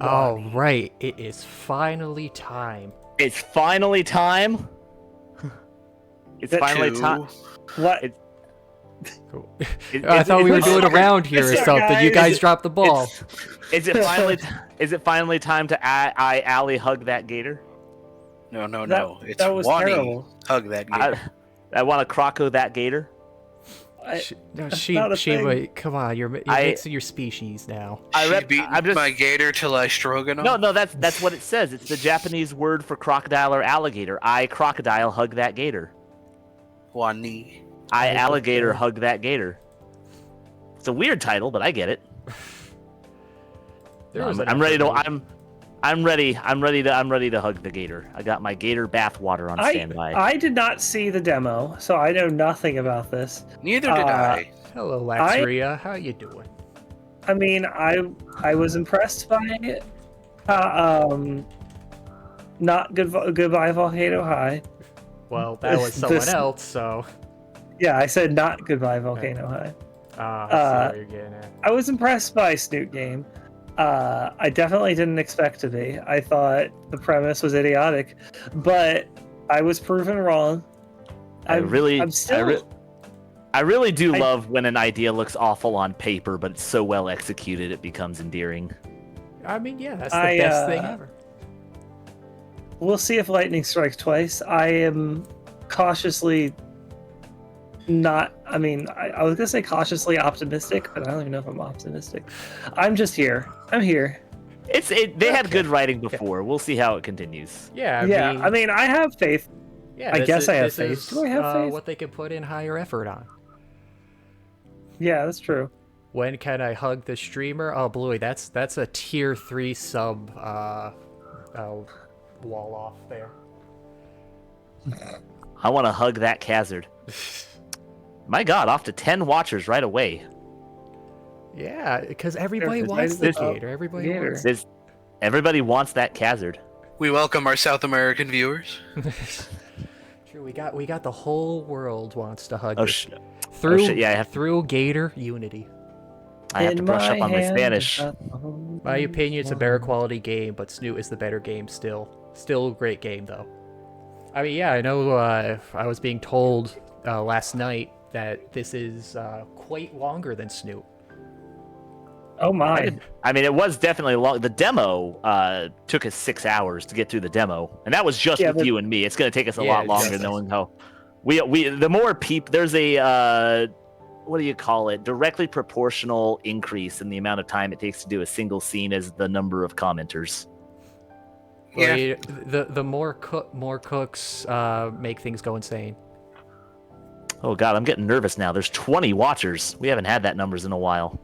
Oh, right. It is finally time. It's finally time. It's finally time. What? I thought we were doing a round here or something. You guys dropped the ball. Is it finally time to I Allie hug that gator? No. It's that was Wani. terrible. Hug that gator. I want to croco that gator. Shima, come on, you're mixing your species now. I'm just my gator till I stroganoff. No, that's what it says. It's the Japanese word for crocodile or alligator. I crocodile hug that gator. Wani. I alligator hug that gator. It's a weird title, but I get it. I'm ready to hug the gator. I got my gator bath water on standby. I did not see the demo, so I know nothing about this. Neither did I. Hello, Laxria. How you doing? I mean, I was impressed by it. Not goodbye Volcano High. Well, that was someone else, so. Yeah, I said not goodbye Volcano High. I see what you're getting at. I was impressed by Snoot Game. I definitely didn't expect to be. I thought the premise was idiotic, but I was proven wrong. I really do love when an idea looks awful on paper, but it's so well executed it becomes endearing. I mean, yeah, that's the best thing ever. We'll see if lightning strikes twice. I am cautiously not. I mean, I was gonna say cautiously optimistic, but I don't even know if I'm optimistic. I'm just here. I'm here. They had good writing before. We'll see how it continues. Yeah. I mean, I have faith. Yeah, I guess I have faith. Do I have faith? What they could put in higher effort on. Yeah, that's true. When can I hug the streamer? Oh, Bluey, that's a tier 3 sub wall off there. I want to hug that Khazard. My God, off to 10 watchers right away. Yeah, because everybody wants the gator. Everybody wants that Khazard. We welcome our South American viewers. True, we got the whole world wants to hug it. Through Gator Unity. I have to brush up on my Spanish. My opinion, it's a better quality game, but Snoot is the better game still. Still a great game, though. I mean, yeah, I know I was being told last night that this is quite longer than Snoot. Oh my. I mean, it was definitely long. The demo took us 6 hours to get through the demo. And that was just with you and me. It's going to take us a lot longer knowing how... the more people... There's a... what do you call it? Directly proportional increase in the amount of time it takes to do a single scene as the number of commenters. Yeah. The more cooks make things go insane. Oh God, I'm getting nervous now. There's 20 watchers. We haven't had that numbers in a while.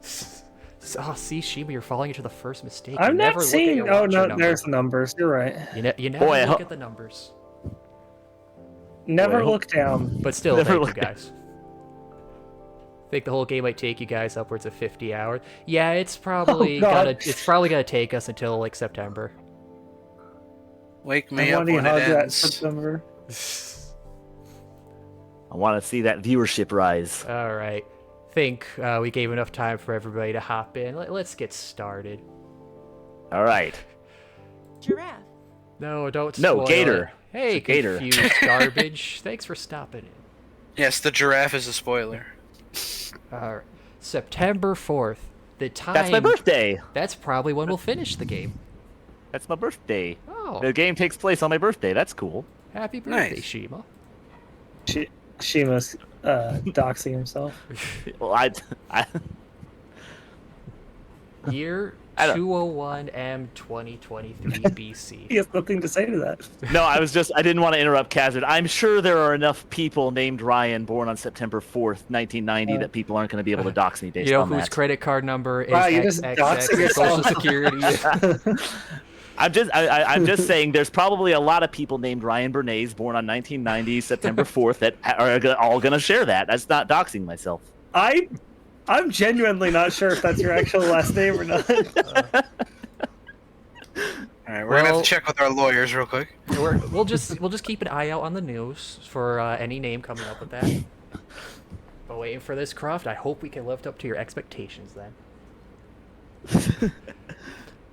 Oh, see, Shima, you're falling into the first mistake. I'm not seeing. Oh no, there's the numbers. You're right. You never look at the numbers. Never look down. But still, thank you guys. I think the whole game might take you guys upwards of 50 hours. Yeah, it's probably gonna take us until like September. Wake me up when it ends. September. I want to see that viewership rise. All right. Think we gave enough time for everybody to hop in. Let's get started. All right. Giraffe. No, don't. No, gator. It. Hey, gator. Confused garbage. Thanks for stopping in. Yes, the giraffe is a spoiler. September 4th. The time. That's my birthday. That's probably when we'll finish the game. That's my birthday. Oh. The game takes place on my birthday. That's cool. Happy birthday, Shima. Shima's doxing himself. Well, Year 201 M 2023 BC. He has nothing to say to that. No, I didn't want to interrupt Khazard. I'm sure there are enough people named Ryan born on September 4th, 1990 that people aren't going to be able to dox me based on that. Whose credit card number is XXX Social Security. I'm just saying there's probably a lot of people named Ryan Bernays born on 1990 September 4th that are all going to share that. That's not doxing myself. I'm genuinely not sure if that's your actual last name or not. All right, we're gonna have to check with our lawyers real quick. We'll just keep an eye out on the news for any name coming up with that. But waiting for this, Croft. I hope we can live up to your expectations then.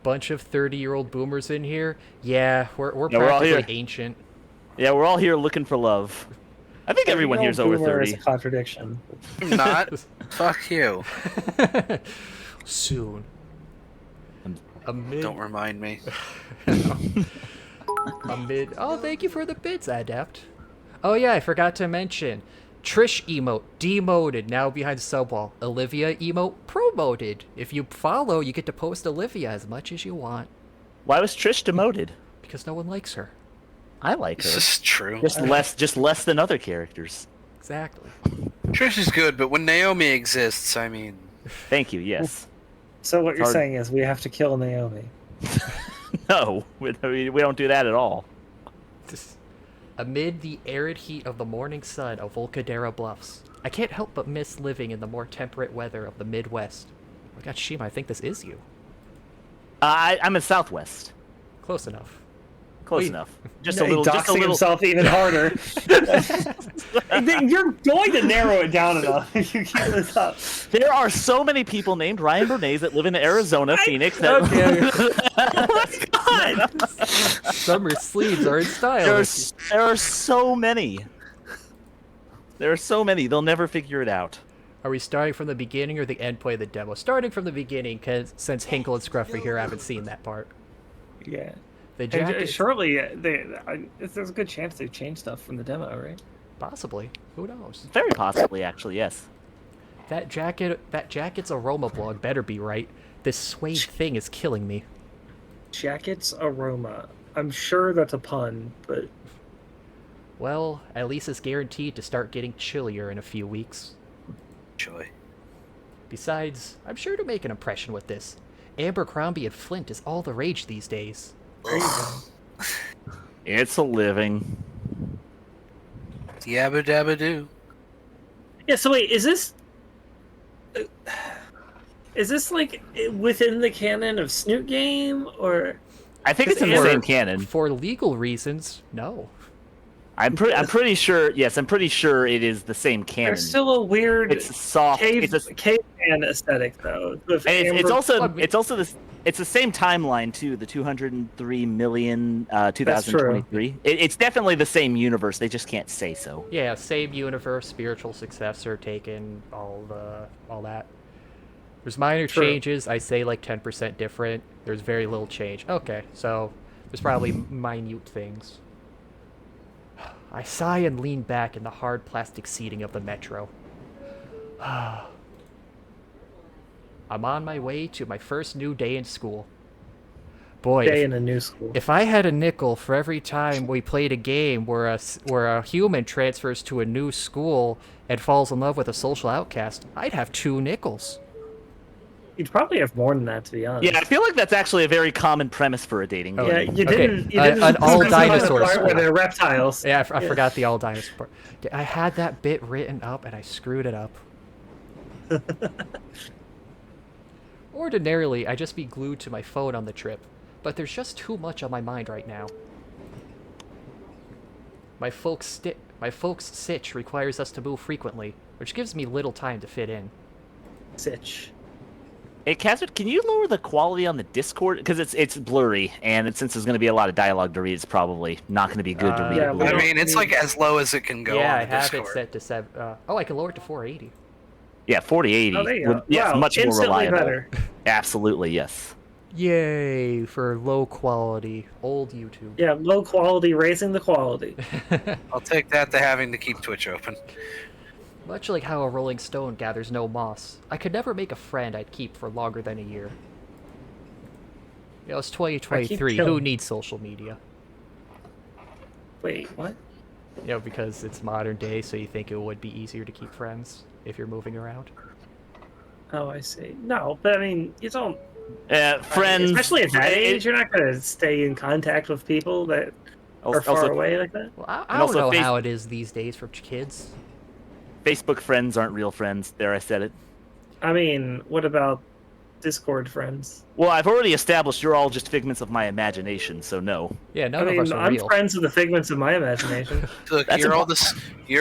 bunch of 30-year-old boomers in here. Yeah, we're Yeah, we're all practically here. ancient. Yeah, we're all here looking for love. I think everyone here's over Boomer 30. is a contradiction. I'm not. Fuck you. Soon. Don't remind me. Oh, thank you for the bits, Adept. Oh yeah, I forgot to mention. Trish emote demoted, now behind Subwall. Olivia emote promoted. If you follow, you get to post Olivia as much as you want. Why was Trish demoted? Because no one likes her. I like her. This is true. Just less than other characters. Exactly. Trish is good, but when Naomi exists, I mean... Thank you, yes. So what you're Hard. saying is we have to kill Naomi. No, we don't do that at all. Amid the arid heat of the morning sun of Volcadera Bluffs, I can't help but miss living in the more temperate weather of the Midwest. Oh my god, Shima, I think this is you. I'm in Southwest. Close enough. Close Wait. enough. Just He's a little. doxing himself even harder. You're going to narrow it down enough if you keep this up. There are so many people named Ryan Bernays that live in Arizona, Phoenix. Summer sleeves are in style. There are so many. There are so many. They'll never figure it out. Are we starting from the beginning or the end point of the demo? Starting from the beginning, because since Hinkle and Scruffy here, I haven't seen that part. Yeah. The jacket, Surely, there's a good chance they changed stuff from the demo, right? possibly. Who knows? Very possibly, actually, yes. That jacket's aroma blog better be right. This suede thing is killing me. Jacket's aroma. I'm sure that's a pun, but Well, at least it's guaranteed to start getting chillier in a few weeks. Joy. Besides, I'm sure to make an impression with this. Abercrombie and Flint is all the rage these days. there you go. It's a living. Yabba dabba doo. Yeah. So wait, is this like within the canon of Snoot Game, or I think it's in the same canon. For legal reasons, no. I'm pretty sure. Yes, I'm pretty sure it is the same canon. there's still a weird It's soft. caveman aesthetic though? With It's Amber- also this. It's the same timeline too. The 203 million 2023. It's definitely the same universe. They just can't say so. Yeah, same universe, spiritual successor, taken all that. There's minor True. changes. I say like 10% different. There's very little change. Okay, so there's probably minute things. I sigh and lean back in the hard plastic seating of the metro. I'm on my way to my first new day in school. Boy, day in a new school. if I had a nickel for every time we played a game where a human transfers to a new school and falls in love with a social outcast, I'd have 2 nickels. You'd probably have more than that, to be honest. Yeah, I feel like that's actually a very common premise for a dating game. Yeah, you Okay, didn't. You didn't an all specify the dinosaur part school. where they're reptiles. Yeah, I forgot the all dinosaur part. I had that bit written up and I screwed it up. Ordinarily, I'd just be glued to my phone on the trip, but there's just too much on my mind right now. My folks' sitch requires us to move frequently, which gives me little time to fit in. Sitch. Hey, Khazard, can you lower the quality on the Discord? Because it's blurry, and since there's going to be a lot of dialogue to read, it's probably not going to be good to read. yeah, it we blurry. I don't mean, it's like as low as it can go Yeah, on I the have Discord. it set to 7. Oh, I can lower it to 480. Yeah, 4080. Oh, there you go. Yes, Wow, much more instantly reliable. better. Absolutely, yes. Yay for low quality old YouTube. Yeah, low quality, raising the quality. I'll take that to having to keep Twitch open. Much like how a rolling stone gathers no moss, I could never make a friend I'd keep for longer than a year. You know, it's 2023. Who killing- needs social media? Wait, what? You know, because it's modern day, so you think it would be easier to keep friends if you're moving around. Oh, I see. No, but I mean, you don't. Friends, Especially at that it- age, you're not going to stay in contact with people that are far also, away like that. Well, I And don't also know face- how it is these days for kids. Facebook friends aren't real friends. There, I said it. I mean, what about Discord friends? Well, I've already established you're all just figments of my imagination, so no. Yeah, I none of mean, us are I'm real. friends with the figments of my imagination. Look, That's you're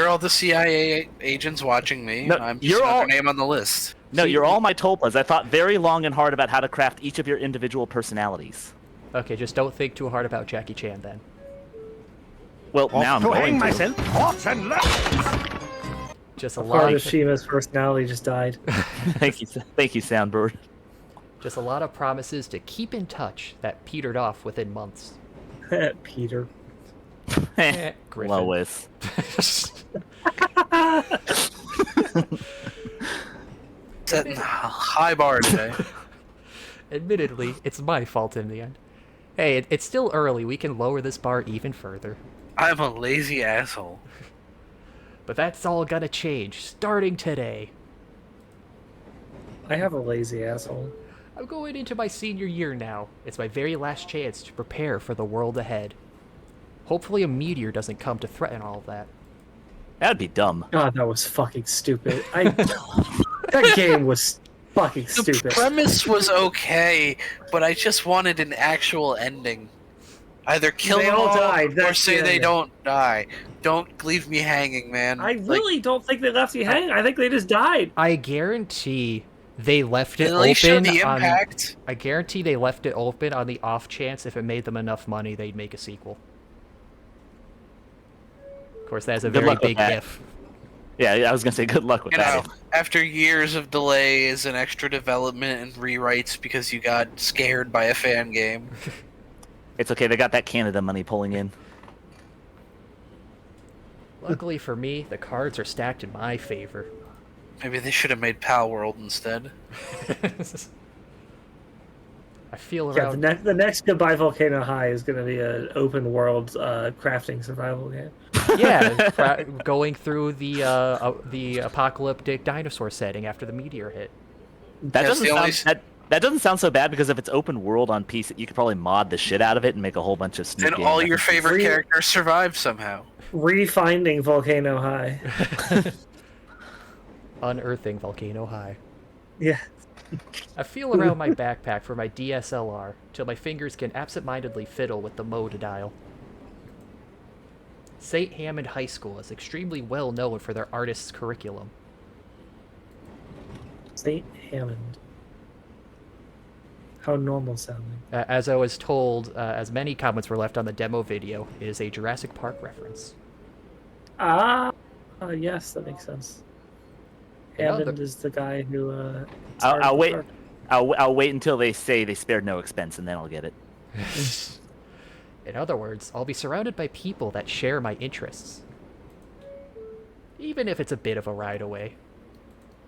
all the CIA agents watching me. No, I'm you're just another all- name on the list. No, See, you're all my tulpas. I thought very long and hard about how to craft each of your individual personalities. Okay, just don't think too hard about Jackie Chan then. Well, now I'm going to. hot and left. Just a Part lot of Shima's personality just died. Thank you, Soundboard. just a lot of promises to keep in touch that petered off within months. Peter. Griffin. Lois. Setting a high bar today. Admittedly, it's my fault in the end. Hey, it's still early. We can lower this bar even further. I'm a lazy asshole. But that's all gonna change, starting today. I have a lazy asshole. I'm going into my senior year now. It's my very last chance to prepare for the world ahead. Hopefully a meteor doesn't come to threaten all of that. That'd be dumb. God, that was fucking stupid. That game was fucking The stupid. premise was okay, but I just wanted an actual ending. Either kill They them all all died, or that's say the they ending. don't die. Don't leave me hanging, man. I really don't think they left you hanging. I think they just died. I guarantee they left it At least show open the on... impact. I guarantee they left it open on the off chance if it made them enough money, they'd make a sequel. Of course, that's a Good very luck with big that. if. Yeah, I was gonna say good luck with You that. know, after years of delays and extra development and rewrites because you got scared by a fan game. It's okay. They got that Canada money pulling in. Luckily for me, the cards are stacked in my favor. Maybe they should have made Pal World instead. I feel Yeah, around... the next Goodbye Volcano High is going to be an open world crafting survival game. Yeah, going through the apocalyptic dinosaur setting after the meteor hit. That That's doesn't the only sound that doesn't sound so bad because if it's open world on PC, you could probably mod the shit out of it and make a whole bunch of sneak And game all your references. favorite characters survive somehow. Refinding Volcano High. Unearthing Volcano High. Yeah. I feel around my backpack for my DSLR till my fingers can absent-mindedly fiddle with the mode dial. St. Hammond High School is extremely well known for their artists' curriculum. St. Hammond. How normal sounding. As I was told, as many comments were left on the demo video, it is a Jurassic Park reference. Yes, that makes sense. You know, Hammond is the guy who. I'll wait. started I'll wait until they say they spared no expense, and then I'll get it. In other words, I'll be surrounded by people that share my interests. Even if it's a bit of a ride away.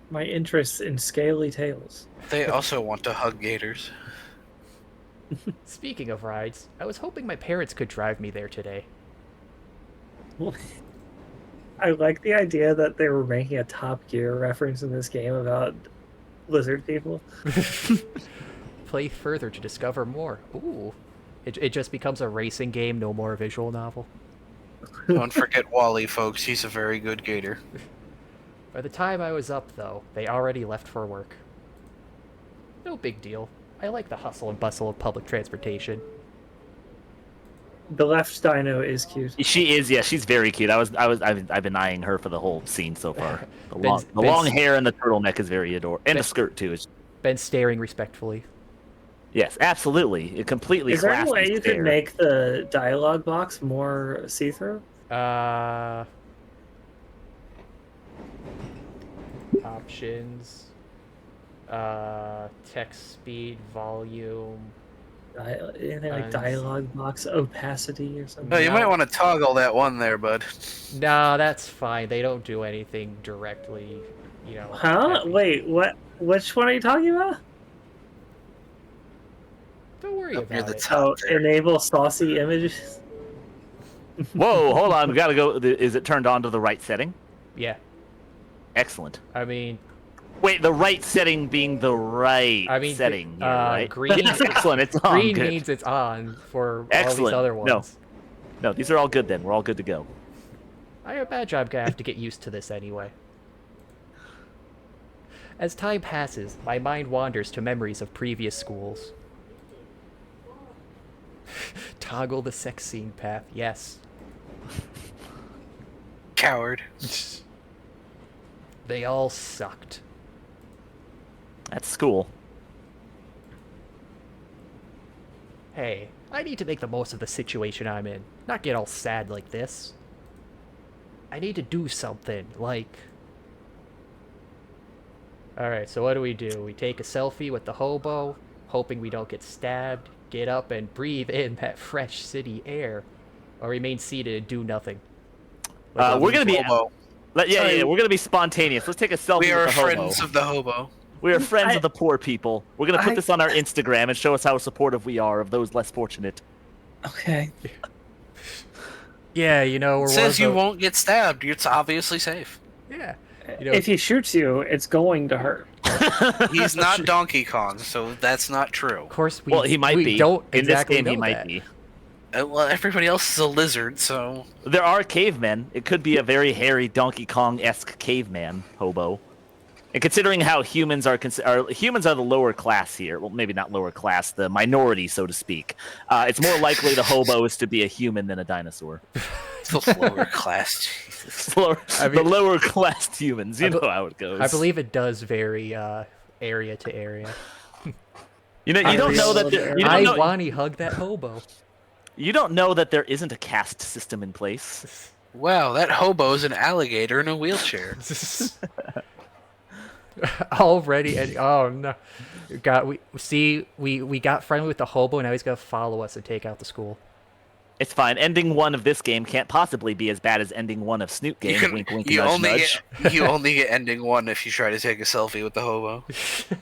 my interests in scaly tails. They also want to hug gators. Speaking of rides, I was hoping my parents could drive me there today. I like the idea that they were making a Top Gear reference in this game about lizard people. Play further to discover more. Ooh. It just becomes a racing game, no more a visual novel. Don't forget Wally, folks. He's a very good gator. By the time I was up, though, they already left for work. No big deal. I like the hustle and bustle of public transportation. The left dino is cute. She is, yeah, she's very cute. I've been eyeing her for the whole scene so far. The Ben's- long hair and the turtleneck is very adorable, and the skirt too. Ben staring respectfully. Yes, absolutely. It completely. Is there any way classy you stare. could make the dialogue box more see-through? Options. Text speed, volume. Anything like Nice. dialogue box opacity or something? No, you No. might want to toggle that one there, bud. Nah, that's fine. They don't do anything directly, you know. Huh? heavy. Wait, what? Which one are you talking about? Don't worry Up near about the it. top. Oh, there. enable saucy images. Whoa, hold on. We gotta go. Is it turned on to the right setting? Yeah, Excellent. I mean, Wait, the right setting being the right setting, here, right? green. Yes, excellent. It's on. Green Good. means it's on for all Excellent. these other No. ones. No, these are all good then. We're all good to go. I imagine I'm gonna have to get used to this anyway. As time passes, my mind wanders to memories of previous schools. Toggle the sex scene path, yes. Coward. They all sucked. That's school. Hey, I need to make the most of the situation I'm in, not get all sad like this. I need to do something, like... Alright, so what do? We take a selfie with the hobo, hoping we don't get stabbed, get up and breathe in that fresh city air, or remain seated and do nothing. We're gonna be... Hobo. Yeah, we're gonna be spontaneous. Let's take a selfie We are with the hobo. friends of the hobo. We are friends of the poor people. We're gonna put this on our Instagram and show us how supportive we are of those less fortunate. Okay. Yeah, you know, It says you won't get stabbed. It's obviously safe. Yeah. You know, If he shoots you, it's going to hurt. He's not Donkey Kong, so that's not true. of course, Well, he might be. Don't In exactly this game, know he might that. be. Well, everybody else is a lizard, so... There are cavemen. It could be a very hairy Donkey Kong-esque caveman hobo. And considering how humans are humans are the lower class here. Well, maybe not lower class, the minority, so to speak. It's more likely the hobo is to be a human than a dinosaur. The lower class, Jesus. The lower class humans. You know how it goes. I believe it does vary area to area. You don't know that there, Wani hug that hobo. You don't know that there isn't a caste system in place. Wow, that hobo's an alligator in a wheelchair. Already, and oh no, we got friendly with the hobo, and now he's gonna follow us and take out the school. It's fine. Ending 1 of this game can't possibly be as bad as ending 1 of Snoot game. Wink, wink, nudge, nudge. You only get ending 1 if you try to take a selfie with the hobo.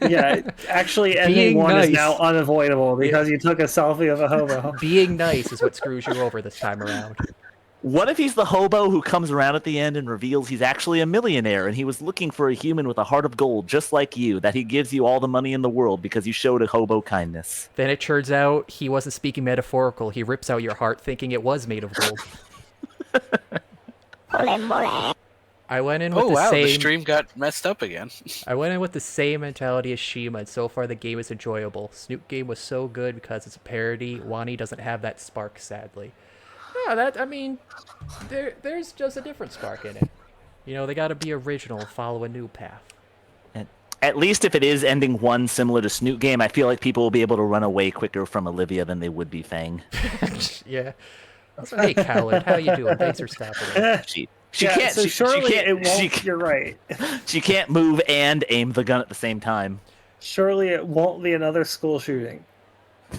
Yeah, actually, ending Being 1 nice. is now unavoidable because you took a selfie of a hobo. Being nice is what screws you over this time around. What if he's the hobo who comes around at the end and reveals he's actually a millionaire and he was looking for a human with a heart of gold just like you, that he gives you all the money in the world because you showed a hobo kindness? Then it turns out he wasn't speaking metaphorical. He rips out your heart thinking it was made of gold. I went in with the stream got messed up again. I went in with the same mentality as Shima, and so far the game is enjoyable. Snoop game was so good because it's a parody. Wani doesn't have that spark, sadly. Yeah, there's just a different spark in it. You know, they gotta be original and follow a new path. And at least if it is ending 1 similar to Snoot game, I feel like people will be able to run away quicker from Olivia than they would be Fang. Yeah. So, hey, Khaled, how you doing? Thanks for stopping in. She can't. So surely it won't. You're right. She can't move and aim the gun at the same time. Surely it won't be another school shooting.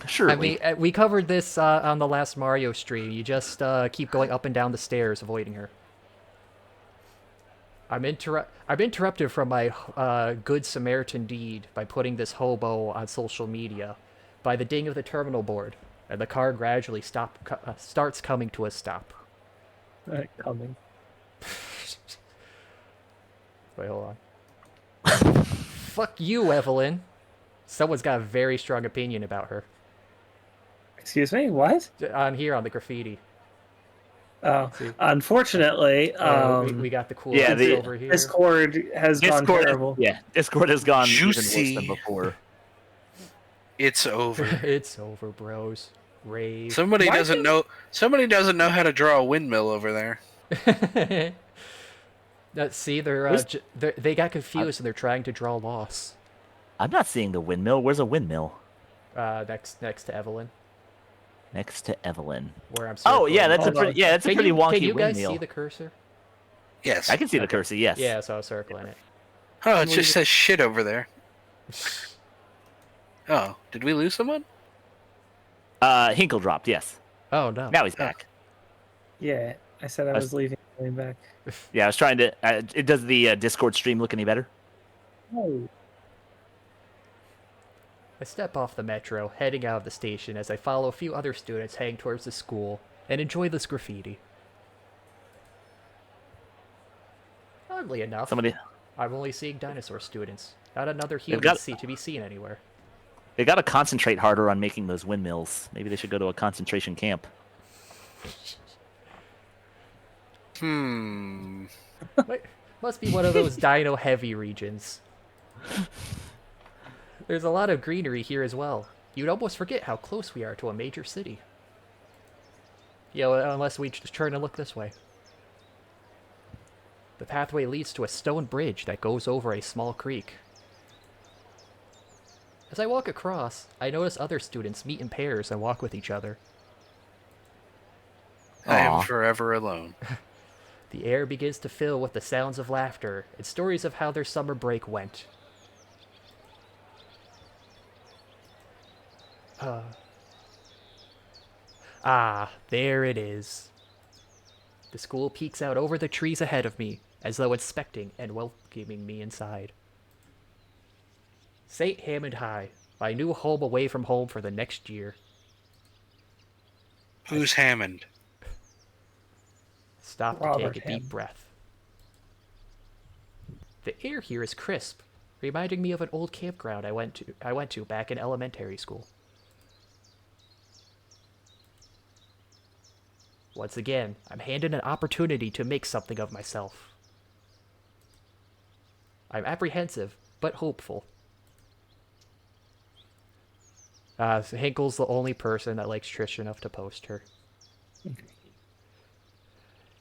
Surely. I mean, we covered this on the last Mario stream. You just keep going up and down the stairs, avoiding her. I'm interrupted from my good Samaritan deed by putting this hobo on social media, by the ding of the terminal board, and the car gradually starts coming to a stop. Coming. Wait, hold on. Fuck you, Evelyn. Someone's got a very strong opinion about her. Excuse me, what? On here, on the graffiti. Oh, unfortunately, we got the cool over here. Discord has gone terrible. Yeah, Discord has gone Juicy. even worse than before. It's over. It's over, bros. Rave. Somebody doesn't know how to draw a windmill over there. See, they got confused and they're trying to draw loss. I'm not seeing the windmill. Where's a windmill? Next to Evelyn. Next to Evelyn. Where I'm. Oh yeah, that's a pretty wonky windmill. Can you guys see the cursor? Yes. I can see the cursor. Yes. Yeah, so I was circling it. Oh, it just says shit over there. Oh, did we lose someone? Hinkle dropped. Yes. Oh no. Now he's back. Yeah, I said I was leaving. Going back. Yeah, I was trying to. Does the Discord stream look any better? Oh. I step off the metro, heading out of the station as I follow a few other students heading towards the school and enjoy this graffiti. Oddly enough, I'm only seeing dinosaur students, not another human to be seen anywhere. They gotta concentrate harder on making those windmills. Maybe they should go to a concentration camp. Must be one of those dino-heavy regions. There's a lot of greenery here as well. You'd almost forget how close we are to a major city. You know, unless we just turn and look this way. The pathway leads to a stone bridge that goes over a small creek. As I walk across, I notice other students meet in pairs and walk with each other. I am Aw. forever alone. The air begins to fill with the sounds of laughter and stories of how their summer break went. There it is. The school peeks out over the trees ahead of me, as though inspecting and welcoming me inside. St. Hammond High, my new home away from home for the next year. Who's Hammond? Stop to Robert take a Hammond. deep breath. The air here is crisp, reminding me of an old campground I went to back in elementary school. Once again, I'm handed an opportunity to make something of myself. I'm apprehensive, but hopeful. So Hinkle's the only person that likes Trish enough to post her.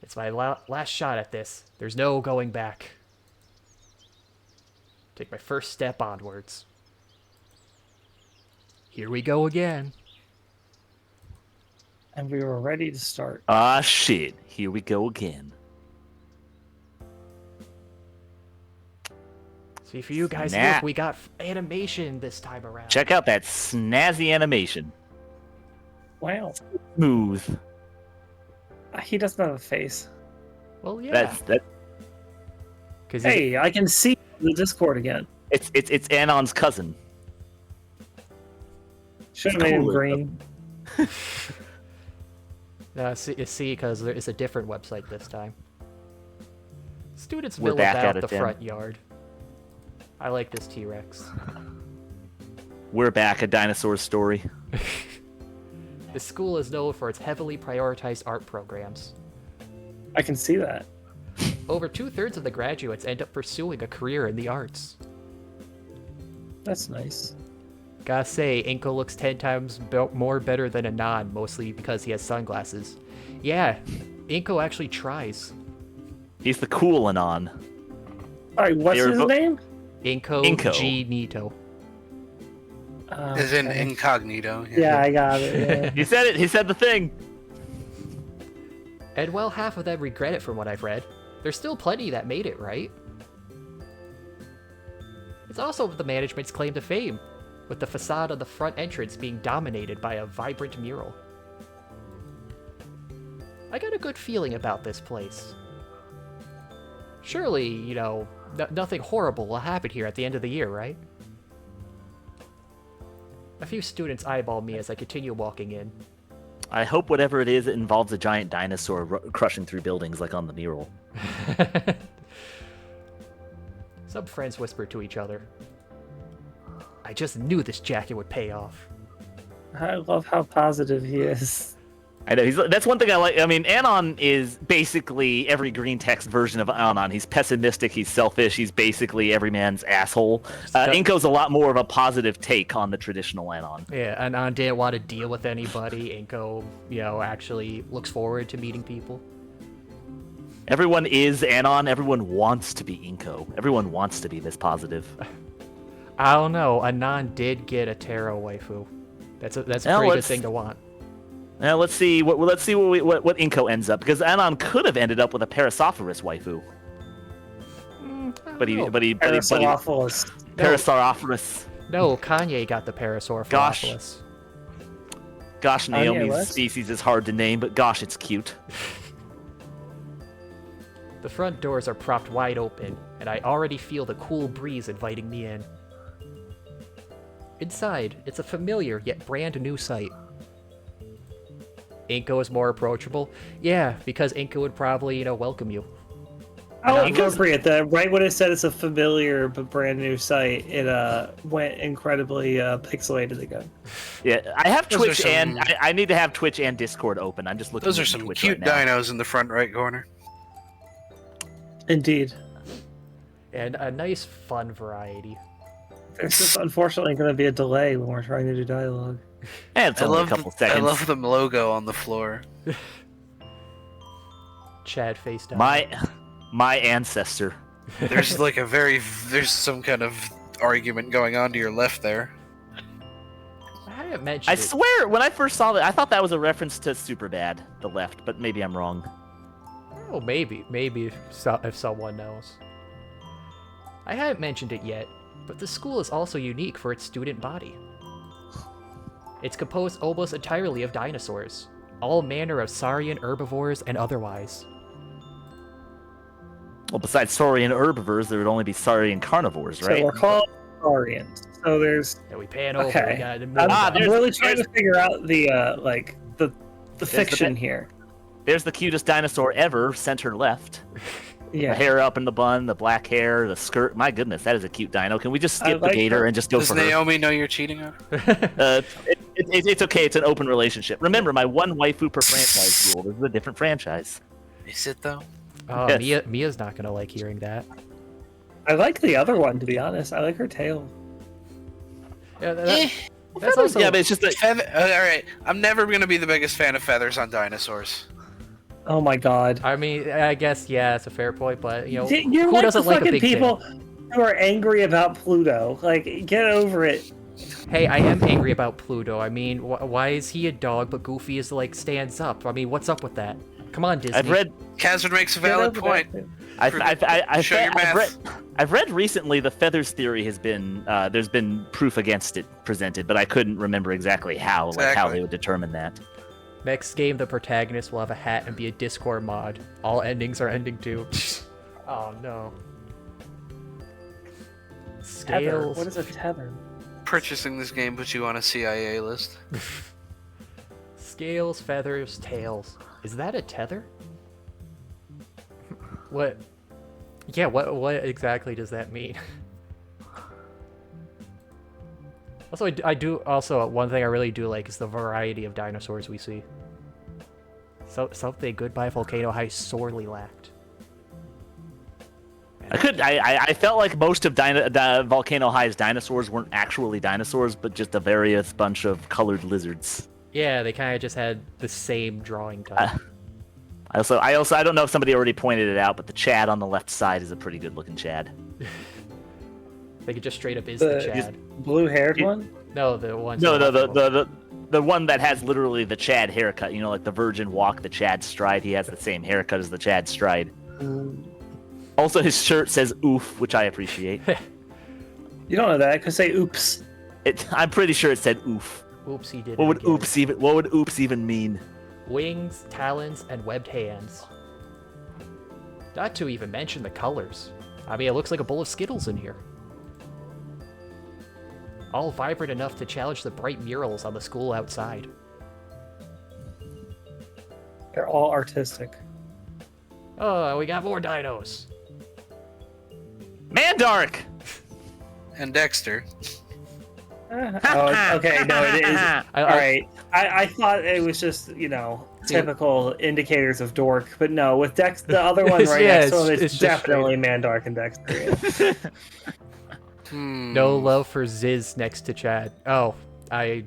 It's my last shot at this. There's no going back. Take my first step onwards. Here we go again. And we were ready to start. Ah, shit. Here we go again. See, for you guys, Snap. look, we got animation this time around. Check out that snazzy animation. Wow. Smooth. He doesn't have a face. Well, yeah. That. Cause Hey, I can see the Discord again. It's Anon's cousin. Should have made him Cool. green. see, because there is a different website this time. Students We're mill back about at it the then. front yard. I like this T-Rex. We're back, a dinosaur story. The school is known for its heavily prioritized art programs. I can see that. Over 2/3 of the graduates end up pursuing a career in the arts. That's nice. Gotta say, Inco looks 10 times more better than Anon, mostly because he has sunglasses. Yeah, Inco actually tries. He's the cool Anon. Alright, what's They're his bo- name? Inco G. Nito. Is in Okay. incognito. Yeah, I got it. Yeah. He said it. He said the thing. And while half of them regret it from what I've read, there's still plenty that made it, right? It's also the management's claim to fame, with the facade of the front entrance being dominated by a vibrant mural. I got a good feeling about this place. Surely, nothing horrible will happen here at the end of the year, right? A few students eyeball me as I continue walking in. I hope whatever it is, it involves a giant dinosaur crushing through buildings like on the mural. Some friends whisper to each other. I just knew this jacket would pay off. I love how positive he is. I know that's one thing I like. I mean, Anon is basically every green text version of Anon. He's pessimistic. He's selfish. He's basically every man's asshole. Inco's a lot more of a positive take on the traditional Anon. Yeah, Anon didn't want to deal with anybody. Inco, actually looks forward to meeting people. Everyone is Anon. Everyone wants to be Inco. Everyone wants to be this positive. I don't know. Anon did get a tarot waifu. That's a pretty good thing to want. Now let's see what Inco ends up, because Anon could have ended up with a Parasaurus waifu. But he Parasaurolophilus. Parasaurolophilus. No, Kanye got the Parasaurolophilus. Gosh, Naomi's what? species is hard to name, but gosh, it's cute. The front doors are propped wide open, and I already feel the cool breeze inviting me in. Inside, it's a familiar yet brand new sight. Inco is more approachable. Yeah, because Inco would probably, welcome you. How appropriate that right when it said it's a familiar but brand new site, it went incredibly pixelated again. Yeah, I have Those are Twitch some- and I need to have Twitch and Discord open. I'm just looking. Those are at some Twitch cute right now. dinos in the front right corner. Indeed. And a nice, fun variety. There's just unfortunately going to be a delay when we're trying to do dialogue. And it's only a couple seconds. I love the logo on the floor. Chad face down. My ancestor. There's some kind of argument going on to your left there. haven't mentioned I it. swear, when I first saw that, I thought that was a reference to Superbad, the left, but maybe I'm wrong. Oh, maybe if someone knows. I haven't mentioned it yet, but the school is also unique for its student body. It's composed almost entirely of dinosaurs, all manner of saurian herbivores and otherwise. Well, besides saurian herbivores, there would only be saurian carnivores, right? So we're called saurians. So there's. And we pan over. Okay. We got the I'm there's- really trying to figure out the fiction here. There's the cutest dinosaur ever, center left. Yeah. The hair up in the bun, the black hair, the skirt. My goodness, that is a cute dino. Can we just skip the like gator her. and just go Does for her? Naomi know you're cheating on her? It's okay. It's an open relationship. Remember, my one waifu per franchise rule. This is a different franchise. Is it though? Oh, Yes. Mia's not gonna like hearing that. I like the other one, to be honest. I like her tail. Yeah, Eh. that's also. Yeah, but it's just that All right, I'm never gonna be the biggest fan of feathers on dinosaurs. Oh my god. I mean, I guess it's a fair point, but You're who like doesn't the like a fucking big people tail? who are angry about Pluto. Like, get over it. Hey, I am angry about Pluto. I mean, why is he a dog but Goofy is like stands up? I mean, what's up with that? Come on, Disney. I've read. Khazard makes a Get valid over point. that. Show your math. I've read recently the feathers theory has been there's been proof against it presented, but I couldn't remember exactly how how Exactly. they would determine that. Next game, the protagonist will have a hat and be a Discord mod. All endings are ending too. Oh no. Tether. Scales. What is a tether? Purchasing this game puts you on a CIA list. Scales, feathers, tails. Is that a tether? What? Yeah, what exactly does that mean? Also, I do also one thing I really do like is the variety of dinosaurs we see. So something Goodbye Volcano High sorely lacked. I felt like most of Volcano High's dinosaurs weren't actually dinosaurs, but just a various bunch of colored lizards. Yeah, they kind of just had the same drawing type. I don't know if somebody already pointed it out, but the Chad on the left side is a pretty good looking Chad. They could just straight up is the Chad. Blue-haired one? No, the one. No, the one that has literally the Chad haircut. You know, like the Virgin Walk, the Chad Stride. He has the same haircut as the Chad Stride. Also, his shirt says "oof," which I appreciate. You don't know that. Could say oops. I'm pretty sure it said "oof." Oops, he did. What it would again. "oops" even? What would "oops" even mean? Wings, talons, and webbed hands. Not to even mention the colors. I mean, it looks like a bowl of Skittles in here. All vibrant enough to challenge the bright murals on the school outside. They're all artistic. Oh, we got more dinos. Mandark. And Dexter. Oh, okay, no, it is. All right. I thought it was just, typical indicators of dork, but no, with Dex, the other one right Yeah, next to him, it's it's just definitely Mandark and Dexter. Yeah. No love for Ziz next to Chad. Oh, I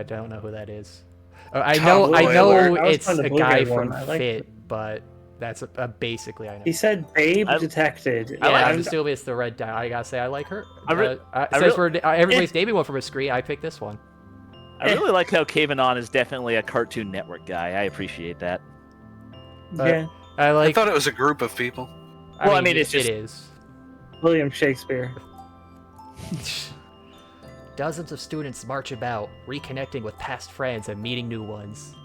don't know who that is. I know Spoiler. I was it's on the a blue guy hair from one. I like Fit, but that's basically I know. He said babe I- detected. Yeah, I'm I'm- assuming it's the red dino. I gotta say, I like her. I Since everybody's naming one from a screen, I picked this one. I really like how Kavenon is definitely a Cartoon Network guy. I appreciate that. yeah, I I like. thought it was a group of people. Well, I mean, it's it just- is. William Shakespeare. Dozens of students march about, reconnecting with past friends and meeting new ones.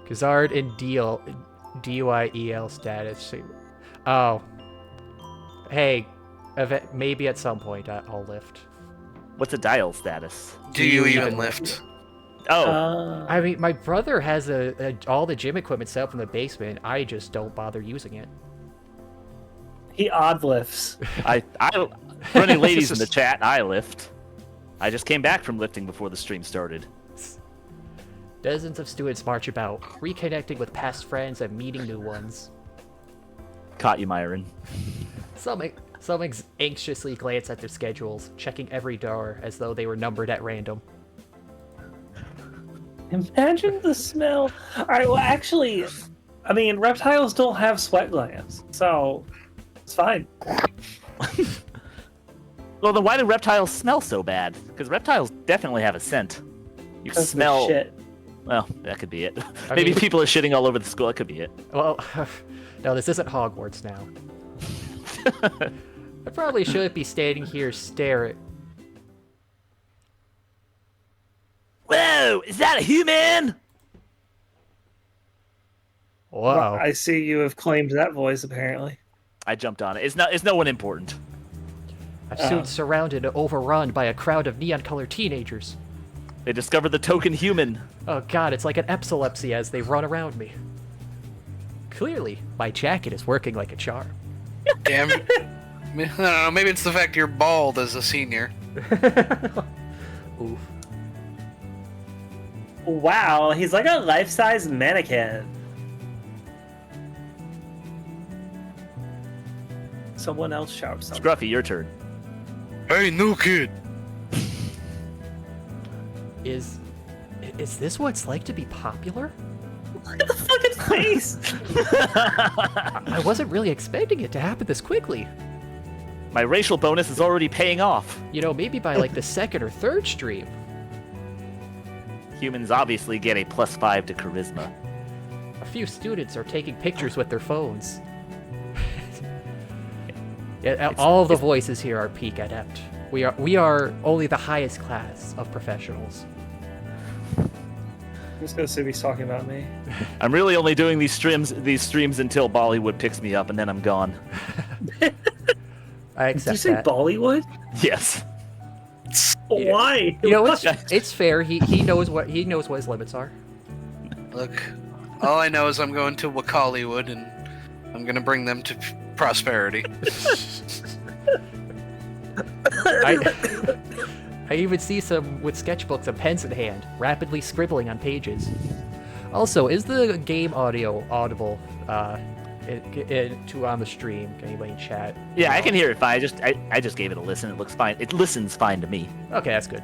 Khazard and DYEL status. Oh. Hey, maybe at some point I'll lift. What's a dial status? Do you even lift? Oh, I mean, my brother has all the gym equipment set up in the basement. I just don't bother using it. He odd lifts. for any ladies in the chat, I lift. I just came back from lifting before the stream started. Dozens of students march about, reconnecting with past friends and meeting new ones. Caught you, Myron. Some anxiously glance at their schedules, checking every door as though they were numbered at random. Imagine the smell. All right, well, actually, I mean, reptiles don't have sweat glands, so it's fine. Well, then why do reptiles smell so bad? Because reptiles definitely have a scent. You can smell. Shit. Well, that could be it. I Maybe mean- people are shitting all over the school. That could be it. Well, no, this isn't Hogwarts now. I probably shouldn't be standing here staring. Whoa! Is that a human? Whoa. I see you have claimed that voice, apparently. I jumped on it. It's no one important. I'm soon surrounded and overrun by a crowd of neon-colored teenagers. They discovered the token human. Oh god, it's like an epilepsy as they run around me. Clearly, my jacket is working like a charm. Damn. I don't know. Maybe it's the fact you're bald as a senior. Oof. Wow, he's like a life-size mannequin. Someone else shouts something. Scruffy, your turn. Hey, new kid. Is this what it's like to be popular? Look at the fucking face! I wasn't really expecting it to happen this quickly. My racial bonus is already paying off. You know, maybe by like the second or third stream. Humans obviously get a +5 to charisma. A few students are taking pictures with their phones. Yeah, all of the voices here are peak adept. We are only the highest class of professionals. I'm just gonna assume he's talking about me. I'm really only doing these streams until Bollywood picks me up, and then I'm gone. I Did accept you say that. Bollywood? Yes. Why? You know, it's fair. He knows what his limits are. Look, all I know is I'm going to Wakaliwood and I'm gonna bring them to prosperity. I even see some with sketchbooks and pens in hand, rapidly scribbling on pages. Also, is the game audio audible to on the stream? Can anybody in chat? Yeah, I can hear it fine. I just gave it a listen. It looks fine. It listens fine to me. Okay, that's good.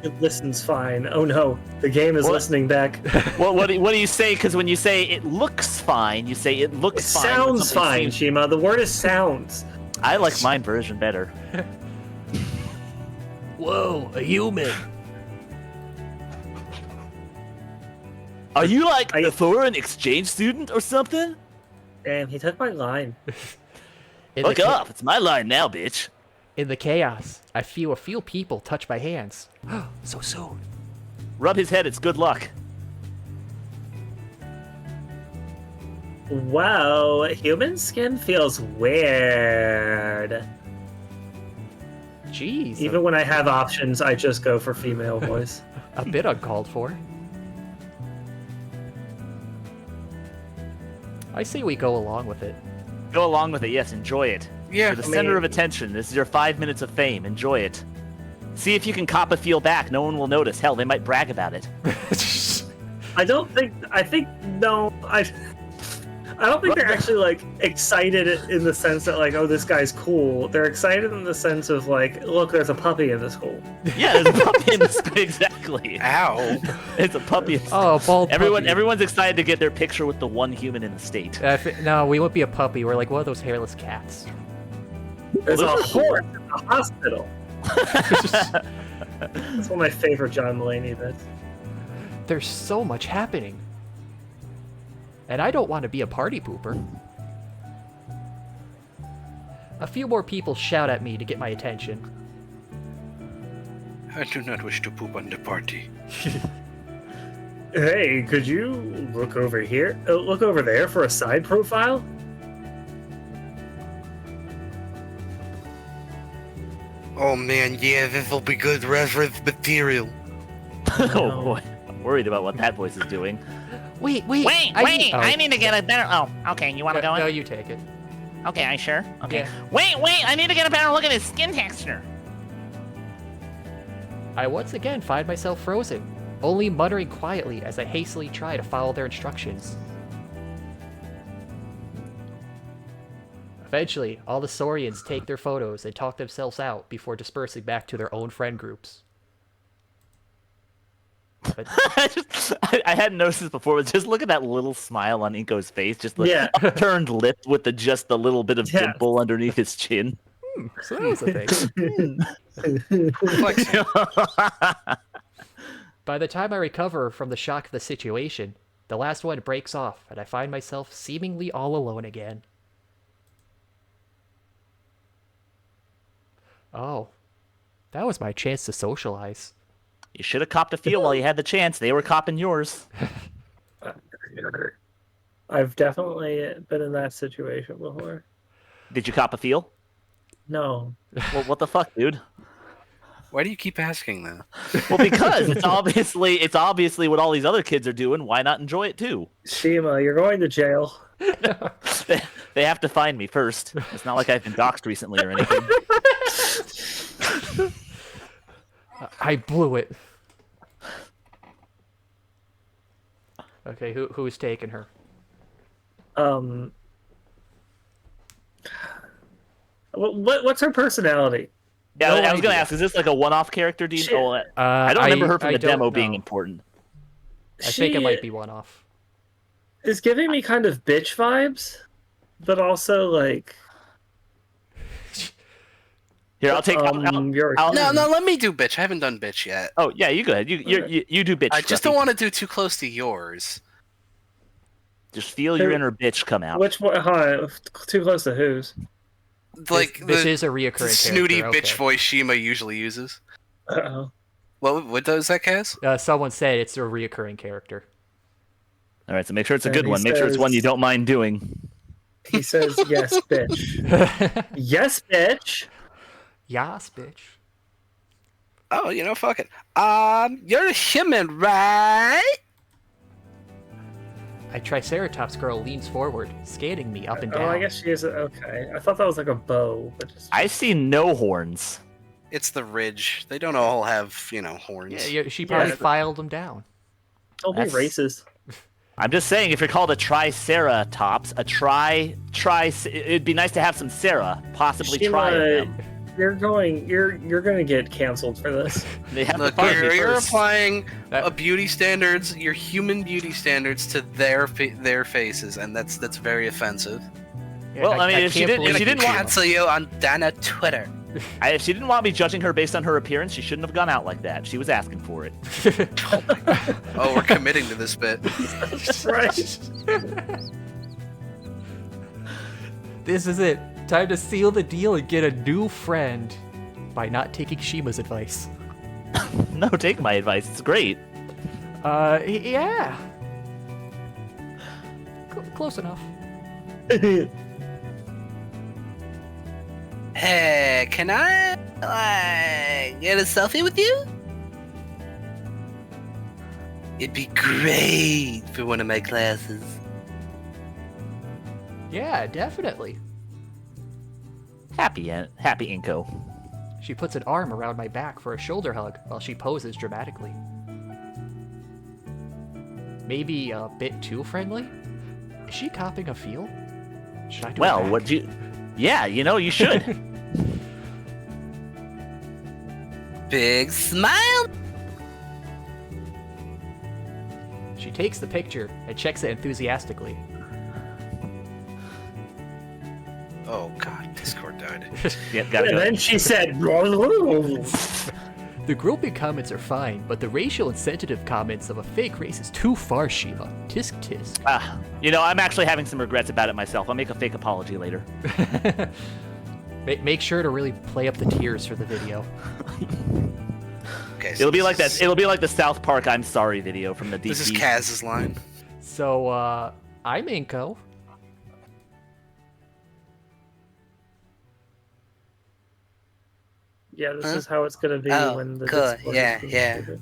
It listens fine. Oh no, the game is What? listening back. Well, what do you say? Because when you say it looks fine, you say it It looks fine. when sounds something fine, seems- Shima. The word is sounds. I like mine version better. Whoa, a human! Are you like a foreign exchange student or something? Damn, he took my line. Look up! It's my line now, bitch. In the chaos, I feel a few people touch my hands. So soon. Rub his head. It's good luck. Wow, human skin feels weird. Jeez, Even when I have options, I just go for female voice. a bit uncalled for. I say we go along with it. Go along with it. Yes, enjoy it. Yeah, You're the center of attention. This is your 5 minutes of fame. Enjoy it. See if you can cop a feel back. No one will notice. Hell, they might brag about it. I don't think they're actually like excited in the sense that like, oh, this guy's cool. They're excited in the sense of like, look, there's a puppy in the school. Yeah, there's a puppy in the school. Exactly. Ow. It's a puppy. Oh, bald puppy. Everyone's excited to get their picture with the one human in the state. No, we won't be a puppy. We're like one of those hairless cats. There's a Those are cool. horse in the hospital. That's one of my favorite John Mulaney bits. There's so much happening. And I don't want to be a party pooper. A few more people shout at me to get my attention. I do not wish to poop on the party. Hey, could you look over here? Look over there for a side profile? Oh man, yeah, this'll be good reference material. Oh boy, I'm worried about what that voice is doing. Wait! I need to get a better. Oh, okay. You want to go in? No, you take it. Okay, I sure. Okay. Yeah. Wait! I need to get a better look at his skin texture. I once again find myself frozen, only muttering quietly as I hastily try to follow their instructions. Eventually, all the Saurians take their photos and talk themselves out before dispersing back to their own friend groups. But I hadn't noticed this before, but just look at that little smile on Inko's face, just the Yeah. upturned lip with just the little bit of Yeah. dimple underneath his chin. So that was a thing. Flexing. By the time I recover from the shock of the situation, the last one breaks off, and I find myself seemingly all alone again. Oh, that was my chance to socialize. You should have copped a feel while you had the chance. They were copping yours. I've definitely been in that situation before. Did you cop a feel? No. Well, what the fuck, dude? Why do you keep asking that? Well, because it's obviously what all these other kids are doing. Why not enjoy it too? Shima, you're going to jail. They have to find me first. It's not like I've been doxxed recently or anything. I blew it. Okay, who's taking her? What's her personality? Yeah, No I was gonna idea. ask, is this like a one-off character? Do you know? I don't remember her from the demo being important. I think it might be one-off. Is giving me kind of bitch vibes, but also like. Here, I'll take. No, let me do bitch. I haven't done bitch yet. Oh yeah, you go ahead. You do bitch. I just Scruffy. don't want to do too close to yours. Just feel your inner bitch come out. Which one? Huh, too close to whose? Like this the is a reoccurring snooty character. bitch voice Shima usually uses. Uh-oh. What does that, Kaz? Someone said it's a reoccurring character. All right, so make sure it's a And good he one. Make sure it's one you don't mind doing. He says, "Yes, bitch." Yes, bitch. Yas, bitch. Oh, fuck it. You're a human, right? A Triceratops girl leans forward, scanning me up and down. Oh, I guess she is. Okay, I thought that was like a bow, but just. I see no horns. It's the ridge. They don't all have, horns. Yeah, she probably Yeah. filed them down. Don't be That's- racist. I'm just saying, if you're called a Triceratops, it'd be nice to have some Sarah, possibly Shima, try them. You're gonna get canceled for this. They have Look, to find me you're first. applying That- beauty standards, your human beauty standards to their faces, and that's very offensive. Yeah, Well, I mean, if she can't didn't- believe if she you didn't came want- up. Cancel you on Dana Twitter. If she didn't want me judging her based on her appearance, she shouldn't have gone out like that. She was asking for it. Oh, we're committing to this bit. Right. This is it. Time to seal the deal and get a new friend by not taking Shima's advice. No, take my advice. It's great. Yeah. Close enough. Hey, can I get a selfie with you? It'd be great for one of my classes. Yeah, definitely. Happy Inco. She puts an arm around my back for a shoulder hug while she poses dramatically. Maybe a bit too friendly? Is she copping a feel? Should I do it Well, back? what you? Yeah, you should. Big smile. She takes the picture and checks it enthusiastically. Oh God, Discord died. Yeah, gotta And go. then she said, The groping comments are fine, but the racial and sensitive comments of a fake race is too far, Shima. Tisk tisk. I'm actually having some regrets about it myself. I'll make a fake apology later. Make sure to really play up the tears for the video. Okay, It'll be like that. It'll be like the South Park "I'm sorry" video from the DP. This is Kaz's line. So, I'm Inco. Yeah, this Huh? is how it's gonna be Oh, when the cool. Discord Yeah, is yeah. stupid.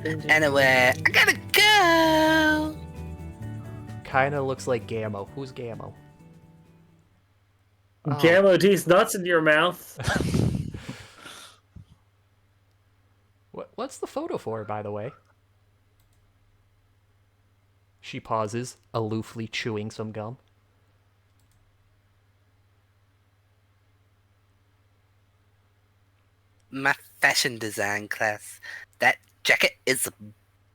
Anyway, I gotta go. Kinda looks like Gammo. Who's Gammo? Oh. Gammo D's nuts in your mouth. What's the photo for, by the way? She pauses, aloofly chewing some gum. My fashion design class. That jacket is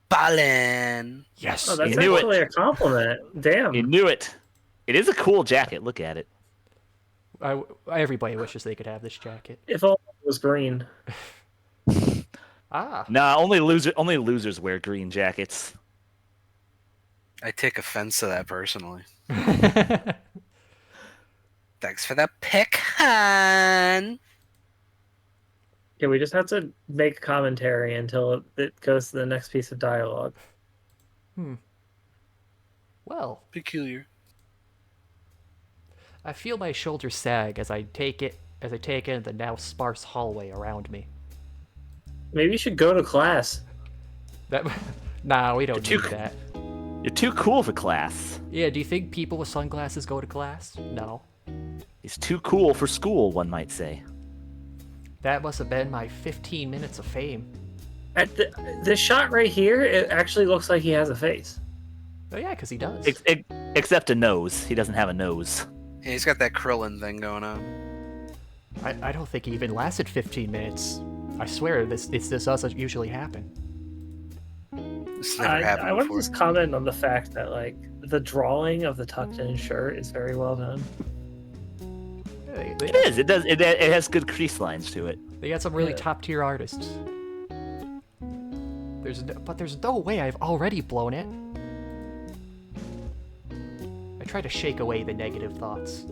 Ballin'. Yes. Oh, that's knew it. actually a compliment. Damn. You knew it. It is a cool jacket. Look at it. Everybody wishes they could have this jacket. If all it was green. Ah. Nah, only losers wear green jackets. I take offense to that personally. Thanks for the pick, hon. Yeah, we just have to make commentary until it goes to the next piece of dialogue. Well, Peculiar. I feel my shoulders sag as I take in the now sparse hallway around me. Maybe you should go to class. Nah, we don't need that. You're too cool for class. Yeah, do you think people with sunglasses go to class? No. He's too cool for school, one might say. That must have been my 15 minutes of fame. At this shot right here, it actually looks like he has a face. Oh yeah, because he does. Except a nose. He doesn't have a nose. Yeah, he's got that Krillin thing going on. I don't think he even lasted 15 minutes. I swear, this doesn't usually happen. This never happened I want to before. just comment on the fact that like the drawing of the tucked-in shirt is very well done. It is. It does. It has good crease lines to it. They got some really top-tier artists. But there's no way I've already blown it. I try to shake away the negative thoughts.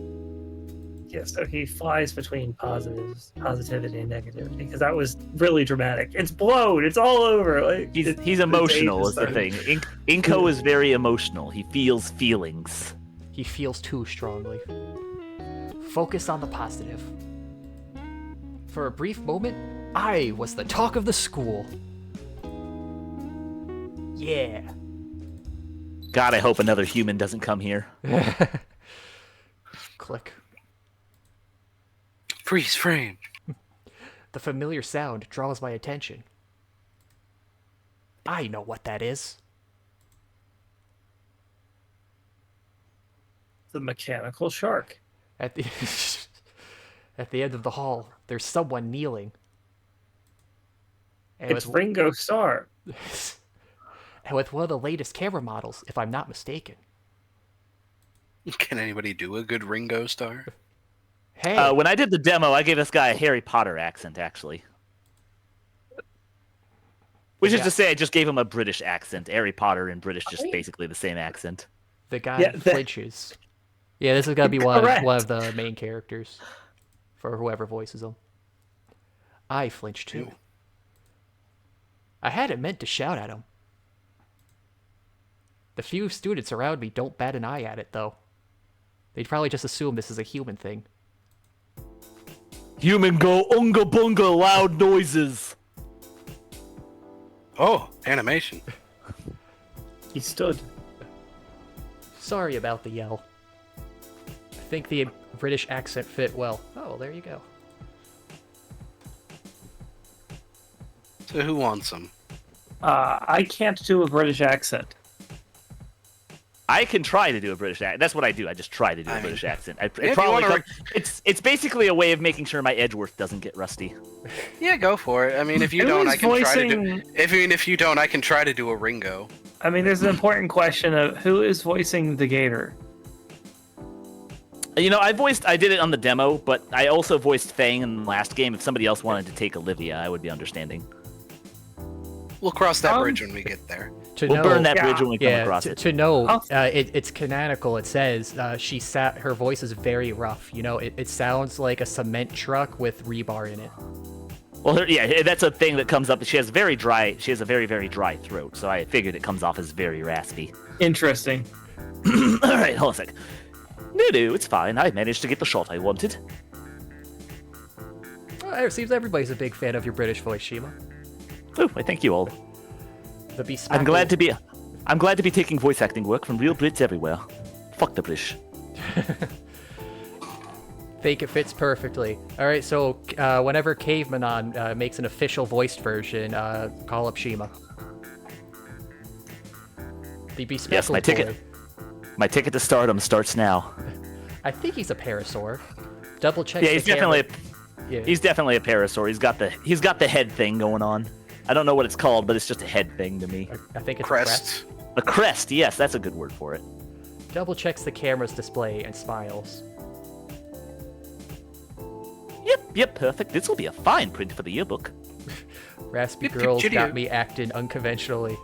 Yeah, so he flies between positivity and negativity because that was really dramatic. It's blown. It's all over. Like He's emotional is the thing. Inco is very emotional. He feels feelings. He feels too strongly. Focus on the positive. For a brief moment, I was the talk of the school. Yeah. God, I hope another human doesn't come here. Click. Freeze frame. The familiar sound draws my attention. I know what that is. The mechanical shark. At the at the end of the hall, there's someone kneeling. And It's Ringo Starr. and with one of the latest camera models, if I'm not mistaken. Can anybody do a good Ringo Starr? Hey, When I did the demo, I gave this guy a Harry Potter accent, actually. Which is to say, I just gave him a British accent. Harry Potter and British, just basically the same accent. the guy flinches. Yeah, this is gotta be one of the main characters for whoever voices him. I flinch too. Ew. I hadn't meant to shout at him. The few students around me don't bat an eye at it, though. They'd probably just assume this is a human thing. Human go unga bunga loud noises. Oh, animation. He stood. Sorry about the yell. I think the British accent fit well. Oh, there you go. So who wants them? I can't do a British accent. I can try to do a British accent. That's what I do. I just try to do a British accent. wanna It's basically a way of making sure my Edgeworth doesn't get rusty. Yeah, go for it. I mean, if you don't, I can try to do. If you don't, I can try to do a Ringo. I mean, there's an important question of who is voicing the Gator. You know, I did it on the demo, but I also voiced Fang in the last game. If somebody else wanted to take Olivia, I would be understanding. We'll cross that bridge when we get there. We'll burn that bridge when we come across it. To know, it's canonical. It says her voice is very rough. You know, it sounds like a cement truck with rebar in it. Well, yeah, that's a thing that comes up. She has a very, very dry throat, so I figured it comes off as very raspy. Interesting. All right, hold on a sec. No, it's fine. I managed to get the shot I wanted. Oh, it seems everybody's a big fan of your British voice, Shima. Oh, I thank you all. The I'm glad to be taking voice acting work from real Brits everywhere. Fuck the British. Think it fits perfectly. All right, so whenever Cavemanon makes an official voiced version, call up Shima. The bespectacled Yes, my ticket to stardom starts now. I think he's a parasaur. Double check. Yeah, he's definitely a Yeah. parasaur. He's got the head thing going on. I don't know what it's called, but it's just a head thing to me. I think it's Crest. A crest, yes, that's a good word for it. a crest. Double checks the camera's display and smiles. Yep, perfect. This will be a fine print for the yearbook. Raspy Pip, pip, girls chitty. got me acting unconventionally.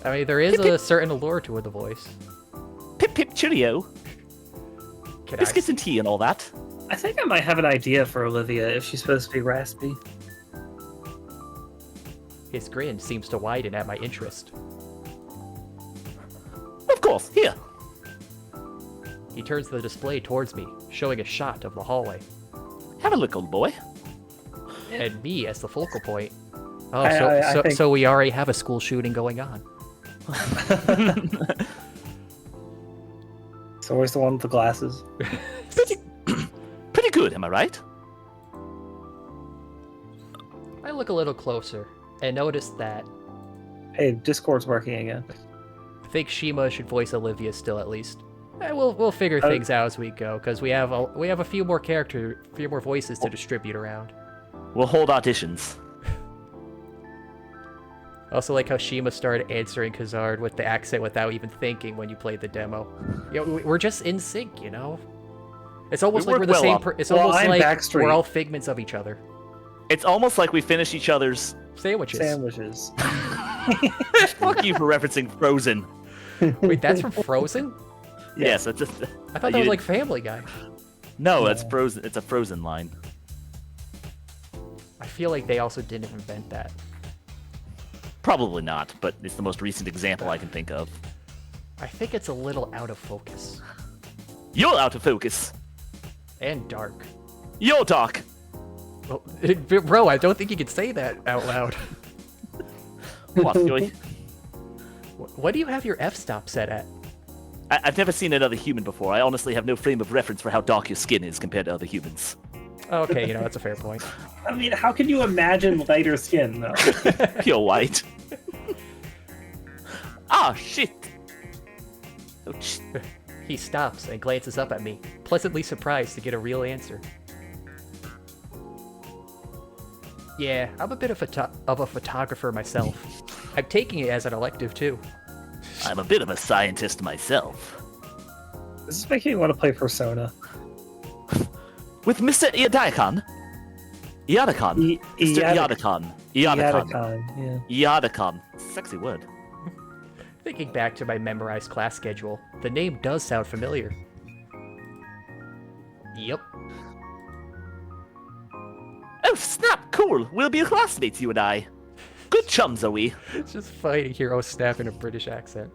I mean, there is a certain allure to the voice. Pip pip cheerio. Can Biscuits and tea and all that. I think I might have an idea for Olivia if she's supposed to be raspy. His grin seems to widen at my interest. Of course, here. He turns the display towards me, showing a shot of the hallway. Have a look, old boy. And me as the focal point. Oh, I think- so we already have a school shooting going on. It's always the one with the glasses. Pretty good, am I right? I look a little closer and notice that Hey, Discord's working again. I think Shima should voice Olivia still at least. We'll figure things out as we go because we have a few more voices to distribute around. We'll hold auditions. Also like how Shima started answering Khazard with the accent without even thinking when you played the demo. You know, we're just in sync, you know. It's almost like we're the same. It's almost I'm like Backstreet. we're all figments of each other. It's almost like we finish each other's. Sandwiches. Sandwiches. Fuck you for referencing Frozen. Wait, that's from Frozen? Yes, that's just. I thought that was like Family Guy. No, that's Frozen. It's a Frozen line. I feel like they also didn't invent that. Probably not, but it's the most recent example I can think of. I think it's a little out of focus. You're out of focus. And dark. Your talk. Well, bro, I don't think you could say that out loud. What, Joy? What do you have your f-stop set at? I've never seen another human before. I honestly have no frame of reference for how dark your skin is compared to other humans. Okay, you know, that's a fair point. I mean, how can you imagine lighter skin, though? Pure white. Ah, shit. Oh, He stops and glances up at me, pleasantly surprised to get a real answer. Yeah, I'm a bit of a photographer myself. I'm taking it as an elective, too. I'm a bit of a scientist myself. This is making me want to play Persona. With Mr. Iadakon? Iadakon. Mr. Iadakon. Iadakon. Yeah. Iadakon. Sexy word. Thinking back to my memorized class schedule, the name does sound familiar. Yep. Oh, snap! Cool! We'll be classmates, you and I. Good chums, are we? It's just funny to hear Snap in a British accent.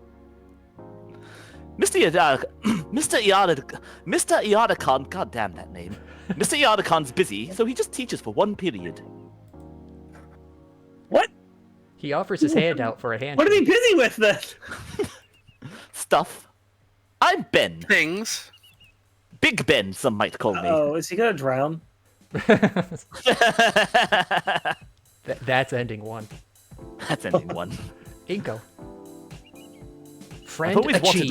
Mr. Iadakon, god damn that name. Mr. Iadakon's busy, so he just teaches for one period. What? He offers his hand out for a hand. What are they busy with then? Stuff. I'm Ben. Things. Big Ben, some might call me. Oh, is he gonna drown? That's ending one. That's ending one. Inco. Friend I've always achieved.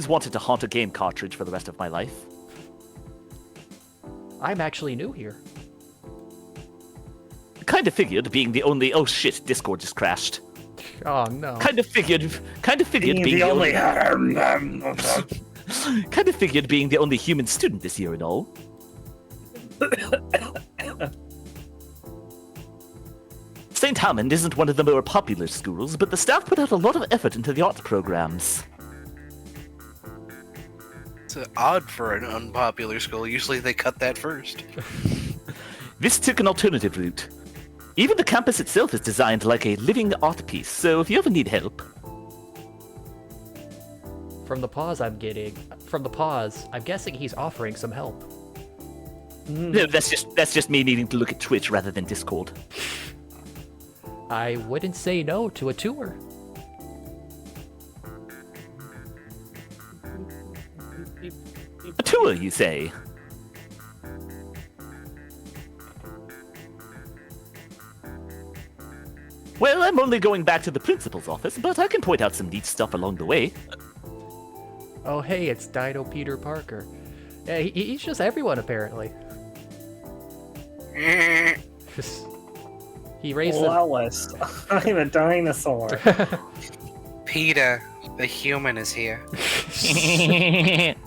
wanted to haunt a game cartridge for the rest of my life. I'm actually new here. Kind of figured being the only. Oh shit! Discord just crashed. Oh no. Kind of figured being the only. Kind of figured being the only human student this year and all. St. Hammond isn't one of the more popular schools, but the staff put out a lot of effort into the arts programs. It's odd for an unpopular school. Usually they cut that first. This took an alternative route. Even the campus itself is designed like a living art piece, so if you ever need help... From the pause, I'm guessing he's offering some help. No, that's just me needing to look at Twitch rather than Discord. I wouldn't say no to a tour. A tour, you say? Well, I'm only going back to the principal's office, but I can point out some neat stuff along the way. Oh hey, it's Dino Peter Parker. Yeah, he's just everyone apparently. He raised Lois, I'm a dinosaur. Peter, the human is here.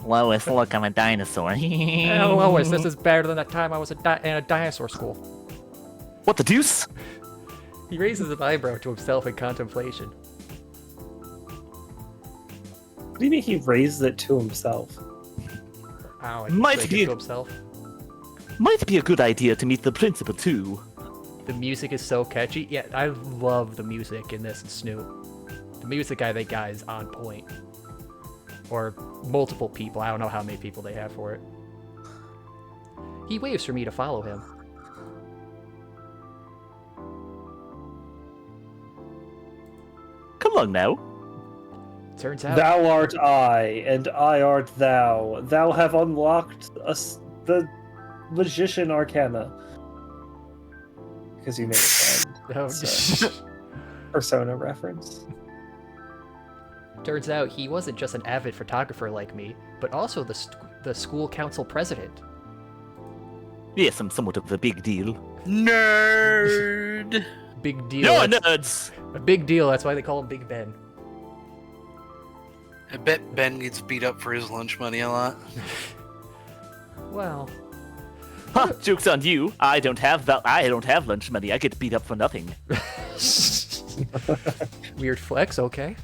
Lois, look, I'm a dinosaur. Oh, Lois, this is better than that time I was in a dinosaur school. What the deuce? He raises an eyebrow to himself in contemplation. What do you mean he raised it to himself? Wow, Might be to himself. Might be a good idea to meet the principal too. The music is so catchy. Yeah, I love the music in this Snoop. The music they got is on point. Or multiple people. I don't know how many people they have for it. He waves for me to follow him. Come along now. Turns out Thou art I, and I art thou. Thou have unlocked the magician arcana. Because you made a friend. Oh, So, Persona reference. turns out he wasn't just an avid photographer like me, but also the school council president. Yes, I'm somewhat of a big deal. Nerd. Big deal. You're that's- nerds! A big deal. That's why they call him Big Ben. I bet Ben gets beat up for his lunch money a lot. Well, Ha! Joke's on you. I don't have lunch money. I get beat up for nothing. weird flex. Okay.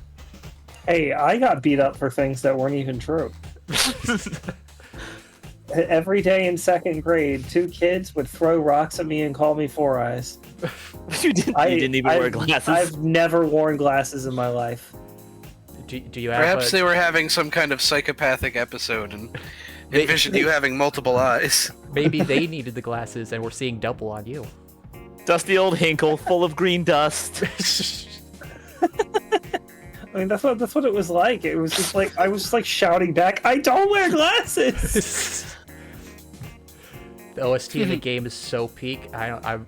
Hey, I got beat up for things that weren't even true. Every day in second grade, 2 kids would throw rocks at me and call me Four Eyes. you didn't even wear glasses. I've never worn glasses in my life. Do you have? Perhaps they were having some kind of psychopathic episode and envisioned you having multiple eyes. Maybe they needed the glasses and we're seeing double on you. Dusty old Hinkle, full of green dust. I mean, that's what it was like. It was just like I was just like shouting back, "I don't wear glasses." The OST of the game is so peak. I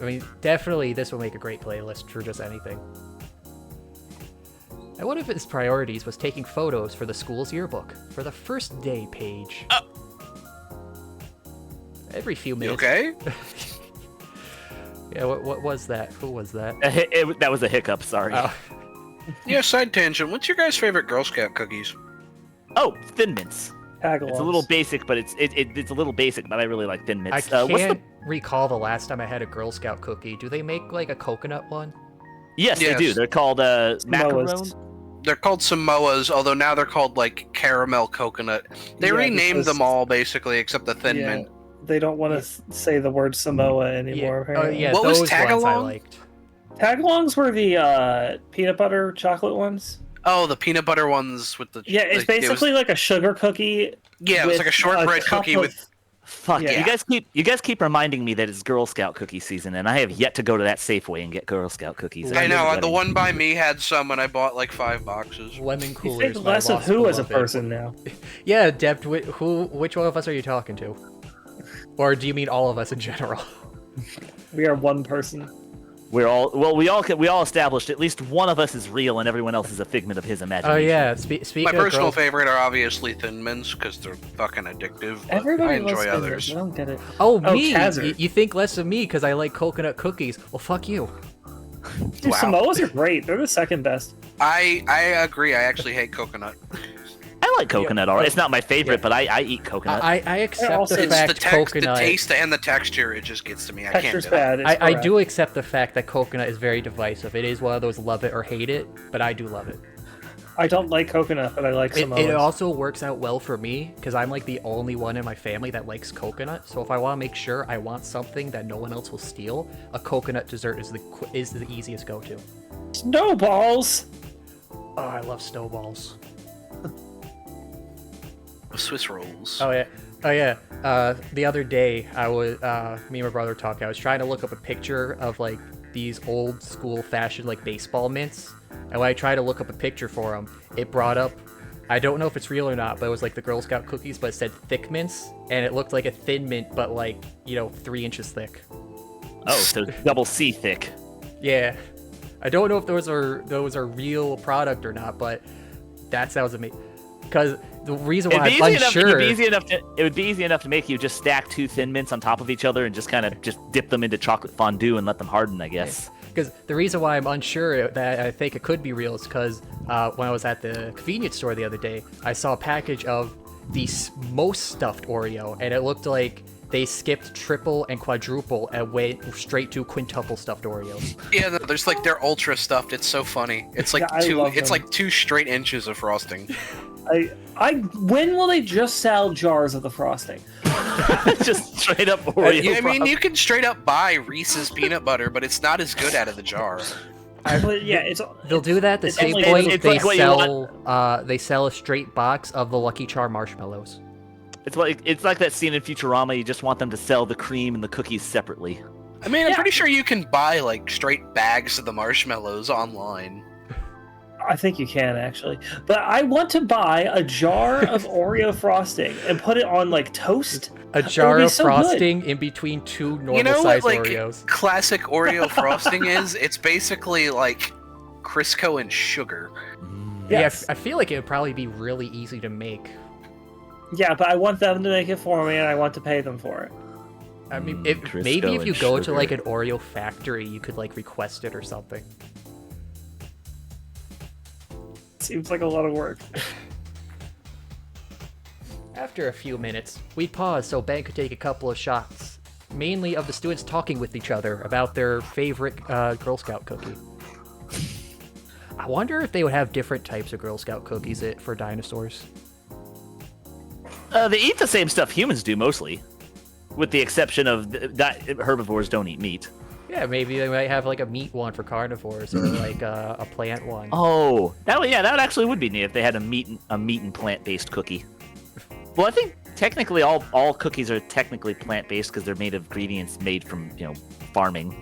mean, definitely this will make a great playlist for just anything. And one of his priorities was taking photos for the school's yearbook for the first day page. Every few You minutes. okay? Yeah, what was that? Who was that? That was a hiccup, sorry. Oh. Yeah, side tangent. What's your guys' favorite Girl Scout cookies? Oh, Thin Mints. Tagalongs. It's a little basic, but it's a little basic, but I really like Thin I Mints. can't recall the last time I had a Girl Scout cookie. Do they make like a coconut one? Yes, Yes. they do. They're called macaron. Samoas. They're called Samoas, although now they're called like caramel coconut. They Yeah, renamed because- them all basically except the Thin Yeah, Mint. they don't want to say the word Samoa anymore. Oh apparently. yeah, What was those ones I Tagalong? liked. Tagalongs were the peanut butter chocolate ones. Oh, the peanut butter ones with the Yeah, it's like, basically like a sugar cookie. it was like a with shortbread cup cookie of- with Fuck, Yeah. you guys keep reminding me that it's Girl Scout cookie season, and I have yet to go to that Safeway and get Girl Scout cookies. I I'm know, regretting the it. one by me had some and I bought like 5 boxes. Lemon You coolers. think my less of lost who as a beloved. person now? Yeah, Deb. Which one of us are you talking to? Or do you mean all of us in general? We are one person. We all established at least one of us is real and everyone else is a figment of his imagination. Oh yeah. Speaking My of personal girls, favorite are obviously Thin Mints because they're fucking addictive. But Everybody I enjoy loves others. Fingers. I don't get it. Oh, Oh, me! Khazard. You think less of me because I like coconut cookies? Well, fuck you. Dude, Wow. Samoas are great. They're the second best. I agree. I actually hate coconut. I like coconut. All right, it's not my favorite, but I eat coconut. I accept also- the It's fact the coconut. taste and the texture. It just gets to me. I can't Texture's do it. bad. It's I correct. do accept the fact that coconut is very divisive. It is one of those love it or hate it, but I do love it. I don't like coconut, but I like Samoas. It also works out well for me because I'm like the only one in my family that likes coconut. So if I want to make sure I want something that no one else will steal, a coconut dessert is the easiest go-to. Snowballs. Oh, I love snowballs. Swiss rolls. Oh yeah. The other day I was me and my brother talking. I was trying to look up a picture of like these old school fashioned like baseball mints, and when I tried to look up a picture for them, it brought up. I don't know if it's real or not, but it was like the Girl Scout cookies, but it said thick mints, and it looked like a thin mint, but like 3 inches thick. Oh, so double C thick. Yeah, I don't know if those are real product or not, but that sounds amazing. Because the reason why I'm unsure. It would be easy enough to make you just stack 2 Thin Mints on top of each other and just kind of just dip them into chocolate fondue and let them harden, I guess. Because the reason why I'm unsure that I think it could be real is because when I was at the convenience store the other day, I saw a package of the most stuffed Oreo, and it looked like they skipped triple and quadruple and went straight to quintuple stuffed Oreos. Yeah, no, there's like they're ultra stuffed. It's so funny. It's like like 2 straight inches of frosting. When will they just sell jars of the frosting? Just straight up Oreo. I mean, you can straight up buy Reese's peanut butter, but it's not as good out of the jar. But yeah, they'll do that the same point they sell a straight box of the Lucky Charm marshmallows. It's like that scene in Futurama. You just want them to sell the cream and the cookies separately. I mean, I'm pretty sure you can buy like straight bags of the marshmallows online. I think you can actually, but I want to buy a jar of Oreo frosting and put it on like toast. A jar of frosting in between 2 normal-sized Oreos. Classic Oreo frosting is? It's basically like Crisco and sugar. Yes. Yeah, I feel like it would probably be really easy to make. Yeah, but I want them to make it for me, and I want to pay them for it. I mean, maybe if you go to like an Oreo factory, you could like request it or something. Seems like a lot of work. After a few minutes, we paused so Ben could take a couple of shots, mainly of the students talking with each other about their favorite Girl Scout cookie. I wonder if they would have different types of Girl Scout cookies for dinosaurs. They eat the same stuff humans do mostly, with the exception of that herbivores don't eat meat. Yeah, maybe they might have like a meat one for carnivores or like a plant one. Oh, that actually would be neat if they had a meat and plant-based cookie. Well, I think technically all cookies are technically plant-based because they're made of ingredients made from farming.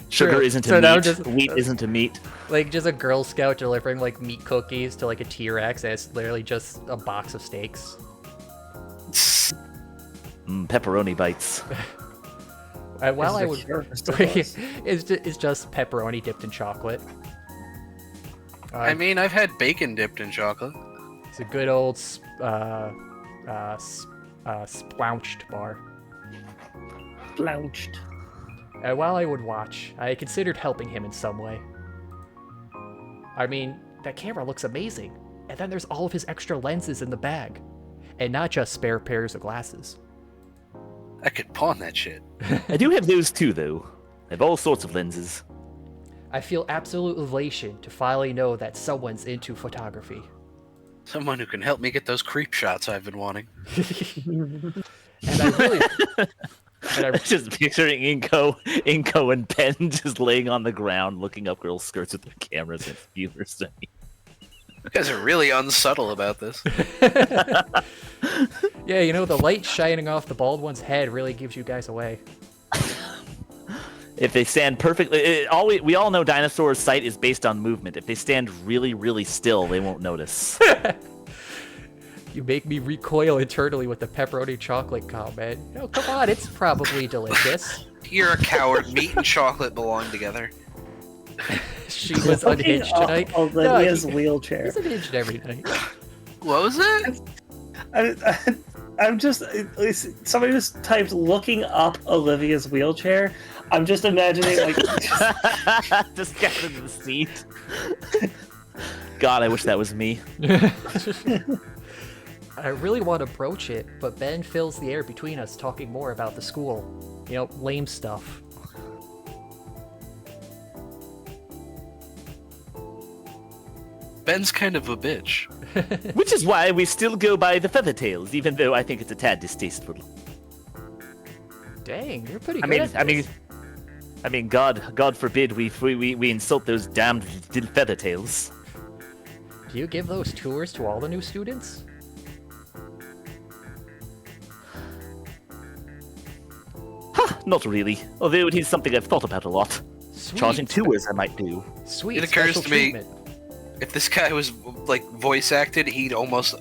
Sugar isn't a meat. Wheat isn't a meat. Like just a Girl Scout delivering like meat cookies to like a T-Rex, and it's literally just a box of steaks. Pepperoni bites. Well, I would. It's just pepperoni dipped in chocolate. I mean, I've had bacon dipped in chocolate. It's a good old splounched bar. Splounched. While I would watch, I considered helping him in some way. I mean, that camera looks amazing, and then there's all of his extra lenses in the bag, and not just spare pairs of glasses. I could pawn that shit. I do have those too, though. I have all sorts of lenses. I feel absolute elation to finally know that someone's into photography. Someone who can help me get those creep shots I've been wanting. And I really... I'm just picturing Inco and Ben just laying on the ground looking up girls' skirts with their cameras and viewers. You guys are really unsubtle about this. Yeah, the light shining off the bald one's head really gives you guys away. If they stand perfectly... we all know dinosaurs' sight is based on movement. If they stand really, really still, they won't notice. You make me recoil internally with the pepperoni chocolate comment. Oh, come on, it's probably delicious. You're a coward. Meat and chocolate belong together. She was unhinged tonight. Olivia's wheelchair. He's unhinged every night. What was it? I'm just... Somebody just typed looking up Olivia's wheelchair. I'm just imagining like... Just get in the seat. God, I wish that was me. I really want to broach it, but Ben fills the air between us talking more about the school. Lame stuff. Ben's kind of a bitch. Which is why we still go by the Feathertails, even though I think it's a tad distasteful. Dang, you're pretty good at this. I mean, God forbid we insult those damned little Feathertails. Do you give those tours to all the new students? Not really. Although it is something I've thought about a lot. Sweet. Charging tours I might do. Sweet. It occurs to me, treatment. if this guy was like voice acted, he'd almost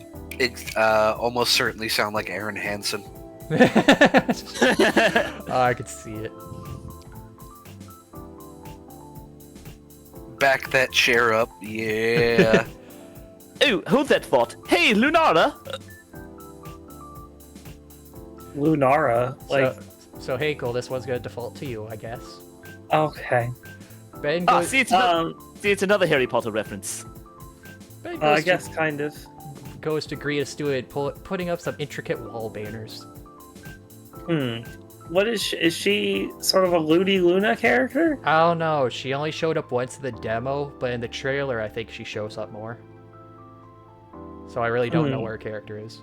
certainly sound like Aaron Hansen. Oh, I could see it. Back that chair up, yeah. Oh, hold that thought. Hey, Lunara. Lunara, like, So Hinkle, this one's gonna default to you, I guess. okay. Ben Ah, goes, see, it's another Harry Potter reference. Ben I goes, guess kind of. goes to greet a student, putting up some intricate wall banners. What is she? Is she sort of a Ludi Luna character? I don't know. She only showed up once in the demo, but in the trailer, I think she shows up more. So I really don't know where her character is.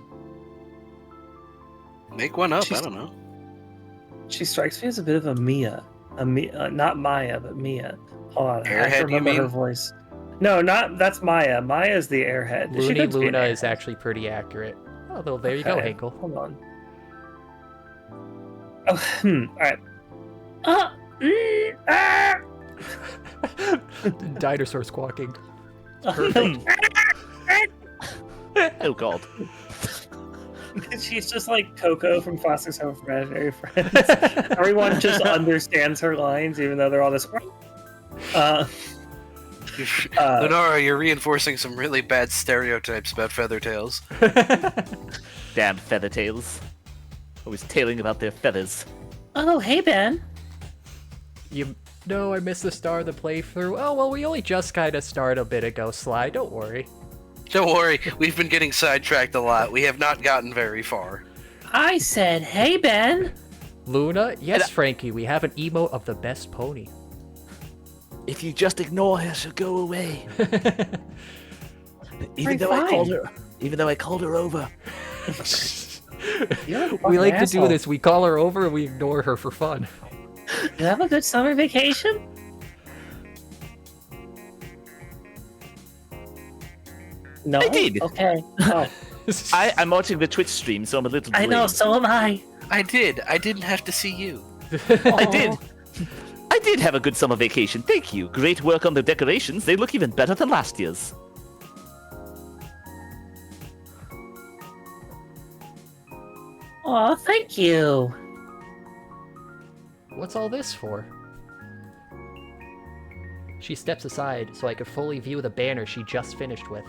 Make one up. I don't know. She strikes me as a bit of a Mia. Not Maya, but Mia. Hold on, I have Airhead, to you remember her mean? voice. No, that's Maya. Maya's the airhead. She Looney could be an Luna is airhead. actually. actually pretty accurate. Oh, there you go, Okay, Hinkle. Hold on. Oh, alright. Dinosaur squawking. Oh god. She's just like Coco from Foster's Home for Imaginary Friends. Everyone just understands her lines, even though they're all this. Lenora, you're reinforcing some really bad stereotypes about Feathertails. Damn feathertails. Always tailing about their feathers. Oh, hey, Ben. No, I missed the start of the playthrough. Oh, well, we only just kind of started a bit ago, Sly. Don't worry. Don't worry, we've been getting sidetracked a lot. We have not gotten very far. I said, hey, Ben. Luna? Yes, Frankie, we have an emote of the best pony. If you just ignore her, she'll go away. Even though I called her over. We like to do this. We call her over and we ignore her for fun. You have a good summer vacation? No? I did. Okay. Oh. I'm watching the Twitch stream, so I'm a little I know, delayed. so am I. I did. I didn't have to see you. I did. I did have a good summer vacation, thank you. Great work on the decorations. They look even better than last year's. Aw, thank you. What's all this for? She steps aside so I could fully view the banner she just finished with.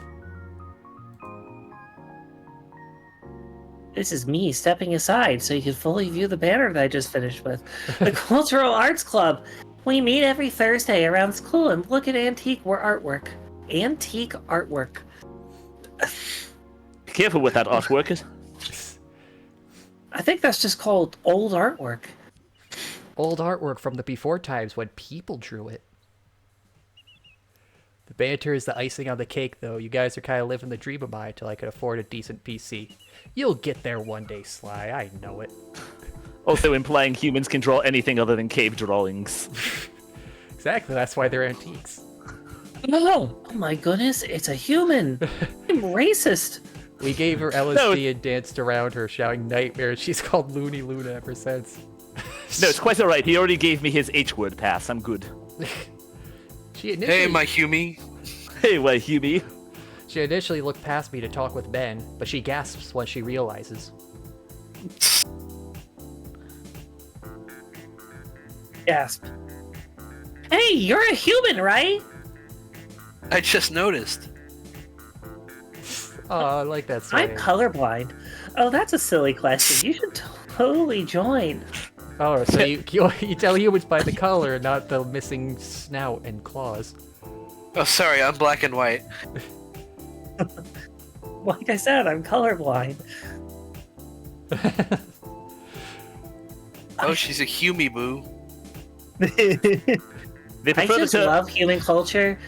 This is me stepping aside so you can fully view the banner that I just finished with. The Cultural Arts Club. We meet every Thursday around school and look at antique artwork. Antique artwork. Be careful with that artwork. I think that's just called old artwork. Old artwork from the before times when people drew it. The banter is the icing on the cake, though. You guys are kind of living the dream of mine till I could afford a decent PC. You'll get there one day, Sly. I know it. Also implying humans can draw anything other than cave drawings. Exactly, that's why they're antiques. No! Oh my goodness, it's a human! I'm racist! We gave her LSD and danced around her, shouting nightmares. She's called Looney Luna ever since. No, it's quite alright. He already gave me his H-word pass. I'm good. Hey, my Humie. Hey, my Hubie. She initially looked past me to talk with Ben, but she gasps when she realizes. Gasp. Hey, you're a human, right? I just noticed. Oh, I like that I'm slang. colorblind. Oh, that's a silly question. You should totally join. Oh, so you tell humans by the color, not the missing snout and claws. Oh, sorry, I'm black and white. Like I said, I'm colorblind. Oh, she's a Humie boo. They I prefer just to... love human culture.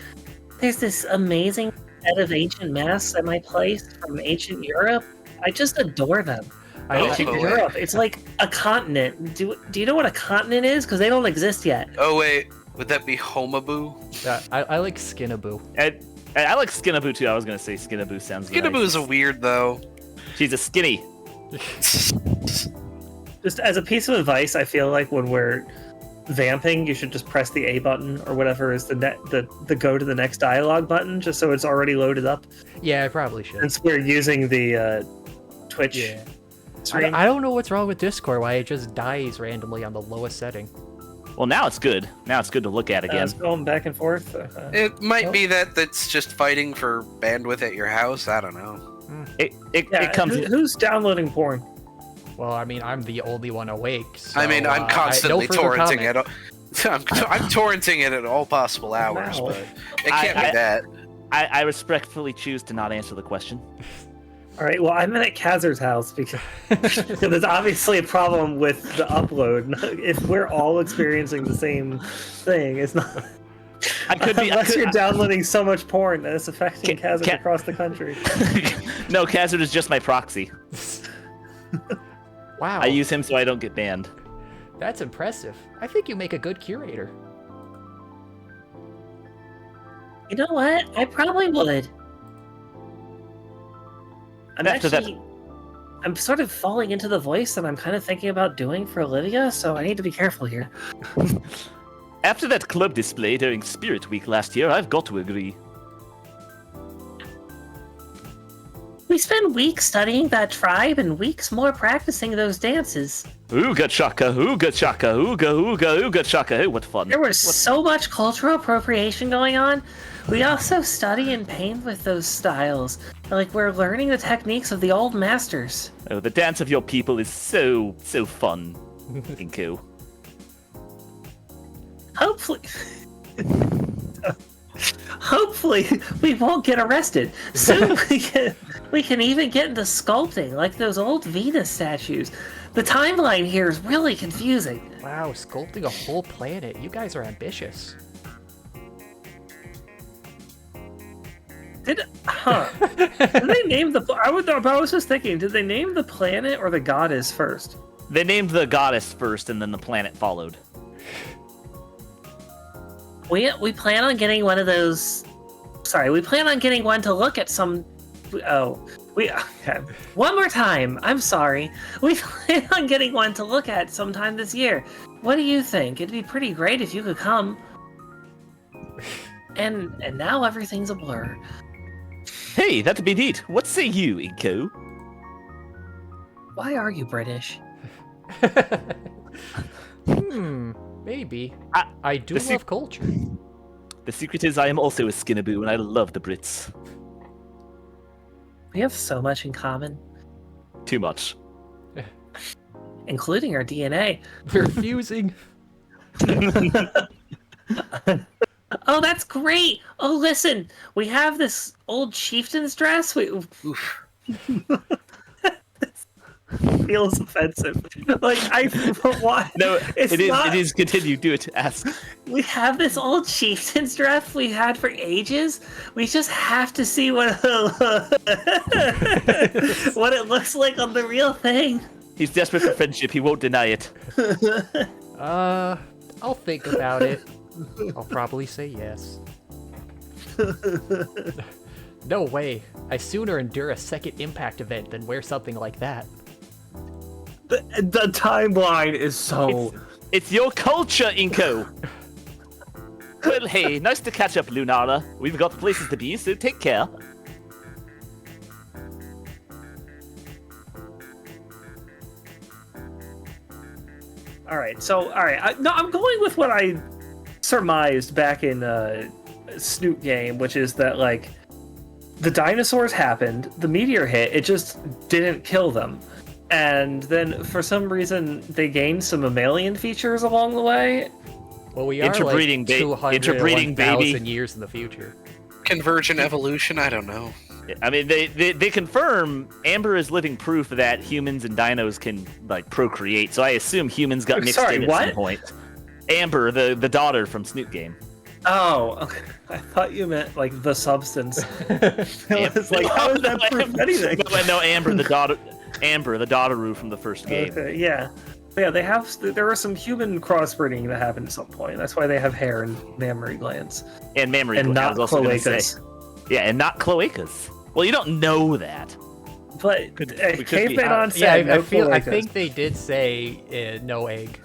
There's this amazing set of ancient masks at my place from ancient Europe. I just adore them. Ancient Oh, Europe. It's like a continent. Do you know what a continent is? Because they don't exist yet. Oh, wait. Would that be Homaboo? I like Skinaboo. I like Skinaboo too. I was gonna say Skinaboo sounds good. Skinaboo's a weird, though. She's a skinny. Just as a piece of advice, I feel like when we're vamping, you should just press the A button or whatever is the go to the next dialogue button, just so it's already loaded up. Yeah, I probably should. Since we're using the Twitch. Yeah. Stream. I don't know what's wrong with Discord, why it just dies randomly on the lowest setting. Well, now it's good. Now it's good to look at again. It's going back and forth. It might be that that's just fighting for bandwidth at your house. I don't know. It comes. Who's downloading porn? Well, I mean, I'm the only one awake. So, I mean, I'm constantly no further torrenting comment. it. I'm torrenting it at all possible hours, Wow. but it can't be that. I respectfully choose to not answer the question. All right. Well, I'm at Khazard's house because there's obviously a problem with the upload. If we're all experiencing the same thing, it's not. Unless you're downloading so much porn that it's affecting Khazard across the country. No, Khazard is just my proxy. Wow. I use him so I don't get banned. That's impressive. I think you make a good curator. You know what? I probably would. I'm sort of falling into the voice that I'm kind of thinking about doing for Olivia, so I need to be careful here. After that club display during Spirit Week last year, I've got to agree. We spend weeks studying that tribe and weeks more practicing those dances. Ooga chaka, ooga chaka, ooga ooga ooga chaka. Hey, what fun. There was so much cultural appropriation going on. We also study and paint with those styles. Like, we're learning the techniques of the old masters. Oh, the dance of your people is so fun, Inko. Hopefully, we won't get arrested. Soon we can even get into sculpting, like those old Venus statues. The timeline here is really confusing. Wow, sculpting a whole planet. You guys are ambitious. Did they name the? I was just thinking, did they name the planet or the goddess first? They named the goddess first, and then the planet followed. We plan on getting one of those. Sorry, we plan on getting one to look at some. Okay. One more time. I'm sorry. We plan on getting one to look at sometime this year. What do you think? It'd be pretty great if you could come. And now everything's a blur. Hey, that'd be neat. What say you, Inko? Why are you British? Maybe. I do love culture. The secret is I am also a Skinaboo, and I love the Brits. We have so much in common, Too much. including our DNA. We're fusing. Oh, that's great! Oh, listen, we have this old chieftain's dress. Feels offensive. Like why? No, It's it is. not- It is. Continue. Do it. Ask. We have this old chieftain's dress we had for ages. We just have to see what what it looks like on the real thing. He's desperate for friendship. He won't deny it. I'll think about it. I'll probably say yes. No way. I sooner endure a second Impact event than wear something like that. The timeline is so. It's your culture, Inko. Well, hey, nice to catch up, Lunara. We've got places to be, so take care. All right. I'm going with what I surmised back in Snoot game, which is that like the dinosaurs happened, the meteor hit, it just didn't kill them, and then for some reason they gained some mammalian features along the way. Well, we are Interbreeding like 200 interbreeding baby. 1,000 years in the future. Convergent evolution? I don't know. I mean, they confirm Amber is living proof that humans and dinos can like procreate. So I assume humans got mixed in at some point. Amber, the daughter from Snoot game. Oh, okay. I thought you meant like the substance. It was like, how is that proof anything? No, Amber, the daughter. Amber, the daughter from the first game. Okay, yeah. Yeah, there was some human crossbreeding that happened at some point. That's why they have hair and mammary glands. And mammary and glands. not cloacas. Yeah, and not cloacas. Well, you don't know that. But caveman on Yeah, set, no cloacas. I think they did say no egg.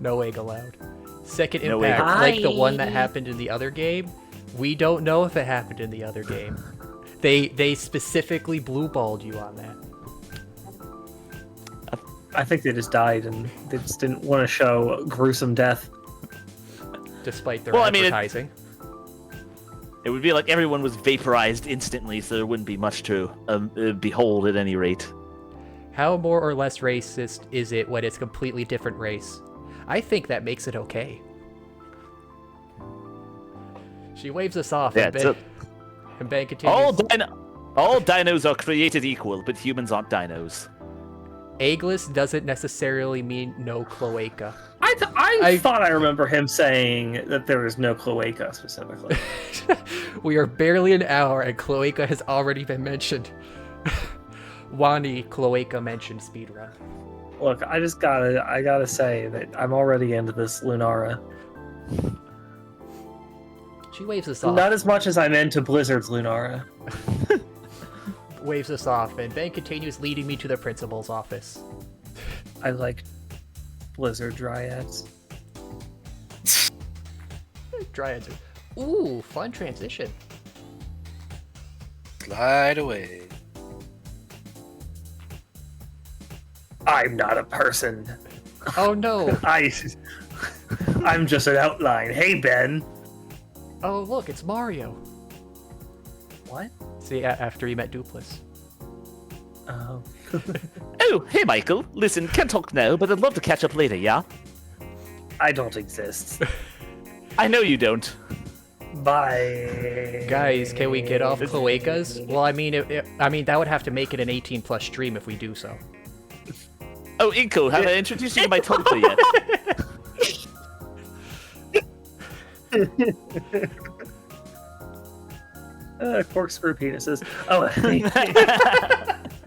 No egg allowed. Second No Impact, egg. like the one that happened in the other game, we don't know if it happened in the other game. They specifically blue-balled you on that. I think they just died and they just didn't want to show gruesome death. Despite their Well, I mean, advertising. It would be like everyone was vaporized instantly, so there wouldn't be much to behold at any rate. How more or less racist is it when it's a completely different race? I think that makes it okay. She waves us off, Yeah, and Ben continues. All dinos are created equal, but humans aren't dinos. Eggless doesn't necessarily mean no cloaca. I thought I remember him saying that there was no cloaca specifically. We are barely an hour and cloaca has already been mentioned. Wani cloaca mentioned speedrun. Look, I gotta say that I'm already into this Lunara. She waves us off. Not as much as I'm into Blizzard's Lunara. Waves us off, and Ben continues leading me to the principal's office. I like Blizzard Dryads. Dryads are... Ooh, fun transition. Slide away. I'm not a person. Oh no. I'm just an outline. Hey, Ben. Oh look, it's Mario. What? See, after he met Dupless. Oh. Oh, hey Michael. Listen, can't talk now, but I'd love to catch up later, yeah? I don't exist. I know you don't. Bye. Guys, can we get off cloacas? Well, I mean, that would have to make it an 18+ stream if we do so. Oh, Inco, have I introduced you to my tulpa yet? Corkscrew penises. Oh,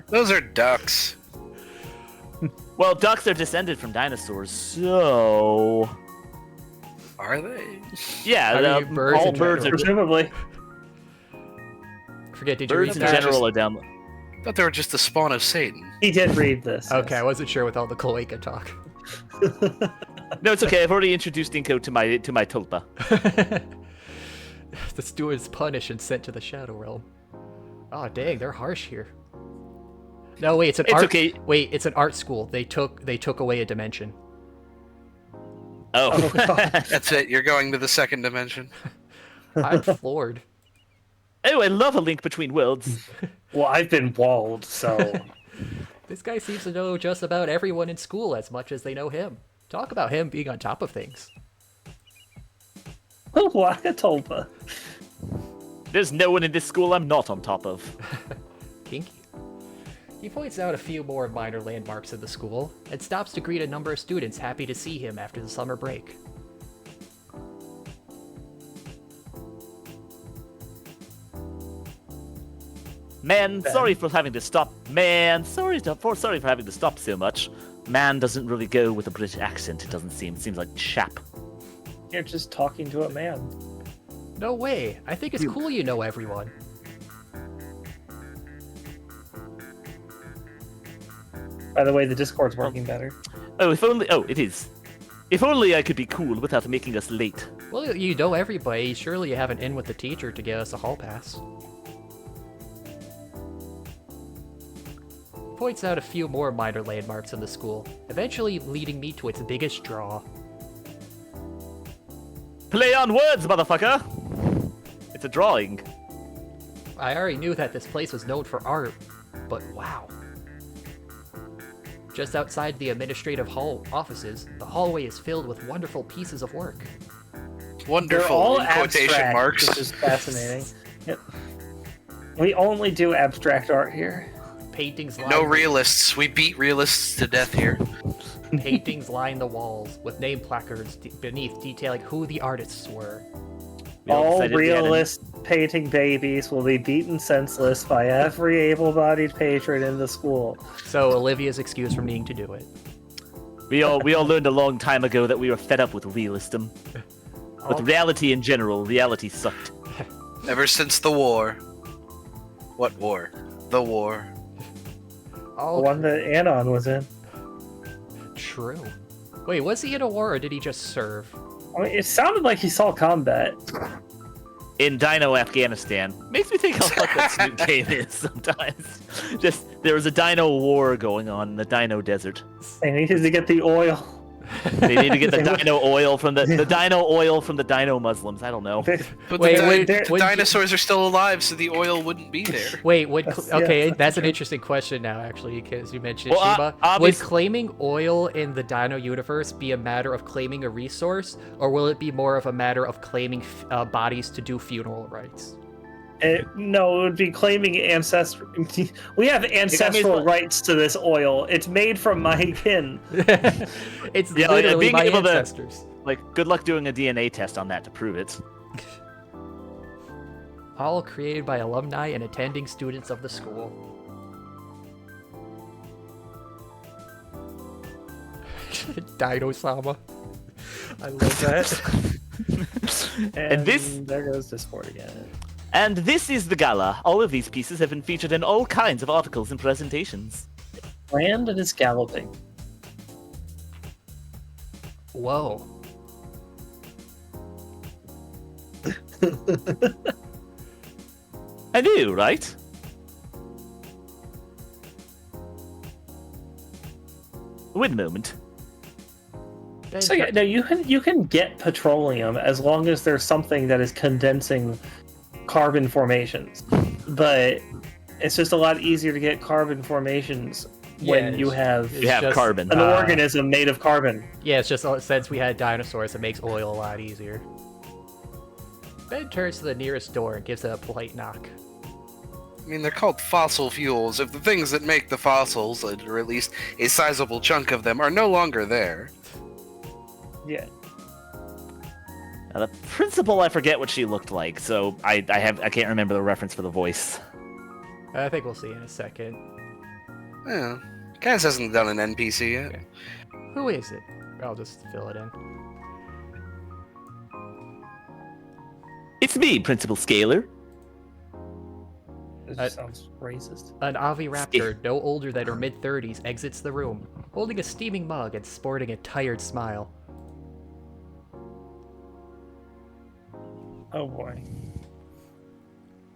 Those are ducks. Well, ducks are descended from dinosaurs, so... Are they? Yeah, I mean, birds all in birds are... presumably. Forget, did you read Birds in that? general are down... I thought they were just the spawn of Satan. He did read this. Okay, I wasn't sure with all the cloaca talk. No, it's okay. I've already introduced Inco to my tulpa. The steward's punished and sent to the Shadow Realm. Oh dang, they're harsh here. No, wait, it's okay. Wait, it's an art school. They took away a dimension. Oh. That's it. You're going to the second dimension. I'm floored. Oh, I love a link between worlds. Well, I've been walled, so... This guy seems to know just about everyone in school as much as they know him. Talk about him being on top of things. Wakatolpa. There's no one in this school I'm not on top of. Kinky. He points out a few more minor landmarks of the school, and stops to greet a number of students happy to see him after the summer break. Man, sorry for having to stop. Man, sorry for having to stop so much. Man doesn't really go with a British accent. It doesn't seem. It seems like chap. You're just talking to a man. No way. I think it's cool you know everyone. By the way, the Discord's working better. Oh, if only. Oh, it is. If only I could be cool without making us late. Well, you know everybody. Surely you have an in with the teacher to get us a hall pass. Points out a few more minor landmarks in the school, eventually leading me to its biggest draw. Play on words, motherfucker! It's a drawing. I already knew that this place was known for art, but wow. Just outside the administrative hall offices, the hallway is filled with wonderful pieces of work. Wonderful. They're all in quotation abstract, marks. which is fascinating. Yep. We only do abstract art here. Paintings line No realists. We beat realists to death here. Paintings line the walls with name placards beneath detailing who the artists were. All realist painting babies will be beaten senseless by every able-bodied patron in the school. So Olivia's excuse from needing to do it. We all learned a long time ago that we were fed up with realism. With reality in general, reality sucked. Ever since the war. What war? The war. The one that Anon was in. True. Wait, was he in a war or did he just serve? I mean, it sounded like he saw combat. in Dino Afghanistan. Makes me think of what that Snoop game is sometimes. Just there was a dino war going on in the Dino Desert. They needed to get the oil. They need to get the dino oil from the dino oil from the dino Muslims. I don't know. But Wait, the dinosaurs are still alive, so the oil wouldn't be there. Wait, okay, yeah, that's an interesting question now, actually, because you mentioned Well, Shima. Would claiming oil in the Dino universe be a matter of claiming a resource, or will it be more of a matter of claiming bodies to do funeral rites? No, it would be claiming ancestral. We have ancestral rights to this oil. It's made from my kin. It's literally my ancestors. Good luck doing a DNA test on that to prove it. All created by alumni and attending students of the school. Dino-sama. I love that. And this... there goes Discord again. And this is the gala. All of these pieces have been featured in all kinds of articles and presentations. Land and is galloping. Whoa. I knew, right? Wait a moment. So yeah, no, you can get petroleum as long as there's something that is condensing carbon formations, but it's just a lot easier to get carbon formations when you have carbon. An organism made of carbon. Yeah, it's just since we had dinosaurs, it makes oil a lot easier. Ben turns to the nearest door and gives it a polite knock. I mean, they're called fossil fuels. If the things that make the fossils, or at least a sizable chunk of them, are no longer there. Yeah. Now, the principal, I forget what she looked like, so I can't remember the reference for the voice. I think we'll see in a second. Yeah. Cass hasn't done an NPC yet. Okay. Who is it? I'll just fill it in. It's me, Principal Scaler. It just sounds racist. An Aviraptor, no older than her mid-30s, exits the room, holding a steaming mug and sporting a tired smile. Oh boy.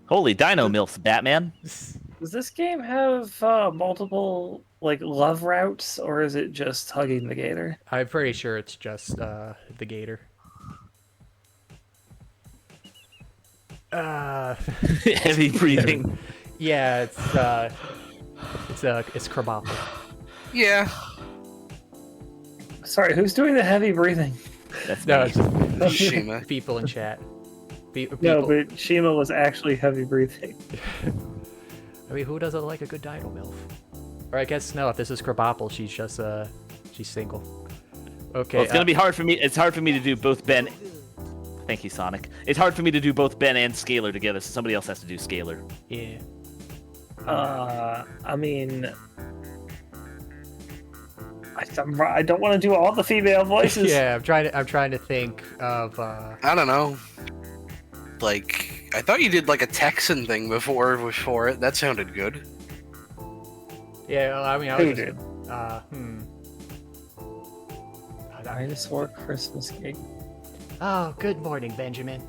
Holy dino milfs, Batman. Does this game have multiple love routes, or is it just hugging the gator? I'm pretty sure it's just the gator. Heavy breathing. Yeah, it's Krabappel. Yeah. Sorry, who's doing the heavy breathing? That's No, me. it's just Shima. people in chat. People. No, but Shima was actually heavy breathing. I mean, who doesn't like a good dino milf? Or I guess no. If this is Krabappel, she's just she's single. Okay. Well, it's gonna be hard for me. It's hard for me to do both Ben. Thank you, Sonic. It's hard for me to do both Ben and Scalar together, so somebody else has to do Scalar. Yeah. I mean, I don't want to do all the female voices. Yeah, I'm trying to think of. I don't know. I thought you did a Texan thing before it. That sounded good. Yeah, well, I mean, I Who was did? Dinosaur Christmas cake. Oh, good morning, Benjamin.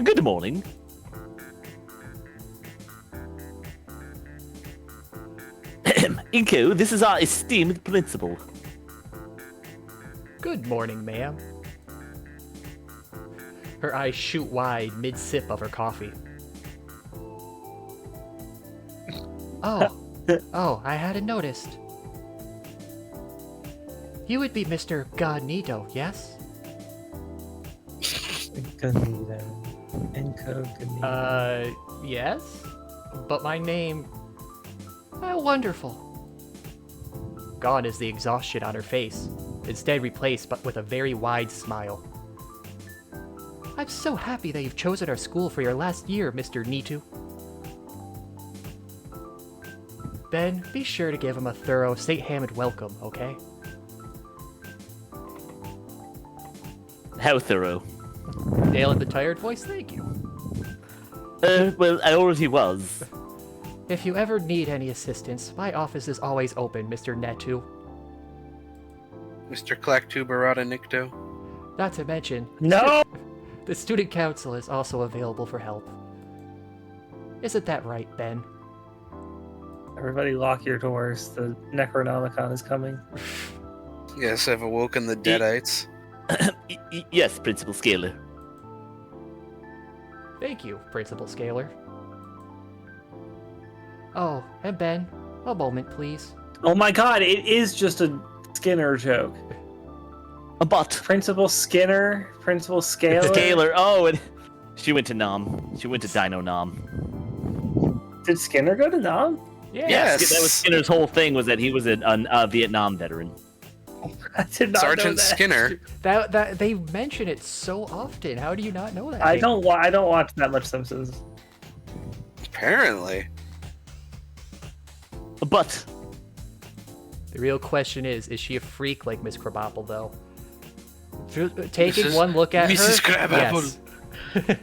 Good morning. Inco, this is our esteemed principal. Good morning, ma'am. Her eyes shoot wide mid-sip of her coffee. Oh, I hadn't noticed. You would be Mr. Incognito, yes? Incognito. Yes? But my name... Oh, wonderful. Gone is the exhaustion on her face, instead replaced but with a very wide smile. I'm so happy that you've chosen our school for your last year, Mr. Nitu. Ben, be sure to give him a thorough St. Hammond welcome, okay? How thorough? Nailing the tired voice, thank you. Well, I already was. If you ever need any assistance, my office is always open, Mr. Netu. Mr. Clacktuberata Nicto. Not to mention, No! the student council is also available for help. Isn't that right, Ben? Everybody lock your doors. The Necronomicon is coming. Yes, I've awoken the Deadites. Yes, Principal Scaler. Thank you, Principal Scaler. Oh, and Ben, a moment, please. Oh my god, it is just a Skinner joke. But Principal Skinner, Principal Scaler. Scaler. Oh, and she went to Nam. She went to Dino Nam. Did Skinner go to Nam? Yeah. Yes. That was Skinner's whole thing, was that he was a Vietnam veteran. I did not know Sergeant that. Skinner. That they mention it so often. How do you not know that? I don't watch that much Simpsons. Apparently. But The real question is she a freak like Miss Crabapple, though? Taking Mrs. one look at Mrs. her, Crabapple. yes.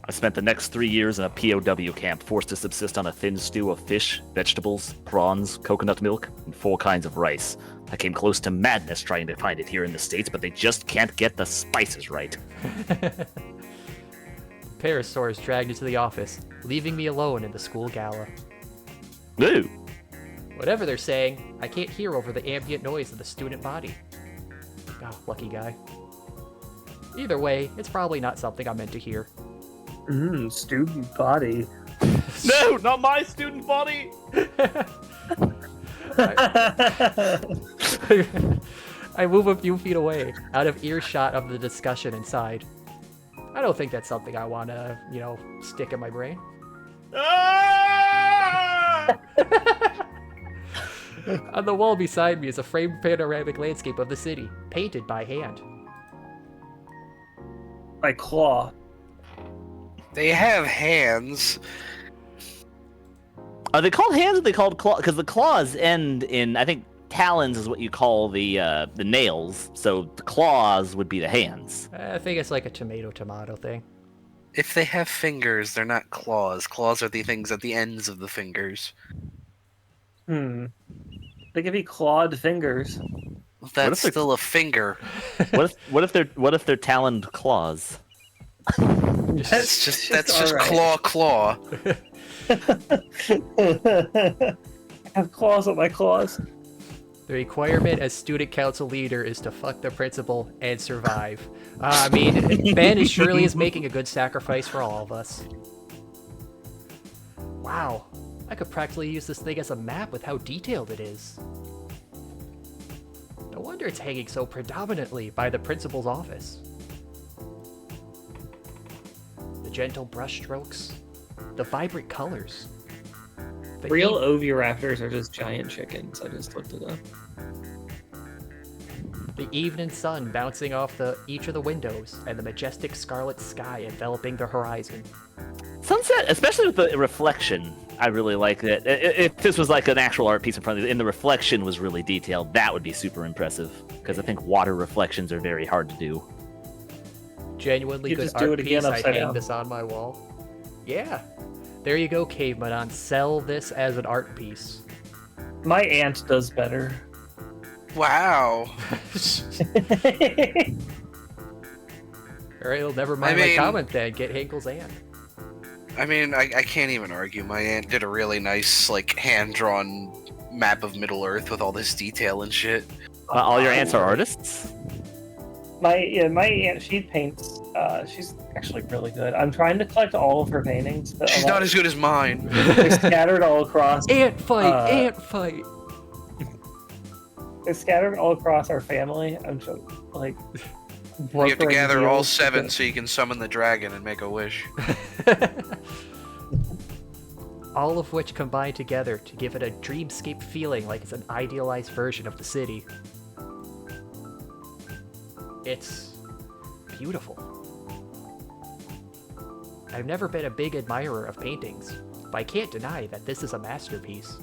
I spent the next 3 years in a POW camp, forced to subsist on a thin stew of fish, vegetables, prawns, coconut milk, and 4 kinds of rice. I came close to madness trying to find it here in the States, but they just can't get the spices right. Parasaurs dragged into the office, leaving me alone in the school gala. Ooh. Whatever they're saying, I can't hear over the ambient noise of the student body. Oh, lucky guy. Either way, it's probably not something I'm meant to hear. Student body. No, not my student body! I move a few feet away, out of earshot of the discussion inside. I don't think that's something I want to, stick in my brain. On the wall beside me is a framed panoramic landscape of the city, painted by hand. By claw. They have hands. Are they called hands or are they called claws? Because the claws end in, I think, talons is what you call the nails, so the claws would be the hands. I think it's like a tomato thing. If they have fingers, they're not claws. Claws are the things at the ends of the fingers. They could be clawed fingers. That's still a finger. What if they're taloned claws? That's just alright. claw. I have claws on my claws. The requirement as student council leader is to fuck the principal and survive. I mean, Ben surely is making a good sacrifice for all of us. Wow, I could practically use this thing as a map with how detailed it is. No wonder it's hanging so predominantly by the principal's office. The gentle brushstrokes, the vibrant colors. The Real oviraptors are just giant chickens. I just looked it up. The evening sun bouncing off each of the windows, and the majestic scarlet sky enveloping the horizon. Sunset, especially with the reflection, I really like it. If this was like an actual art piece in front of you, and the reflection was really detailed, that would be super impressive. Because I think water reflections are very hard to do. Genuinely You good just do art it again piece. I'd upside hang down. this on my wall. Yeah. There you go, Caveman. Sell this as an art piece. My aunt does better. Wow. Alright, well, never mind my comment then. Get Hinkle's aunt. I mean, I can't even argue. My aunt did a really nice, hand-drawn map of Middle-earth with all this detail and shit. All your aunts are artists? My aunt, she paints. She's actually really good. I'm trying to collect all of her paintings. But She's not as good as mine. They're scattered all across. Ant fight! Ant fight! They're scattered all across our family. I'm so You have to brokering gather all deals 7 with- so you can summon the dragon and make a wish. All of which combine together to give it a dreamscape feeling like it's an idealized version of the city. It's beautiful. I've never been a big admirer of paintings, but I can't deny that this is a masterpiece.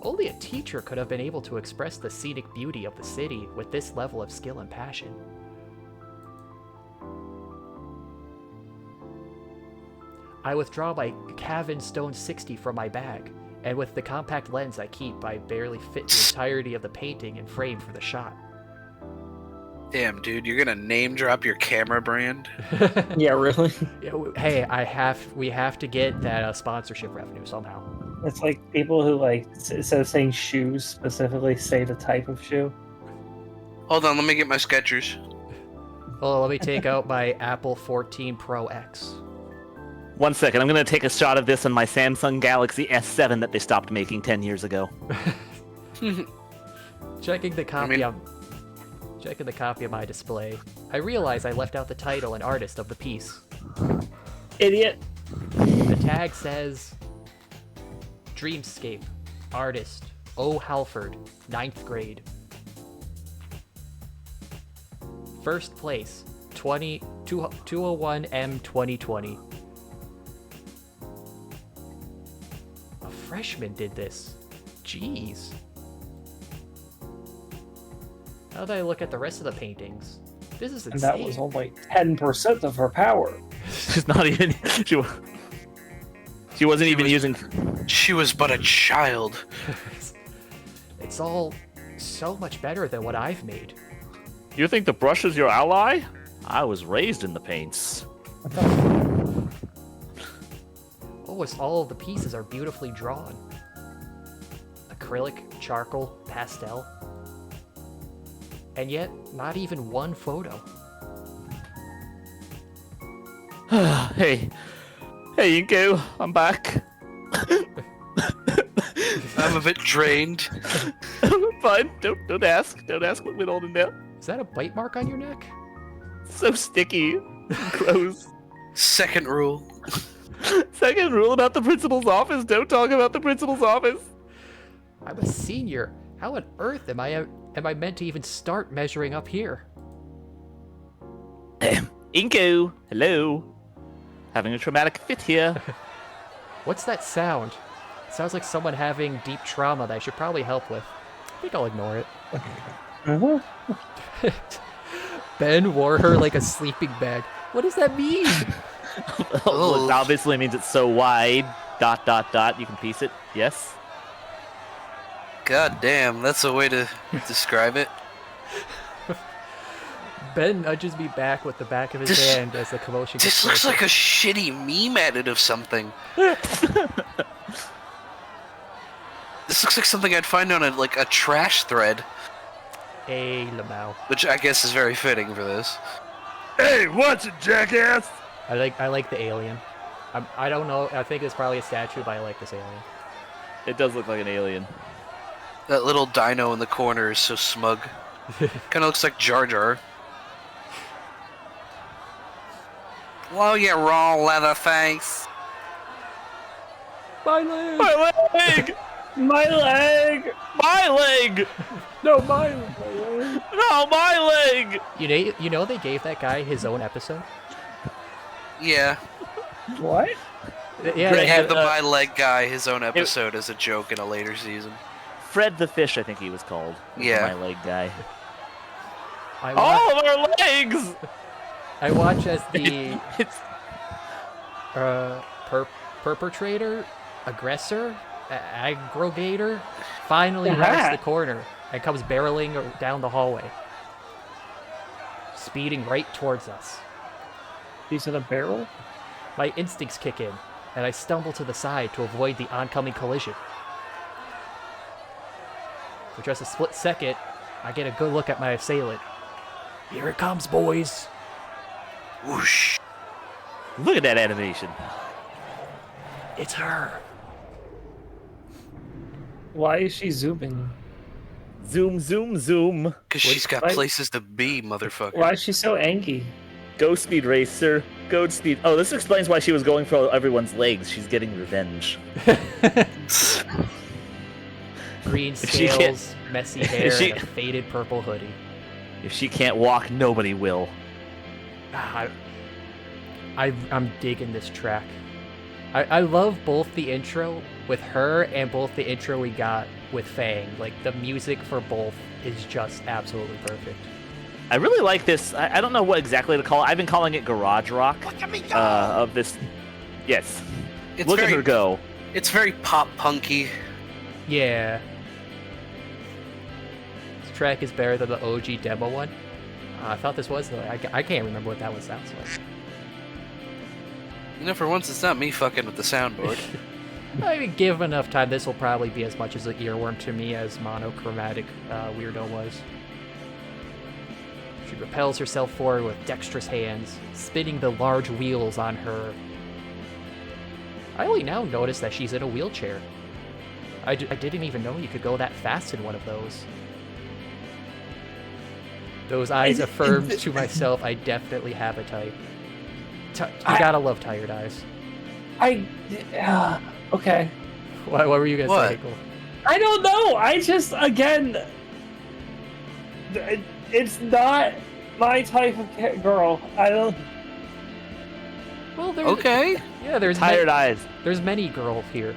Only a teacher could have been able to express the scenic beauty of the city with this level of skill and passion. I withdraw my Cavan Stone 60 from my bag And with the compact lens I keep, I barely fit the entirety of the painting in frame for the shot. Damn, dude, you're gonna name drop your camera brand? Yeah, really? Hey, we have to get that sponsorship revenue somehow. It's like people who like instead of saying shoes specifically say the type of shoe. Hold on, let me get my Skechers. Well, let me take out my Apple 14 Pro X. 1 second, I'm gonna take a shot of this on my Samsung Galaxy S7 that they stopped making 10 years ago. Checking the copy of my display, I realize I left out the title and artist of the piece. Idiot. The tag says, Dreamscape, artist, O. Halford, 9th grade. First place, 201M 2020. A freshman did this. Jeez. Now that I look at the rest of the paintings, this is insane. And that was only 10% of her power. She's not even. She wasn't even using. She was but a child. It's all so much better than what I've made. You think the brush is your ally? I was raised in the paints. Almost all of the pieces are beautifully drawn. Acrylic, charcoal, pastel. And yet, not even one photo. Hey, Inko, I'm back. I'm a bit drained. Fine, don't ask. Don't ask what went on in there. Is that a bite mark on your neck? So sticky. Gross. Second rule. Second rule about the principal's office, don't talk about the principal's office. I'm a senior. How on earth am I meant to even start measuring up here? Inko, hello. Having a traumatic fit here. What's that sound? It sounds like someone having deep trauma that I should probably help with. I think I'll ignore it. Ben wore her like a sleeping bag. What does that mean? Well, it obviously means it's so wide. ... You can piece it. Yes. God damn, that's a way to describe it. Ben nudges me back with the back of his hand as the commotion gets This looks closer. like a shitty meme edit of something. This looks like something I'd find on a trash thread. Hey, Lamau. Which I guess is very fitting for this. Hey, watch it, jackass! I like the alien. I don't know. I think it's probably a statue, but I like this alien. It does look like an alien. That little dino in the corner is so smug. Kinda looks like Jar Jar. Whoa, you raw leather face. My leg! My leg! My leg! My leg! No, my leg! No, my leg! You know they gave that guy his own episode? Yeah. What? Yeah, They had gave the My Leg guy his own episode as a joke in a later season. Fred the Fish, I think he was called. Yeah. My leg guy. I All of our legs! I watch as the It's perpetrator, aggressor, aggregator finally rounds the corner and comes barreling down the hallway, speeding right towards us. He's in a barrel? My instincts kick in, and I stumble to the side to avoid the oncoming collision. For just a split second, I get a good look at my assailant. Here it comes, boys! Whoosh. Look at that animation. It's her! Why is she zooming? Zoom, zoom, zoom. Because she's got Why- places to be, motherfucker. Why is she so angry? Go speed racer. Go speed. Oh, this explains why she was going for everyone's legs. She's getting revenge. Green If she can't- scales, messy hair, she- and a faded purple hoodie. If she can't walk, nobody will. I'm digging this track. I love both the intro with her and both the intro we got with Fang. Like, the music for both is just absolutely perfect. I really like this. I don't know what exactly to call it. I've been calling it garage rock. Look at me go! Of this. Yes. It's Look very, at her go. It's very pop punky. Yeah. This track is better than the OG demo one. I thought this was the... I can't remember what that one sounds like. You know, for once, it's not me fucking with the soundboard. I mean, give enough time, this will probably be as much as an earworm to me as Monochromatic Weirdo was. She propels herself forward with dexterous hands, spinning the large wheels on her. I only now notice that she's in a wheelchair. I didn't even know you could go that fast in one of those. Those eyes affirmed to myself I definitely have a type. You gotta love tired eyes. Okay. What were you gonna say, Hinkle? I don't know. I just, again, it's not my type of girl. I don't. Well, there's Okay. Yeah, there's Tired eyes. There's many girls here.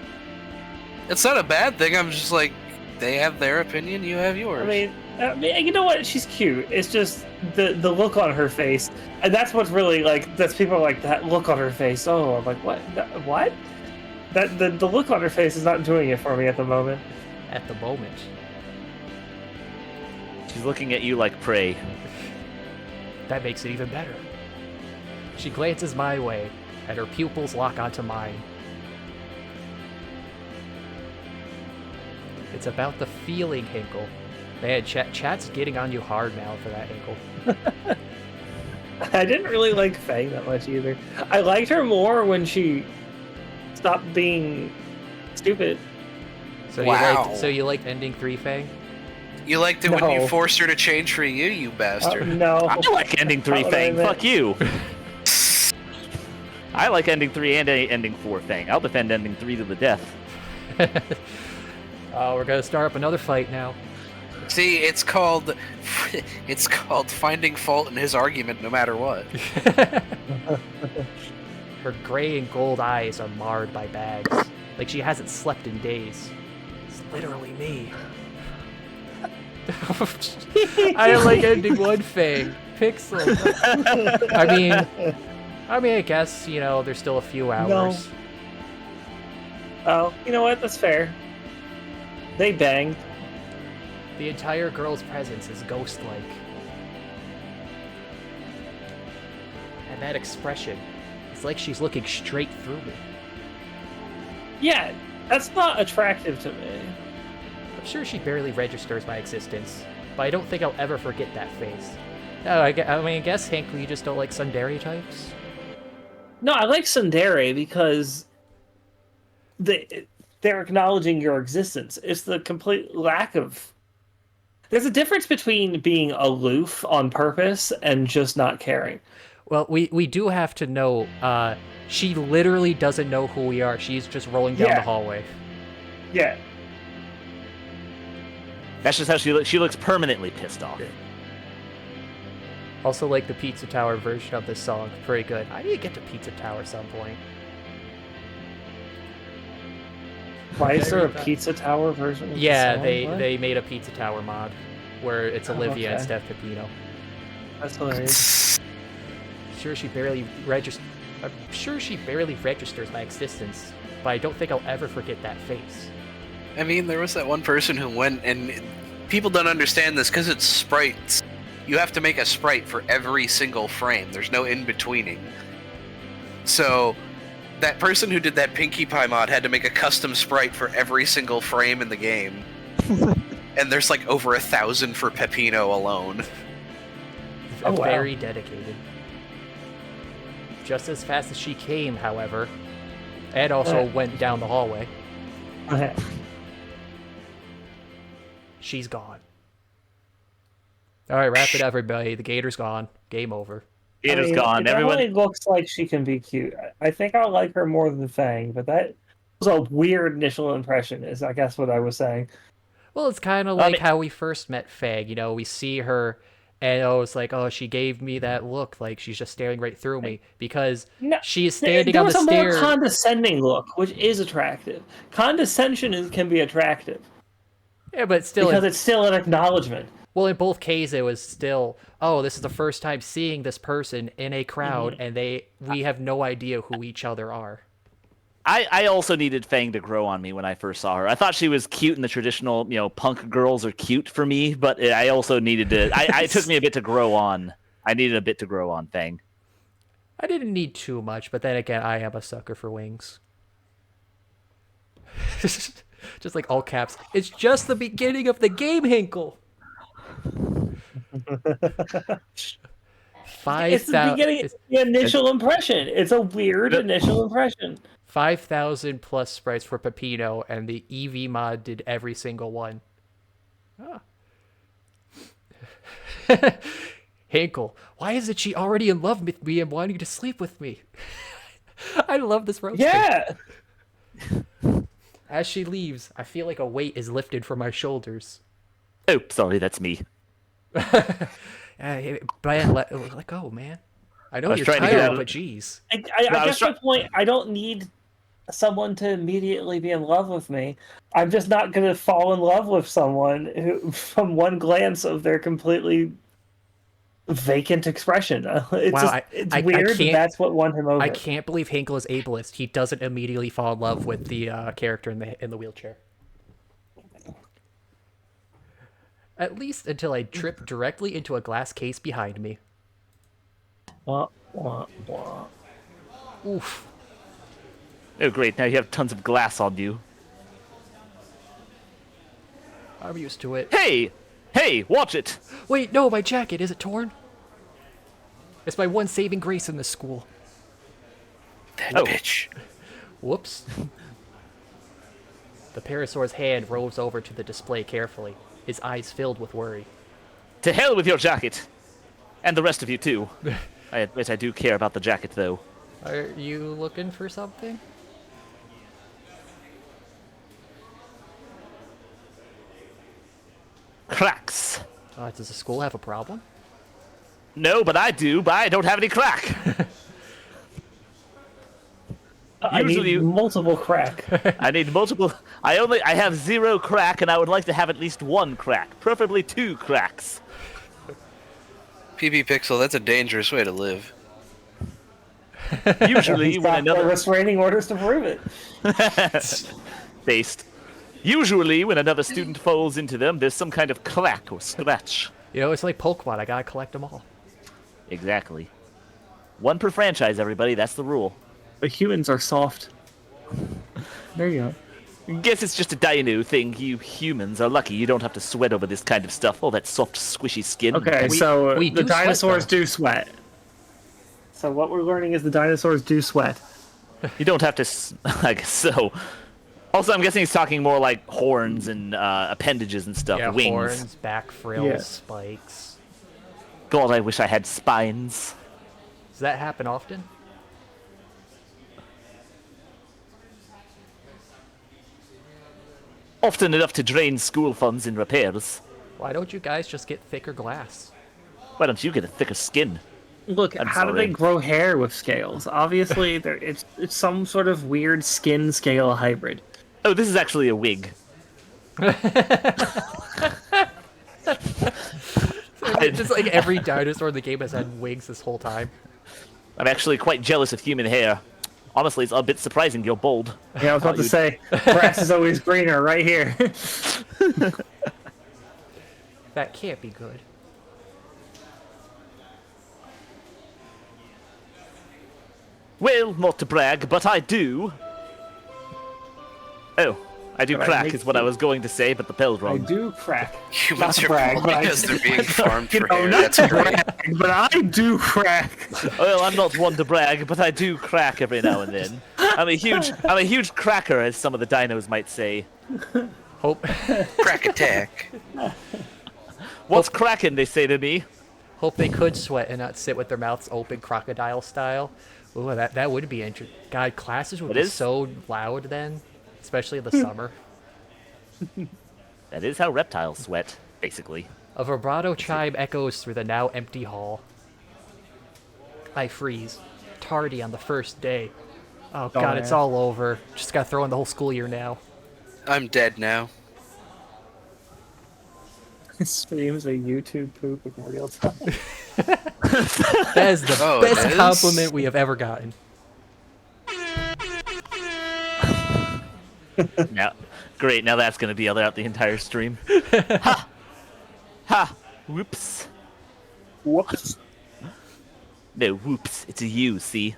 It's not a bad thing. I'm just like, they have their opinion, you have yours. I mean, you know what? She's cute. It's just the look on her face, and that's what's really like. That's people are like that look on her face. Oh, I'm like, what? What? That the look on her face is not doing it for me at the moment. At the moment. She's looking at you like prey. That makes it even better. She glances my way, and her pupils lock onto mine. It's about the feeling, Hinkle. Man, chat's getting on you hard now for that, Hinkle. I didn't really like Faye that much either. I liked her more when she stopped being stupid. So Wow. you liked ending 3, Faye? You liked it when No. you forced her to change for you bastard. No. I like ending 3, Not what I Fang. meant. Fuck you. I like ending 3 and ending 4, Fang. I'll defend ending 3 to the death. Oh, we're gonna start up another fight now. See, it's called finding fault in his argument no matter what. Her gray and gold eyes are marred by bags, like she hasn't slept in days. It's literally me. I like ending 1, Faye. Pixel. I mean, I guess, you know, there's still a few hours. Oh, you know what? That's fair. They banged. The entire girl's presence is ghost-like. And that expression, it's like she's looking straight through me. Yeah, that's not attractive to me. I'm sure she barely registers my existence, but I don't think I'll ever forget that face. No, I guess, Hinkle, you just don't like tsundere types? No, I like tsundere because they're acknowledging your existence. It's the complete lack of... There's a difference between being aloof on purpose and just not caring. Well, we do have to know, she literally doesn't know who we are. She's just rolling down the hallway. Yeah. That's just how she looks. She looks permanently pissed off. Yeah. Also like the Pizza Tower version of this song. Pretty good. I need to get to Pizza Tower at some point. Why is there a Pizza Tower version of Yeah, the song? they made a Pizza Tower mod where it's Olivia okay. instead of Peppino. That's hilarious. I'm sure she barely registers my existence, but I don't think I'll ever forget that face. I mean, there was that one person who went, and people don't understand this because it's sprites. You have to make a sprite for every single frame. There's no in-betweening. So, that person who did that Pinkie Pie mod had to make a custom sprite for every single frame in the game. And there's like over 1,000 for Peppino alone. Oh, wow. Very dedicated. Just as fast as she came, however, and also went down the hallway. Okay. She's gone. All right, wrap it, everybody. The gator's gone. Game over. Gator's gone. It Everyone. definitely looks like she can be cute. I think I like her more than Fang, but that was a weird initial impression, is I guess what I was saying. Well, it's kind of like how we first met Fag. You know, we see her, and it's like, oh, she gave me that look, like she's just staring right through me, because she's standing on the stairs. There was a more condescending look, which is attractive. Condescension can be attractive. Yeah, but still, because it's still an acknowledgement. Well, in both cases, it was still, oh, this is the first time seeing this person in a crowd, and we have no idea who each other are. I also needed Fang to grow on me when I first saw her. I thought she was cute in the traditional, punk girls are cute for me, but I also needed to. It took me a bit to grow on. I needed a bit to grow on Fang. I didn't need too much, but then again, I am a sucker for wings. Just like all caps. It's just the beginning of the game, Hinkle. It's the beginning. It's the initial impression. It's a weird initial impression. 5,000 plus sprites for Pepino, and the EV mod did every single one. Ah. Hinkle, why isn't she already in love with me and wanting to sleep with me? I love this roasting. Yeah. As she leaves, I feel like a weight is lifted from my shoulders. Oh, sorry, that's me. Brian, let go, man. I know you're tired, but jeez. I guess my point, I don't need someone to immediately be in love with me. I'm just not going to fall in love with someone who, from one glance of their completely vacant expression. It's weird. That's what won him over. I can't believe Hinkle is ableist. He doesn't immediately fall in love with the character in the wheelchair. At least until I trip directly into a glass case behind me. Wah, wah, wah. Oof. Oh, great. Now you have tons of glass on you. I'm used to it. Hey! Hey, watch it! Wait, no, my jacket. Is it torn? It's my one saving grace in this school. That bitch. Whoops. The Parasaur's hand roves over to the display carefully, his eyes filled with worry. To hell with your jacket! And the rest of you, too. I admit I do care about the jacket, though. Are you looking for something? Cracks. Does the school have a problem? No, but I do, but I don't have any crack. I need multiple crack. I need multiple. I have 0 crack, and I would like to have at least 1 crack, preferably 2 cracks. PB Pixel, that's a dangerous way to live. Usually, when another restraining orders to prove it. Based. Usually, when another student falls into them, there's some kind of crack or scratch. It's like Pokemon. I gotta collect them all. Exactly. 1 per franchise, everybody. That's the rule. But humans are soft. There you go. Guess it's just a dino thing. You humans are lucky you don't have to sweat over this kind of stuff. All that soft, squishy skin. Okay, so the dinosaurs do sweat. So what we're learning is the dinosaurs do sweat. You don't have to. I guess so. Also, I'm guessing he's talking more like horns and appendages and stuff. Yeah, wings. Horns, back frills, spikes. God, I wish I had spines. Does that happen often? Often enough to drain school funds in repairs. Why don't you guys just get thicker glass? Why don't you get a thicker skin? Look, how do they grow hair with scales? Obviously, it's some sort of weird skin scale hybrid. Oh, this is actually a wig. Just like every dinosaur in the game has had wigs this whole time. I'm actually quite jealous of human hair. Honestly, it's a bit surprising you're bald. Yeah, I was about to say, grass is always greener right here. That can't be good. Well, not to brag, but I do. Oh, I do crack is what I was going to say, but the bell's wrong. I do crack. Humans not are brag, born because they're being farmed for hair. Not That's to great. brag, but I do crack. Well, I'm not one to brag, but I do crack every now and then. I'm a huge cracker, as some of the dinos might say. Hope. Crack attack. What's cracking? They say to me. Hope they could sweat and not sit with their mouths open, crocodile style. Ooh, that would be interesting. God, classes would be so loud then, especially in the summer. That is how reptiles sweat, basically. A vibrato chime echoes through the now empty hall. I freeze, tardy on the first day. Oh God, it's all over. Just gotta throw in the whole school year now. I'm dead now. Streams a YouTube poop in real time. That is the best compliment we have ever gotten. Now, great. Now that's gonna be out the entire stream. Ha! Ha! Whoops. Whoops. No, whoops. It's a you, see?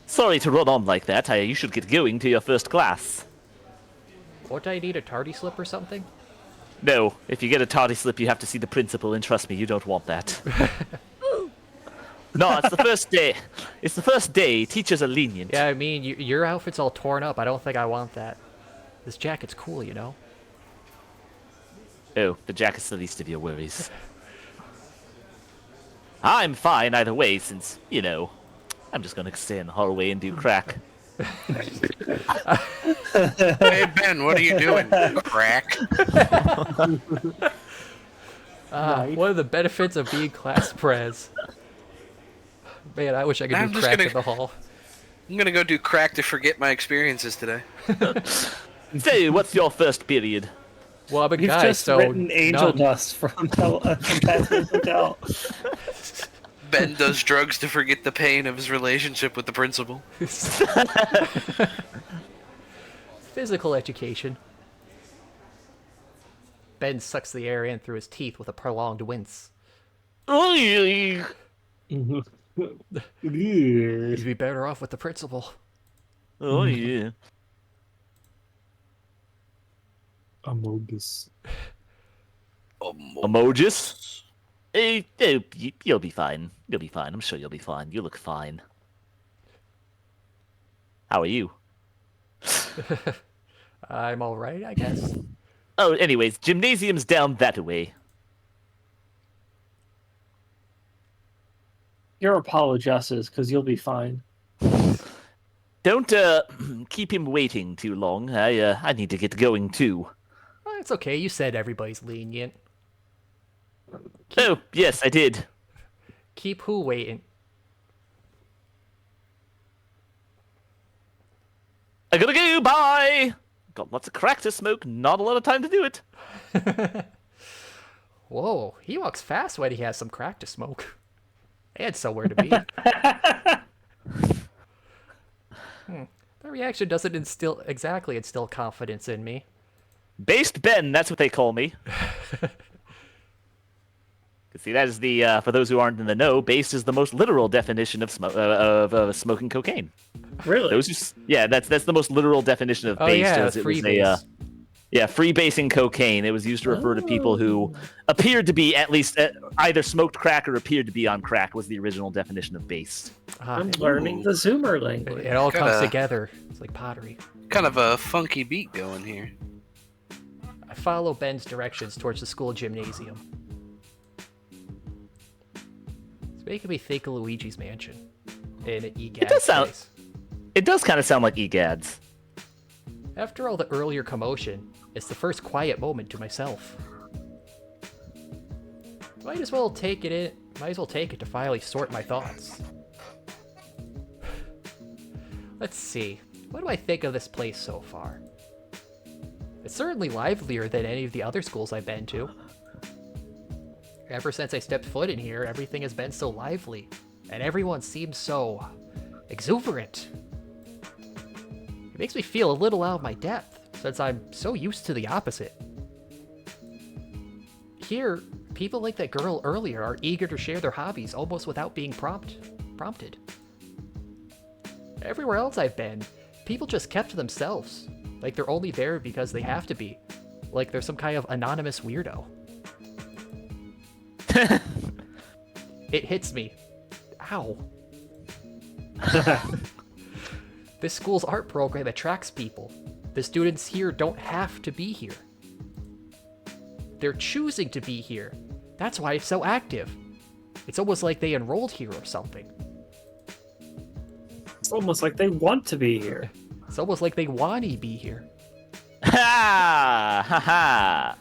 Sorry to run on like that. You should get going to your first class. Won't I need a tardy slip or something? No, if you get a tardy slip, you have to see the principal, and trust me, you don't want that. No, it's the first day. It's the first day. Teachers are lenient. Yeah, I mean, your outfit's all torn up. I don't think I want that. This jacket's cool, you know? Oh, the jacket's the least of your worries. I'm fine either way, since, you know, I'm just gonna stay in the hallway and do crack. Hey Ben, what are you doing? Crack. One of the benefits of being class prez. Man, I wish I could do crack in the hall. I'm gonna go do crack to forget my experiences today. Say, what's your first period? Well, I'm a You've guy, just so written angel none. dust from Patsy's Hotel. Ben does drugs to forget the pain of his relationship with the principal. Physical education. Ben sucks the air in through his teeth with a prolonged wince. Oh, You'd be better off with the principal. yeah. Amogus. Emojis? You'll be fine. You'll be fine. I'm sure you'll be fine. You look fine. How are you? I'm alright, I guess. Oh, anyways, gymnasium's down that way. Your apologies, because you'll be fine. Don't keep him waiting too long. I need to get going too. Well, it's okay, you said everybody's lenient. Oh, yes, I did. Keep who waiting? I gotta go, bye! Got lots of crack to smoke, not a lot of time to do it. Whoa, he walks fast when he has some crack to smoke. And somewhere to be. That reaction doesn't exactly instill confidence in me. Based Ben, that's what they call me. See, that is the, for those who aren't in the know, based is the most literal definition of smoking cocaine. Really? Those who, yeah, that's the most literal definition of based. Yeah, as it was freebase. Freebasing cocaine. It was used to refer to people who appeared to be at least either smoked crack or appeared to be on crack was the original definition of based. I'm learning the Zoomer language. It all comes Gotta- together. It's like pottery. Kind of a funky beat going here. I follow Ben's directions towards the school gymnasium. It's making me think of Luigi's Mansion in EGAD's It does sound- place. It does kind of sound like EGADS. After all the earlier commotion, it's the first quiet moment to myself. Might as well take it to finally sort my thoughts. Let's see. What do I think of this place so far? It's certainly livelier than any of the other schools I've been to. Ever since I stepped foot in here, everything has been so lively, and everyone seems so exuberant. It makes me feel a little out of my depth, since I'm so used to the opposite. Here, people like that girl earlier are eager to share their hobbies almost without being prompted. Everywhere else I've been, people just kept to themselves, like they're only there because they have to be, like they're some kind of anonymous weirdo. It hits me. Ow. This school's art program attracts people. The students here don't have to be here. They're choosing to be here. That's why it's so active. It's almost like they enrolled here or something. It's almost like they want to be here. It's almost like they Wani be here. Ha ha ha!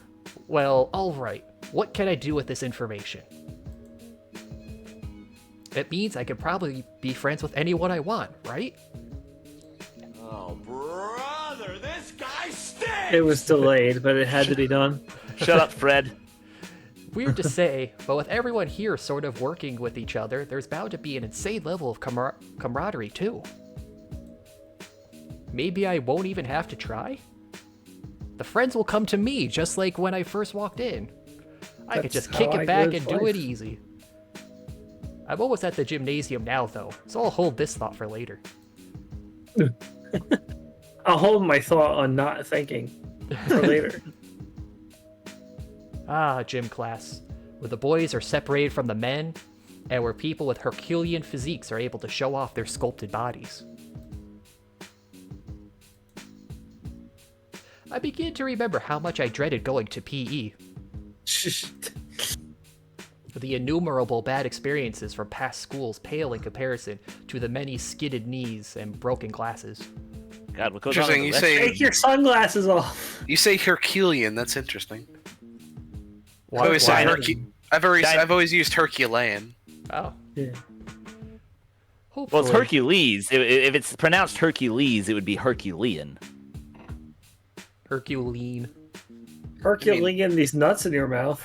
Well, alright. What can I do with this information? It means I could probably be friends with anyone I want, right? Oh, brother, this guy stinks! It was delayed, but it had to be done. Shut up, Fred. Weird to say, but with everyone here sort of working with each other, there's bound to be an insane level of camaraderie too. maybe I won't even have to try? The friends will come to me, just like when I first walked in. I could just kick it back and do it easy. I'm almost at the gymnasium now, though, so I'll hold this thought for later. I'll hold my thought on not thinking for later. Gym class, where the boys are separated from the men, and where people with Herculean physiques are able to show off their sculpted bodies. I begin to remember how much I dreaded going to PE. The innumerable bad experiences from past schools pale in comparison to the many skidded knees and broken glasses. God, what goes on? Interesting. You say Take your sunglasses off. you say Herculean. That's interesting. Why- I've always why- said I've always used Herculean. Oh. Yeah. Hopefully. Well, it's Hercules. If it's pronounced Hercules, it would be Herculean. Herculean. Herculean these nuts in your mouth.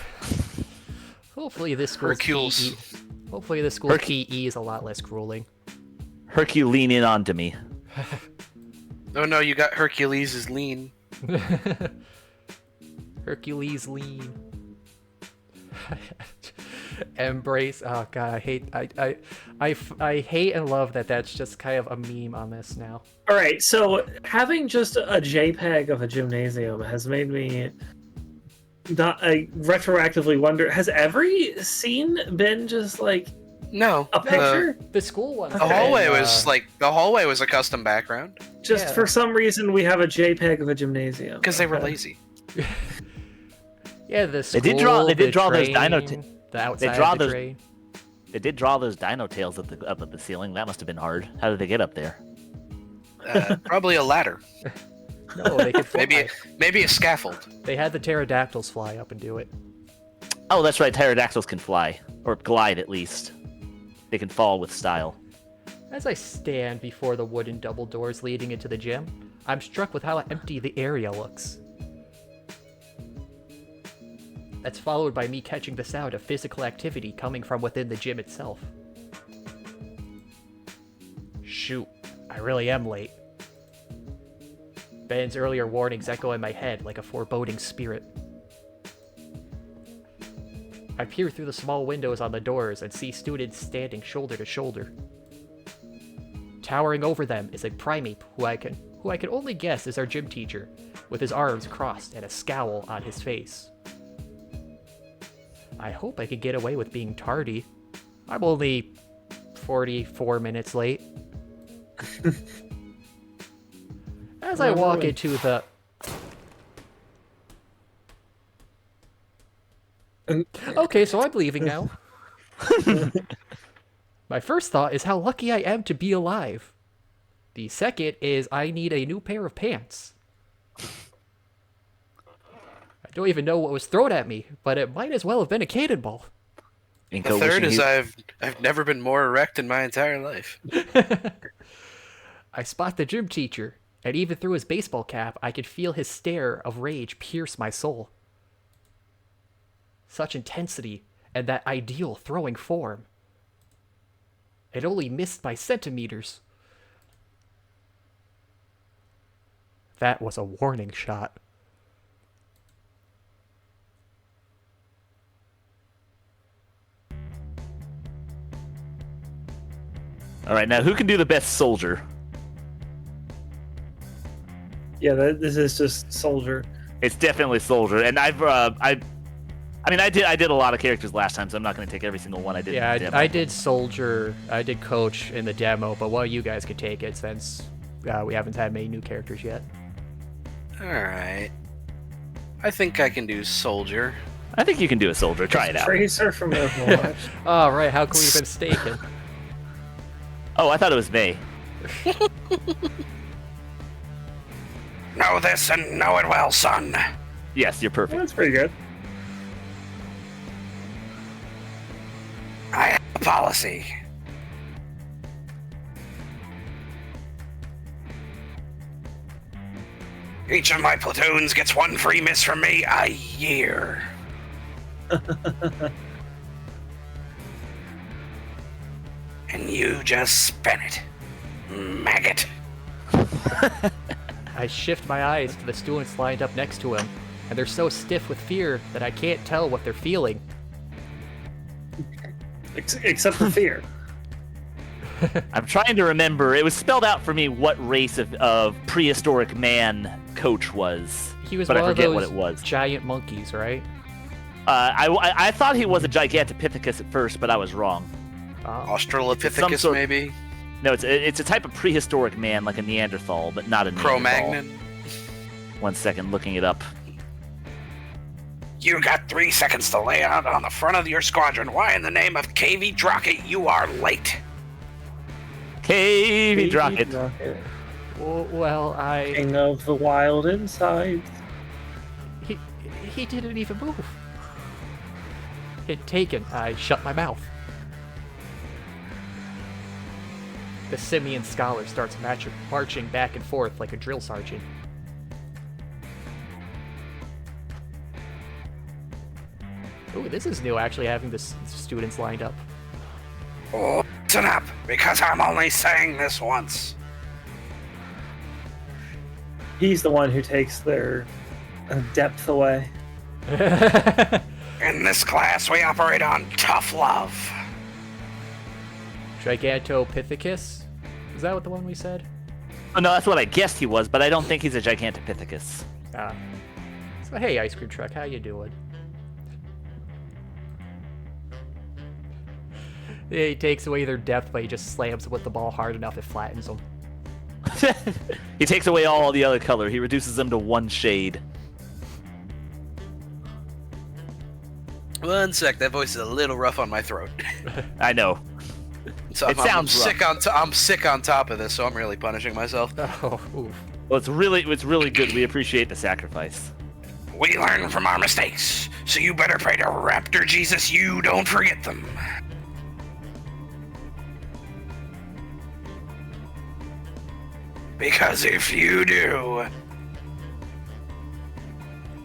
Hopefully this school's Hercules. PE. Hopefully this school's PE is a lot less grueling. Herculean in onto me. Oh no, you got Hercules is lean. Hercules lean. Embrace. Oh god, I hate and love that. That's just kind of a meme on this now. All right, so having just a JPEG of a gymnasium has made me not retroactively wonder: has every scene been just like No, a picture? The school one. the hallway was a custom background Just yeah. for some reason, we have a JPEG of a gymnasium because they were Okay. lazy. Yeah, the school. They did draw those train, dino the outside draw of the those- train. They did draw those dino tails up at the ceiling. That must have been hard. How did they get up there? Probably a ladder, No, they could fly. maybe a scaffold. They had the pterodactyls fly up and do it. Oh, that's right. Pterodactyls can fly, or glide at least. They can fall with style. As I stand before the wooden double doors leading into the gym, I'm struck with how empty the area looks. That's followed by me catching the sound of physical activity coming from within the gym itself. Shoot, I really am late. Ben's earlier warnings echo in my head like a foreboding spirit. I peer through the small windows on the doors and see students standing shoulder to shoulder. Towering over them is a primate who I can only guess is our gym teacher, with his arms crossed and a scowl on his face. I hope I can get away with being tardy. I'm only 44 minutes late. As I walk into the... Okay, so I'm leaving now. My first thought is how lucky I am to be alive. The second is I need a new pair of pants. I don't even know what was thrown at me, but it might as well have been a cannonball. The third is I've never been more erect in my entire life. I spot the gym teacher, and even through his baseball cap, I could feel his stare of rage pierce my soul. Such intensity, and that ideal throwing form. It only missed by centimeters. That was a warning shot. All right, now who can do the best soldier? Yeah, this is just soldier. It's definitely soldier, and I did a lot of characters last time, so I'm not going to take every single one I did. Yeah, in the demo. I did soldier, I did coach in the demo, but one of you guys could take it since we haven't had many new characters yet. Alright. I think I can do soldier. I think you can do a soldier. Try it out. Tracer from Overwatch. Oh, right, how could we have been mistaken? Oh, I thought it was May. Know this and know it well, son. Yes, you're perfect. That's pretty good. I have a policy. Each of my platoons gets one free miss from me a year. And you just spin it, maggot. I shift my eyes to the students lined up next to him, and they're so stiff with fear that I can't tell what they're feeling. Except for fear. I'm trying to remember. It was spelled out for me what race of prehistoric man Coach was. He was but one I forget of what those it was. giant monkeys, right? I thought he was a Gigantopithecus at first, but I was wrong. Australopithecus, maybe? No, it's a type of prehistoric man, like a Neanderthal, but not a Neanderthal. Cro-Magnon? 1 second, looking it up. You got 3 seconds to lay out on the front of your squadron. Why in the name of KV Drocket you are late? KV Drocket. Well, King of the wild insides. He didn't even move. Hit taken. I shut my mouth. The simian scholar starts marching back and forth like a drill sergeant. Ooh, this is new, actually, having the students lined up. Oh, listen up, because I'm only saying this once. He's the one who takes their depth away. In this class, we operate on tough love. Gigantopithecus? Is that what the one we said? Oh, no, that's what I guessed he was, but I don't think he's a Gigantopithecus. Ah. So, hey, Ice Cream Truck, how you doing? Yeah, he takes away their depth, but he just slams them with the ball hard enough it flattens them. He takes away all the other color. He reduces them to 1 shade. 1 sec, that voice is a little rough on my throat. I know. So It sounds rough. I'm sick on top of this, so I'm really punishing myself. Oh, oof. Well, it's really good. We appreciate the sacrifice. We learn from our mistakes, so you better pray to Raptor Jesus you don't forget them. Because if you do...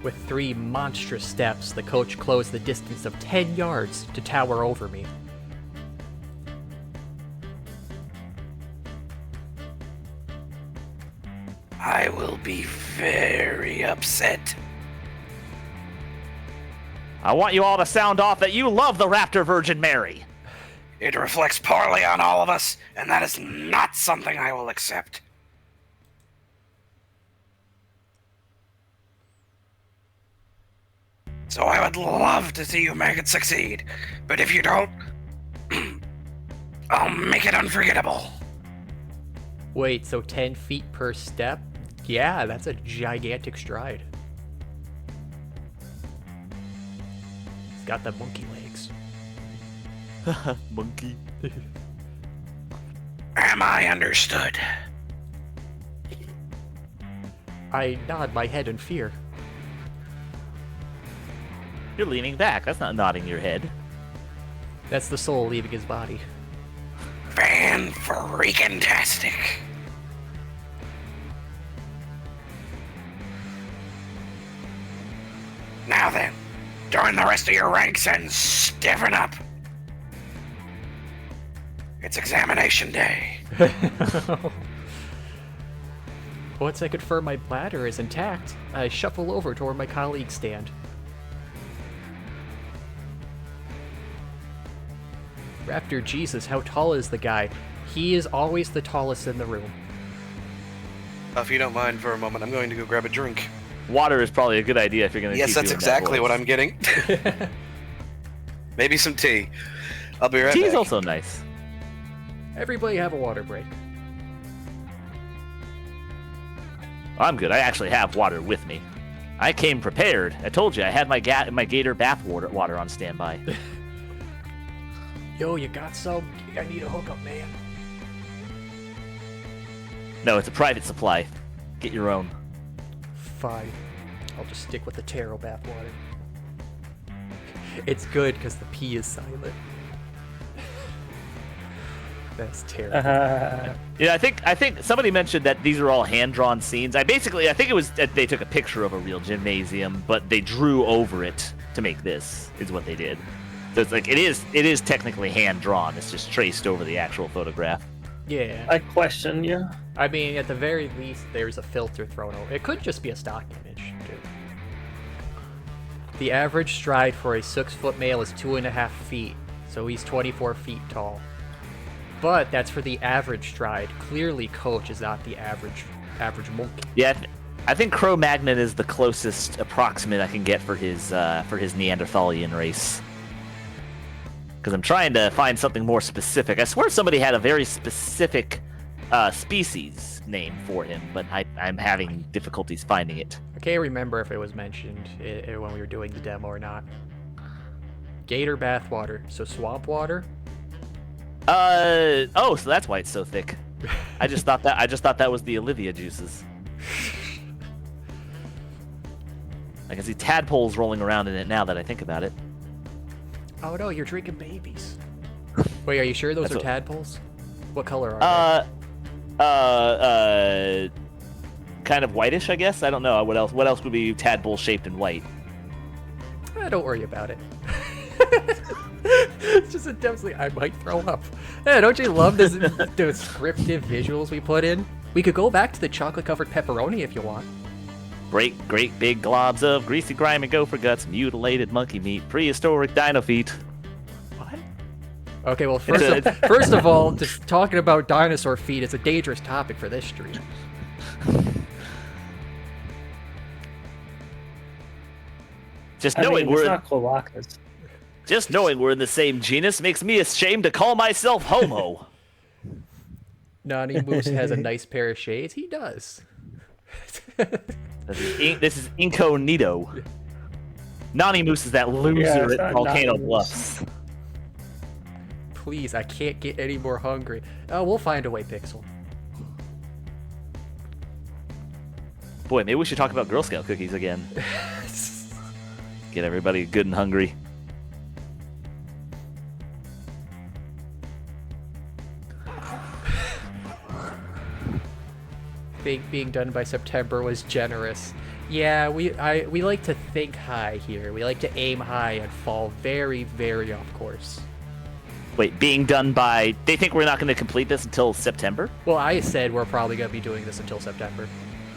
With 3 monstrous steps, the coach closed the distance of 10 yards to tower over me. I will be very upset. I want you all to sound off that you love the Raptor Virgin Mary. It reflects poorly on all of us, and that is not something I will accept. So I would love to see you make it succeed, but if you don't, I'll make it unforgettable. Wait, so 10 feet per step? Yeah, that's a gigantic stride. He's got the monkey legs. Monkey. Am I understood? I nod my head in fear. You're leaning back. That's not nodding your head. That's the soul leaving his body. Fan-freaking-tastic. Now then, join the rest of your ranks and stiffen up. It's examination day. Once I confirm my bladder is intact, I shuffle over toward my colleague's stand. Raptor Jesus, how tall is the guy? He is always the tallest in the room. If you don't mind for a moment, I'm going to go grab a drink. Water is probably a good idea if you're going to Yes, keep that's doing exactly that what voice. I'm getting. Maybe some tea. I'll be right Tea's back. also nice. Everybody have a water break. I'm good. I actually have water with me. I came prepared. I told you I had my gator bath water on standby. Yo, you got some? I need a hookup, man. No, it's a private supply. Get your own. Fine. I'll just stick with the taro bathwater. It's good because the P is silent. That's terrible. Yeah, I think somebody mentioned that these are all hand-drawn scenes. I think it was that they took a picture of a real gymnasium, but they drew over it to make this, is what they did. So it's like it is technically hand-drawn. It's just traced over the actual photograph. Yeah. I question you. I mean, at the very least, there's a filter thrown over. It could just be a stock image, too. The average stride for a 6-foot male is 2.5 feet, so he's 24 feet tall. But that's for the average stride. Clearly, Coach is not the average monkey. Yeah, I think Cro-Magnon is the closest approximate I can get for his Neanderthalian race. Because I'm trying to find something more specific. I swear somebody had a very specific species name for him, but I'm having difficulties finding it. I can't remember if it was mentioned when we were doing the demo or not. Gator bathwater, so swamp water. Oh, so that's why it's so thick. I just thought that was the Olivia juices. I can see tadpoles rolling around in it now that I think about it. Oh no, you're drinking babies. Wait, are you sure those are tadpoles? What color are they? Kind of whitish, I guess. I don't know what else. What else would be tadpole shaped in white? Don't worry about it. It's just intensely. I might throw up. Yeah, don't you love this descriptive visuals we put in? We could go back to the chocolate-covered pepperoni if you want. Great big globs of greasy grime and gopher guts, mutilated monkey meat, prehistoric dino feet. What? Okay, well, first of all, just talking about dinosaur feet is a dangerous topic for this stream. Just knowing we're not cloacas. Just knowing we're in the same genus makes me ashamed to call myself homo. Nani Moose has a nice pair of shades. He does. This is incognito. Nani Moose is that loser at Volcano Bluffs. Please, I can't get any more hungry. Oh, we'll find a way, Pixel. Boy, maybe we should talk about Girl Scout cookies again. Get everybody good and hungry. Being done by September was generous. Yeah, we like to think high here. We like to aim high and fall very, very off course. Wait, being done by... They think we're not going to complete this until September? Well, I said we're probably going to be doing this until September.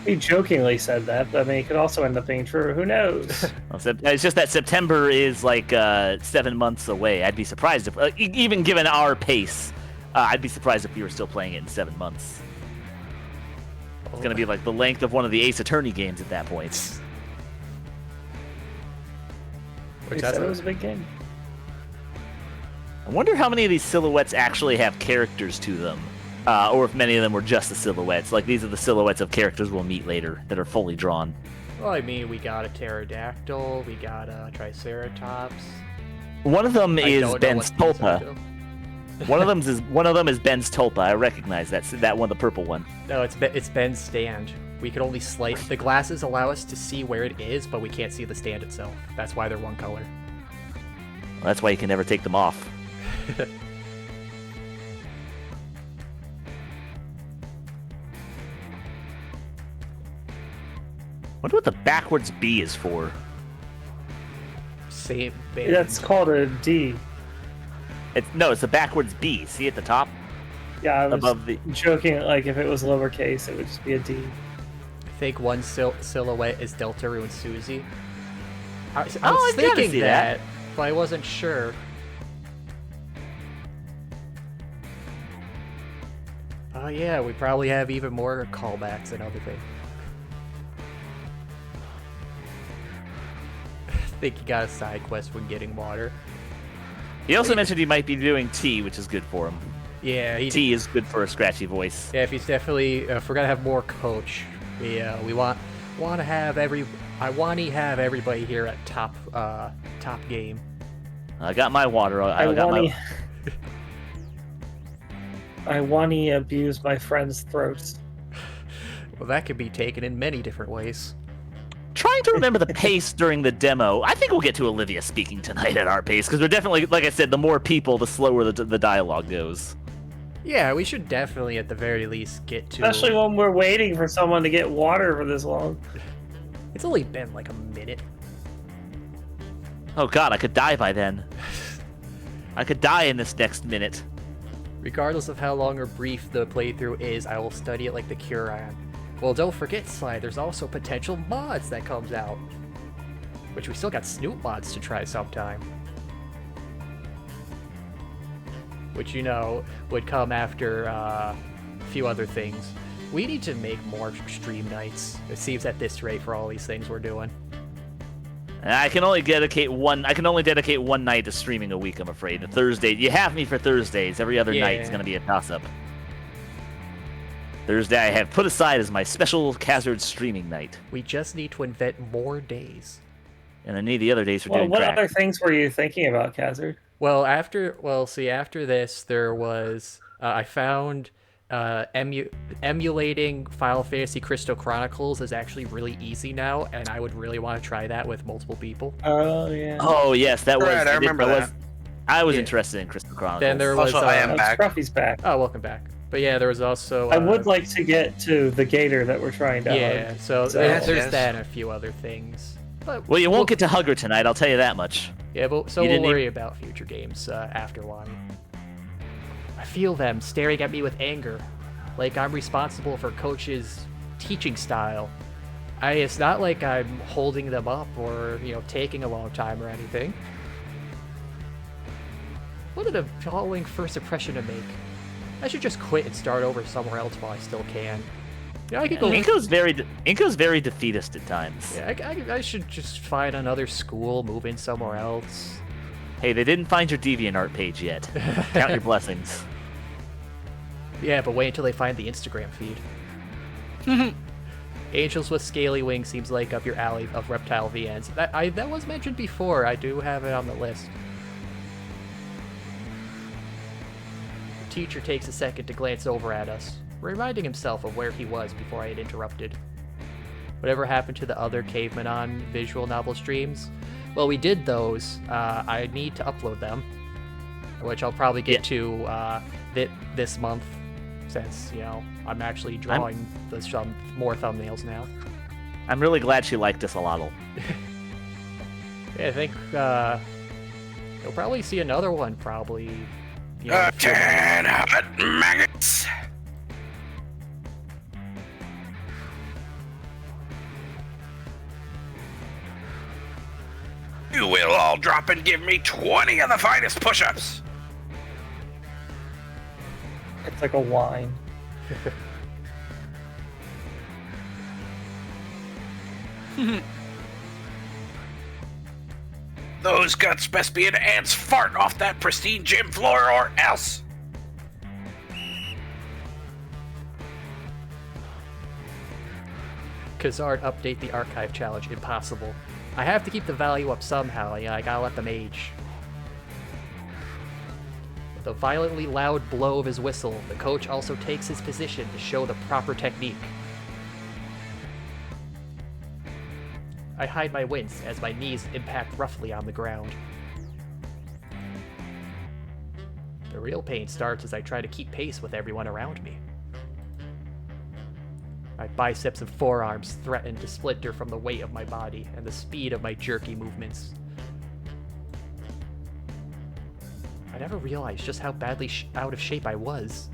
He jokingly said that, but I mean, it could also end up being true. Who knows? It's just that September is like 7 months away. I'd be surprised if... even given our pace, I'd be surprised if we were still playing it in 7 months. It's going to be like the length of one of the Ace Attorney games at that point. He said it was a big game. I wonder how many of these silhouettes actually have characters to them. Or if many of them were just the silhouettes. Like, these are the silhouettes of characters we'll meet later that are fully drawn. Well, I mean, we got a pterodactyl, we got a triceratops. One of them is Ben's Tulpa. One of them is Ben's Tulpa. I recognize that one, the purple one. No, it's Ben's stand. We could only slice the glasses allow us to see where it is, but we can't see the stand itself. That's why they're one color. Well, that's why you can never take them off. Wonder what the backwards B is for. Same. That's called a D. It's a backwards B. See at the top? Yeah, I was above the... joking, like, if it was lowercase, it would just be a D. I think one silhouette is Deltarune and Susie. I was I thinking that, but I wasn't sure. Oh yeah, we probably have even more callbacks and everything. I think he got a side quest when getting water. He also mentioned he might be doing tea, which is good for him. Yeah, tea is good for a scratchy voice. Yeah, if he's definitely, if we're gonna have more Coach, we want to have Wani have everybody here at top game. I got my water. I Wani abused my friend's throats. Well, that could be taken in many different ways. Trying to remember the pace during the demo. I think we'll get to Olivia speaking tonight at our pace, because we're definitely, like I said, the more people, the slower the dialogue goes. Yeah, we should definitely, at the very least, get to... Especially when we're waiting for someone to get water for this long. It's only been like a minute. Oh god, I could die by then. I could die in this next minute. Regardless of how long or brief the playthrough is, I will study it like the cure I am. Well, don't forget, Sly, there's also potential mods that comes out. Which we still got Snoop mods to try sometime. Which, you know, would come after a few other things. We need to make more stream nights. It seems at this rate for all these things we're doing. I can only dedicate one night to streaming a week, I'm afraid. Thursday. You have me for Thursdays. Every other night is going to be a toss-up. Thursday I have put aside as my special Khazard streaming night. We just need to invent more days. And I need the other days for doing what crack. other things were you thinking about, Khazard? Well, after this, there was I found emulating Final Fantasy Crystal Chronicles is actually really easy now, and I would really want to try that with multiple people. Oh yeah. Oh yes, that was. Right, I remember that. I was interested in Crystal Chronicles. Then there was. Also, I am back. Scruffy's back. Oh, welcome back. But yeah, there was also. I would like to get to the gator that we're trying to Yeah, hug. so Yes. there's that and a few other things. But Well, you won't get to hug her tonight. I'll tell you that much. Yeah, but so You we'll didn't worry about future games after Wani. I feel them staring at me with anger, like I'm responsible for Coach's teaching style. It's not like I'm holding them up or, taking a long time or anything. What an appalling first impression to make. I should just quit and start over somewhere else while I still can. I could go. Inco's very defeatist at times. Yeah, I should just find another school, move in somewhere else. Hey, they didn't find your DeviantArt page yet. Count your blessings. Yeah, but wait until they find the Instagram feed. Angels with Scaly Wings seems like up your alley of reptile VNs. That was mentioned before. I do have it on the list. The teacher takes a second to glance over at us, reminding himself of where he was before I had interrupted. Whatever happened to the other Caveman on visual novel streams? Well, we did those. I need to upload them, which I'll probably get to this month, since, I'm actually drawing some more thumbnails now. I'm really glad she liked us a lot. Yeah, I think you'll probably see another one, probably. 10 hot maggots! You will all drop and give me 20 of the finest push-ups! It's like a wine. Those guts best be an ant's fart off that pristine gym floor or else! Khazard update the archive challenge. Impossible. I have to keep the value up somehow. I gotta let them age. With a violently loud blow of his whistle, the coach also takes his position to show the proper technique. I hide my wince as my knees impact roughly on the ground. The real pain starts as I try to keep pace with everyone around me. My biceps and forearms threaten to splinter from the weight of my body and the speed of my jerky movements. I never realized just how badly out of shape I was.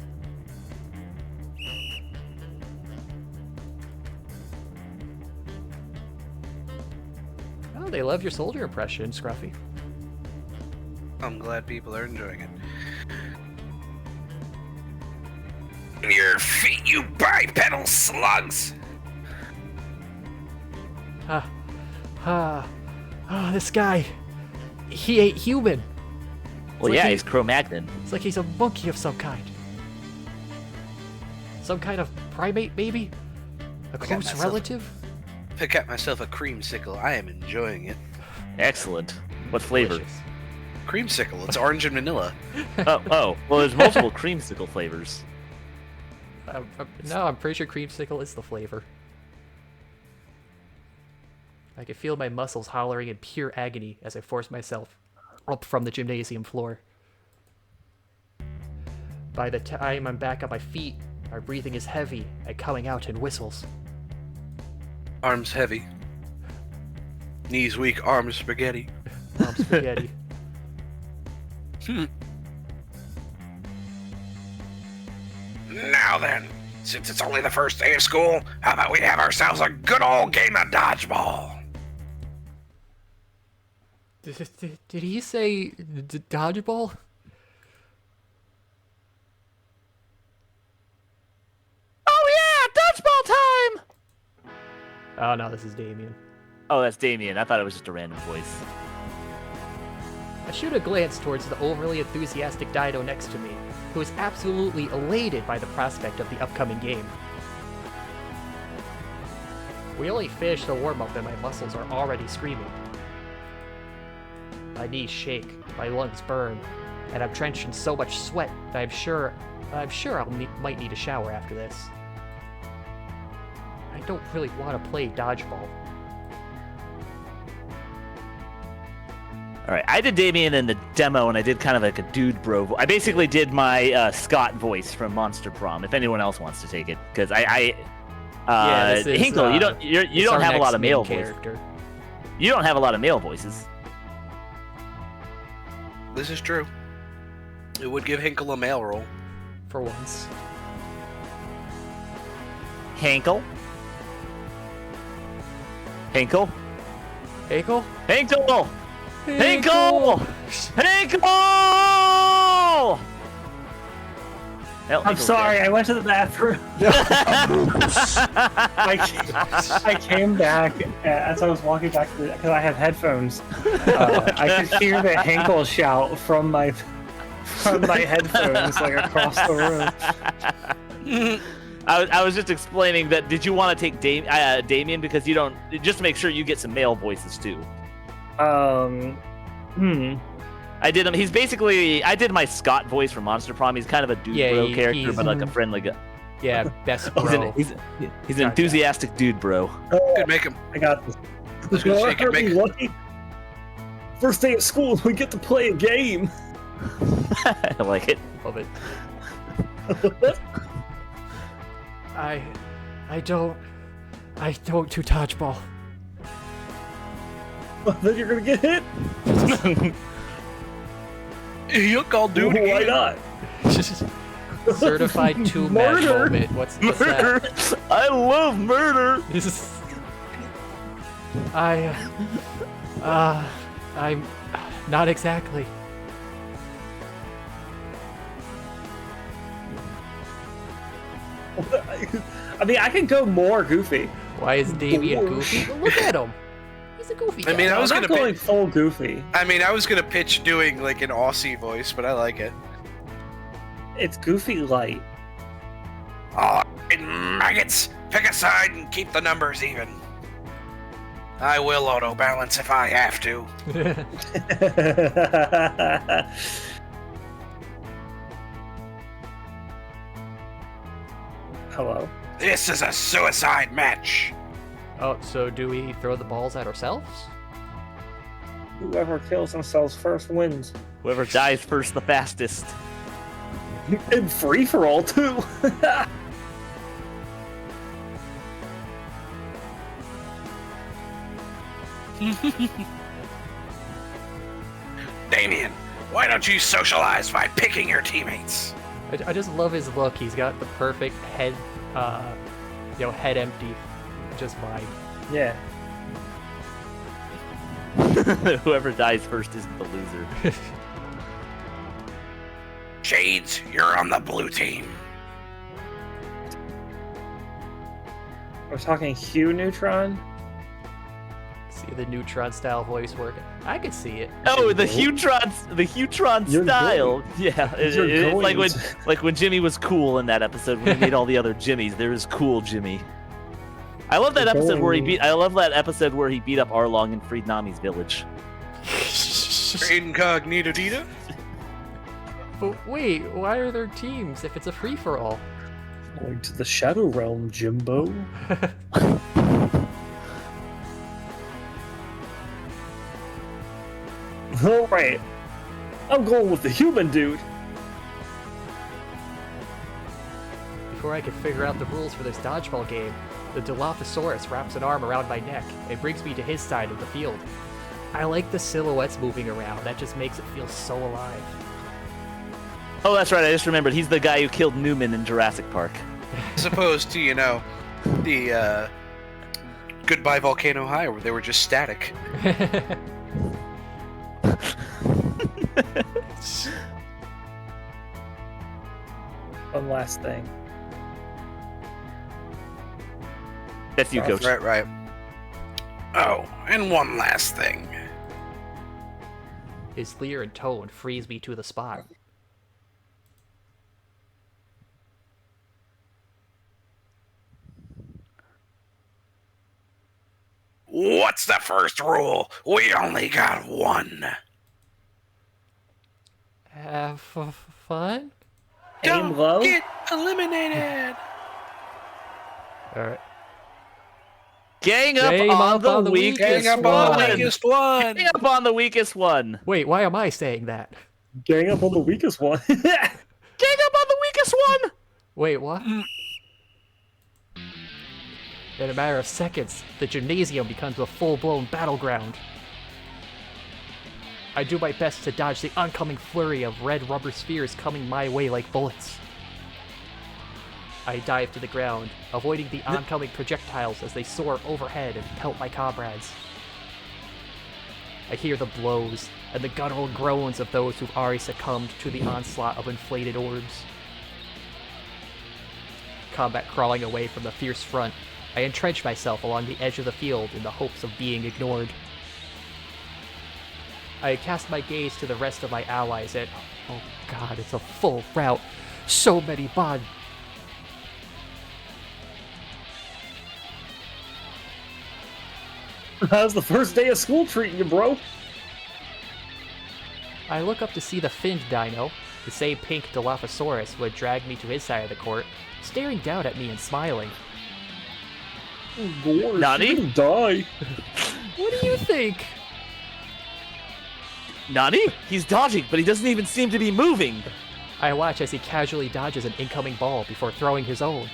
Oh, they love your soldier impression, Scruffy. I'm glad people are enjoying it. Your feet, you bipedal slugs! This guy. He ain't human. Well, like yeah, he's Cro-Magnon. It's like he's a monkey of some kind. Some kind of primate, maybe? A got close myself- relative? Pick up myself a creamsicle. I am enjoying it. Excellent. What flavor? Delicious. Creamsicle. It's orange and vanilla. oh, well, there's multiple creamsicle flavors. No, I'm pretty sure creamsicle is the flavor. I can feel my muscles hollering in pure agony as I force myself up from the gymnasium floor. By the time I'm back on my feet, my breathing is heavy and coming out in whistles. Arms heavy. Knees weak, arms spaghetti. Spaghetti. Now then, since it's only the first day of school, how about we have ourselves a good old game of dodgeball? Did he say dodgeball? Oh yeah, dodgeball time! Oh no, this is Damien. Oh, that's Damien. I thought it was just a random voice. I shoot a glance towards the overly enthusiastic Dido next to me, who is absolutely elated by the prospect of the upcoming game. We only finished the warm-up and my muscles are already screaming. My knees shake, my lungs burn, and I'm drenched in so much sweat that I'm sure might need a shower after this. I don't really want to play dodgeball. All right, I did Damien in the demo, and I did kind of like a dude bro. I basically did my Scott voice from Monster Prom. If anyone else wants to take it, because Hinkle, you don't have a lot of male voices. You don't have a lot of male voices. This is true. It would give Hinkle a male role. For once. Hinkle. Hinkle? Hinkle! Hinkle! I'm sorry, I went to the bathroom. I came back as I was walking back because I have headphones. I could hear the Hinkle shout from my headphones like across the room. I was just explaining that. Did you want to take Damien because you don't, just to make sure you get some male voices too? I did him. He's basically. I did my Scott voice from Monster Prom. He's kind of a dude bro character, but like a friendly guy. Yeah, best bro. He's an enthusiastic dude bro. Could make him. I got this. Lucky. First day of school, we get to play a game. I like it. Love it. I don't do dodgeball. Then you're gonna get hit. You'll call dude. Why not? Certified two-match moment. What's that? I love murder. I'm not exactly. I mean, I can go more goofy. Why is Damien goofy? Look at him. He's a goofy guy. I mean, I was not going full goofy. I mean, I was gonna pitch doing like an Aussie voice, but I like it. It's goofy light. All right, maggots, pick a side and keep the numbers even. I will auto balance if I have to. Hello. This is a suicide match. Oh, so do we throw the balls at ourselves? Whoever kills themselves first wins. Whoever dies first, the fastest. And free for all too. Damien, why don't you socialize by picking your teammates? I just love his look. He's got the perfect head, head empty, just vibe. Yeah. Whoever dies first is the loser. Shades, you're on the blue team. We're talking Hue Neutron? See the Neutron style voice working. I could see it. Oh, the Hutron style. Yeah, it's like when Jimmy was cool in that episode when he made all the other Jimmys. There is cool Jimmy. I love that episode where he beat. I love that episode where he beat up Arlong and freed Nami's village. Incognito Dita? But wait, why are there teams if it's a free for all? Going to the Shadow Realm, Jimbo. Alright. I'm going with the human dude. Before I could figure out the rules for this dodgeball game, the Dilophosaurus wraps an arm around my neck and brings me to his side of the field. I like the silhouettes moving around. That just makes it feel so alive. Oh, that's right. I just remembered. He's the guy who killed Newman in Jurassic Park. As opposed to, the Goodbye Volcano High, where they were just static. One last thing. That's you, Coach. Right. Oh, and one last thing. His leer and tone frees me to the spot. What's the first rule? We only got one. Have fun? Aim low. Get eliminated. All right. Gang up Gang on up the on the weakest Gang up on the weakest one. Gang up on the weakest one. Wait, why am I saying that? Gang up on the weakest one. Gang up on the weakest one. Wait, what? In a matter of seconds, the gymnasium becomes a full-blown battleground. I do my best to dodge the oncoming flurry of red rubber spheres coming my way like bullets. I dive to the ground, avoiding the oncoming projectiles as they soar overhead and pelt my comrades. I hear the blows and the guttural groans of those who've already succumbed to the onslaught of inflated orbs. Combat crawling away from the fierce front, I entrench myself along the edge of the field in the hopes of being ignored. I cast my gaze to the rest of my allies and, oh god, it's a full rout. So many bod. How's the first day of school treating you, bro? I look up to see the finned dino, the same pink Dilophosaurus who had dragged me to his side of the court, staring down at me and smiling. Oh, Lord, Nani? you're gonna die. What do you think? Nani? He's dodging, but he doesn't even seem to be moving. I watch as he casually dodges an incoming ball before throwing his own.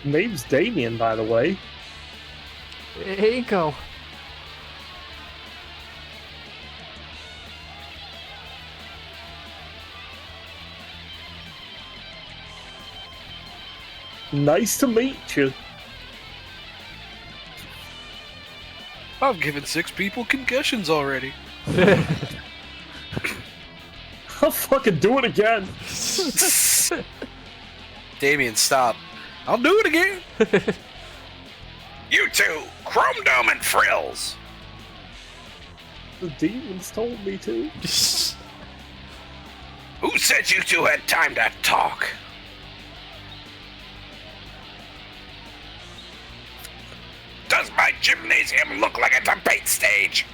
Name's Damien, by the way. Inco. Nice to meet you. I've given 6 people concussions already. I'll fucking do it again. Damien, stop. I'll do it again. You two, Chrome Dome and Frills. The demons told me to. Who said you two had time to talk? Does my gymnasium look like a debate stage?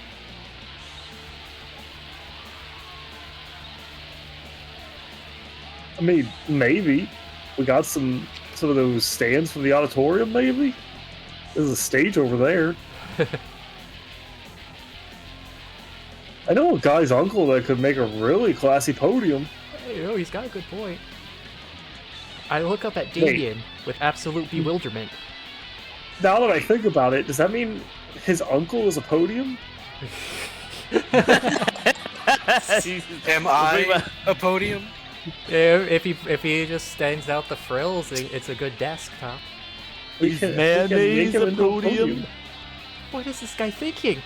I mean, maybe. We got some of those stands from the auditorium, maybe? There's a stage over there. I know a guy's uncle that could make a really classy podium. Hey, he's got a good point. I look up at Damien with absolute bewilderment. Now that I think about it, does that mean his uncle is a podium? Am I a podium? Yeah, if he just stands out the frills, it's a good desktop. He's mayonnaise a podium. What is this guy thinking?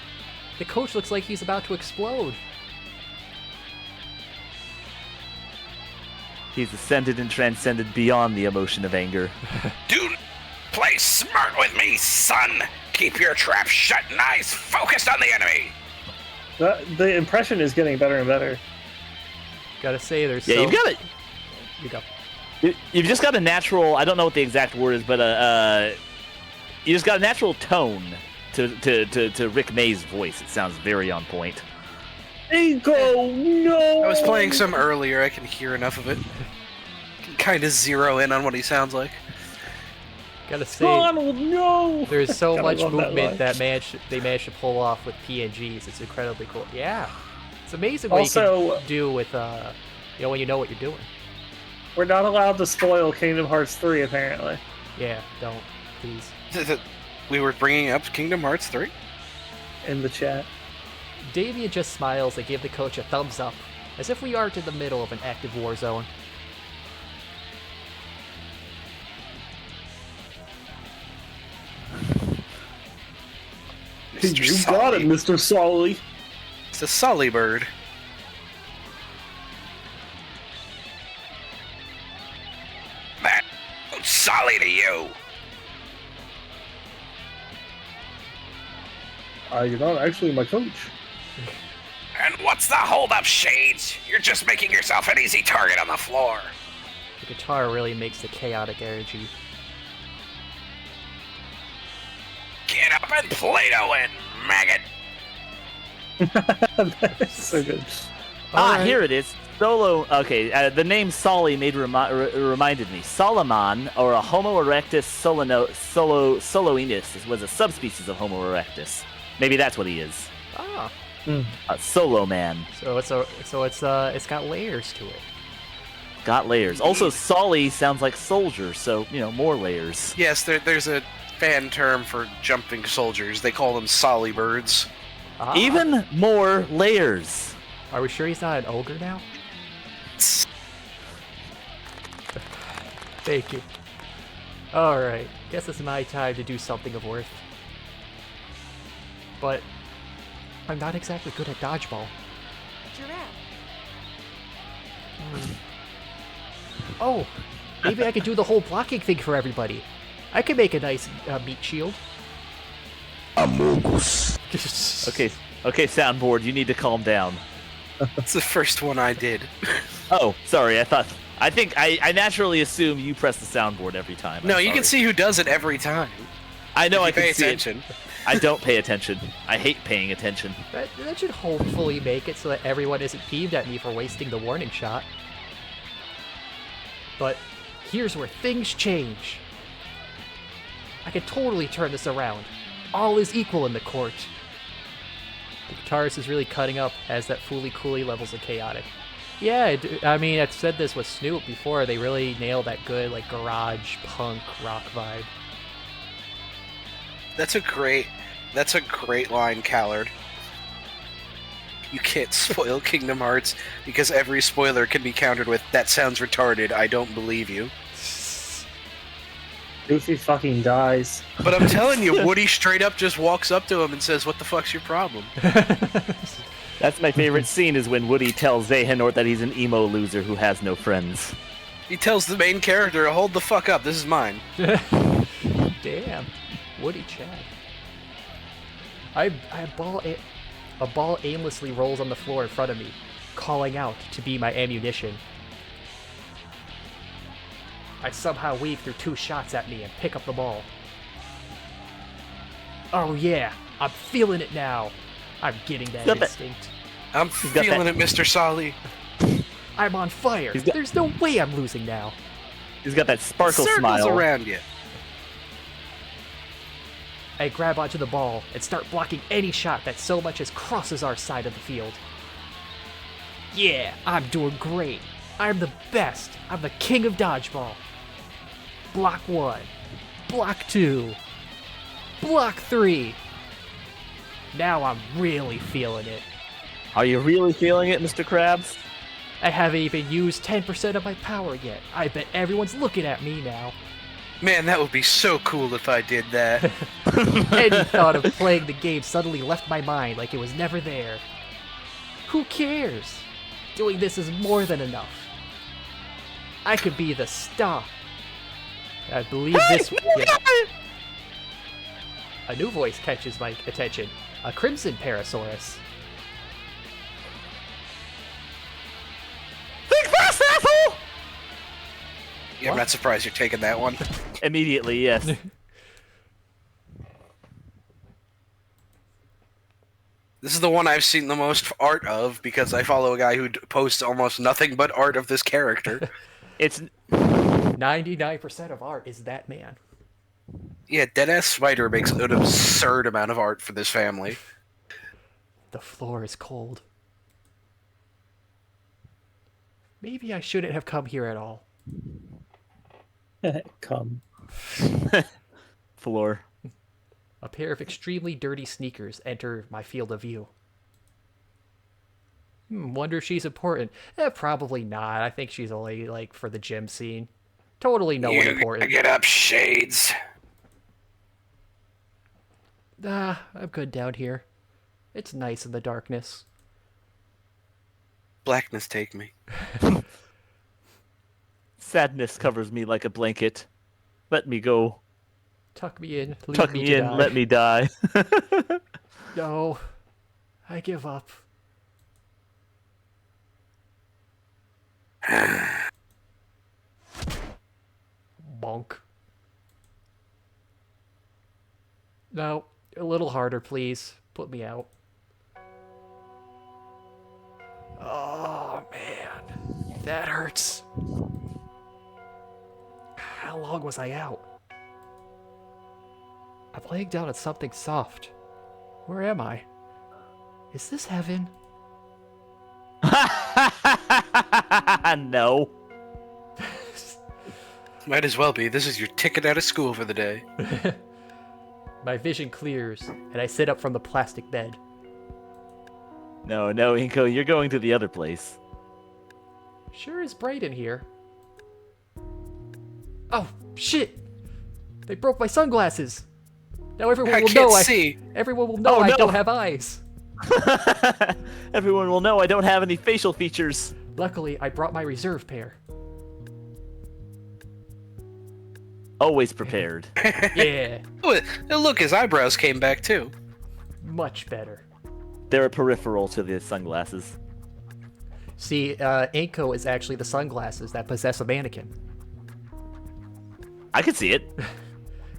The coach looks like he's about to explode. He's ascended and transcended beyond the emotion of anger. Do play smart with me, son. Keep your trap shut and eyes focused on the enemy. The impression is getting better and better. Gotta say, there's Yeah, so... you've got it. You go. You've just got a natural. I don't know what the exact word is, but you just got a natural tone to Rick May's voice. It sounds very on point. Inco, no! I was playing some earlier. I can hear enough of it. Can kind of zero in on what he sounds like. Gotta say, Donald, no! there's so God, I much love that movement line. they managed to pull off with PNGs. It's incredibly cool. Yeah, it's amazing what you Also, can do with when you know what you're doing. we're not allowed to spoil Kingdom Hearts 3, apparently. Yeah, don't please. We were bringing up Kingdom Hearts 3? in the chat. Damien just smiles and gives the coach a thumbs up, as if we aren't in the middle of an active war zone. You got it, Mr. Sully. It's a Sully bird. Man, Sully to you. You're not actually my coach. And what's the holdup, Shades? You're just making yourself an easy target on the floor. The guitar really makes the chaotic energy. Get up and Play-Doh in, maggot. That's so good. Alright. Here it is. Solo. Okay, the name Solly reminded me. Solomon, or a Homo erectus soloinus, was a subspecies of Homo erectus. Maybe that's what he is. Ah. A solo man. So it's got layers to it. Got layers. Also, Solly sounds like soldier, so more layers. Yes, there's a fan term for jumping soldiers. They call them Solly birds. Ah. Even more layers. Are we sure he's not an ogre now? Thank you. Alright, guess it's my time to do something of worth. But I'm not exactly good at dodgeball. Oh, maybe I could do the whole blocking thing for everybody. I could make a nice meat shield. Amogus. Okay, soundboard, you need to calm down. That's the first one I did. Oh, sorry, I think I naturally assume you press the soundboard every time. No, I'm you can sorry. see who does it every time. I know, If I you can pay see attention. it. I don't pay attention. I hate paying attention. That should hopefully make it so that everyone isn't peeved at me for wasting the warning shot. But here's where things change. I could totally turn this around. All is equal in the court. The guitarist is really cutting up as that Fooly Cooly levels of chaotic. Yeah, I mean, I've said this with Snoop before. They really nailed that good, like, garage punk rock vibe. That's a great line, Khazard. You can't spoil Kingdom Hearts because every spoiler can be countered with, that sounds retarded, I don't believe you. Goofy fucking dies. But I'm telling you, Woody straight up just walks up to him and says, what the fuck's your problem? That's my favorite scene, is when Woody tells Xehanort that he's an emo loser who has no friends. He tells the main character, hold the fuck up, this is mine. Damn. Woody Chad. A ball aimlessly rolls on the floor in front of me, calling out to be my ammunition. I somehow weave through 2 shots at me and pick up the ball. Oh yeah, I'm feeling it now. I'm getting that instinct. I'm feeling it, Mr. Solly. I'm on fire. There's no way I'm losing now. He's got that sparkle Circles smile. around you. I grab onto the ball and start blocking any shot that so much as crosses our side of the field. Yeah, I'm doing great. I'm the best. I'm the king of dodgeball. Block 1. Block 2. Block 3. Now I'm really feeling it. Are you really feeling it, Mr. Krabs? I haven't even used 10% of my power yet. I bet everyone's looking at me now. Man, that would be so cool if I did that. Any thought of playing the game suddenly left my mind like it was never there. Who cares? Doing this is more than enough. I could be the star. I believe this... Yeah. A new voice catches my attention. A Crimson Parasaurus. Think fast, asshole! Yeah, I'm not surprised you're taking that one. Immediately, yes. This is the one I've seen the most art of because I follow a guy who posts almost nothing but art of this character. It's 99% of art is that man. Yeah, Deadass Spider makes an absurd amount of art for this family. The floor is cold. Maybe I shouldn't have come here at all. Come. floor. A pair of extremely dirty sneakers enter my field of view. Wonder if she's important. Probably not. I think she's only, like, for the gym scene. Totally no one important. Get up, Shades. I'm good down here. It's nice in the darkness. Blackness take me. Sadness covers me like a blanket. Let me go. Tuck me in. Leave Tuck me me to in. die. Let me die. No. I give up. Bonk. No, a little harder, please. Put me out. Oh, man. That hurts. How long was I out? I'm laying down on something soft. Where am I? Is this heaven? No. Might as well be. This is your ticket out of school for the day. My vision clears, and I sit up from the plastic bed. No, Inko, you're going to the other place. Sure is bright in here. Oh, shit! They broke my sunglasses! Now everyone will know everyone will know Oh, I no. don't have eyes. Everyone will know I don't have any facial features. Luckily, I brought my reserve pair. Always prepared. Yeah, Oh, look, his eyebrows came back too. much better. They're a peripheral to the sunglasses. See, Inko is actually the sunglasses that possess a mannequin. I could see it.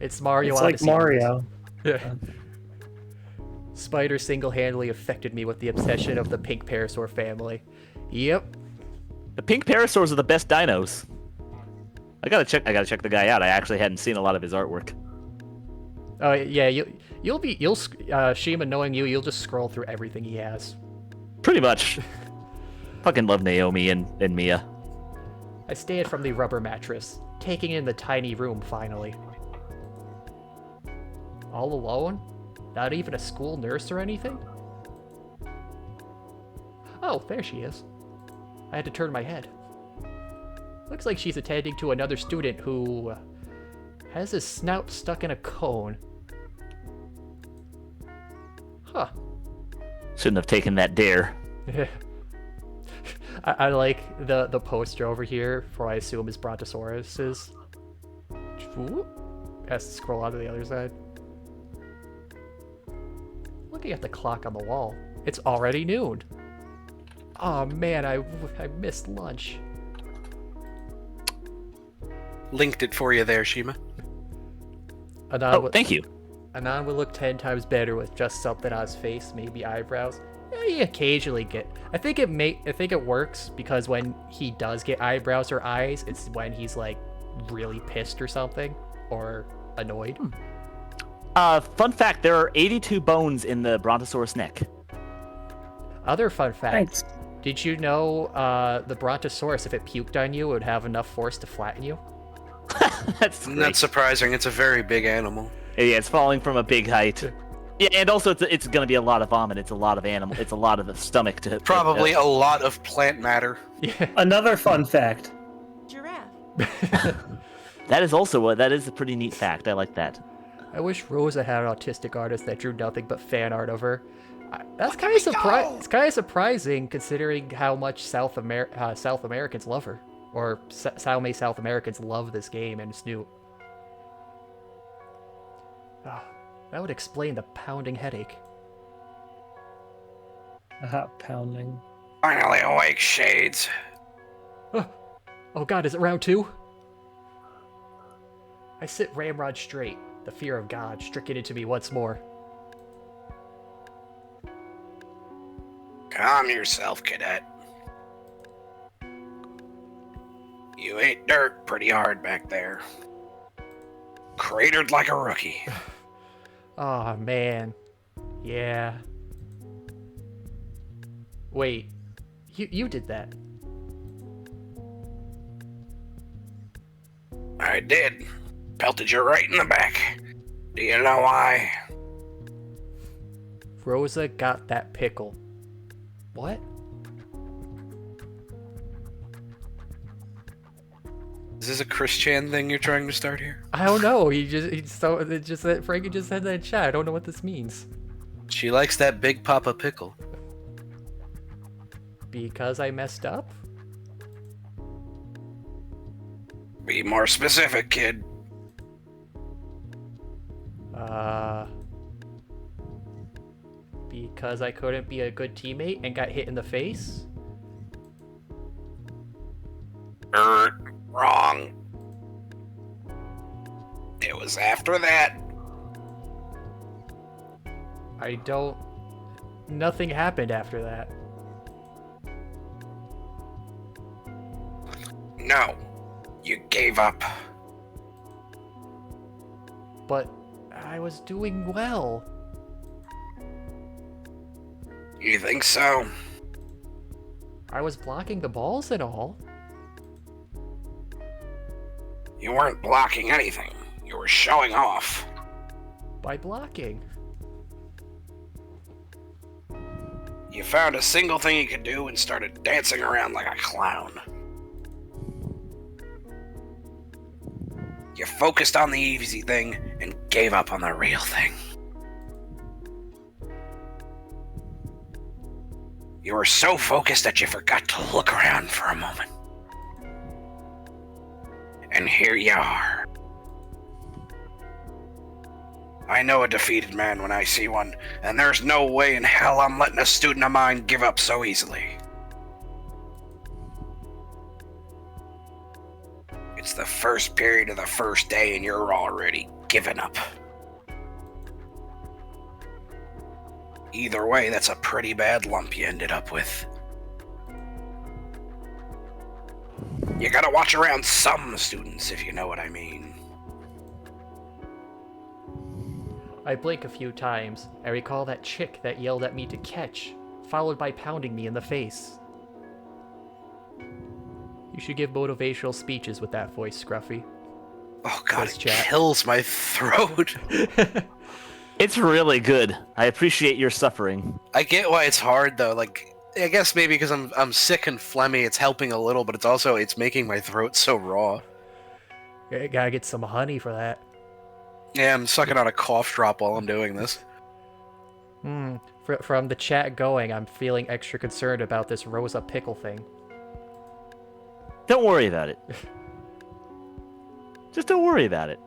It's Mario It's like Odyssey. Mario. Yeah. Spider single-handedly affected me with the obsession of the pink parasaur family. Yep. The pink parasaurs are the best dinos. I gotta check the guy out. I actually hadn't seen a lot of his artwork. Oh yeah, you'll Shima, knowing you'll just scroll through everything he has. Pretty much. Fucking love Naomi and Mia. I stand from the rubber mattress, taking in the tiny room finally. All alone? Not even a school nurse or anything? Oh, there she is. I had to turn my head. Looks like she's attending to another student who has his snout stuck in a cone. Huh. Shouldn't have taken that dare. I like the poster over here for what I assume is Brontosaurus's. Whoop. Has to scroll onto the other side. Looking at the clock on the wall, it's already noon. Oh man, I missed lunch. Linked it for you there, Shima. Thank you. Anon would look 10 times better with just something on his face, maybe eyebrows. He occasionally get. I think it works because when he does get eyebrows or eyes, it's when he's like really pissed or something or annoyed. Fun fact: there are 82 bones in the Brontosaurus neck. Other fun fact: Thanks. Did you know the Brontosaurus, if it puked on you, it would have enough force to flatten you? That's great. Not surprising. It's a very big animal. Yeah, it's falling from a big height. Yeah, and also it's going to be a lot of vomit. It's a lot of animal. It's a lot of the stomach to. Probably a lot of plant matter. Yeah. Another fun fact. Giraffe. That is a pretty neat fact. I like that. I wish Rosa had an autistic artist that drew nothing but fan art of her. That's kind of It's kind of surprising considering how much South Americans love her, or how many South Americans love this game and Snoot. Oh, that would explain the pounding headache. A hot pounding. Finally awake, Shades. Oh god, is it round 2? I sit ramrod straight, the fear of God stricken into me once more. Calm yourself, cadet. You ate dirt pretty hard back there. Cratered like a rookie. Oh man. Yeah. Wait. You did that. I did. Pelted you right in the back. Do you know why? Rosa got that pickle. What? Is this a Chris Chan thing you're trying to start here? I don't know. Frankie just said that in chat. I don't know what this means. She likes that Big Papa pickle. Because I messed up? Be more specific, kid. Because I couldn't be a good teammate and got hit in the face? Wrong. It was after that. Nothing happened after that. No. You gave up. But I was doing well. You think so? I was blocking the balls and all. You weren't blocking anything. You were showing off. By blocking. You found a single thing you could do and started dancing around like a clown. You focused on the easy thing and gave up on the real thing. You were so focused that you forgot to look around for a moment. And here you are. I know a defeated man when I see one, and there's no way in hell I'm letting a student of mine give up so easily. It's the first period of the first day and you're already giving up. Either way, that's a pretty bad lump you ended up with. You gotta watch around some students, if you know what I mean. I blink a few times. I recall that chick that yelled at me to catch, followed by pounding me in the face. You should give motivational speeches with that voice, Scruffy. Oh god, Voice it chat. kills my throat. It's really good. I appreciate your suffering. I get why it's hard though. Like, I guess maybe because I'm sick and phlegmy, it's helping a little, but it's making my throat so raw. I gotta get some honey for that. Yeah, I'm sucking on a cough drop while I'm doing this. From the chat going, I'm feeling extra concerned about this Rosa pickle thing. Don't worry about it. Just don't worry about it.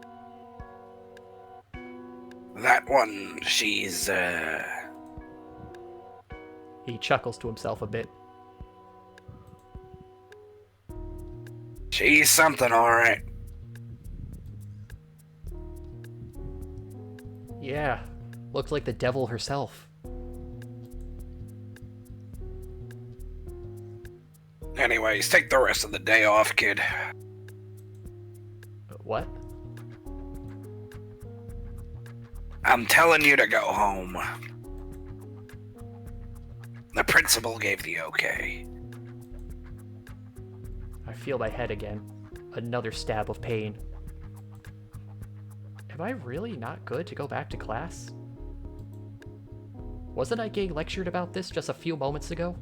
That one, she's, He chuckles to himself a bit. she's something, alright. Yeah, looks like the devil herself. Anyways, take the rest of the day off, kid. What? I'm telling you to go home. The principal gave the okay. I feel my head again. Another stab of pain. Am I really not good to go back to class? Wasn't I getting lectured about this just a few moments ago?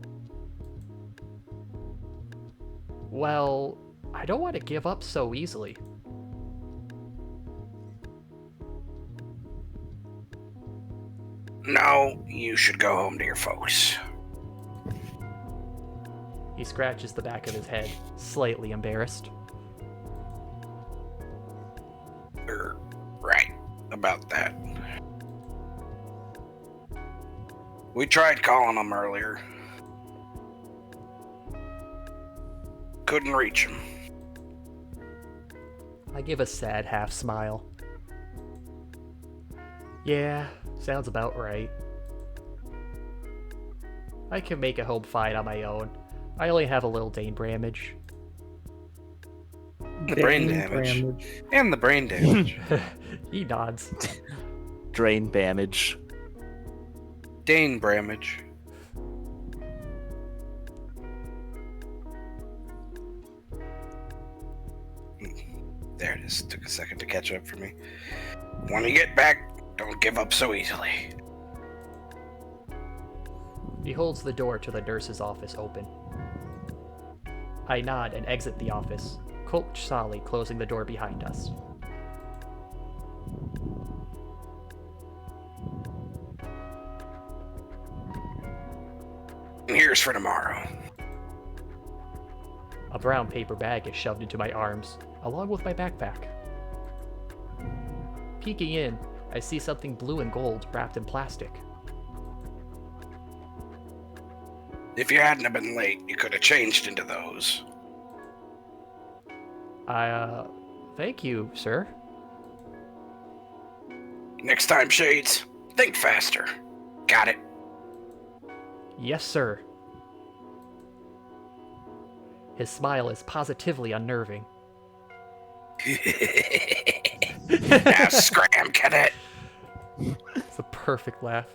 Well, I don't want to give up so easily. No, you should go home to your folks. He scratches the back of his head, slightly embarrassed. Right, about that. We tried calling him earlier. Couldn't reach him. I give a sad half smile. Yeah, sounds about right. I can make it home fine on my own. I only have a little brain damage. The brain damage. And the brain damage. He nods. Drain damage. Dane Bramage. There it is. Took a second to catch up for me. When you get back, don't give up so easily. He holds the door to the nurse's office open. I nod and exit the office, Coach Solly closing the door behind us. Here's for tomorrow. A brown paper bag is shoved into my arms, along with my backpack. Peeking in, I see something blue and gold wrapped in plastic. If you hadn't have been late, you could have changed into those. Thank you, sir. Next time, Shades, think faster. Got it? Yes, sir. His smile is positively unnerving. Now scram, cadet. It's a perfect laugh.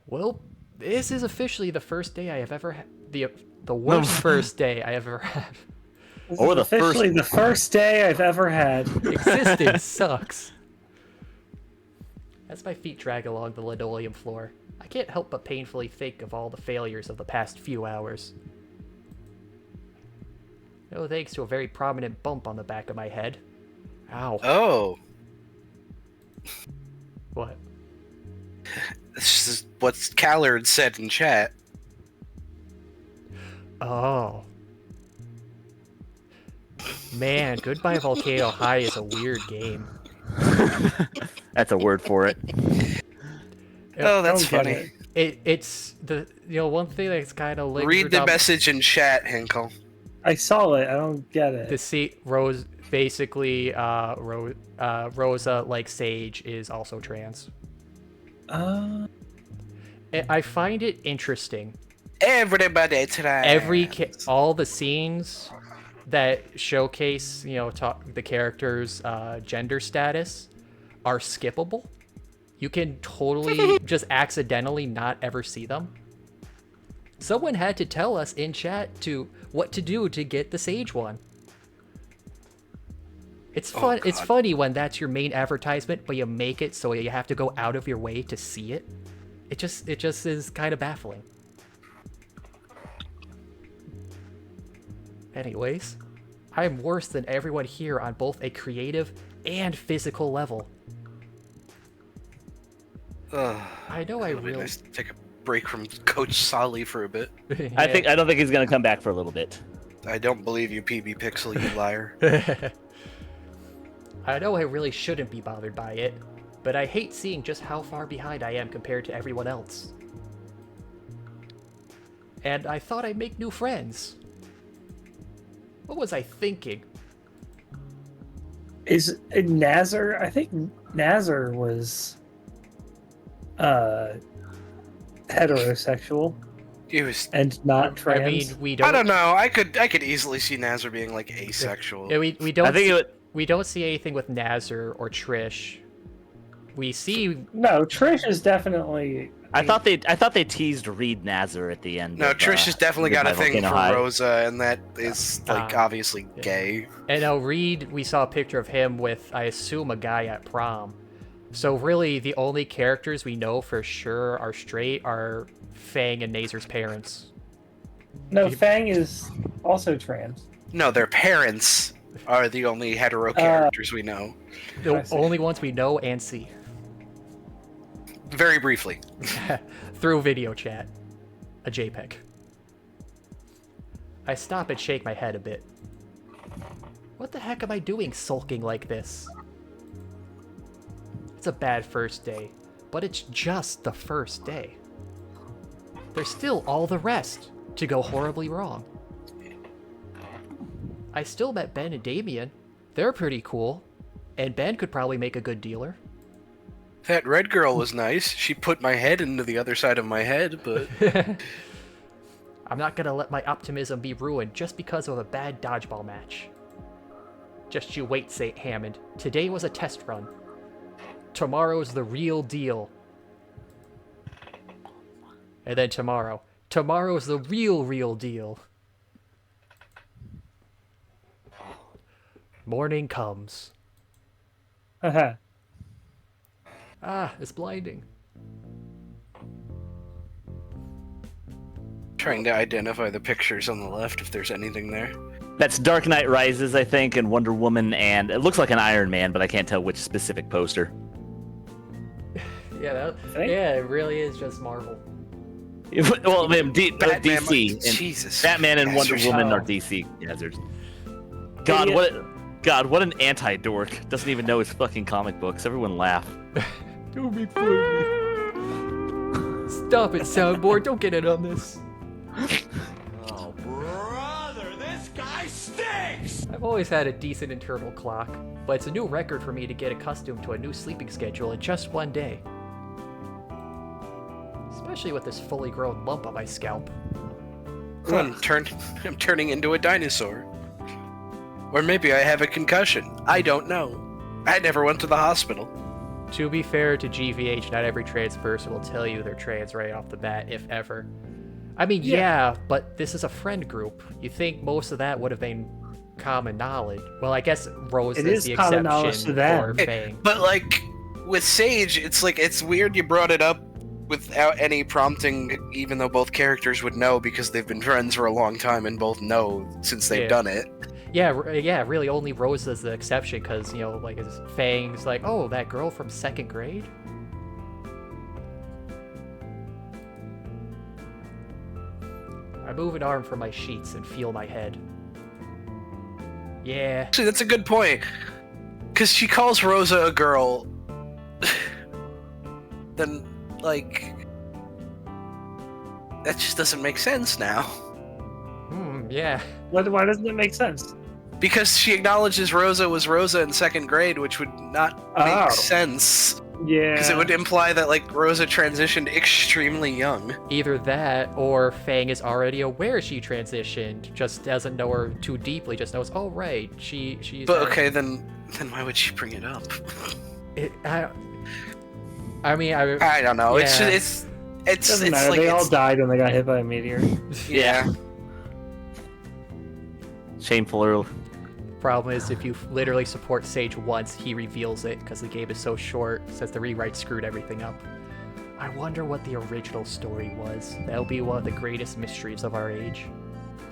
Well, this is officially the first day I have ever had. The worst first day I ever had. Or the first day I've ever had. Existence sucks. As my feet drag along the linoleum floor, I can't help but painfully think of all the failures of the past few hours. No thanks to a very prominent bump on the back of my head. Ow. Oh. What? This is what Khazard said in chat. Oh. Man, Goodbye Volcano High is a weird game. That's a word for it. Oh, that's funny. It's the one thing that's kind of read the message in chat, Hinkle. I saw it. I don't get it. The Rose basically Rosa, like Sage, is also trans. I find it interesting. Everybody tonight. All the scenes that showcase the character's gender status are skippable. You can totally just accidentally not ever see them. Someone had to tell us in chat what to do to get the Sage one. It's fun. It's funny when that's your main advertisement, but you make it so you have to go out of your way to see it. It just is kind of baffling. Anyways, I am worse than everyone here on both a creative and physical level. I know I really nice to take a break from Coach Solly for a bit. Yeah. I don't think he's gonna come back for a little bit. I don't believe you, PB Pixel, you liar. I know I really shouldn't be bothered by it, but I hate seeing just how far behind I am compared to everyone else. And I thought I'd make new friends. What was I thinking? Is Nazar? I think Nazar was heterosexual. He was, and not trans. I mean, we don't. I don't know. I could easily see Nazar being like asexual. Yeah, we don't. I think we don't see anything with Nazar or Trish. We see. No, Trish is definitely. I thought they teased Reed Nazar at the end. No, Trish has definitely got a thing for High. Rosa, and that is obviously gay. And now Reed, we saw a picture of him with, I assume, a guy at prom. So really, the only characters we know for sure are straight are Fang and Nazar's parents. No, Fang is also trans. No, their parents are the only hetero characters we know. The only ones we know and see. Very briefly. Through video chat. A JPEG. I stop and shake my head a bit. What the heck am I doing sulking like this? It's a bad first day, but it's just the first day. There's still all the rest to go horribly wrong. I still met Ben and Damien. They're pretty cool, and Ben could probably make a good dealer. That red girl was nice. She put my head into the other side of my head, but... I'm not gonna let my optimism be ruined just because of a bad dodgeball match. Just you wait, St. Hammond. Today was a test run. Tomorrow's the real deal. And then tomorrow's the real deal. Morning comes. Ah, it's blinding. Trying to identify the pictures on the left if there's anything there. That's Dark Knight Rises, I think, and Wonder Woman, and it looks like an Iron Man, but I can't tell which specific poster. Yeah, it really is just Marvel. Well, Batman, DC. And Jesus. Batman and Wonder Hazards. Woman are DC hazards. God, what an anti-dork. Doesn't even know his fucking comic books. Everyone laugh. Don't make fun of me. Stop it, soundboard. Don't get in on this. Oh, brother, this guy stinks! I've always had a decent internal clock, but it's a new record for me to get accustomed to a new sleeping schedule in just one day. Especially with this fully grown lump on my scalp. I'm turning into a dinosaur. Or maybe I have a concussion. I don't know. I never went to the hospital. To be fair to GVH, not every trans person will tell you they're trans right off the bat, if ever. I mean, yeah, but this is a friend group. You think most of that would have been common knowledge. Well, I guess Rose is the exception for Fang. But like, with Sage, it's weird you brought it up without any prompting, even though both characters would know because they've been friends for a long time and both know since they've done it. Yeah, really only Rose is the exception because, you know, like Fang's like, oh, that girl from 2nd grade? I move an arm from my sheets and feel my head. Yeah. Actually, that's a good point. Because she calls Rosa a girl. Then, like... that just doesn't make sense now. Yeah. Why doesn't it make sense? Because she acknowledges Rosa was Rosa in 2nd grade, which would not make sense. Yeah. Because it would imply that, like, Rosa transitioned extremely young. Either that, or Fang is already aware she transitioned, just doesn't know her too deeply, just knows, oh, right, she's... But, okay, then why would she bring it up? I mean, I don't know. Yeah. It's doesn't matter. like they all died when they got hit by a meteor. Yeah. Shameful. Problem is, if you literally support Sage once, he reveals it because the game is so short, says the rewrite screwed everything up. I wonder what the original story was. That'll be one of the greatest mysteries of our age.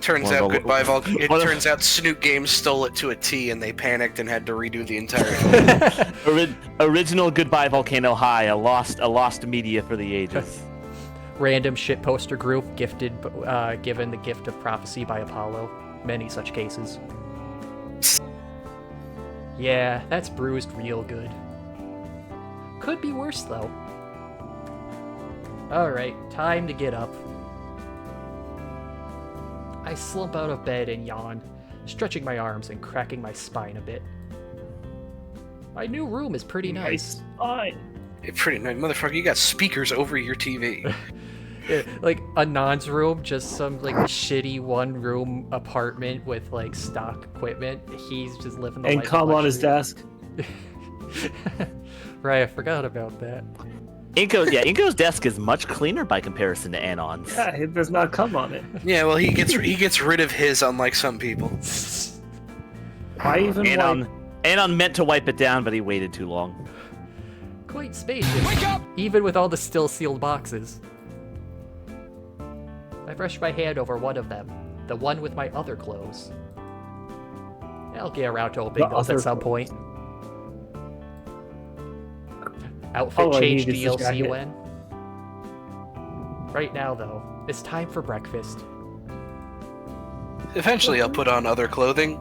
Turns out Snoot Games stole it to a T and they panicked and had to redo the entire thing. Original Goodbye Volcano High, a lost media for the ages. Random shitposter group given the gift of prophecy by Apollo. Many such cases. Yeah, that's bruised real good. Could be worse, though. Alright, time to get up. I slump out of bed and yawn, stretching my arms and cracking my spine a bit. My new room is pretty nice. It's pretty nice. Motherfucker, you got speakers over your TV. Yeah, like Anand's room, just some like shitty one-room apartment with like stock equipment. He's just living the life. And calm on his desk. Right, I forgot about that. Inco's desk is much cleaner by comparison to Anon's. Yeah, it does not come on it. Yeah, well, he gets rid of his, unlike some people. Why even Anon meant to wipe it down, but he waited too long. Quite spacious, even with all the still sealed boxes. I brushed my hand over one of them, the one with my other clothes. I'll get around to opening those at some point. Outfit change DLC when? Right now, though, it's time for breakfast. Eventually I'll put on other clothing,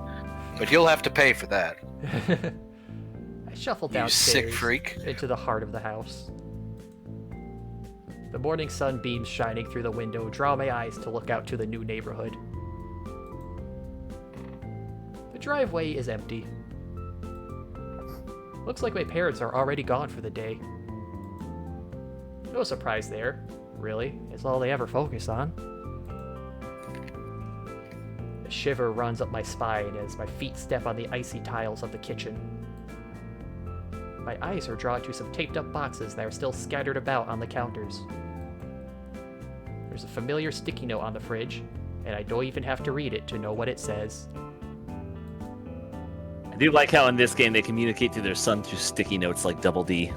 but you'll have to pay for that. I shuffle You downstairs sick freak. into the heart of the house. The morning sunbeams shining through the window draw my eyes to look out to the new neighborhood. The driveway is empty. Looks like my parents are already gone for the day. No surprise there, really. It's all they ever focus on. A shiver runs up my spine as my feet step on the icy tiles of the kitchen. My eyes are drawn to some taped up boxes that are still scattered about on the counters. There's a familiar sticky note on the fridge, and I don't even have to read it to know what it says. I do like how in this game they communicate to their son through sticky notes like Double D.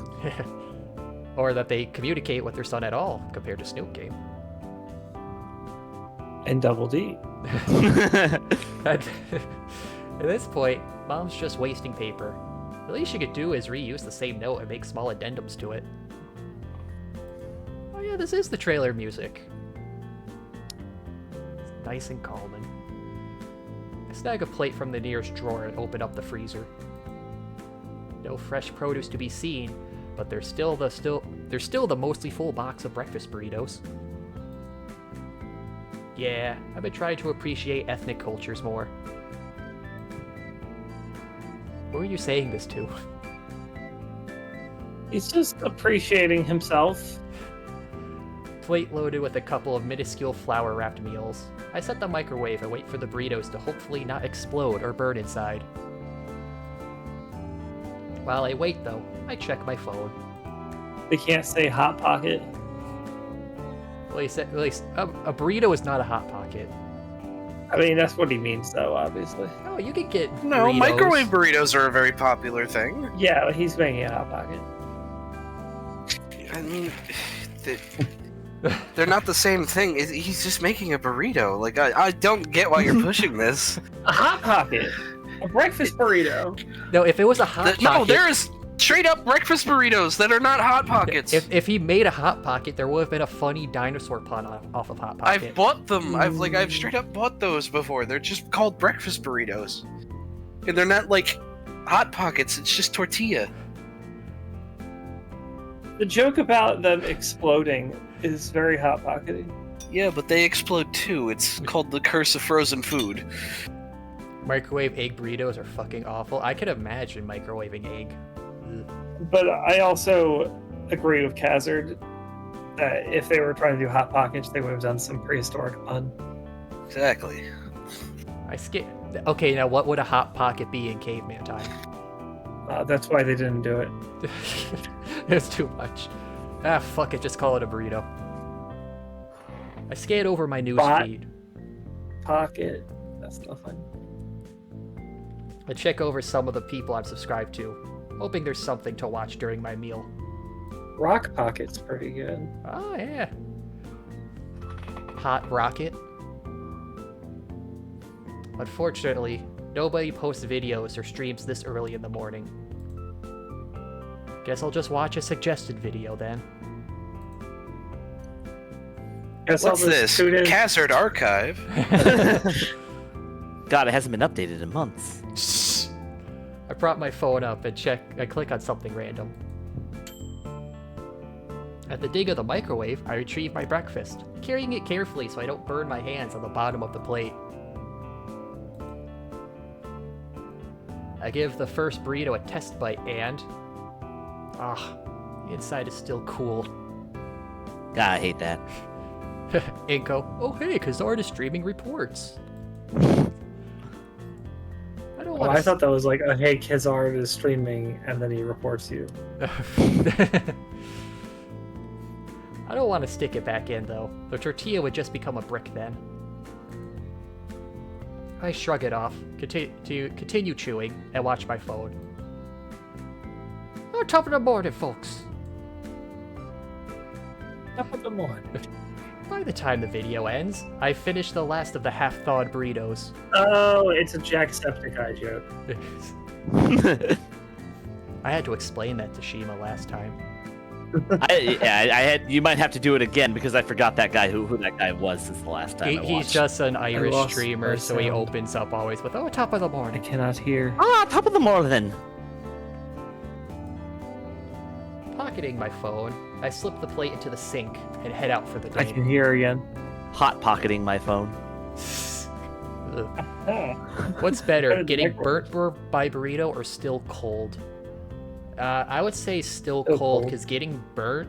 or that they communicate with their son at all compared to Snoop Game. And Double D. At this point, Mom's just wasting paper. The least she could do is reuse the same note and make small addendums to it. Oh yeah, this is the trailer music. It's nice and calming. I snag a plate from the nearest drawer and open up the freezer. No fresh produce to be seen, but there's still the mostly full box of breakfast burritos. Yeah, I've been trying to appreciate ethnic cultures more. Who are you saying this to? He's just appreciating himself. Plate loaded with a couple of minuscule flour-wrapped meals. I set the microwave and wait for the burritos to hopefully not explode or burn inside. While I wait, though, I check my phone. They can't say Hot Pocket. Well, a burrito is not a Hot Pocket. I mean, that's what he means, though, obviously. Oh, you could get No, burritos. microwave burritos are a very popular thing. Yeah, but he's making a Hot Pocket. I mean, they're not the same thing. He's just making a burrito. Like, I don't get why you're pushing this. A Hot Pocket! A breakfast burrito! No, if it was a Hot Pocket... No, there's straight up breakfast burritos that are not Hot Pockets. If he made a Hot Pocket, there would have been a funny dinosaur pun off of Hot Pocket. I've bought them. I've straight up bought those before. They're just called breakfast burritos. And they're not like Hot Pockets, it's just tortilla. The joke about them exploding is very Hot Pocketing. Yeah, but they explode too. It's called the curse of frozen food. Microwave egg burritos are fucking awful. I could imagine microwaving egg. Ugh. But I also agree with Khazard that if they were trying to do Hot Pockets, they would have done some prehistoric pun. Exactly. Okay, now what would a Hot Pocket be in caveman time? That's why they didn't do it. It's too much. Ah, fuck it, just call it a burrito. I scan over my news feed. Pocket. That's nothing. I check over some of the people I'm subscribed to, hoping there's something to watch during my meal. Rock Pocket's pretty good. Oh, yeah. Hot Rocket. Unfortunately, nobody posts videos or streams this early in the morning. Guess I'll just watch a suggested video then. What's this? Khazard Archive? God, it hasn't been updated in months. I prop my phone up and click on something random. At the dig of the microwave, I retrieve my breakfast, carrying it carefully so I don't burn my hands on the bottom of the plate. I give the first burrito a test bite and... the inside is still cool. God, I hate that. Inco, oh hey, Khazard is streaming reports. I thought that was like, oh, hey, Khazard is streaming, and then he reports you. I don't want to stick it back in, though. The tortilla would just become a brick then. I shrug it off, continue chewing, and watch my phone. Oh, top of the morning, folks. Top of the morning. By the time the video ends, I've finished the last of the half-thawed burritos. Oh, it's a Jacksepticeye joke. I had to explain that to Shima last time. You might have to do it again because I forgot that guy who that guy was since the last time I watched. He's just an Irish streamer, so he opens up always with, oh, top of the I morning. cannot hear. Top of the morning. Pocketing my phone, I slip the plate into the sink and head out for the day. I can hear again. Hot pocketing my phone. What's better, getting burnt by burrito or still cold? I would say still cold, because getting burnt,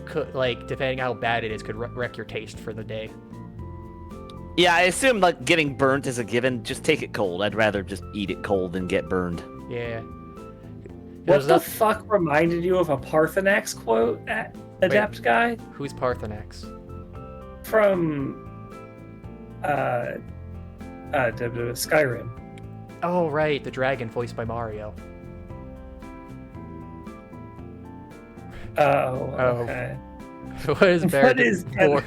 could, like, depending how bad it is, could wreck your taste for the day. Yeah, I assume like getting burnt is a given. Just take it cold. I'd rather just eat it cold than get burned. Yeah. What the fuck reminded you of a Parthenax quote, Adept guy? Who's Parthenax? From Skyrim. Oh, right, the dragon voiced by Mario. Oh, okay. What is better? What is better?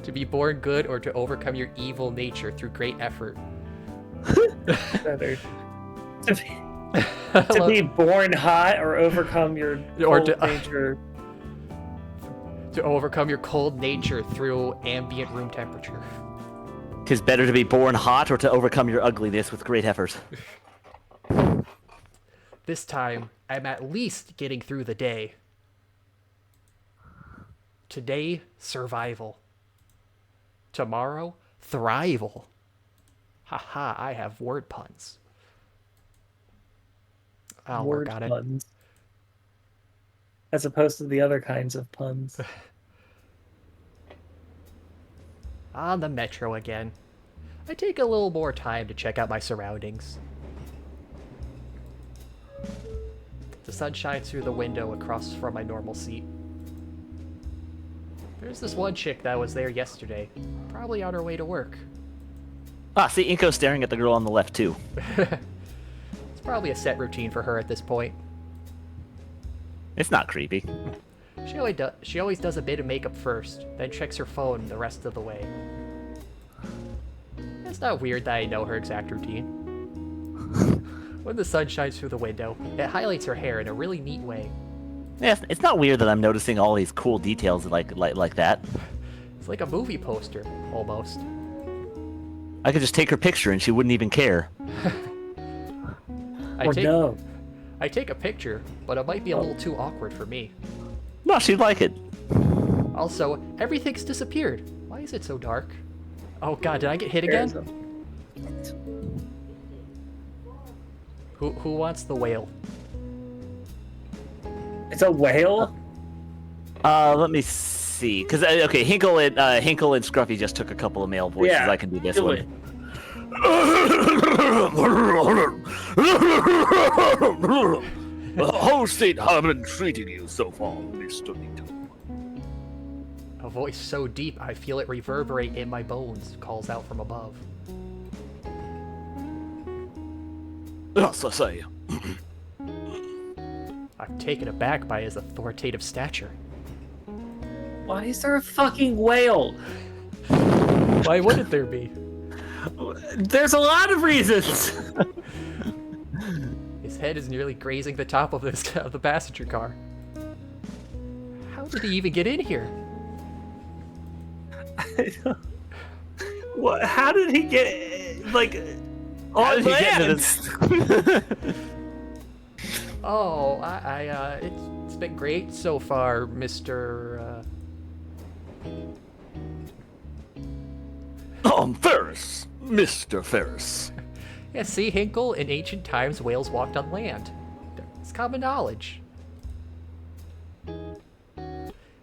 To be born good or to overcome your evil nature through great effort? Better. To be born hot or overcome your cold nature. To overcome your cold nature through ambient room temperature. Tis better to be born hot or to overcome your ugliness with great effort. This time, I'm at least getting through the day. Today, survival. Tomorrow, thrival. Haha, I have word puns. I'll work on it. Puns. As opposed to the other kinds of puns. On the metro again. I take a little more time to check out my surroundings. The sun shines through the window across from my normal seat. There's this one chick that was there yesterday, probably on her way to work. Ah, see, Inco's staring at the girl on the left, too. It's probably a set routine for her at this point. It's not creepy. She always does a bit of makeup first, then checks her phone the rest of the way. It's not weird that I know her exact routine. When the sun shines through the window, it highlights her hair in a really neat way. Yeah, it's not weird that I'm noticing all these cool details like that. It's like a movie poster, almost. I could just take her picture and she wouldn't even care. I take a picture, but it might be a little too awkward for me. No, she'd like it. Also, everything's disappeared. Why is it so dark? Oh god, did I get hit again? Who wants the whale? It's a whale? Let me see. Because, okay, Hinkle and Scruffy just took a couple of male voices. Yeah, I can do this one. How's St. Harmon treating you so far, Mr. Nito? A voice so deep I feel it reverberate in my bones calls out from above. Yes, I say. I'm taken aback by his authoritative stature. Why is there a fucking whale? Why wouldn't there be? There's a lot of reasons. His head is nearly grazing the top of the passenger car. How did he even get in here? What? How did he get on land? Oh, it's been great so far, Mr. Ferris. Mr. Ferris. Yeah, see, Hinkle, in ancient times, whales walked on land. It's common knowledge.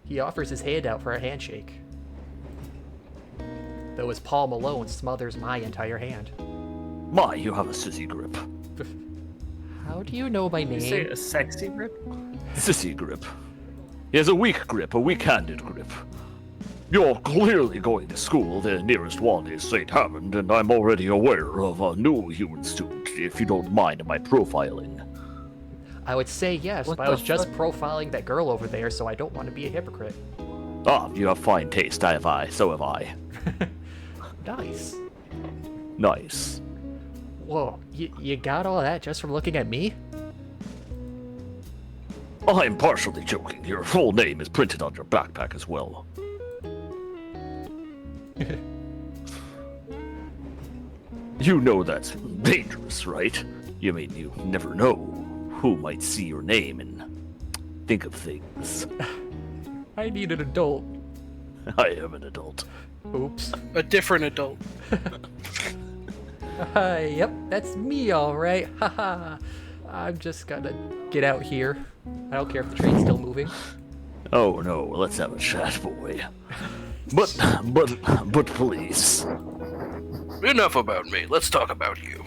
He offers his hand out for a handshake. Though his palm alone smothers my entire hand. My, you have a sissy grip. How do you know my name? You say a sexy grip? Sissy grip. He has a weak grip, a weak-handed grip. You're clearly going to school. The nearest one is St. Hammond, and I'm already aware of a new human student, if you don't mind my profiling. I would say yes, but I was just profiling that girl over there, so I don't want to be a hypocrite. Ah, you have fine taste, so have I. Nice. Nice. Whoa, you got all that just from looking at me? I'm partially joking. Your full name is printed on your backpack as well. You know that's dangerous, right? You mean you never know who might see your name and think of things. I need an adult. I am an adult. Oops. A different adult. Yep, that's me, all right. Haha. I'm just gonna get out here. I don't care if the train's still moving. Oh no, let's have a chat, boy. But please. Enough about me. Let's talk about you.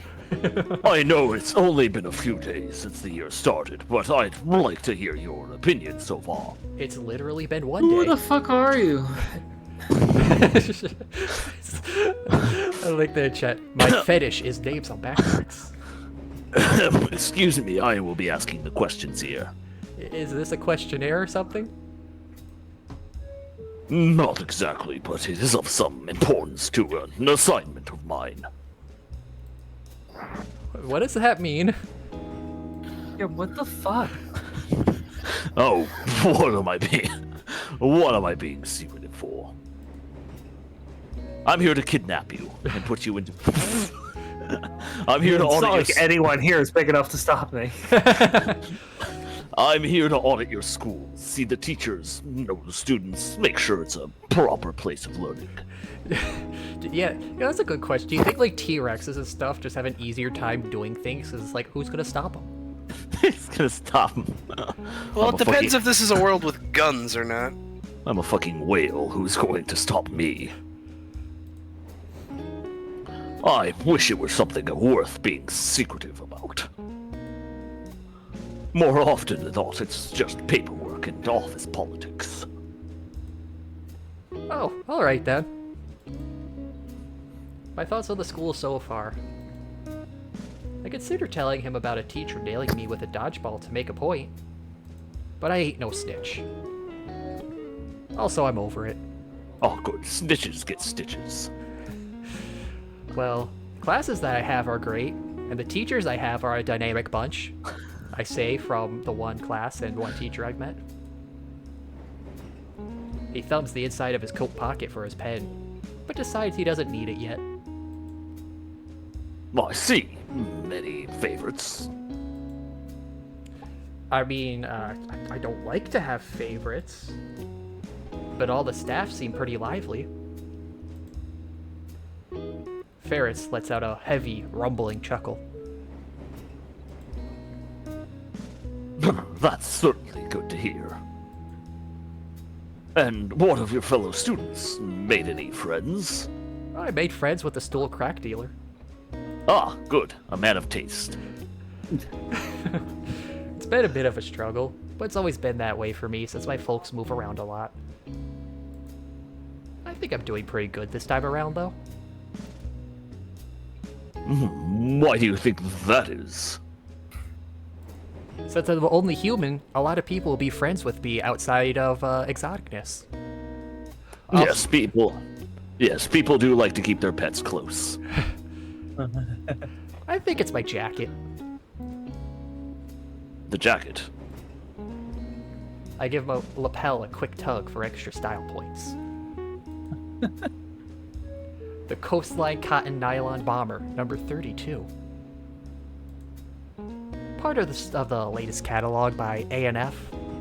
I know it's only been a few days since the year started, but I'd like to hear your opinion so far. It's literally been one day. Who the fuck are you? I like that chat. My fetish is names on backpacks. Excuse me, I will be asking the questions here. Is this a questionnaire or something? Not exactly, but it is of some importance to an assignment of mine. What does that mean? Yeah, what the fuck? Oh, what am I being secretive for? I'm here to kidnap you and put you into. I'm here to It's audit not your. like anyone here is big enough to stop me. I'm here to audit your school, see the teachers, know the students, make sure it's a proper place of learning. Yeah, that's a good question. Do you think like T-Rexes and stuff just have an easier time doing things? Cause it's like, who's gonna stop them? It's gonna stop him. Well, it depends if this is a world with guns or not. I'm a fucking whale. Who's going to stop me? I wish it were something worth being secretive about. More often than not, it's just paperwork and office politics. Oh, alright then. My thoughts on the school so far. I considered telling him about a teacher nailing me with a dodgeball to make a point. But I ain't no snitch. Also, I'm over it. Oh, good. Snitches get stitches. Well, classes that I have are great, and the teachers I have are a dynamic bunch. I say from the one class and one teacher I've met. He thumbs the inside of his coat pocket for his pen, but decides he doesn't need it yet. I see. Many favorites. I mean, I don't like to have favorites, but all the staff seem pretty lively. Ferris lets out a heavy, rumbling chuckle. That's certainly good to hear. And what of your fellow students? Made any friends? I made friends with the stool crack dealer. Ah, good. A man of taste. It's been a bit of a struggle, but it's always been that way for me since my folks move around a lot. I think I'm doing pretty good this time around, though. Why do you think that is? Since I'm the only human, a lot of people will be friends with me outside of exoticness. Yes, people do like to keep their pets close. I think it's my jacket. The jacket. I give my lapel a quick tug for extra style points. The Coastline Cotton Nylon Bomber, number 32. Part of the latest catalog by A&F.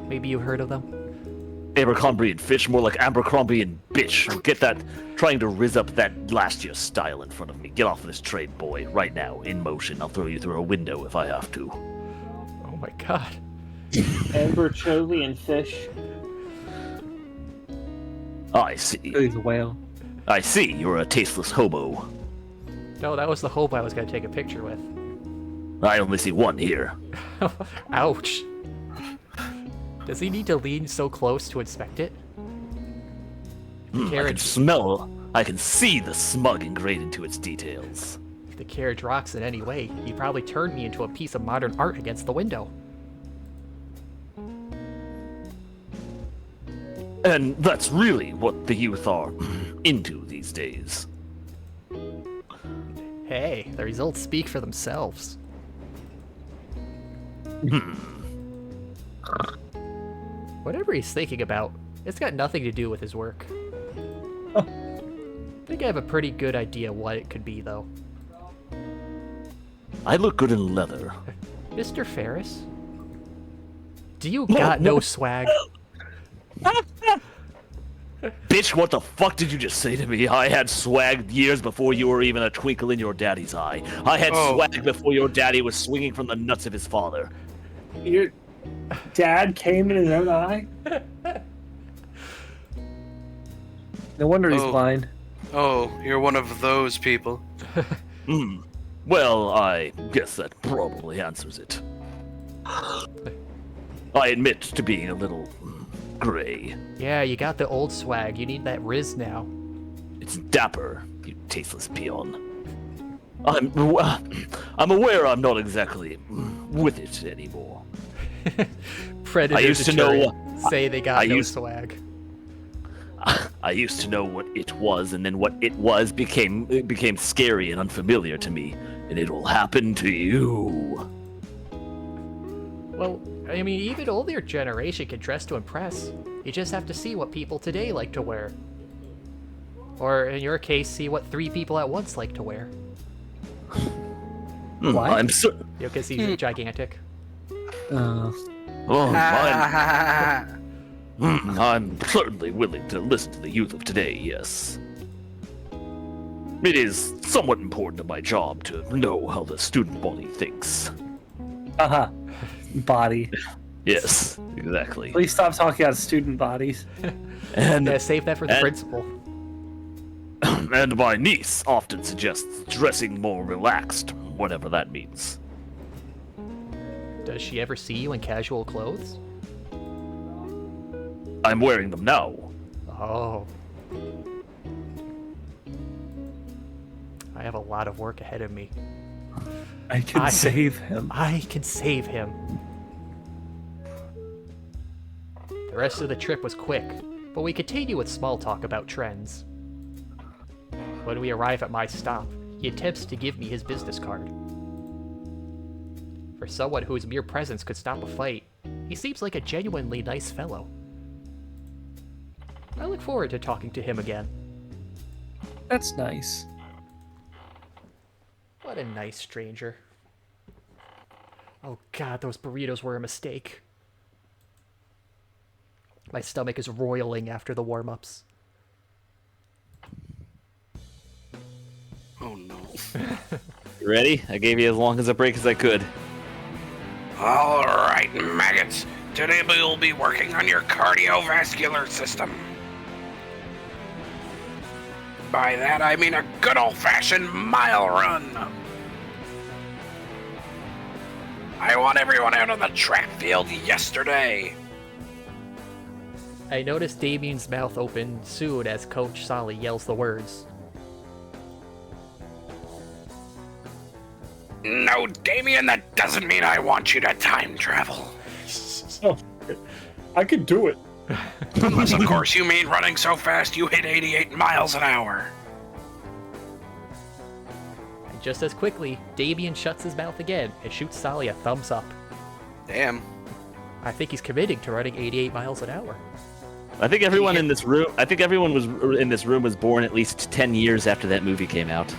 Maybe you heard of them? Abercrombie and Fish, more like Abercrombie and Bitch. Get that, trying to riz up that last year style in front of me. Get off of this trade, boy, right now, in motion. I'll throw you through a window if I have to. Oh my god. Abercrombie and Fish. I see. He's a whale. I see, you're a tasteless hobo. No, that was the hope I was going to take a picture with. I only see one here. Ouch. Does he need to lean so close to inspect it? I can see the smug ingrained into its details. If the carriage rocks in any way, he'd probably turn me into a piece of modern art against the window. And that's really what the youth are into these days. Hey, the results speak for themselves. Whatever he's thinking about, it's got nothing to do with his work. I think I have a pretty good idea what it could be, though. I look good in leather. Mr. Ferris? Do you got no swag? Bitch, what the fuck did you just say to me? I had swag years before you were even a twinkle in your daddy's eye. I had swag before your daddy was swinging from the nuts of his father. Your dad came in his own eye? No wonder he's blind. Oh, you're one of those people. Well, I guess that probably answers it. I admit to being a little gray. Yeah, you got the old swag. You need that Riz now. It's dapper, you tasteless peon. I'm aware I'm not exactly with it anymore. Predator I used to know. say they got no swag. I used to know what it was, and then what it was became scary and unfamiliar to me, and it will happen to you. Well, I mean, even older generation can dress to impress. You just have to see what people today like to wear. Or, in your case, see what 3 people at once like to wear. What? I'm Because he's gigantic. I'm certainly willing to listen to the youth of today, yes. It is somewhat important to my job to know how the student body thinks. Body. Yes, exactly. Please stop talking about student bodies. And Yeah, save that for the principal. And my niece often suggests dressing more relaxed, whatever that means. Does she ever see you in casual clothes? I'm wearing them now. Oh. I have a lot of work ahead of me. I can save him. I can save him. The rest of the trip was quick, but we continue with small talk about trends. When we arrive at my stop, he attempts to give me his business card. For someone whose mere presence could stop a fight, he seems like a genuinely nice fellow. I look forward to talking to him again. That's nice. What a nice stranger. Oh god, those burritos were a mistake. My stomach is roiling after the warm-ups. Oh no. You ready? I gave you as long as a break as I could. All right, maggots. Today we will be working on your cardiovascular system. By that I mean a good old-fashioned mile run. I want everyone out on the track field yesterday. I noticed Damien's mouth open soon as Coach Solly yells the words. No, Damien, that doesn't mean I want you to time travel. Oh, I could do it. Unless, of course, you mean running so fast you hit 88 miles an hour. And just as quickly, Damien shuts his mouth again and shoots Solly a thumbs up. Damn. I think he's committing to running 88 miles an hour. I think everyone in this room. I think everyone was in this room was born at least 10 years after that movie came out.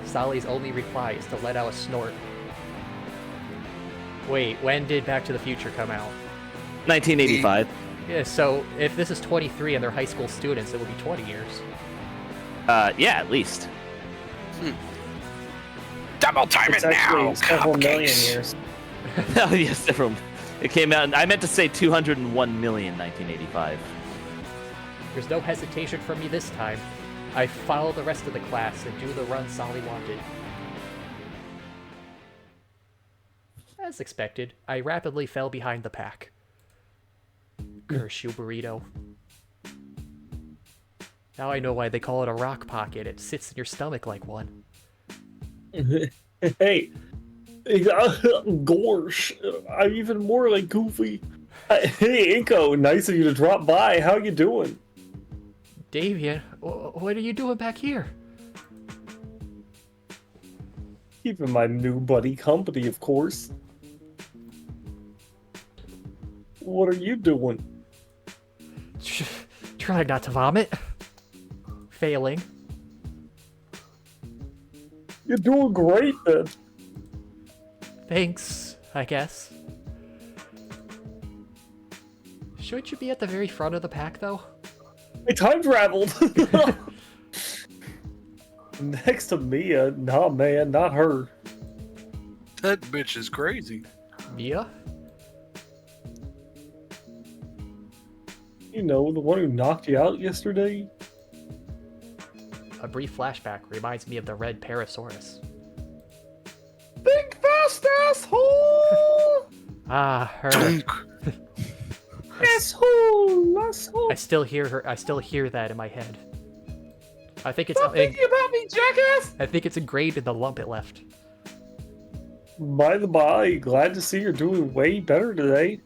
Solly's only reply is to let out a snort. Wait, when did Back to the Future come out? 1985. Yeah, so if this is 23 and they're high school students, it would be 20 years. Yeah, at least. Double time It's it actually now, several million cupcakes. years. Oh yes, different. It came out. I meant to say 201 million 1985. There's no hesitation from me this time. I follow the rest of the class and do the run Solly wanted. As expected, I rapidly fell behind the pack. Curse you, burrito. Now I know why they call it a rock pocket. It sits in your stomach like one. Hey, Gorsh, I'm even more like Goofy. Hey, Inco, nice of you to drop by. How you doing? Damien, what are you doing back here? Keeping my new buddy company, of course. What are you doing? Trying not to vomit. Failing. You're doing great, then. Thanks, I guess. Shouldn't you be at the very front of the pack, though? I time traveled. Next to Mia. Nah, man, not her. That bitch is crazy. Mia? You know, the one who knocked you out yesterday? A brief flashback reminds me of the red Parasaurus. Big fast asshole! Ah, her. Asshole! I still hear her. I still hear that in my head. I think it's. Stop thinking about me, jackass! I think it's ingrained in the lump it left. By the by, glad to see you're doing way better today.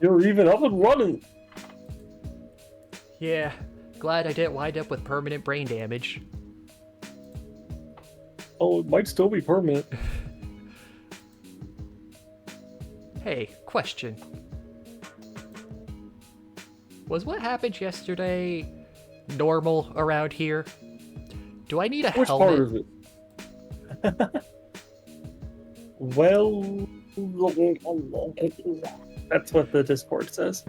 You're even up and running. Yeah, glad I didn't wind up with permanent brain damage. Oh, it might still be permanent. Hey, question. Was what happened yesterday normal around here? Do I need a Which helmet? part of it? Well, that's what the Discord says.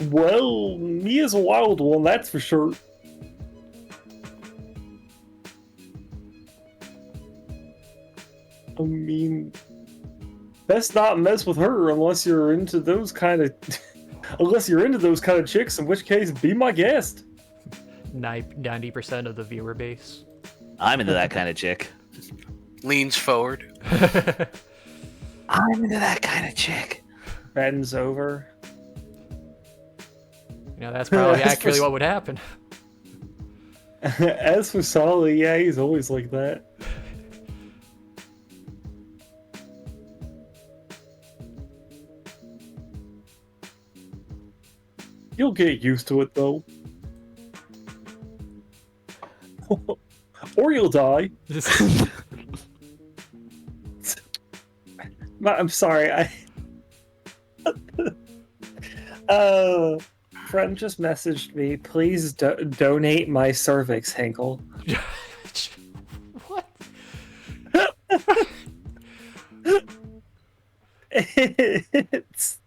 Well, me is a wild one, that's for sure. I mean, best not mess with her unless you're into those kind of chicks, in which case be my guest. 90% of the viewer base. I'm into that kind of chick. Leans forward. I'm into that kind of chick. Bends over. You know, that's probably accurately what would happen. As for Solly, yeah, he's always like that. You'll get used to it, though. Or you'll die. I'm sorry, friend just messaged me, please donate my cervix, Hinkle. What? It's...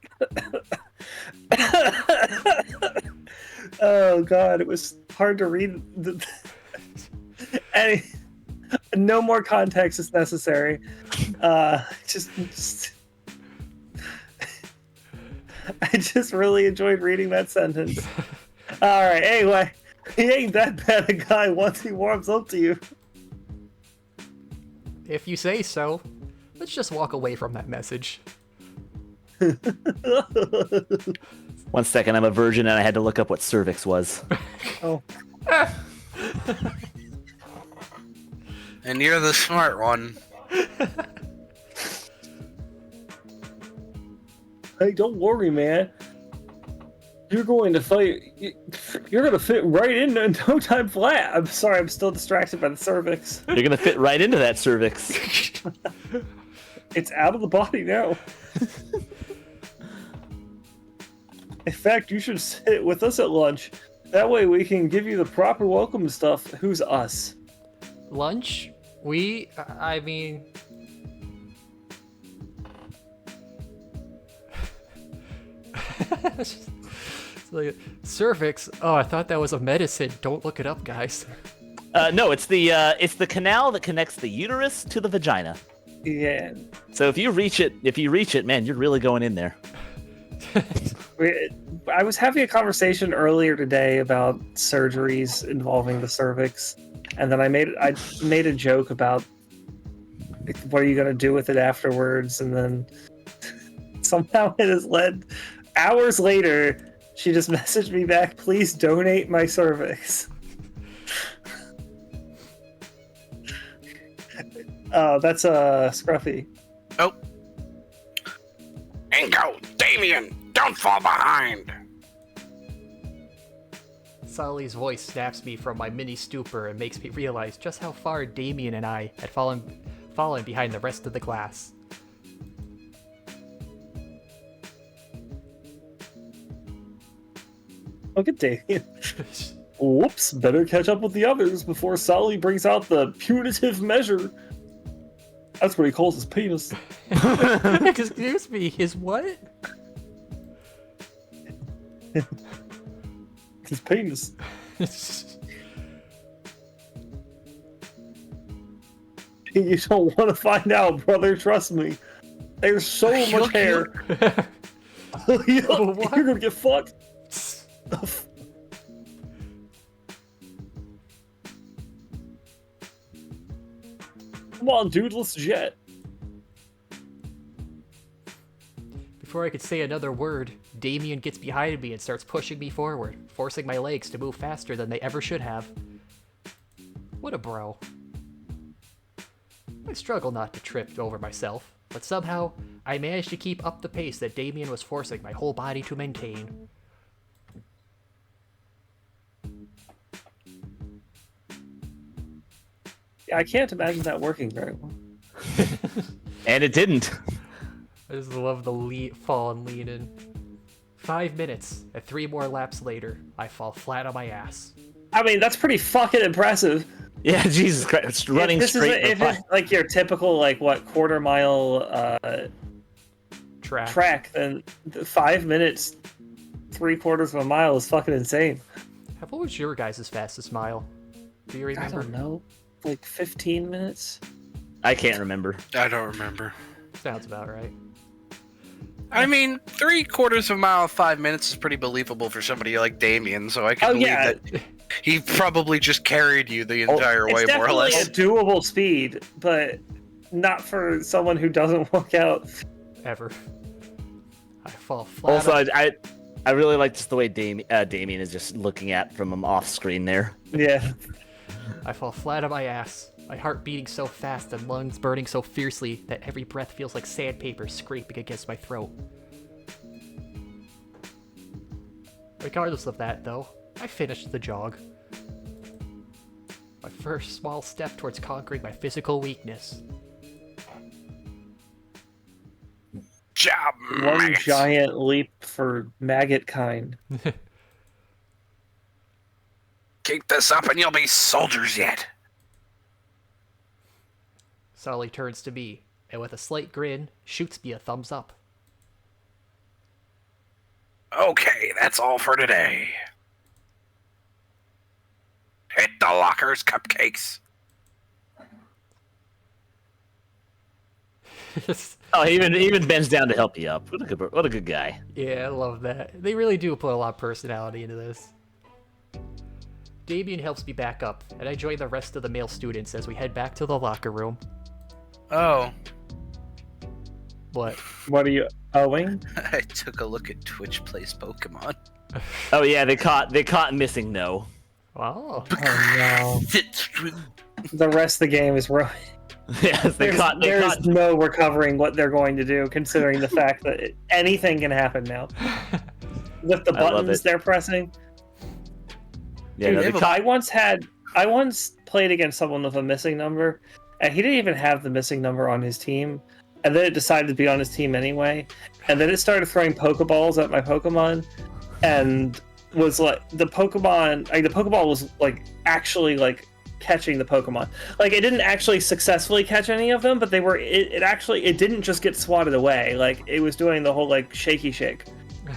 Oh god, it was hard to read. Any... No more context is necessary. Just... I just really enjoyed reading that sentence. Alright, anyway, he ain't that bad a guy once he warms up to you. If you say so. Let's just walk away from that message. 1 second, I'm a virgin and I had to look up what cervix was. Oh. And you're the smart one. Hey, don't worry, man. You're going to fight. You're going to fit right in no time flat. I'm sorry, I'm still distracted by the cervix. You're gonna fit right into that cervix. It's out of the body now. In fact, you should sit with us at lunch. That way we can give you the proper welcome stuff. Who's us? Lunch? I mean... It's like, cervix? Oh, I thought that was a medicine. Don't look it up, guys. No, it's the canal that connects the uterus to the vagina. Yeah. So if you reach it, man, you're really going in there. I was having a conversation earlier today about surgeries involving the cervix, and then I made a joke about what are you going to do with it afterwards, and then somehow it has led hours later. She just messaged me back, please donate my cervix. That's Scruffy. Oh. Inco, Damien, don't fall behind. Sully's voice snaps me from my mini stupor and makes me realize just how far Damien and I had fallen behind the rest of the class. Look at Damien. Whoops, better catch up with the others before Sully brings out the punitive measure. That's what he calls his penis. Excuse me, his what? His penis. You don't want to find out, brother. Trust me. There's so much hair. You're gonna get fucked. Come on, dude. Let's jet. Before I could say another word, Damien gets behind me and starts pushing me forward, forcing my legs to move faster than they ever should have. What a bro. I struggle not to trip over myself, but somehow I managed to keep up the pace that Damien was forcing my whole body to maintain. I can't imagine that working very well. And it didn't. I just love the fall and lean in. 5 minutes, and 3 more laps later, I fall flat on my ass. I mean, that's pretty fucking impressive. Yeah, Jesus Christ, it's running straight. If it's like your typical, like, what, quarter-mile track, then 5 minutes, 3/4 of a mile is fucking insane. What was your guys' fastest mile? Do you remember? I don't know. Like 15 minutes? I can't remember. I don't remember. Sounds about right. I mean, 3/4 of a mile, 5 minutes is pretty believable for somebody like Damien, so I can believe that he probably just carried you the entire way, more or less. It's definitely a doable speed, but not for someone who doesn't work out. Ever. I fall flat. Also, I really like just the way Damien is just looking at from him off screen there. Yeah. I fall flat on my ass, my heart beating so fast and lungs burning so fiercely that every breath feels like sandpaper scraping against my throat. Regardless of that, though, I finished the jog. My first small step towards conquering my physical weakness. Job, One mate. giant leap for maggot kind. Keep this up and you'll be soldiers yet. Sully turns to me, and with a slight grin, shoots me a thumbs up. Okay, that's all for today. Hit the lockers, cupcakes. Oh, he even bends down to help you up. What a good guy. Yeah, I love that. They really do put a lot of personality into this. Damien helps me back up, and I join the rest of the male students as we head back to the locker room. Oh. What? What are you owing? I took a look at Twitch Plays Pokemon. Oh yeah, they caught missing no. Oh. Oh no. The rest of the game is ruined. Yes, they caught no recovering what they're going to do, considering the fact that anything can happen now. With the buttons they're pressing. Yeah, Dude, I once played against someone with a missing number, and he didn't even have the missing number on his team, and then it decided to be on his team anyway, and then it started throwing Pokeballs at my Pokemon, and was like the Pokeball was like actually like catching the Pokemon. Like it didn't actually successfully catch any of them, but it didn't just get swatted away. Like it was doing the whole like shaky shake.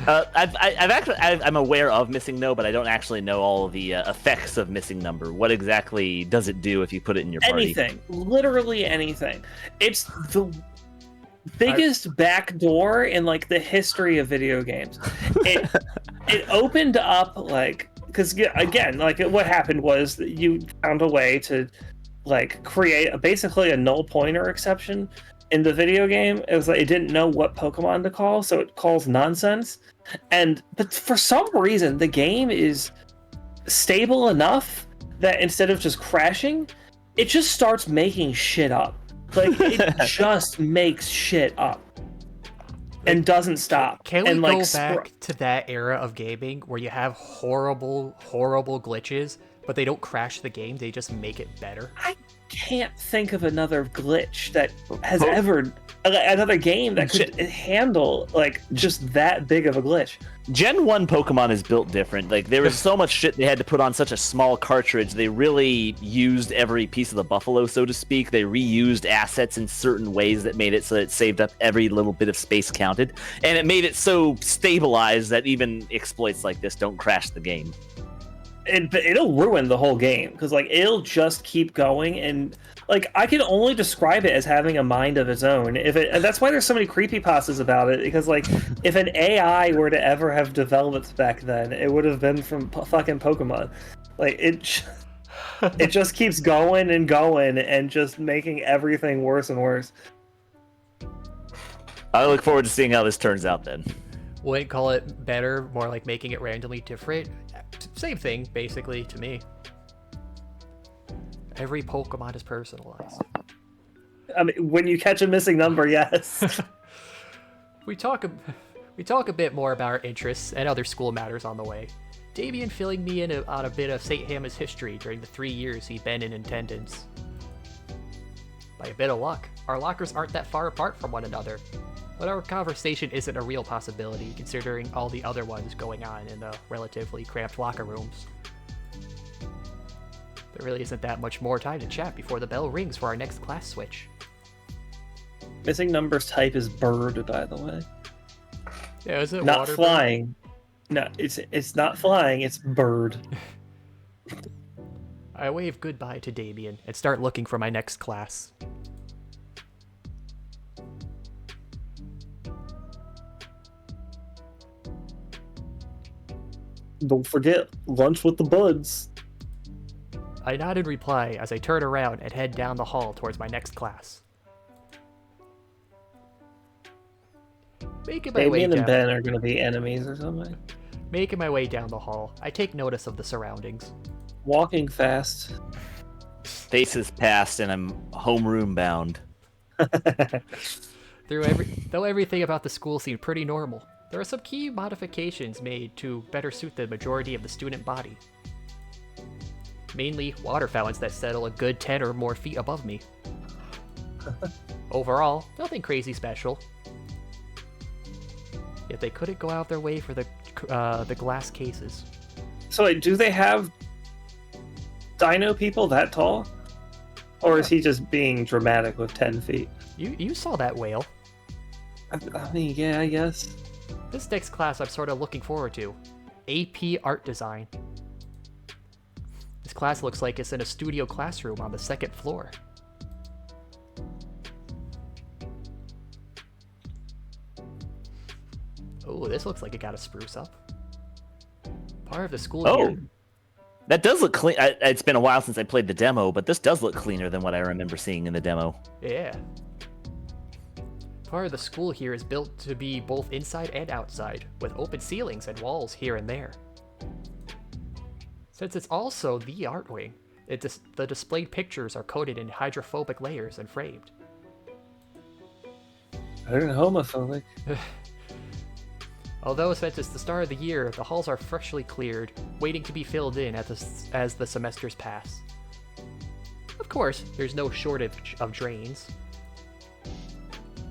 I'm aware of missing no, but I don't actually know all of the effects of missing number. What exactly does it do if you put it in your party? Anything, literally anything. It's the biggest backdoor in like the history of video games. It opened up like because again, like what happened was that you found a way to like create basically a null pointer exception in the video game. It was like it didn't know what Pokemon to call, so it calls nonsense. But for some reason, the game is stable enough that instead of just crashing, it just starts making shit up. Like it just makes shit up and doesn't stop. Can we and, go back to that era of gaming where you have horrible glitches, but they don't crash the game, they just make it better? I can't think of another glitch that has ever another game that could handle like just that big of a glitch. Gen 1 Pokemon is built different. Like there was so much shit they had to put on such a small cartridge. They really used every piece of the buffalo, so to speak. They reused assets in certain ways that made it so it saved up every little bit of space counted, and it made it so stabilized that even exploits like this don't crash the game. It'll ruin the whole game because like it'll just keep going, and like I can only describe it as having a mind of its own. And that's why there's so many creepypastas about it, because like if an AI were to ever have developed back then, it would have been from fucking Pokemon. Like it just keeps going and going and just making everything worse and worse. I look forward to seeing how this turns out then. Wouldn't call it better, more like making it randomly different. Same thing, basically, to me. Every Pokemon is personalized. I mean, when you catch a missing number, yes. We talk a bit more about our interests and other school matters on the way. Damien filling me in on a bit of St. Hama's history during the 3 years he'd been in attendance. By a bit of luck, our lockers aren't that far apart from one another, but our conversation isn't a real possibility considering all the other ones going on in the relatively cramped locker rooms. There really isn't that much more time to chat before the bell rings for our next class switch. Missing numbers type is bird, by the way. Yeah, is it not water flying? Bird? No, it's not flying. It's bird. I wave goodbye to Damien and start looking for my next class. Don't forget lunch with the buds. I nod in reply as I turn around and head down the hall towards my next class. Damien and Ben are going to be enemies or something. Making my way down the hall, I take notice of the surroundings. Walking fast. Faces past, and I'm homeroom bound. Though everything about the school seemed pretty normal, there are some key modifications made to better suit the majority of the student body. Mainly water fountains that settle a good 10 or more feet above me. Overall, nothing crazy special. Yet they couldn't go out their way for the glass cases. So wait, do they have dino people that tall? Or is he just being dramatic with 10 feet? You saw that whale. I mean, yeah, I guess. This next class I'm sort of looking forward to. AP Art Design. This class looks like it's in a studio classroom on the 2nd floor. Oh, this looks like it got a spruce up. Part of the school here. That does look clean. It's been a while since I played the demo, but this does look cleaner than what I remember seeing in the demo. Yeah. Part of the school here is built to be both inside and outside, with open ceilings and walls here and there. Since it's also the art wing, the displayed pictures are coated in hydrophobic layers and framed. Better than homophobic. Although since it's the start of the year, the halls are freshly cleared, waiting to be filled in as the semesters pass. Of course, there's no shortage of drains.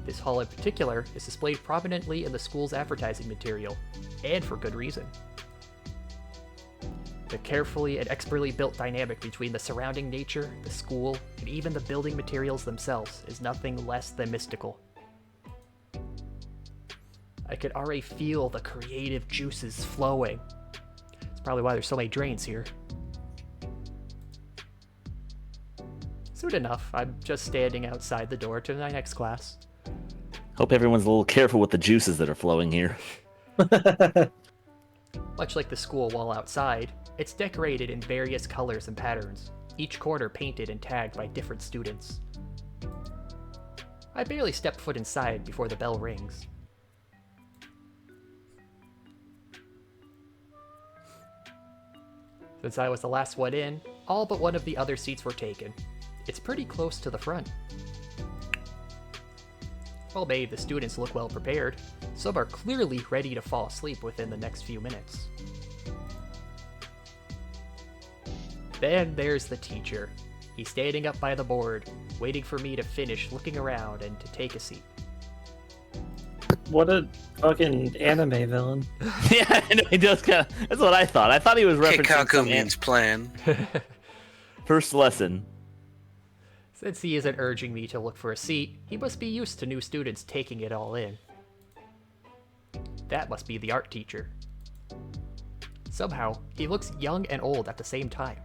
This hall in particular is displayed prominently in the school's advertising material, and for good reason. The carefully and expertly built dynamic between the surrounding nature, the school, and even the building materials themselves is nothing less than mystical. I could already feel the creative juices flowing. That's probably why there's so many drains here. Soon enough, I'm just standing outside the door to my next class. Hope everyone's a little careful with the juices that are flowing here. Much like the school wall outside, it's decorated in various colors and patterns, each corner painted and tagged by different students. I barely step foot inside before the bell rings. Since I was the last one in, all but one of the other seats were taken. It's pretty close to the front. While many of the students look well prepared, some are clearly ready to fall asleep within the next few minutes. Then there's the teacher. He's standing up by the board, waiting for me to finish looking around and to take a seat. What a fucking anime villain. Yeah, I know, he does kind of. That's what I thought. I thought he was referencing Kikaku means plan. First lesson. Since he isn't urging me to look for a seat, he must be used to new students taking it all in. That must be the art teacher. Somehow, he looks young and old at the same time.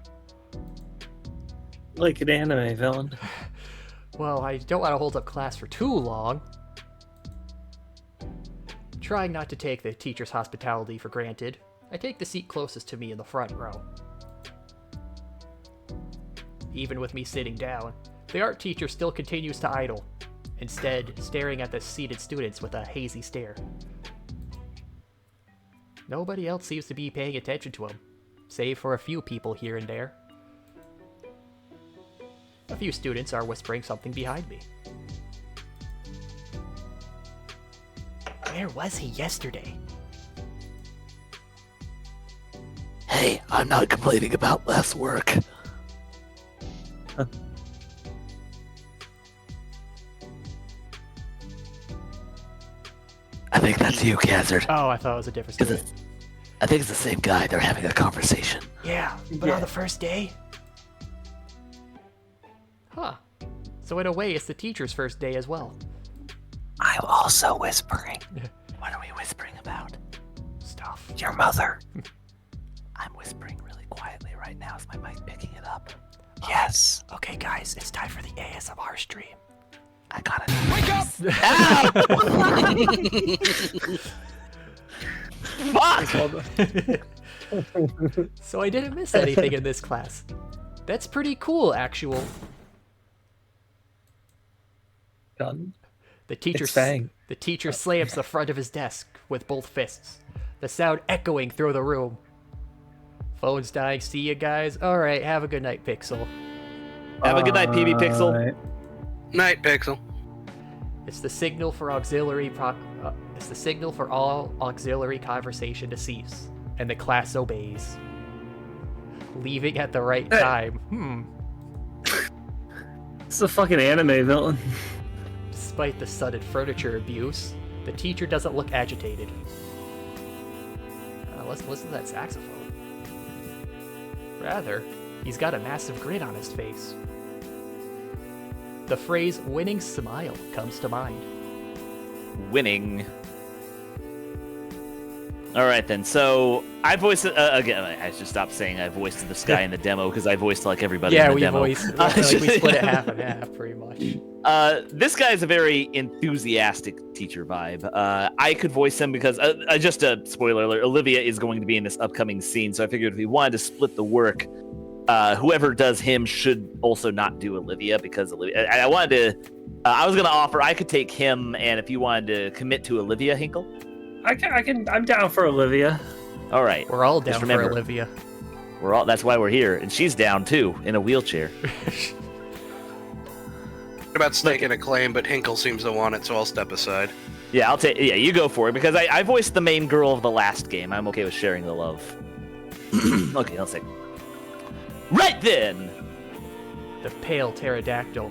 Like an anime villain. Well, I don't want to hold up class for too long. Trying not to take the teacher's hospitality for granted, I take the seat closest to me in the front row. Even with me sitting down, the art teacher still continues to idle, instead staring at the seated students with a hazy stare. Nobody else seems to be paying attention to him, save for a few people here and there. few students are whispering something behind me. Where was he yesterday? Hey, I'm not complaining about less work. I think that's you, Khazard. Oh, I thought it was a different student. I think it's the same guy. They're having a conversation. Yeah, but on the first day? Huh. So in a way, it's the teacher's first day as well. I'm also whispering. What are we whispering about? Stuff. Your mother. I'm whispering really quietly right now. Is my mic picking it up? Yes. Okay, guys, it's time for the ASMR stream. I got it. Wake up! Fuck! So I didn't miss anything in this class. That's pretty cool, actual. Gun. The teacher, It's Fang. the teacher slams the front of his desk with both fists, the sound echoing through the room. Phone's dying. See you guys. All right, have a good night, Pixel. Have a good night, PB Pixel. Alright. Night, Pixel. It's the signal for it's the signal for all auxiliary conversation to cease, and the class obeys. Leaving at the right time. It's a fucking anime villain. Despite the sudden furniture abuse, the teacher doesn't look agitated. Let's listen to that saxophone. Rather, he's got a massive grin on his face. The phrase winning smile comes to mind. Winning. Alright then, so I voiced again, I should stop saying I voiced this guy in the demo because I voiced like everybody in the demo. We split it half and half pretty much. This guy is a very enthusiastic teacher vibe. I could voice him because, just a spoiler alert, Olivia is going to be in this upcoming scene, so I figured if we wanted to split the work, whoever does him should also not do Olivia because Olivia. I wanted to. I was gonna offer I could take him, and if you wanted to commit to Olivia, Hinkle. I'm down for Olivia. All right. We're all down remember, for Olivia. That's why we're here, and she's down too in a wheelchair. About staking a claim, but Hinkle seems to want it, so I'll step aside. Yeah, I'll take. Yeah, you go for it because I voiced the main girl of the last game. I'm okay with sharing the love. Okay, I'll say. Right then. The pale pterodactyl.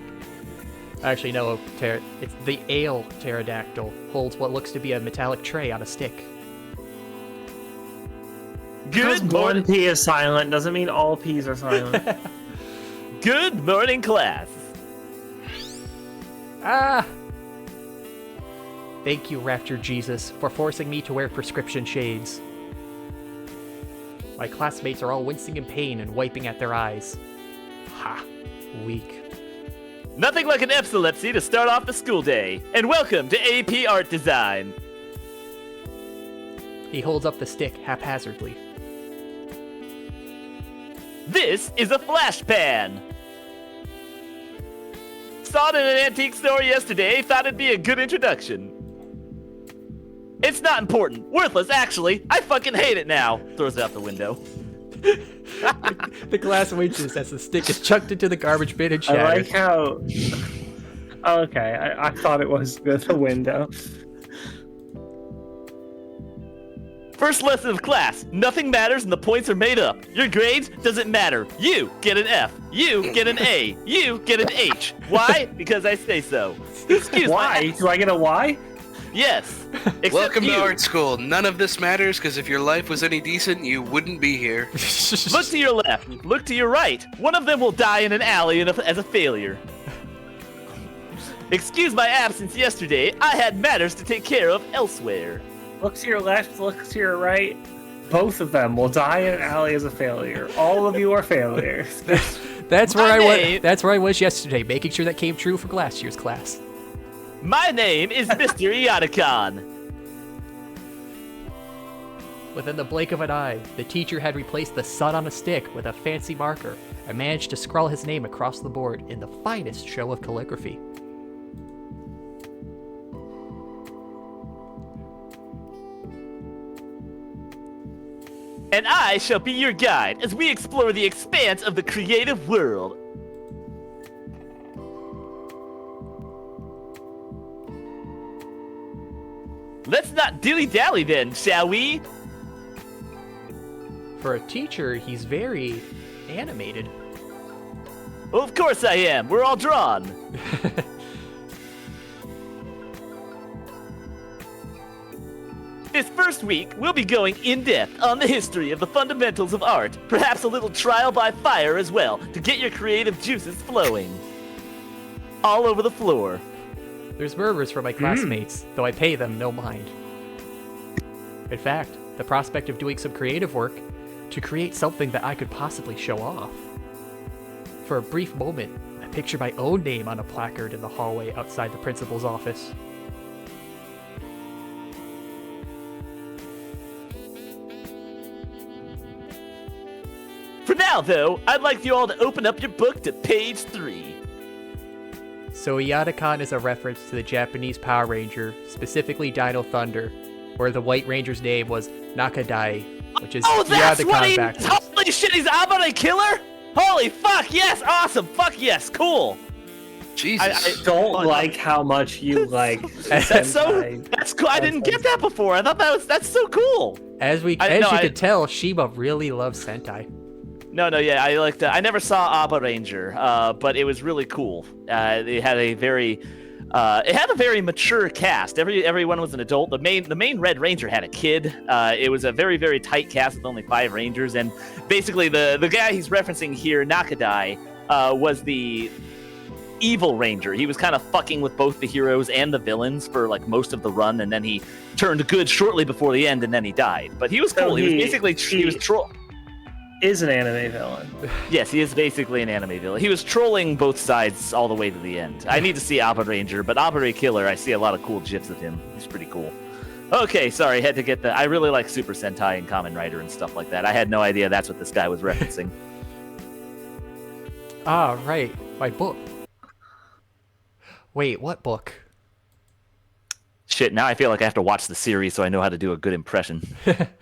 Actually, no, it's the ale pterodactyl holds what looks to be a metallic tray on a stick. Because one P is silent doesn't mean all P's are silent. Good morning, class. Thank you, Rapture Jesus, for forcing me to wear prescription shades. My classmates are all wincing in pain and wiping at their eyes. Ha! Weak. Nothing like an epilepsy to start off the school day. And welcome to AP Art Design. He holds up the stick haphazardly. This is a flash pan. Saw it in an antique store yesterday, thought it'd be a good introduction. It's not important. Worthless, actually. I fucking hate it now. Throws it out the window. The glass winches as the stick is chucked into the garbage bin and shattered. I like how... Oh, okay, I thought it was the window. First lesson of class. Nothing matters and the points are made up. Your grades doesn't matter. You get an F. You get an A. You get an H. Why? Because I say so. Excuse Why? Do I get a Y? Yes. Welcome to art school. None of this matters because if your life was any decent, you wouldn't be here. Look to your left. Look to your right. One of them will die in an alley as a failure. Excuse my absence yesterday. I had matters to take care of elsewhere. Look to your left, look to your right. Both of them will die in an alley as a failure. All of you are failures. That's where I was yesterday, making sure that came true for last year's class. My name is Mr. Iadicon. Within the blink of an eye, the teacher had replaced the sun on a stick with a fancy marker and managed to scrawl his name across the board in the finest show of calligraphy. And I shall be your guide as we explore the expanse of the creative world. Let's not dilly-dally then, shall we? For a teacher, he's very animated. Well, of course I am. We're all drawn. This first week, we'll be going in-depth on the history of the fundamentals of art. Perhaps a little trial by fire as well, to get your creative juices flowing. All over the floor. There's murmurs from my classmates, though I pay them no mind. In fact, the prospect of doing some creative work to create something that I could possibly show off. For a brief moment, I pictured my own name on a placard in the hallway outside the principal's office. For now, though, I'd like you all to open up your book to page 3. So Iyada-kan is a reference to the Japanese Power Ranger, specifically Dino Thunder, where the White Ranger's name was Nakadai, which is that's what Iyada-kan he... backwards. Holy shit, he's Abare Killer? Holy fuck, yes, awesome, fuck yes, cool. Jesus. I don't like how much you like. That's cool. I didn't get that before. I thought that's so cool. As you could tell, Shima really loves Sentai. No, yeah, I liked. I never saw Abba Ranger, but it was really cool. It had a very mature cast. Everyone was an adult. The main Red Ranger had a kid. It was a very, very tight cast with only 5 Rangers, and basically the guy he's referencing here, Nakadai, was the evil Ranger. He was kind of fucking with both the heroes and the villains for like most of the run, and then he turned good shortly before the end, and then he died. But he was cool. He was basically he was troll. Is an anime villain. Yes, he is basically an anime villain. He was trolling both sides all the way to the end. I need to see Abba Ranger, but Abba Killer, I see a lot of cool gifs of him. He's pretty cool. Okay, sorry, had to get I really like Super Sentai and Kamen Rider and stuff like that. I had no idea that's what this guy was referencing. Ah, right. My book. Wait, what book? Shit, now I feel like I have to watch the series so I know how to do a good impression.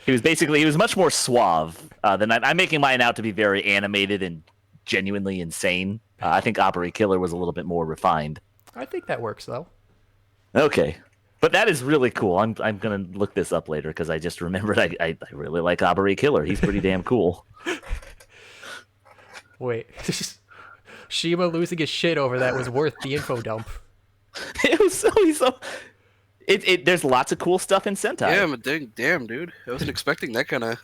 He was much more suave than I'm making mine out to be very animated and genuinely insane. I think Abba Killer was a little bit more refined. I think that works, though. Okay. But that is really cool. I'm going to look this up later because I just remembered I really like Abba Killer. He's pretty damn cool. Wait. Shima losing his shit over that was worth the info dump. It was so... There's lots of cool stuff in Sentai. Yeah, but damn, dude. I wasn't expecting that kind of...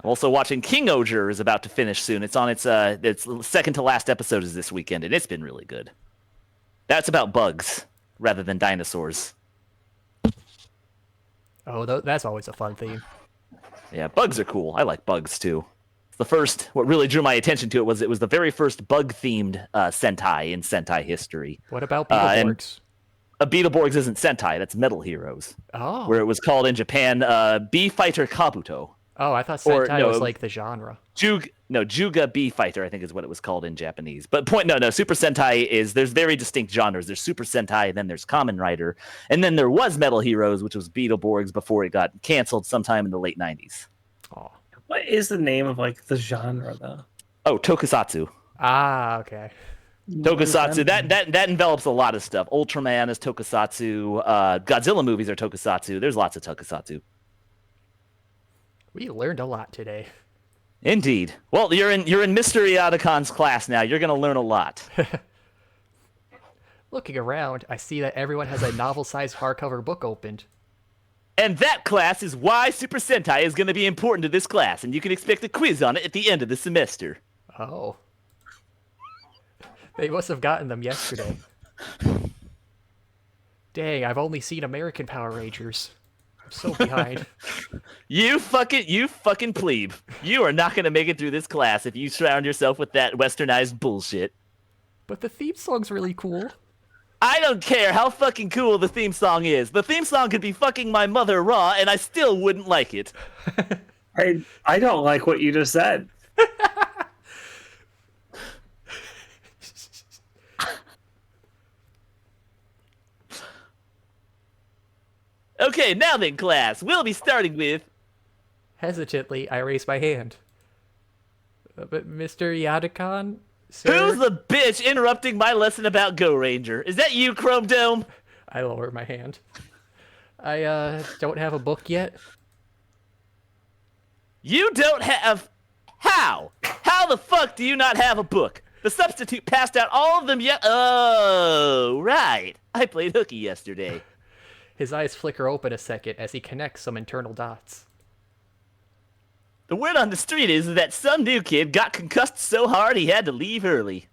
I'm also watching King Oger is about to finish soon. It's on its second to last episode is this weekend, and it's been really good. That's about bugs rather than dinosaurs. Oh, that's always a fun theme. Yeah, bugs are cool. I like bugs, too. What really drew my attention to it was the very first bug-themed Sentai in Sentai history. What about Beetleborgs? Beetleborgs isn't Sentai, that's Metal Heroes. Oh. Where it was called in Japan, B-Fighter Kabuto. Oh, I thought Sentai was like the genre. Juga B-Fighter, I think is what it was called in Japanese. But Super Sentai there's very distinct genres. There's Super Sentai, then there's Kamen Rider, and then there was Metal Heroes, which was Beetleborgs before it got canceled sometime in the late 90s. Oh. What is the name of like the genre though? Oh, Tokusatsu. Ah, okay. Tokusatsu, that envelops a lot of stuff. Ultraman is Tokusatsu. Godzilla movies are Tokusatsu. There's lots of Tokusatsu. We learned a lot today. Indeed. Well, you're in Mr. Iyada-kan's class now. You're going to learn a lot. Looking around, I see that everyone has a novel-sized hardcover book opened. And that class is why Super Sentai is going to be important to this class, and you can expect a quiz on it at the end of the semester. Oh. They must have gotten them yesterday. Dang, I've only seen American Power Rangers. I'm so behind. You fucking plebe. You are not going to make it through this class if you surround yourself with that westernized bullshit. But the theme song's really cool. I don't care how fucking cool the theme song is. The theme song could be fucking my mother raw, and I still wouldn't like it. I don't like what you just said. Okay, now then, class. We'll be starting with... Hesitantly, I raise my hand. But Mr. Iyada-kan, sir? Who's the bitch interrupting my lesson about Go Ranger? Is that you, Chrome Dome? I lower my hand. I don't have a book yet. You don't have... How? How the fuck do you not have a book? The substitute passed out all of them yet. Oh, right. I played hooky yesterday. His eyes flicker open a second as he connects some internal dots. The word on the street is that some new kid got concussed so hard he had to leave early.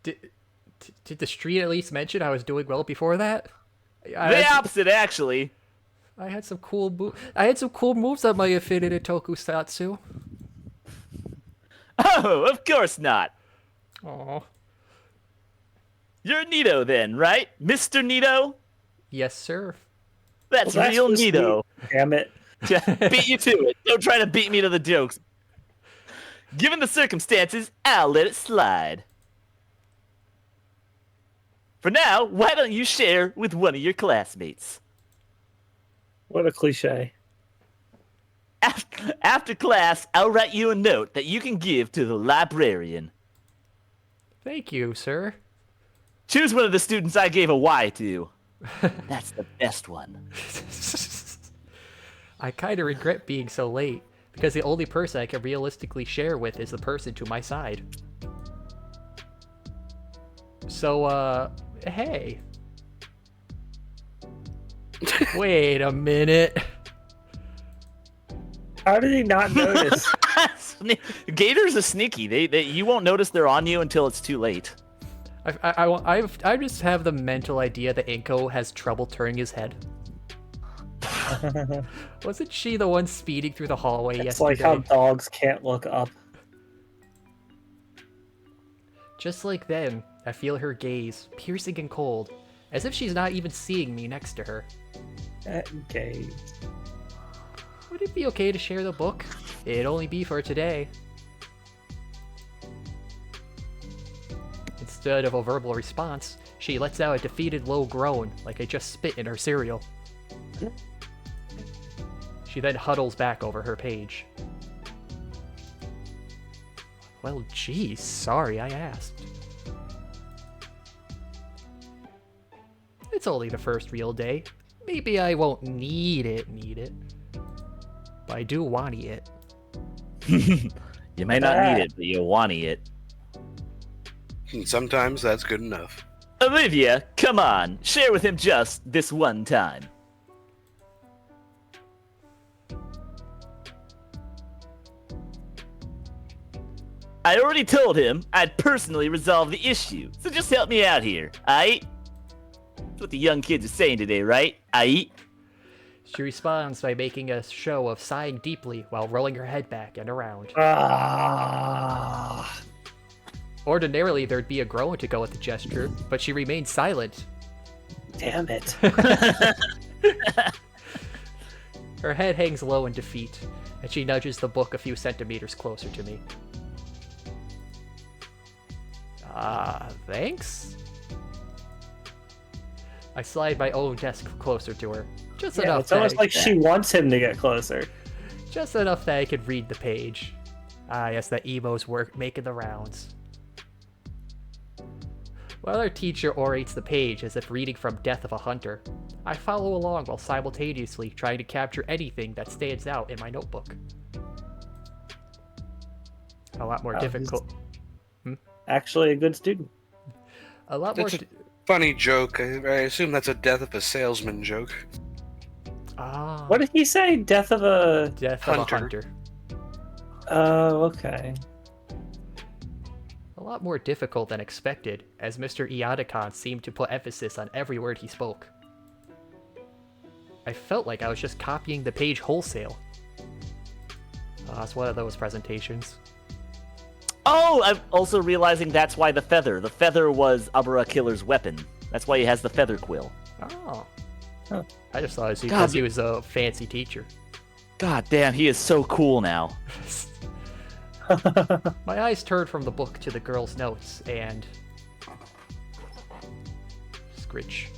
Did the street at least mention I was doing well before that? The opposite, actually. I had some cool moves that might have fitted in Tokusatsu. Oh, of course not. Aw. You're Nito then, right? Mr. Nito? Yes, sir. That's Well, real just Nito. sweet. Damn it. Beat you to it. Don't try to beat me to the jokes. Given the circumstances, I'll let it slide. For now, why don't you share with one of your classmates? What a cliche. After class, I'll write you a note that you can give to the librarian. Thank you, sir. Choose one of the students I gave a Y to. That's the best one. I kind of regret being so late, because the only person I can realistically share with is the person to my side. So, hey. Wait a minute. How did he not notice? Gators are sneaky. You won't notice they're on you until it's too late. I just have the mental idea that Inko has trouble turning his head. Wasn't she the one speeding through the hallway yesterday? It's like how dogs can't look up. Just like then, I feel her gaze, piercing and cold, as if she's not even seeing me next to her. Okay. Would it be okay to share the book? It'd only be for today. Instead of a verbal response, she lets out a defeated low groan, like I just spit in her cereal. She then huddles back over her page. Well, geez, sorry I asked. It's only the first real day. Maybe I won't need it. But I do want it. You may not need it, but you want it. And sometimes that's good enough. Olivia, come on. Share with him just this one time. I already told him I'd personally resolve the issue, so just help me out here, aight? That's what the young kids are saying today, right? Aight? She responds by making a show of sighing deeply while rolling her head back and around. Ah. Ordinarily, there'd be a groan to go with the gesture, but she remained silent. Damn it. Her head hangs low in defeat, and she nudges the book a few centimeters closer to me. Thanks? I slide my own desk closer to her. Just enough. It's almost like she wants him to get closer. Just enough that I could read the page. Yes, that emo's work making the rounds. While our teacher orates the page as if reading from Death of a Hunter, I follow along while simultaneously trying to capture anything that stands out in my notebook. A lot more difficult. Actually a good student. A lot That's more. Funny joke. I assume that's a death of a salesman joke. Ah. What did he say? Death of a Hunter. Hunter. Oh, okay. A lot more difficult than expected, as Mr. Iadakon seemed to put emphasis on every word he spoke. I felt like I was just copying the page wholesale. It's one of those presentations. Oh, I'm also realizing that's why the feather. The feather was Abara Killer's weapon. That's why he has the feather quill. Oh. Huh. I just thought it was because he was a fancy teacher. God damn, he is so cool now. My eyes turned from the book to the girl's notes, and... Scritch.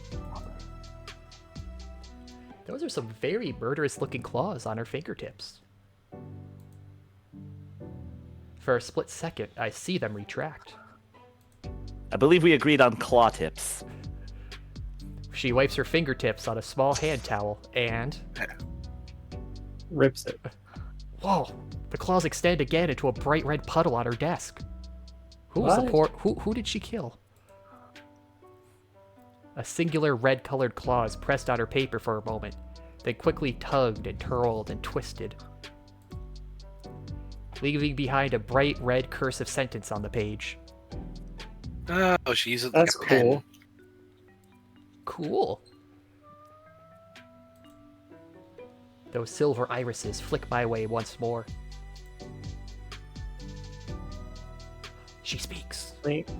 Those are some very murderous-looking claws on her fingertips. For a split second, I see them retract. I believe we agreed on claw tips. She wipes her fingertips on a small hand towel and... Rips it. Whoa! The claws extend again into a bright red puddle on her desk. Who was the Who did she kill? A singular red-colored claws pressed on her paper for a moment, then quickly tugged and twirled and twisted, leaving behind a bright red cursive sentence on the page. Oh, she uses That's a pen. cool. Cool. Those silver irises flick my way once more. She speaks. Wait,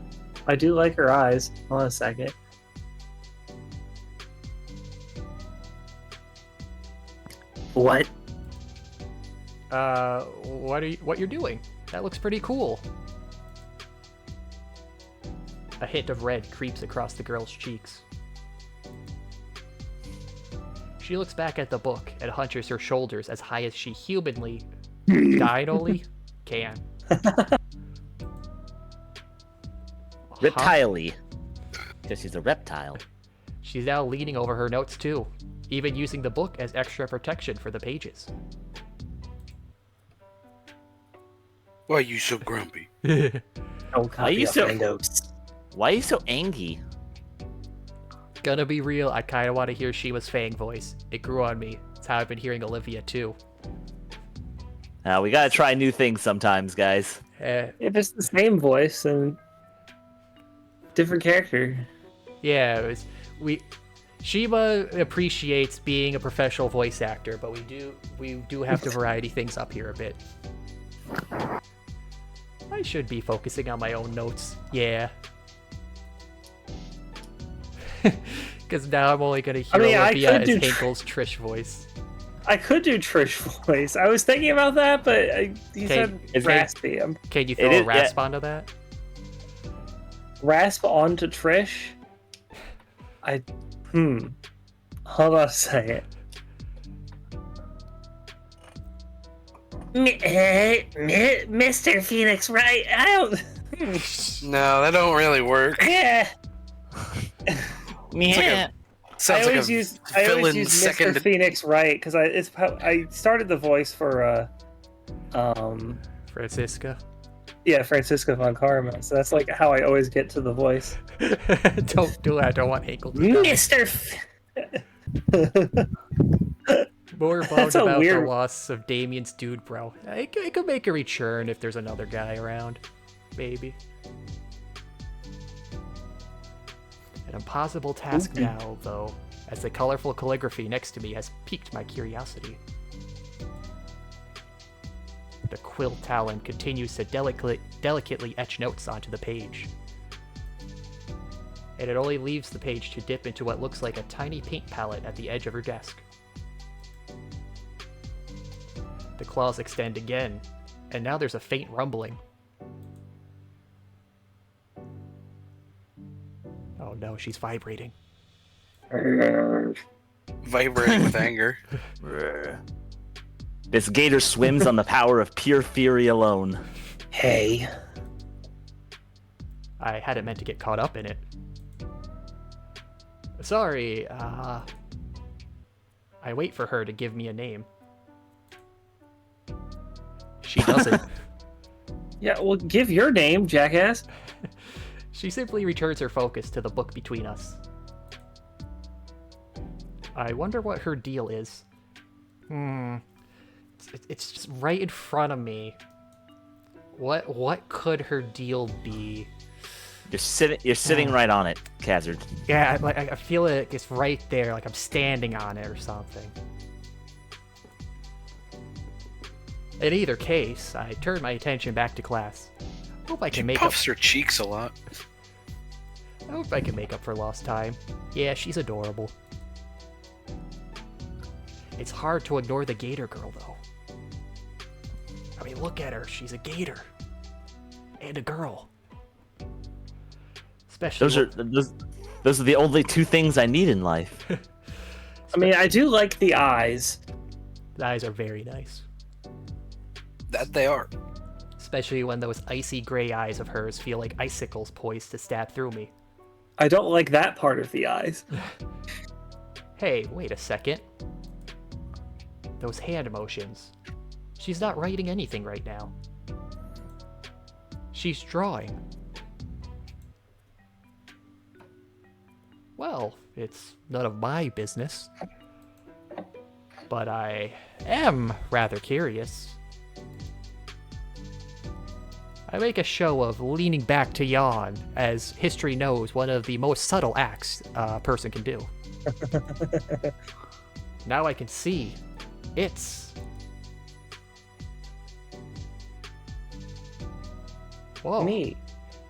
I do like her eyes. Hold on a second. What? What you're doing? That looks pretty cool. A hint of red creeps across the girl's cheeks. She looks back at the book and hunches her shoulders as high as she humanly, dinally, can. Reptile-y. Because she's a reptile. She's now leaning over her notes too, even using the book as extra protection for the pages. Why are you so grumpy? Don't copy off my notes. Why are you so angry? Gonna be real, I kinda wanna hear Shima's Fang voice. It grew on me. It's how I've been hearing Olivia too. We gotta try new things sometimes, guys. If it's the same voice, then different character. Yeah, Shima appreciates being a professional voice actor, but we do have to variety things up here a bit. I should be focusing on my own notes. Yeah. Because now I'm only gonna hear Olivia as Hinkle's Trish voice. I could do Trish voice. I was thinking about that, but you said raspy. Can you throw a rasp onto that? Rasp onto Trish? Hold on a second. Mr. Phoenix, right? I don't... No, that don't really work. Yeah. Yeah. I always use Mr. Phoenix Wright because I started the voice for Francisca. Yeah, Francisca von Karma. So that's like how I always get to the voice. Don't do that. I don't want Hinkle. Mr. More bummed about the loss of Damien's dude, bro. I could make a return if there's another guy around. Maybe. An impossible task now, though, as the colorful calligraphy next to me has piqued my curiosity. The quill talon continues to delicately etch notes onto the page. And it only leaves the page to dip into what looks like a tiny paint palette at the edge of her desk. The claws extend again, and now there's a faint rumbling. Oh no, she's vibrating. Vibrating with anger. This gator swims on the power of pure fury alone. Hey. I hadn't meant to get caught up in it. Sorry, I wait for her to give me a name. She doesn't. Yeah, well, give your name, jackass. She simply returns her focus to the book between us. I wonder what her deal is. It's just right in front of me. What could her deal be? You're sitting right on it, Khazard. Yeah, I feel like it's right there, like I'm standing on it or something. In either case, I turn my attention back to class. Hope I can make puffs her cheeks a lot. I hope I can make up for lost time. Yeah, she's adorable. It's hard to ignore the gator girl, though. I mean, look at her. She's a gator. And a girl. Especially those are the only two things I need in life. I mean, I do like the eyes. The eyes are very nice. That they are. Especially when those icy gray eyes of hers feel like icicles poised to stab through me. I don't like that part of the eyes. Hey, wait a second. Those hand motions. She's not writing anything right now. She's drawing. Well, it's none of my business. But I am rather curious. I make a show of leaning back to yawn, as history knows one of the most subtle acts a person can do. Now I can see. It's... Whoa. Me.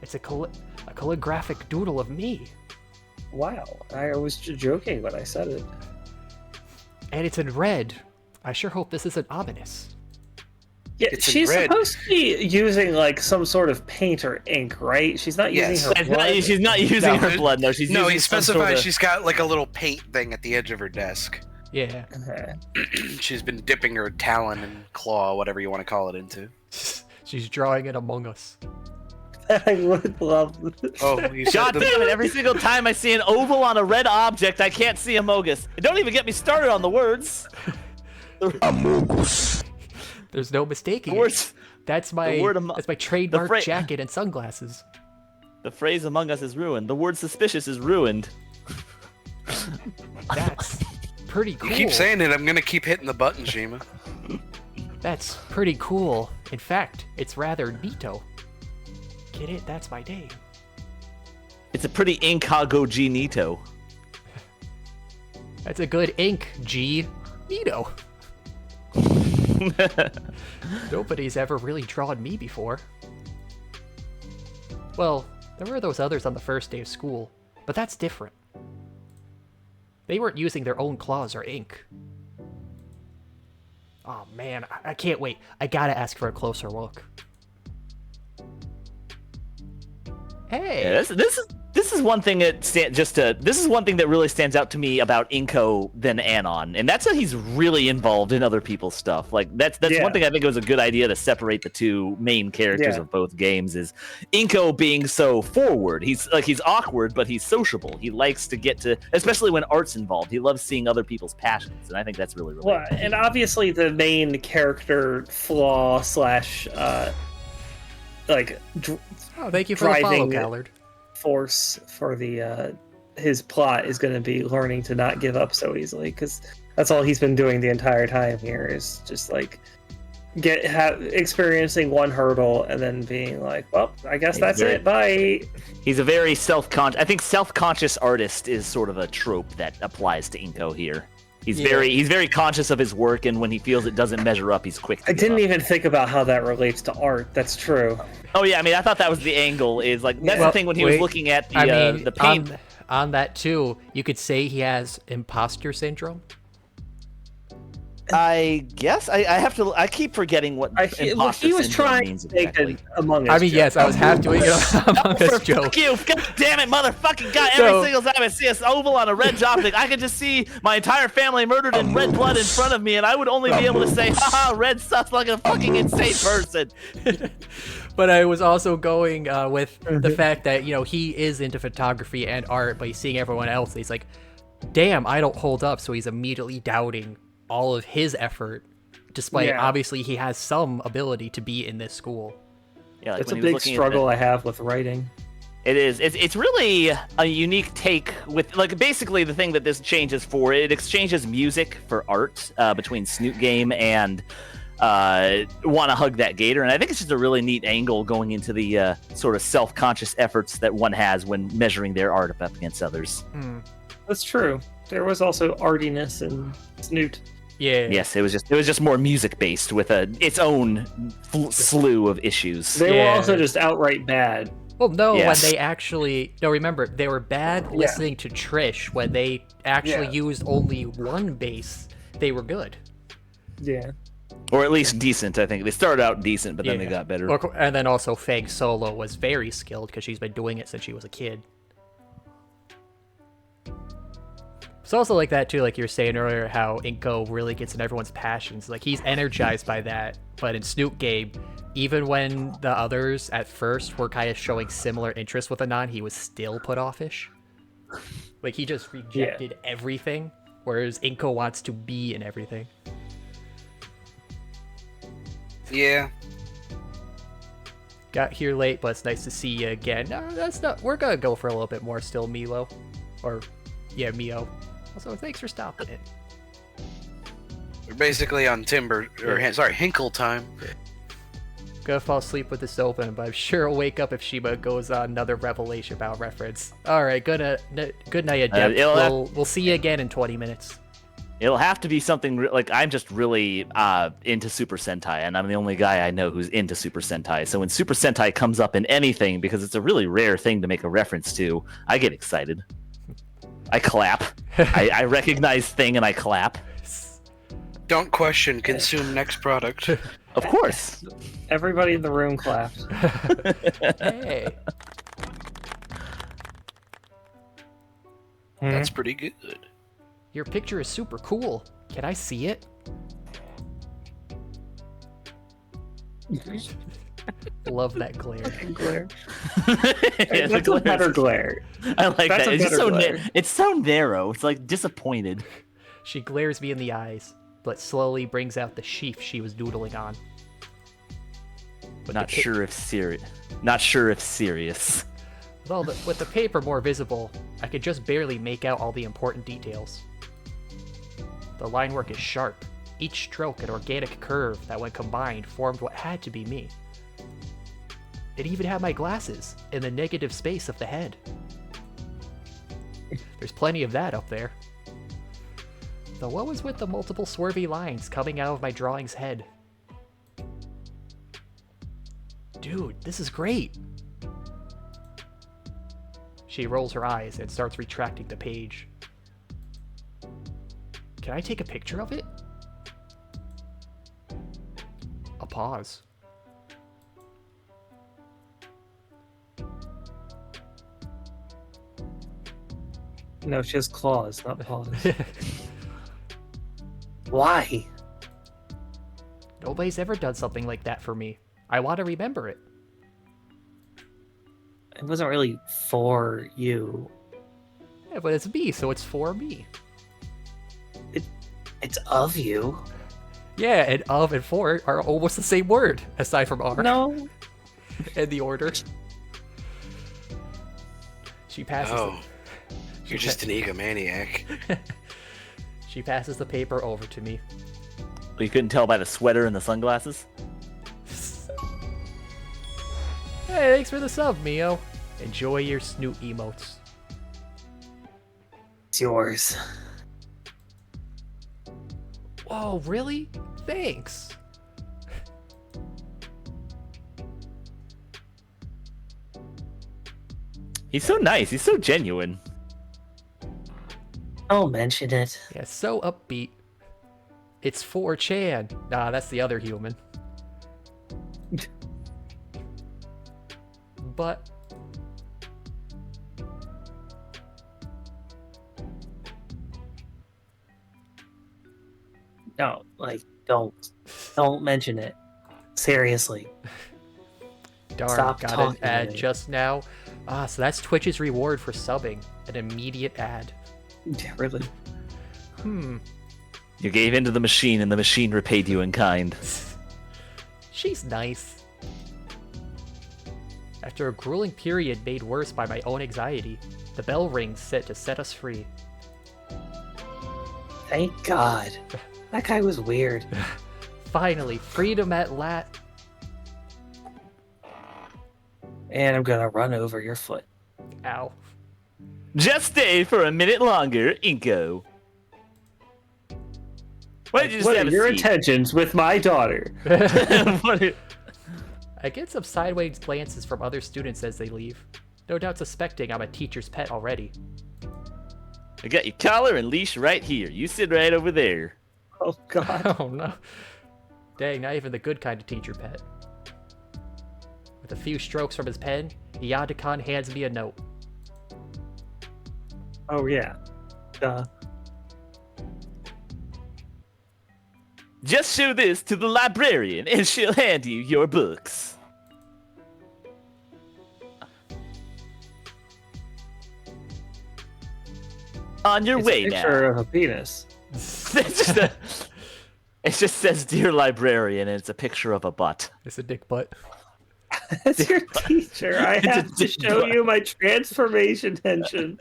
It's a calligraphic doodle of me. Wow. I was joking when I said it. And it's in red. I sure hope this isn't ominous. Yeah, It's in she's red. supposed to be using like some sort of paint or ink, right? She's not Yes. using her blood. She's not using her No, blood. No, she's No, using he some specifies sort of- she's got like a little paint thing at the edge of her desk. Yeah. Okay. She's been dipping her talon and claw, whatever you want to call it, into. She's drawing it among us. I would love this. Oh, you said God the- damn it! Every single time I see an oval on a red object, I can't see Amogus. Don't even get me started on the words. There's no mistaking The it. words. That's my that's my trademark jacket and sunglasses. The phrase "Among Us" is ruined. The word "suspicious" is ruined. That's pretty cool. You keep saying it, I'm gonna keep hitting the button, Shima. That's pretty cool. In fact, it's rather neato. Get it? That's my name. It's a pretty incognito. That's a good ink, G. Neato. Nobody's ever really drawn me before. Well, there were those others on the first day of school, but that's different. They weren't using their own claws or ink. Oh man, I can't wait. I gotta ask for a closer look. Hey! Yeah, this is one thing that this is one thing that really stands out to me about Inco than Anon, and that's that he's really involved in other people's stuff. Like that's one thing I think it was a good idea to separate the two main characters of both games. Is Inco being so forward? He's awkward, but he's sociable. He likes to get to, especially when art's involved. He loves seeing other people's passions, and I think that's really Well, and obviously the main character flaw slash Oh, thank you for the follow, Khazard. Force for the his plot is going to be learning to not give up so easily, because that's all he's been doing the entire time here is just like experiencing one hurdle and then being like, well, I guess that's it. Bye. He's a very self-conscious. I think self-conscious artist is sort of a trope that applies to Inco here. He's very conscious of his work, and when he feels it doesn't measure up, he's quick to I give didn't up. even think about how that relates to art. That's true. Oh yeah, I mean, I thought that was the angle. Is like that's the thing when he was looking at the paint. On that too, you could say he has imposter syndrome. I guess I have to. I keep forgetting what imposter he was syndrome trying means to make exactly. an Among Us. I mean, joke. yes, I was half doing it Among Us joke. Fuck you! God damn it, motherfucking guy! So- Every single time I see an oval on a red object, I can just see my entire family murdered in red blood in front of me, and I would only be able to say, "Haha, red sucks like a fucking insane person." But I was also going with the fact that, you know, he is into photography and art, but he's seeing everyone else, and he's like, damn, I don't hold up, so he's immediately doubting all of his effort, despite obviously he has some ability to be in this school. Yeah, like It's a when he was big looking at struggle I have with writing. It is. It's really a unique take with, like, basically the thing that this changes for. It exchanges music for art between Snoot Game and Wanna Hug That Gator, and I think it's just a really neat angle going into the sort of self-conscious efforts that one has when measuring their art up against others. That's true. There was also artiness in Snoot. Yeah. Yes, it was just more music based with its own slew of issues. They were also just outright bad. Well, no, Yes. when they actually... No, remember, they were bad listening to Trish. When they actually used only one bass, they were good. Yeah. Or at least decent, I think. They started out decent, but then they got better. And then also Fang Solo was very skilled because she's been doing it since she was a kid. It's also like that too, like you were saying earlier, how Inko really gets in everyone's passions. Like he's energized by that, but in Snoop game, even when the others at first were kind of showing similar interest with Anon, he was still put offish. Like he just rejected everything, whereas Inko wants to be in everything. Yeah. Got here late, but it's nice to see you again. No, that's not. We're gonna go for a little bit more still, Milo, or yeah, Mio. Also, thanks for stopping it. We're basically on Hinkle time. Gonna fall asleep with this open, but I'm sure I'll wake up if Shima goes on another revelation about reference. All right, good night, Adept. We'll see you again in 20 minutes. It'll have to be something like I'm just really into Super Sentai, and I'm the only guy I know who's into Super Sentai. So when Super Sentai comes up in anything, because it's a really rare thing to make a reference to, I get excited. I clap. I recognize thing and I clap. Don't question. Consume next product. Of course. Everybody in the room clapped. Hey. That's pretty good. Your picture is super cool. Can I see it? Love that glare. Glare. Yeah, That's a better glare. I like That's that. a It's just better so glare. it's so narrow. It's like disappointed. She glares me in the eyes, but slowly brings out the sheaf she was doodling on. Not sure if serious. Not sure if serious. With the paper more visible, I could just barely make out all the important details. The line work is sharp. Each stroke an organic curve that, when combined, formed what had to be me. It even had my glasses in the negative space of the head. There's plenty of that up there. Though what was with the multiple swervy lines coming out of my drawing's head? Dude, this is great! She rolls her eyes and starts retracting the page. Can I take a picture of it? A pause. No, she has claws, not paws. Why? Nobody's ever done something like that for me. I want to remember it. It wasn't really for you. Yeah, but it's me, so it's for me. It's of you. Yeah, and of and for are almost the same word, aside from R. No. And the order. She passes. Oh, you're just an egomaniac. She passes the paper over to me. You couldn't tell by the sweater and the sunglasses? Hey, thanks for the sub, Mio. Enjoy your snoot emotes. It's yours. Whoa, really? Thanks. He's so nice. He's so genuine. Don't mention it. Yeah, so upbeat. It's 4chan. Nah, that's the other human. But No, like, don't mention it. Seriously. darn, Stop got an talking ad about it. just now. Ah, so that's Twitch's reward for subbing. An immediate ad. Yeah, really. You gave in to the machine, and the machine repaid you in kind. She's nice. After a grueling period made worse by my own anxiety, the bell rings set to set us free. Thank God. That guy was weird. Finally, freedom at last. And I'm gonna run over your foot. Ow. Just stay for a minute longer, Inko. Why did you just What have are a your seat? intentions with my daughter? What are- I get some sideways glances from other students as they leave, no doubt suspecting I'm a teacher's pet already. I got your collar and leash right here. You sit right over there. Oh God. Oh no. Dang, not even the good kind of teacher pet. With a few strokes from his pen, Yadakon hands me a note. Oh yeah. Duh. Just show this to the librarian, and she'll hand you your books. On your It's way a now. picture of a penis. It just says, "Dear librarian," and it's a picture of a butt. It's a dick butt. As your teacher, I It's a have to dick show butt. you my transformation tension.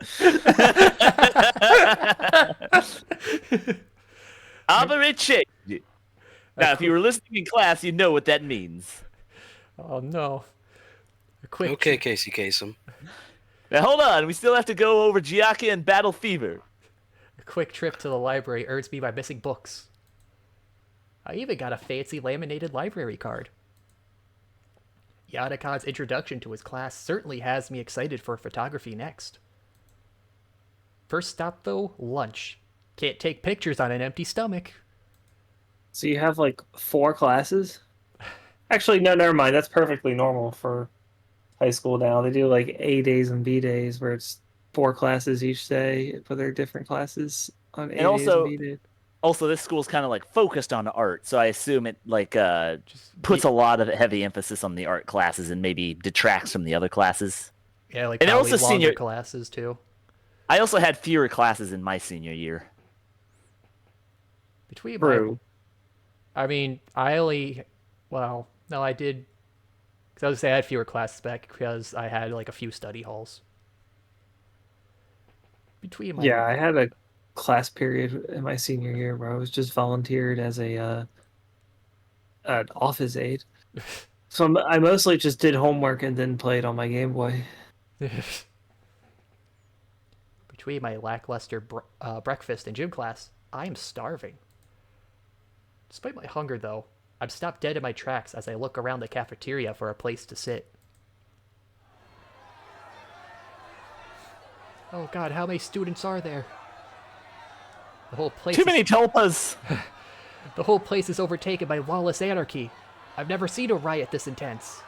Operate change. Now, if you were listening in class, you know what that means. Oh no. A quick Okay, Casey Kasem. Now, hold on. We still have to go over Giacca and Battle Fever. A quick trip to the library earns me my missing books. I even got a fancy laminated library card. Yadakon's introduction to his class certainly has me excited for photography next. First stop, though, lunch. Can't take pictures on an empty stomach. So you have like 4 classes? Actually, no, never mind. That's perfectly normal for high school now. They do like A days and B days where it's 4 classes each day, but they're different classes on A days also- and B days. Also, this school's kind of like focused on art, so I assume it like puts a lot of heavy emphasis on the art classes and maybe detracts from the other classes. Yeah, like And probably also longer senior- classes, too. I also had fewer classes in my senior year. Between True. I mean, I only... Well, no, I did... Because I was gonna say I had fewer classes back because I had like a few study halls. Between my... Yeah, I had a class period in my senior year where I was just volunteered as an office aide. So I mostly just did homework and then played on my Game Boy. Between my lackluster breakfast and gym class, I am starving. Despite my hunger, though, I'm stopped dead in my tracks as I look around the cafeteria for a place to sit. Oh god, how many students are there? The whole place Too many tulpas. The whole place is overtaken by lawless anarchy. I've never seen a riot this intense.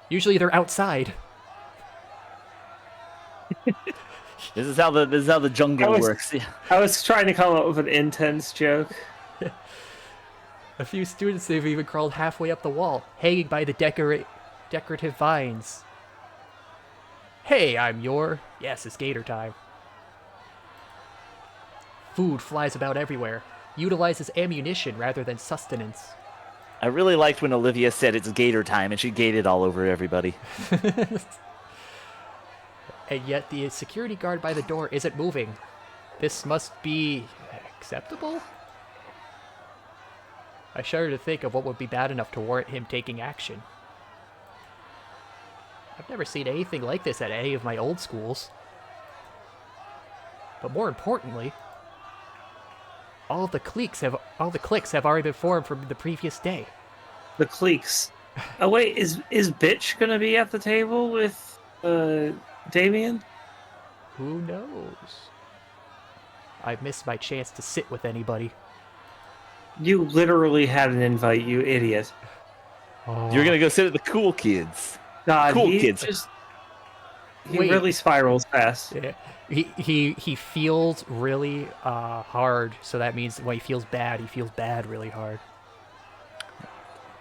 Usually they're outside. This is how the jungle works. Yeah. I was trying to come up with an intense joke. A few students have even crawled halfway up the wall, hanging by the decorative vines. Hey, I'm your... Yes, it's gator time. Food flies about everywhere, utilizes ammunition rather than sustenance. I really liked when Olivia said it's gator time and she gated all over everybody. And yet the security guard by the door isn't moving. This must be... acceptable? I shudder to think of what would be bad enough to warrant him taking action. I've never seen anything like this at any of my old schools. But more importantly, all the cliques have already been formed from the previous day. The cliques. Oh wait, is Bitch gonna be at the table with Damien? Who knows? I missed my chance to sit with anybody. You literally had an invite, you idiot. Oh. You're gonna go sit with the cool kids. God, Cool he kids. just he Wait. really spirals fast. Yeah. He feels really hard, so that means when he feels bad really hard.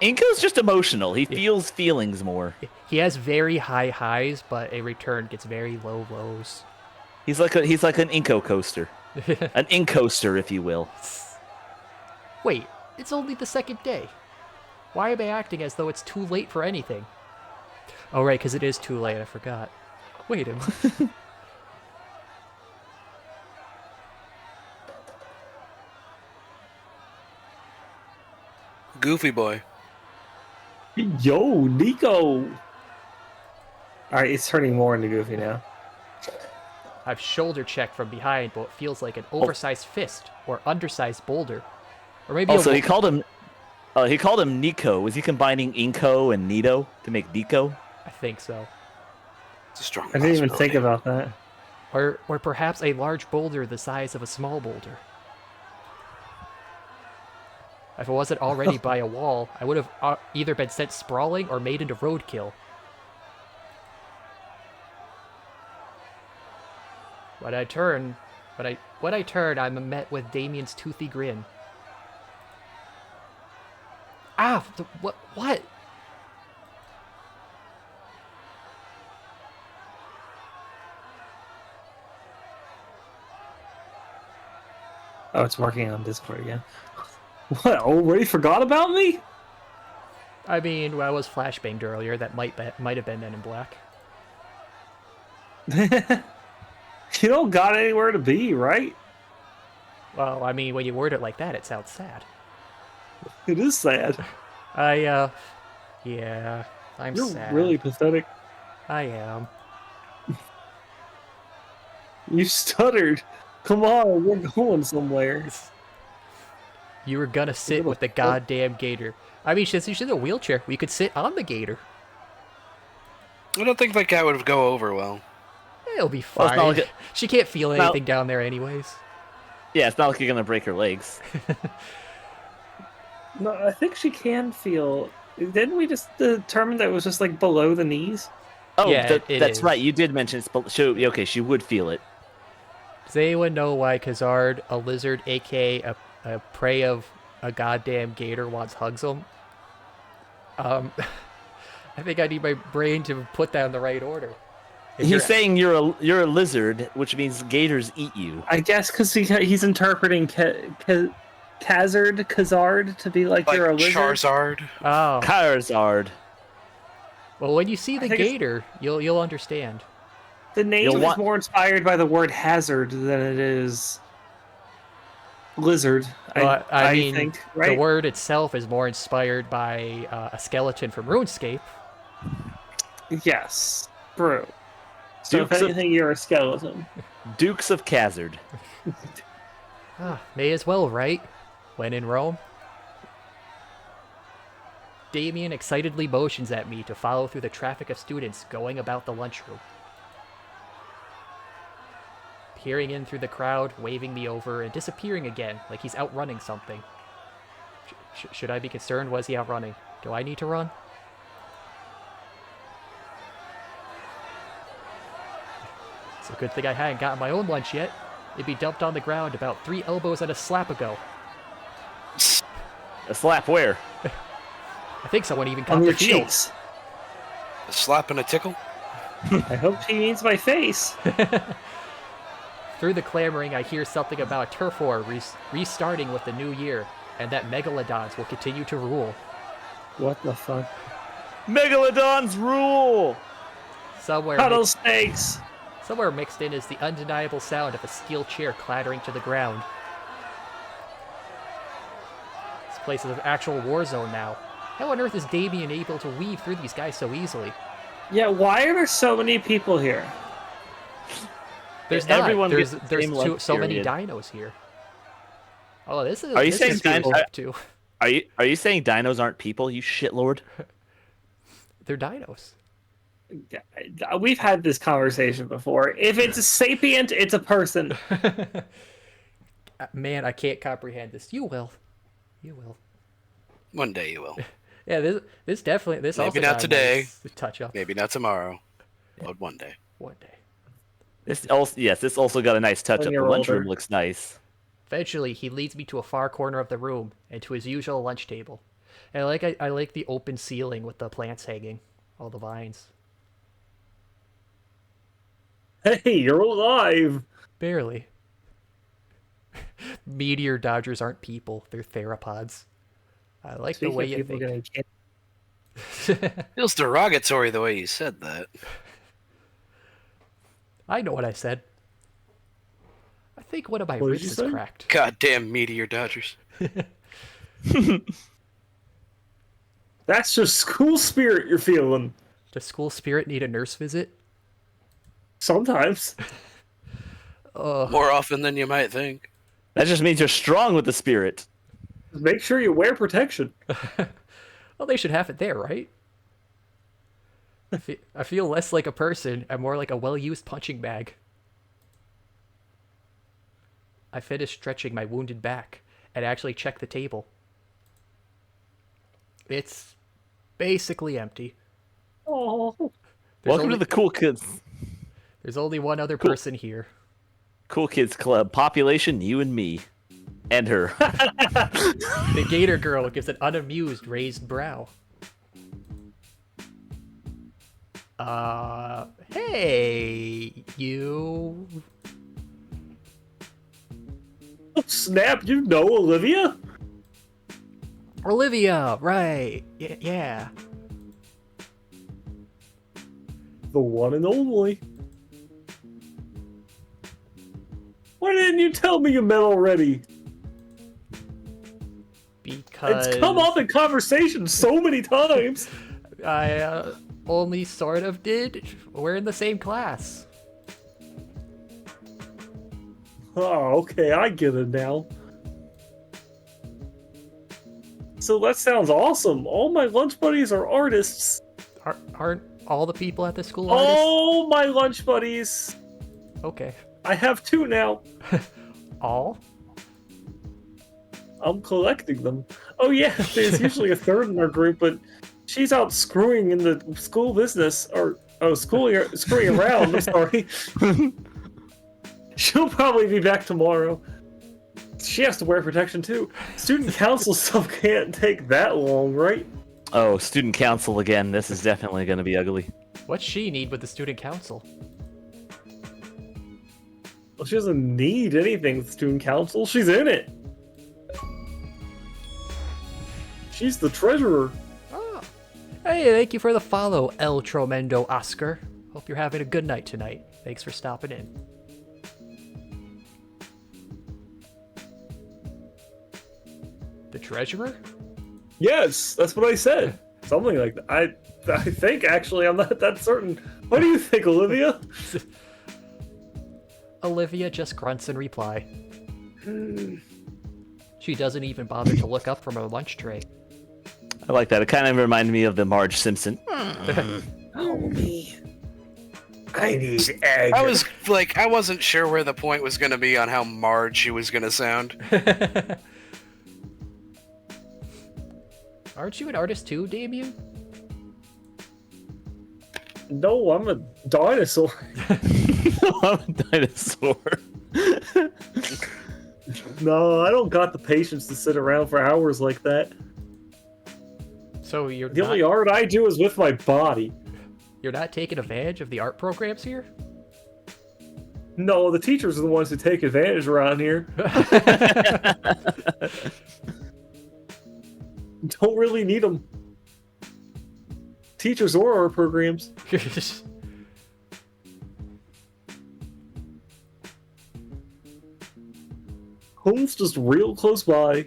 Inco's just emotional. He feels feelings more. He has very high highs, but in return gets very low lows. He's like an Inco coaster. An Incoaster, if you will. Wait, it's only the second day. Why am I acting as though it's too late for anything? Oh right, because it is too late, I forgot. Wait a minute. Goofy boy. Yo, Nico! Alright, it's turning more into Goofy now. I've shoulder checked from behind what feels like an oversized fist or undersized boulder. Or maybe Also, a he called him Nico. Was he combining Inco and Nito to make Nico? I think so. It's a strong I didn't even think possibility. about that. Or perhaps a large boulder the size of a small boulder. If it wasn't already by a wall, I would have either been sent sprawling or made into roadkill. When I turn, I'm met with Damien's toothy grin. What? What? Oh, it's working on Discord again. What? Already forgot about me? I mean, I was flashbanged earlier. That might have been Men in Black. You don't got anywhere to be, right? Well, I mean, when you word it like that, it sounds sad. It is sad. Yeah, I'm You're sad. really pathetic. I am. You stuttered. Come on, we're going somewhere. You were gonna sit with the goddamn gator. I mean, since she's in a wheelchair, we could sit on the gator. I don't think that guy would go over well. It'll be Well, it's fine. not like She can't feel anything down there anyways. Yeah, it's not like you're gonna break her legs. No, I think she can feel. Didn't we just determine that it was just like below the knees? Oh, Yeah, it that's is. right. You did mention it's okay, she would feel it. Does anyone know why Khazard, a lizard, aka a prey of a goddamn gator, wants hugs him? I think I need my brain to put that in the right order. He's saying you're a lizard, which means gators eat you. I guess because he's interpreting Khazard to be like you're a lizard. Charizard. Oh. Khazard. Well, when you see the think it's- gator, you'll understand. The name You'll is want- more inspired by the word hazard than it is lizard. Well, I mean, think, right? the word itself is more inspired by a skeleton from RuneScape. Yes, true. So Dukes if of- anything, you're a skeleton. Dukes of Khazard. May as well, right? When in Rome. Damien excitedly motions at me to follow through the traffic of students going about the lunchroom. Peering in through the crowd, waving me over, and disappearing again, like he's outrunning something. Should I be concerned? Was he outrunning? Do I need to run? It's a good thing I hadn't gotten my own lunch yet. It'd be dumped on the ground about 3 elbows and a slap ago. A slap where? I think someone even On caught your the heel. cheeks. A slap and a tickle. I hope she means my face. Through the clamoring, I hear something about turf war restarting with the new year, and that megalodons will continue to rule. What the fuck? Megalodons rule! Somewhere Rattlesnakes! Somewhere mixed in is the undeniable sound of a steel chair clattering to the ground. This place is an actual war zone now. How on earth is Damien able to weave through these guys so easily? Yeah, why are there so many people here? There's Everyone not. gets There's the same lunch so many period. dinos here. Oh, this is. Are you this saying is cool dino- too? Are you saying dinos aren't people, you shitlord? They're dinos. We've had this conversation before. If it's a sapient, it's a person. Man, I can't comprehend this. You will. You will. One day you will. Yeah, this definitely this Maybe also not got a today. nice touch up. Maybe not tomorrow, but one day. One day. This also got a nice touch When up. The you're lunchroom older. looks nice. Eventually, he leads me to a far corner of the room and to his usual lunch table. And I like the open ceiling with the plants hanging, all the vines. Hey, you're alive! Barely. Meteor dodgers aren't people; they're theropods. I like Speaking the way of you people think. getting Feels derogatory the way you said that. I know what I said. I think one of my What did ribs you is say? cracked. Goddamn meteor dodgers. That's just school spirit you're feeling. Does school spirit need a nurse visit? Sometimes. More often than you might think. That just means you're strong with the spirit. Make sure you wear protection. Well, they should have it there, right? I feel less like a person and more like a well-used punching bag. I finished stretching my wounded back and actually checked the table. It's basically empty. Oh. Welcome to the cool kids. There's only one other person here. Cool kids club. Population, you and me. And her. The Gator girl gives an unamused raised brow. Hey, you. Snap, you know Olivia? Olivia, right. Yeah. The one and only. Why didn't you tell me you met already? Because It's come up in conversation so many times. I only sort of did. We're in the same class. Oh, okay, I get it now. So that sounds awesome. All my lunch buddies are artists. Aren't all the people at the school artists? All my lunch buddies. Okay. I have 2 now. All? I'm collecting them. Oh yeah, there's usually a 3rd in our group, but she's out screwing in the school business, or screwing around. I'm sorry. She'll probably be back tomorrow. She has to wear protection too. Student council stuff can't take that long, right? Oh, student council again. This is definitely going to be ugly. What's she need with the student council? Well, she doesn't need anything with student council. She's in it. She's the treasurer. Oh. Hey, thank you for the follow, El Tremendo Oscar. Hope you're having a good night tonight. Thanks for stopping in. The treasurer? Yes, that's what I said. Something like that. I think, actually, I'm not that certain. What do you think, Olivia? Olivia just grunts in reply. She doesn't even bother to look up from her lunch tray. I like that. It kind of reminded me of the Marge Simpson. Oh, me. I need egg. I wasn't sure where the point was going to be on how Marge she was going to sound. Aren't you an artist too, Damien? No, I'm a dinosaur. I'm a dinosaur. No, I don't got the patience to sit around for hours like that. So The only art I do is with my body. You're not taking advantage of the art programs here? No, the teachers are the ones who take advantage around here. Don't really need them. Teachers or art programs. Home's just real close by.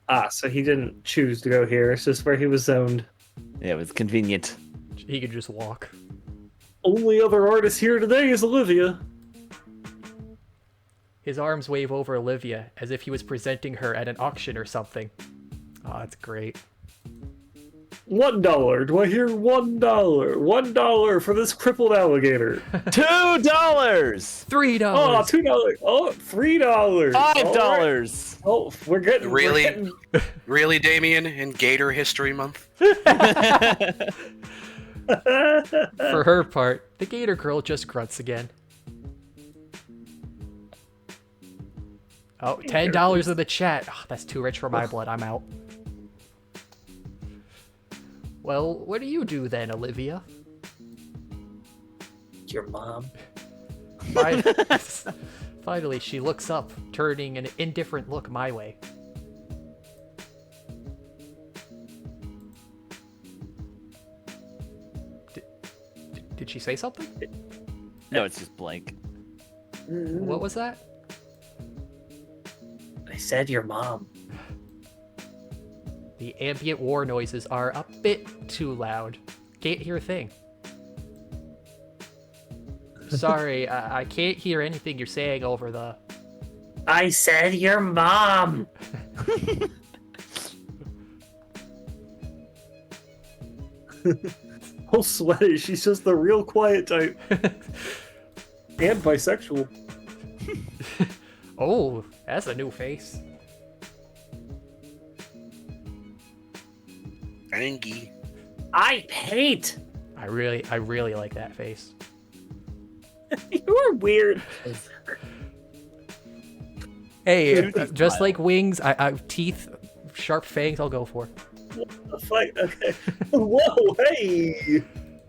Ah, so he didn't choose to go here. It's just where he was zoned. Yeah, it was convenient. He could just walk. Only other artist here today is Olivia. His arms wave over Olivia as if he was presenting her at an auction or something. Oh, that's great. $1. Do I hear $1? $1 for this crippled alligator. $2. $3. Oh, $2. Oh, $3. $5. Oh, we're getting Really? Really, Damien? In Gator History Month? For her part, the Gator girl just grunts again. Oh, $10 in the chat. Oh, that's too rich for my blood. I'm out. Well, what do you do then, Olivia? Your mom. Finally, she looks up, turning an indifferent look my way. Did she say something? No, it's just blank. What was that? I said your mom. The ambient war noises are a bit too loud. Can't hear a thing. Sorry, I can't hear anything you're saying over the... I said your mom! Oh, sweaty. She's just the real quiet type. And bisexual. Oh, that's a new face. Angie. I paint! I really like that face. You're weird. Hey, just like wings, teeth, sharp fangs, I'll go for. What the fuck? Okay. Whoa, hey!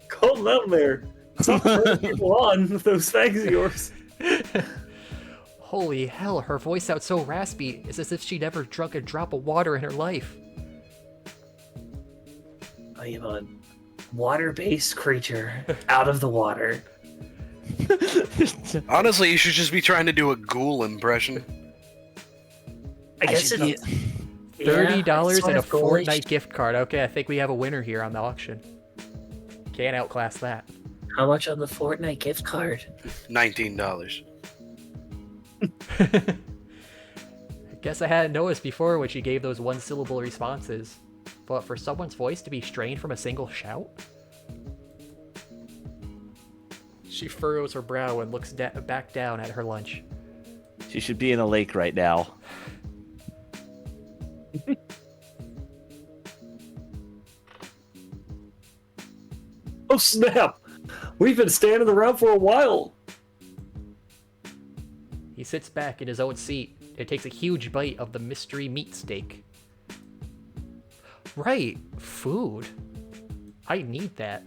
Calm down there. Stop turning people on with those fangs of yours. Holy hell, her voice sounds so raspy. It's as if she never drunk a drop of water in her life. I am a water-based creature out of the water. Honestly, you should just be trying to do a ghoul impression. I guess should it's $30 and a Fortnite Fortnite gift card. Okay, I think we have a winner here on the auction. Can't outclass that. How much on the Fortnite gift card? $19. I guess I hadn't noticed before when she gave those one-syllable responses. But for someone's voice to be strained from a single shout? She furrows her brow and looks back down at her lunch. She should be in a lake right now. Oh snap! We've been standing around for a while. He sits back in his own seat and takes a huge bite of the mystery meat steak. Right, food. I need that.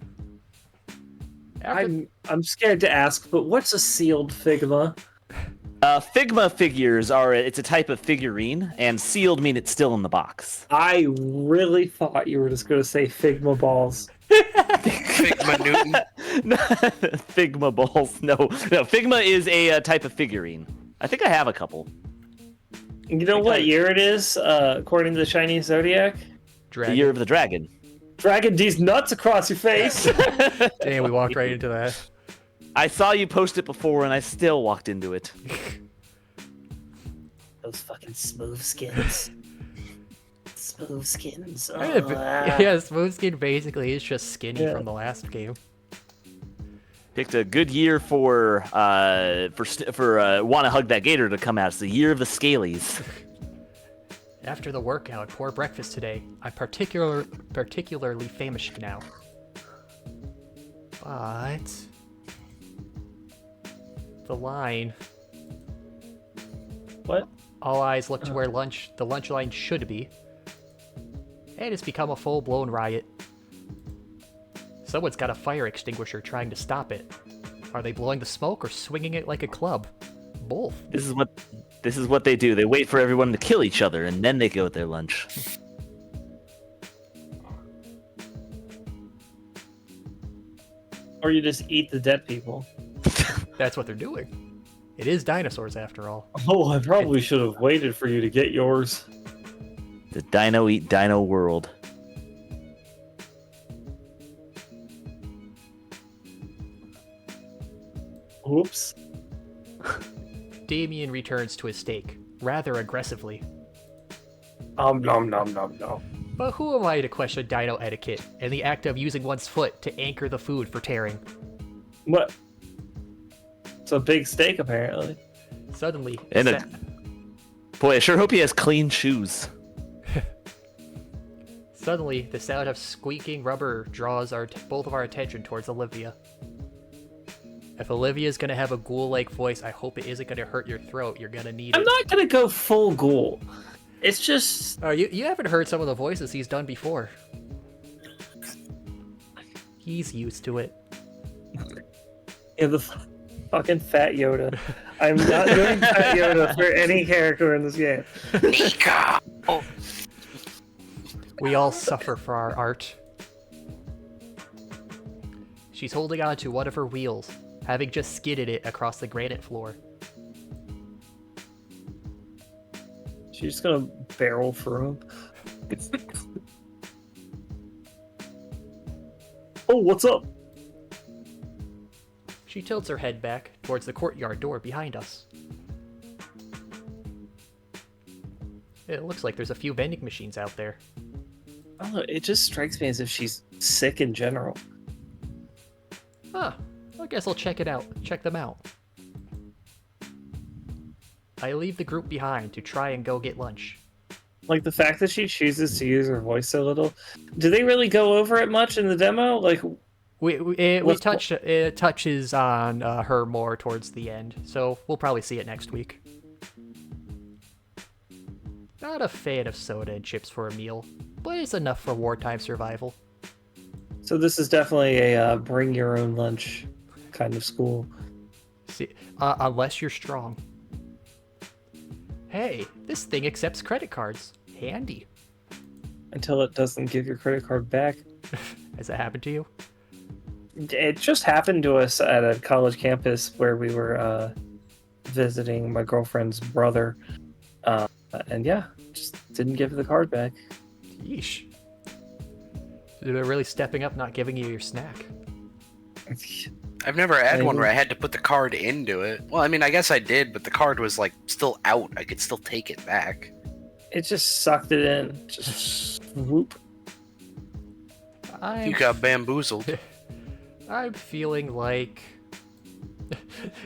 I'm scared to ask, but what's a sealed Figma? Figma figures it's a type of figurine, and sealed mean it's still in the box. I really thought you were just going to say Figma balls. Figma Newton. Figma balls. No, Figma is a type of figurine. I think I have a couple. You know what year it is, according to the Chinese Zodiac? Dragon. The year of the dragon. Dragon D's nuts across your face. Damn, we walked right into that. I saw you post it before, and I still walked into it. Those fucking smooth skins. Smooth skins. Oh, Yeah, Smooth Skin basically is just skinny from the last game. Picked a good year for Wanna Hug That Gator to come out. It's the year of the Scalies. After the workout, poor breakfast today. I'm particularly famished now. But the line. What? All eyes look to where the lunch line should be. And it's become a full-blown riot. Someone's got a fire extinguisher trying to stop it. Are they blowing the smoke or swinging it like a club? Both. This is what they do. They wait for everyone to kill each other, and then they go with their lunch. Or you just eat the dead people. That's what they're doing. It is dinosaurs after all. Oh, I probably should have waited for you to get yours. The Dino Eat Dino world. Oops. Damien returns to his steak, rather aggressively. Nom nom nom nom. But who am I to question dino etiquette and the act of using one's foot to anchor the food for tearing? What? It's a big steak, apparently. Suddenly, Boy, I sure hope he has clean shoes. Suddenly, the sound of squeaking rubber draws both of our attention towards Olivia. If Olivia's gonna have a ghoul-like voice, I hope it isn't gonna hurt your throat. You're gonna need it. I'm not gonna go full ghoul. It's just... Oh, you haven't heard some of the voices he's done before. He's used to it. Yeah, the fucking Fat Yoda. I'm not doing Fat Yoda for any character in this game. Nico! We all suffer for our art. She's holding on to one of her wheels, having just skidded it across the granite floor. She's just gonna barrel through him. Oh, what's up? She tilts her head back towards the courtyard door behind us. It looks like there's a few vending machines out there. I don't know, it just strikes me as if she's sick in general. Huh. I guess I'll check them out. I leave the group behind to try and go get lunch. Like, the fact that she chooses to use her voice so little. Do they really go over it much in the demo? Like, it touches on her more towards the end, so we'll probably see it next week. Not a fan of soda and chips for a meal, but it's enough for wartime survival. So this is definitely a bring your own lunch kind of school. See, unless you're strong. Hey, this thing accepts credit cards. Handy. Until it doesn't give your credit card back. Has that happened to you? It just happened to us at a college campus where we were visiting my girlfriend's brother. And yeah, just didn't give the card back. Yeesh. They're really stepping up not giving you your snack. I've never had one where I had to put the card into it. Well, I mean, I guess I did, but the card was like still out. I could still take it back. It just sucked it in. Just whoop. You got bamboozled. I'm feeling like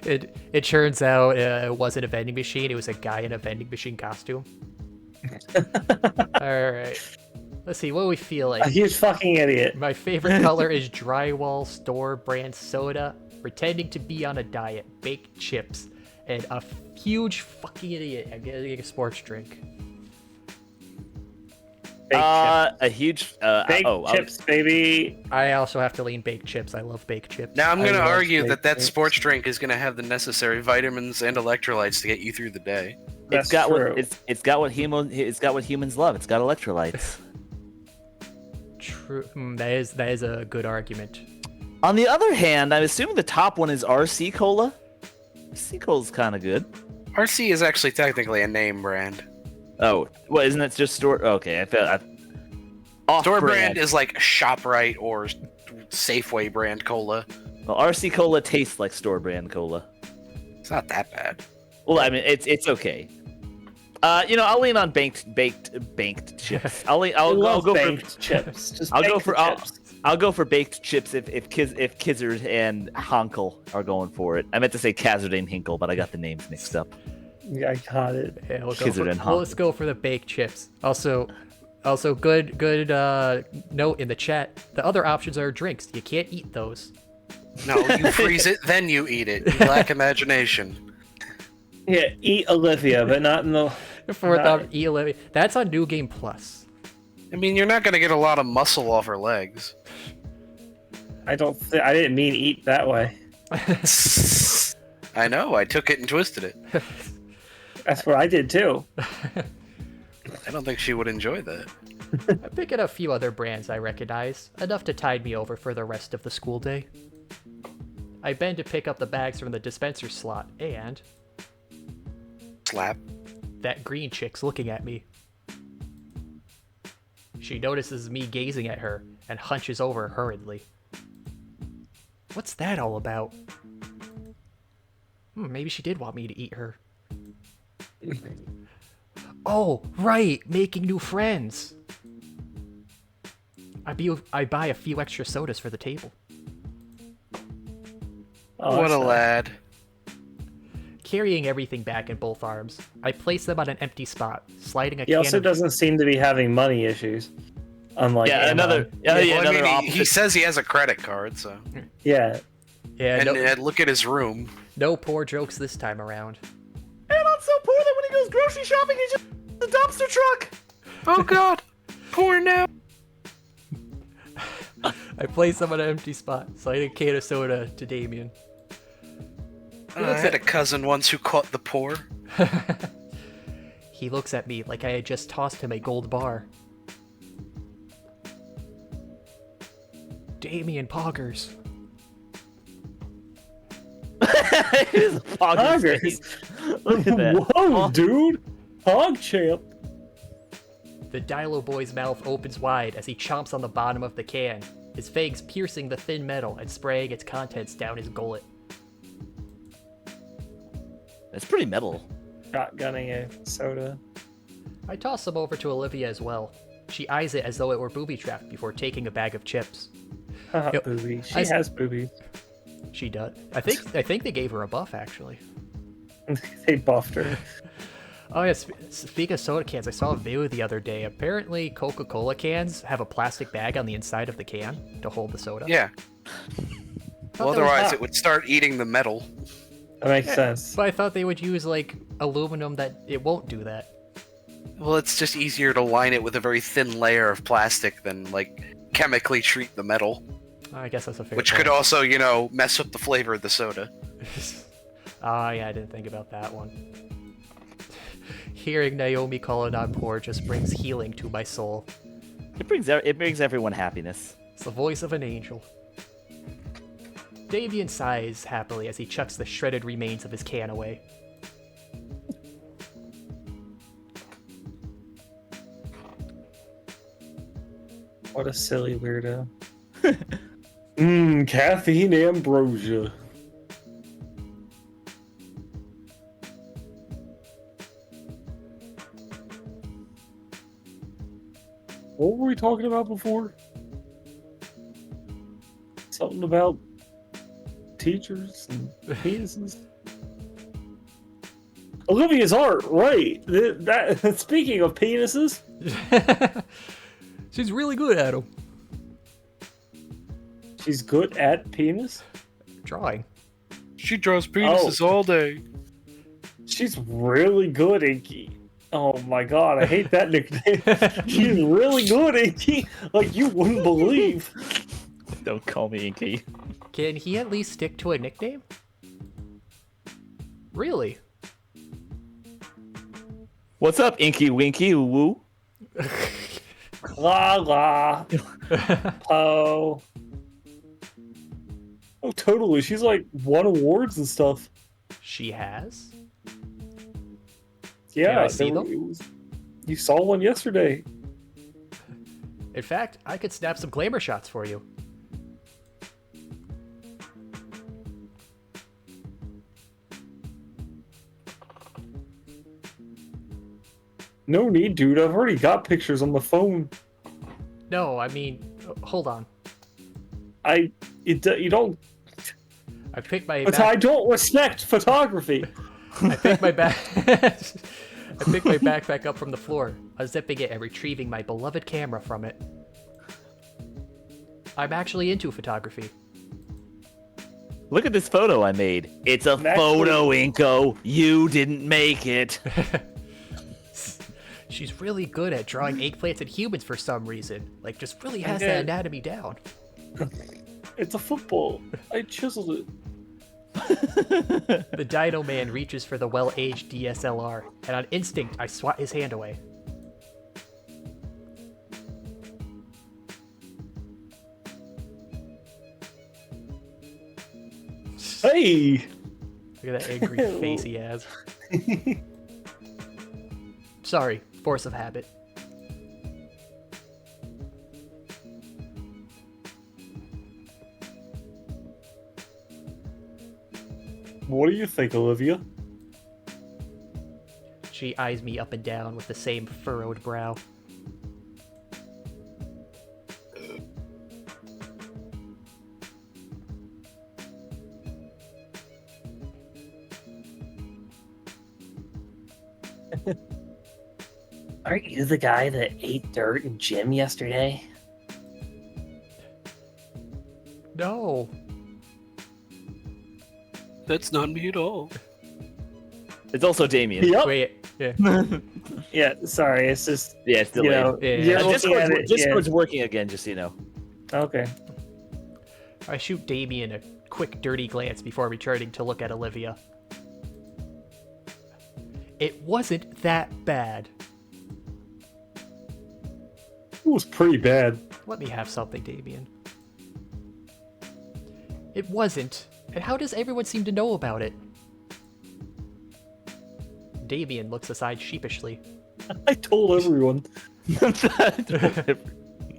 it turns out it wasn't a vending machine, it was a guy in a vending machine costume. Alright. Let's see, what do we feel like? A huge fucking idiot. My favorite color is drywall store brand soda, pretending to be on a diet, baked chips, and a huge fucking idiot. I'm getting a sports drink. A huge baked chips, baby. I also have to lean baked chips. I love baked chips. Now I'm going to argue that chips. sports drink is going to have the necessary vitamins and electrolytes to get you through the day. It's got what humans love. It's got electrolytes. True. That is a good argument. On the other hand, I'm assuming the top one is RC Cola. RC Cola's kind of good. RC is actually technically a name brand. Oh, well, isn't that just store? Okay, I felt Store brand is like ShopRite or Safeway brand cola. Well, RC Cola tastes like store brand cola. It's not that bad. Well, I mean, it's okay. I'll lean on banked chips. I'll go baked for chips. Just I'll go baked for chips. I'll go for baked chips if Khazard and Hinkle are going for it. I meant to say Khazard and Hinkle, but I got the names mixed up. Yeah, I got it. Yeah, Well, let's go for the baked chips. Also, good note in the chat. The other options are drinks. You can't eat those. No, you freeze it, then you eat it. You lack imagination. Yeah, eat Olivia, but not in the... Eat Olivia. That's on New Game Plus. I mean, you're not going to get a lot of muscle off her legs. I didn't mean eat that way. I know, I took it and twisted it. That's what I did too. I don't think she would enjoy that. I'm picking a few other brands I recognize, enough to tide me over for the rest of the school day. I bend to pick up the bags from the dispenser slot, and... Slap. That green chick's looking at me. She notices me gazing at her and hunches over hurriedly. What's that all about? Maybe she did want me to eat her. Oh, right, making new friends. I buy a few extra sodas for the table. Oh, what a lad. Carrying everything back in both arms, I place them on an empty spot, sliding a He also doesn't seem to be having money issues. Unlike another he says he has a credit card, so... Yeah. Yeah, and look at his room. No poor jokes this time around. And I'm so poor that when he goes grocery shopping, he just the dumpster truck. Oh god, poor now. I place them on an empty spot, sliding a can of soda to Damien. I had a cousin once who caught the poor. He looks at me like I had just tossed him a gold bar. Damien Poggers. His Poggers. Look at that. Whoa, dude! PogChamp! The Dilo boy's mouth opens wide as he chomps on the bottom of the can, his fangs piercing the thin metal and spraying its contents down his gullet. That's pretty metal. Shotgunning a soda. I toss some over to Olivia as well. She eyes it as though it were booby-trapped before taking a bag of chips. Booby. She has boobies. She does. I think they gave her a buff, actually. They buffed her. Oh yeah, speaking of soda cans, I saw a video the other day. Apparently Coca-Cola cans have a plastic bag on the inside of the can to hold the soda. Yeah. Well, otherwise it would start eating the metal. That makes sense. But I thought they would use, like, aluminum that it won't do that. Well, it's just easier to line it with a very thin layer of plastic than like chemically treat the metal, I guess that's a fair which point. could also, mess up the flavor of the soda. Yeah, I didn't think about that one. Hearing Naomi call it on poor just brings healing to my soul. It brings everyone happiness. It's the voice of an angel. Davian sighs happily as he chucks the shredded remains of his can away. What a silly weirdo. Caffeine ambrosia. What were we talking about before? Something about teachers and penises. Olivia's art, right? Speaking of penises, She's really good at them. she's good at penis. Drawing. She draws penises all day. She's really good, Inky. Oh my god, I hate that nickname. She's really good, Inky. Like you wouldn't believe. Don't call me Inky. Can he at least stick to a nickname? Really? What's up, Inky Winky Woo? La la. Oh. Oh, totally. She's like won awards and stuff. She has? Yeah, Can I see there- them? it was- you saw one yesterday. In fact, I could snap some glamour shots for you. No need, dude. I've already got pictures on my phone. No, I mean, hold on. You don't. I picked my But back- I don't respect photography. I picked my back. I picked my backpack up from the floor, unzipping it and retrieving my beloved camera from it. I'm actually into photography. Look at this photo I made. It's a Actually- photo, Inko. You didn't make it. She's really good at drawing eggplants and humans for some reason. Like, just really has Okay. that anatomy down. It's a football. I chiseled it. The Dino Man reaches for the well-aged DSLR, and on instinct, I swat his hand away. Hey! Look at that angry face he has. Sorry, force of habit. What do you think, Olivia? She eyes me up and down with the same furrowed brow. Aren't you the guy that ate dirt in gym yesterday? No. That's not me at all. It's also Damien. Yep. Wait, yeah. Yeah, sorry. It's just, Yeah, it's you delayed. know, Yeah. you're looking Discord's, at it. Discord's working again, just so you know. Yeah. Okay. I shoot Damien a quick dirty glance before returning to look at Olivia. It wasn't that bad. It was pretty bad. Let me have something, Damien. It wasn't. And how does everyone seem to know about it? Damien looks aside sheepishly. I told everyone.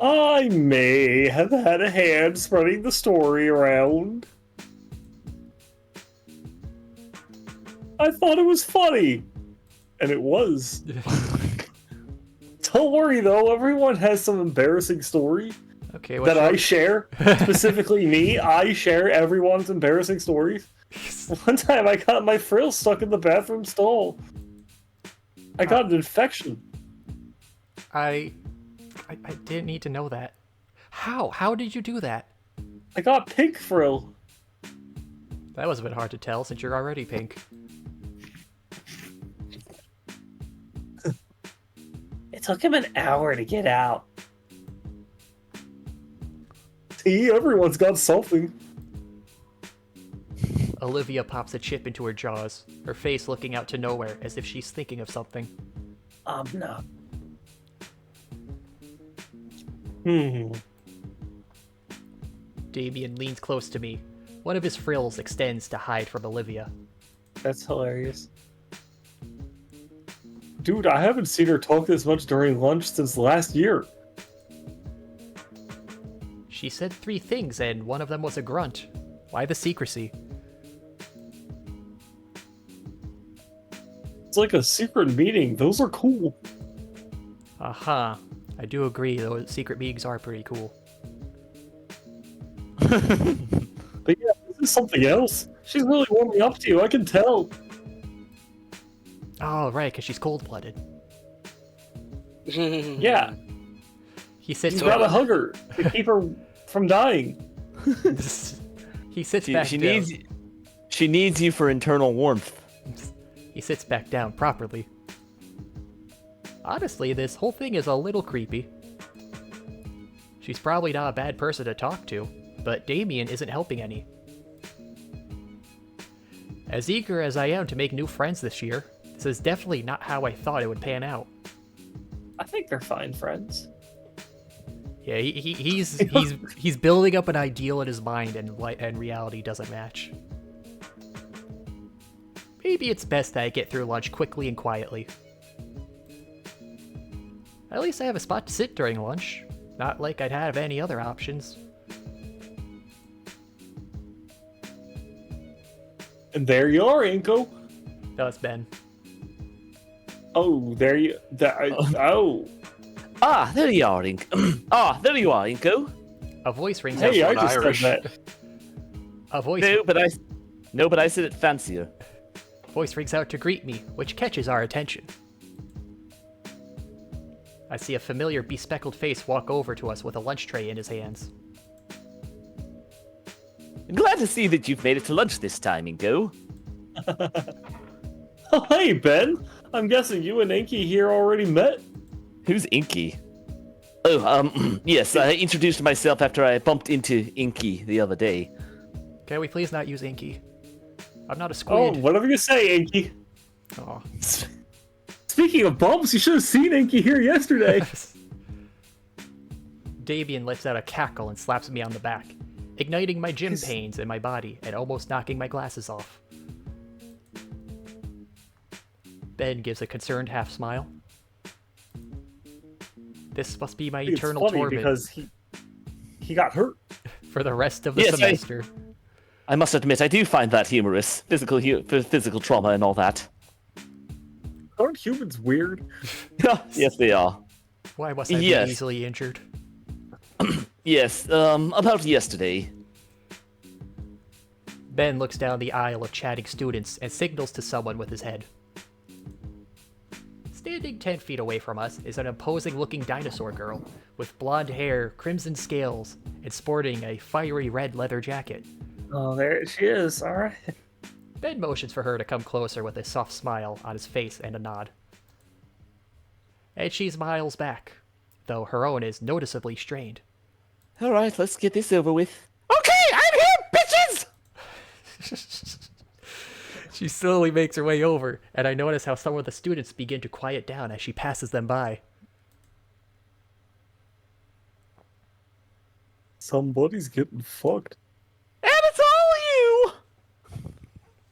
I may have had a hand spreading the story around. I thought it was funny. And it was. Don't worry though, everyone has some embarrassing story Okay, that I share. Specifically me, I share everyone's embarrassing stories. One time I got my frill stuck in the bathroom stall. I got an infection. I didn't need to know that. How? How did you do that? I got pink frill. That was a bit hard to tell since you're already pink. took him an hour to get out. See, everyone's got something. Olivia pops a chip into her jaws, her face looking out to nowhere as if she's thinking of something. No. Damien leans close to me. One of his frills extends to hide from Olivia. That's hilarious. Dude, I haven't seen her talk this much during lunch since last year. She said 3 things and one of them was a grunt. Why the secrecy? It's like a secret meeting. Those are cool. Uh-huh. I do agree, those secret meetings are pretty cool. But yeah, this is something else. She's really warming up to you, I can tell. Oh, right, because she's cold-blooded. Yeah, He sits you gotta hug her to keep her from dying. He sits back She down. needs you for internal warmth. He sits back down properly. Honestly, this whole thing is a little creepy. She's probably not a bad person to talk to, but Damien isn't helping any. As eager as I am to make new friends this year, this is definitely not how I thought it would pan out. I think they're fine friends. Yeah, he's building up an ideal in his mind, and reality doesn't match. Maybe it's best that I get through lunch quickly and quietly. At least I have a spot to sit during lunch. Not like I'd have any other options. And there you are, Inko. That's Ben. Oh, there you... oh. Ah, there you are, Inko. There you are, Inko. A voice rings Hey, I out. just Irish. said that. A voice but I said it fancier. voice rings out to greet me, which catches our attention. I see a familiar bespeckled face walk over to us with a lunch tray in his hands. Glad to see that you've made it to lunch this time, Inko. Oh, hey, Ben. I'm guessing you and Inky here already met? Who's Inky? Oh, yes, I introduced myself after I bumped into Inky the other day. Can we please not use Inky? I'm not a Oh, squid. whatever you say, Inky. Oh. Speaking of bumps, you should have seen Inky here yesterday. Damien lets out a cackle and slaps me on the back, igniting my gym pains in my body and almost knocking my glasses off. Ben gives a concerned half smile. This must be my It's eternal funny torment because he got hurt. for the rest of the Yes, semester. I must admit, I do find that humorous. Physical trauma and all that. Aren't humans weird? Yes, they are. Why must I Yes. be easily injured? Yes, about yesterday. Ben looks down the aisle of chatting students and signals to someone with his head. Standing 10 feet away from us is an imposing-looking dinosaur girl with blonde hair, crimson scales, and sporting a fiery red leather jacket. Oh, there she is. All right. Ben motions for her to come closer with a soft smile on his face and a nod. And she smiles back, though her own is noticeably strained. All right, let's get this over with. Okay, I'm here, bitches! She slowly makes her way over, and I notice how some of the students begin to quiet down as she passes them by. Somebody's getting fucked. And it's all you!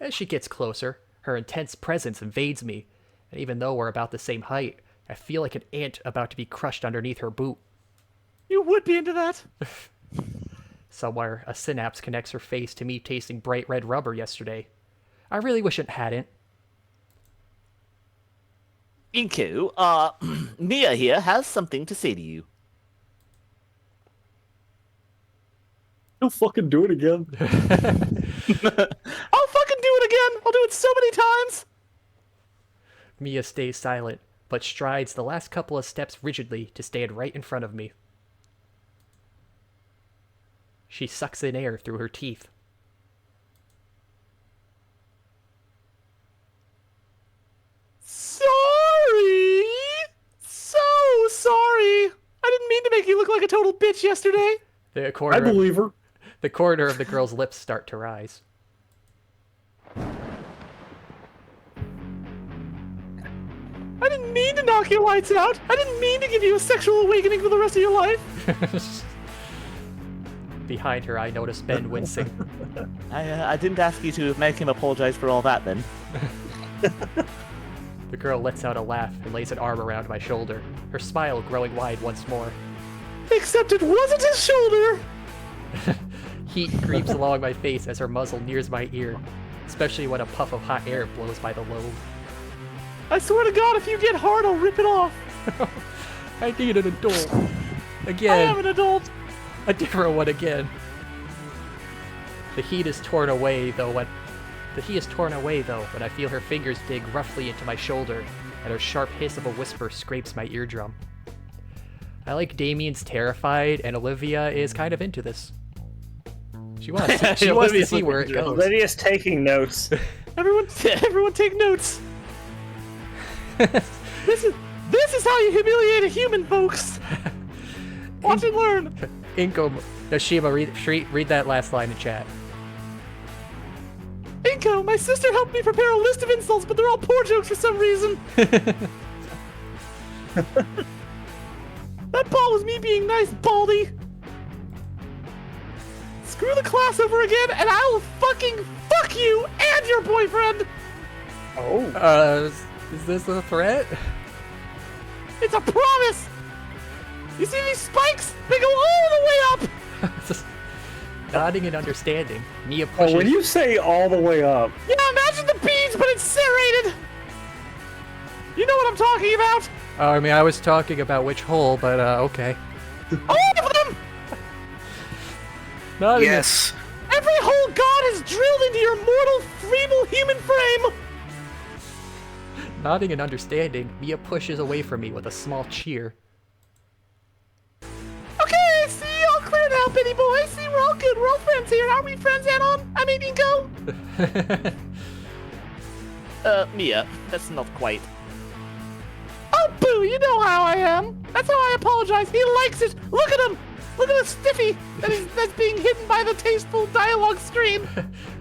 As she gets closer, her intense presence invades me, and even though we're about the same height, I feel like an ant about to be crushed underneath her boot. You would be into that? Somewhere, a synapse connects her face to me tasting bright red rubber yesterday. I really wish it hadn't. Inko, Mia here has something to say to you. He'll fucking do it again. I'll fucking do it again! I'll do it so many times! Mia stays silent, but strides the last couple of steps rigidly to stand right in front of me. She sucks in air through her teeth. Sorry! So like a total bitch yesterday. The I corner, believe her. the corner of the girl's lips start to rise. I didn't mean to knock your lights out. I didn't mean to give you a sexual awakening for the rest of your life. Behind her, I notice Ben wincing. I didn't ask you to make him apologize for all that then. The girl lets out a laugh and lays an arm around my shoulder, her smile growing wide once more. Except it wasn't his shoulder! Heat creeps along my face as her muzzle nears my ear, especially when a puff of hot air blows by the lobe. I swear to God, if you get hard, I'll rip it off. I need an adult. Again. I am an adult. A different one again. The heat is torn away though when I feel her fingers dig roughly into my shoulder and her sharp hiss of a whisper scrapes my eardrum. I like Damien's terrified and Olivia is kind of into this. She wants to see where it goes. Olivia's taking notes. Everyone take notes. This is how you humiliate a human, folks. Watch and learn. Shima, read that last line in chat. Inko, my sister helped me prepare a list of insults, but they're all poor jokes for some reason. That ball was me being nice, Baldy. Screw the class over again, and I will fucking fuck you and your boyfriend. Oh. Is this a threat? It's a promise. You see these spikes? They go all the way up. Nodding and understanding, Mia pushes. Oh, when you say all the way up. Yeah, imagine the beans, but it's serrated. You know what I'm talking about? Oh, I mean, I was talking about which hole, but okay. All of them. Nodding Yes. Every hole God has drilled into your mortal, feeble human frame. Nodding and understanding, Mia pushes away from me with a small cheer. Okay, see, all clear now, Benny boy. See, we're all good. We're all friends here. Aren't we friends, Anon? I mean, Inko? Mia, that's not quite. Oh, boo, you know how I am. That's how I apologize. He likes it. Look at him. Look at the stiffy that's being hidden by the tasteful dialogue stream.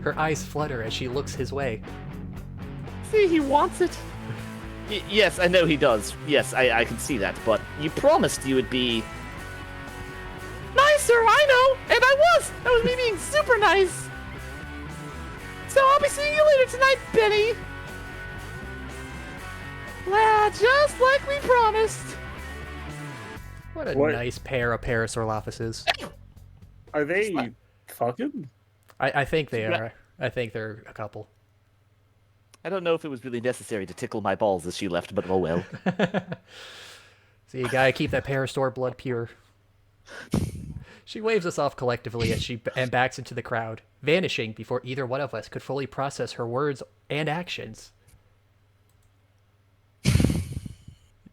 Her eyes flutter as she looks his way. See, he wants it. Yes, I know he does. Yes, I can see that. But you promised you would be nicer, I know, and I was. That was me being super nice. So I'll be seeing you later tonight, Benny. Well, just like we promised. What a What? nice pair of Parasaurolophuses. Are they fucking? I think they are. I think they're a couple. I don't know if it was really necessary to tickle my balls as she left, but oh well. So you gotta keep that Parasaur blood pure. She waves us off collectively as she backs into the crowd, vanishing before either one of us could fully process her words and actions.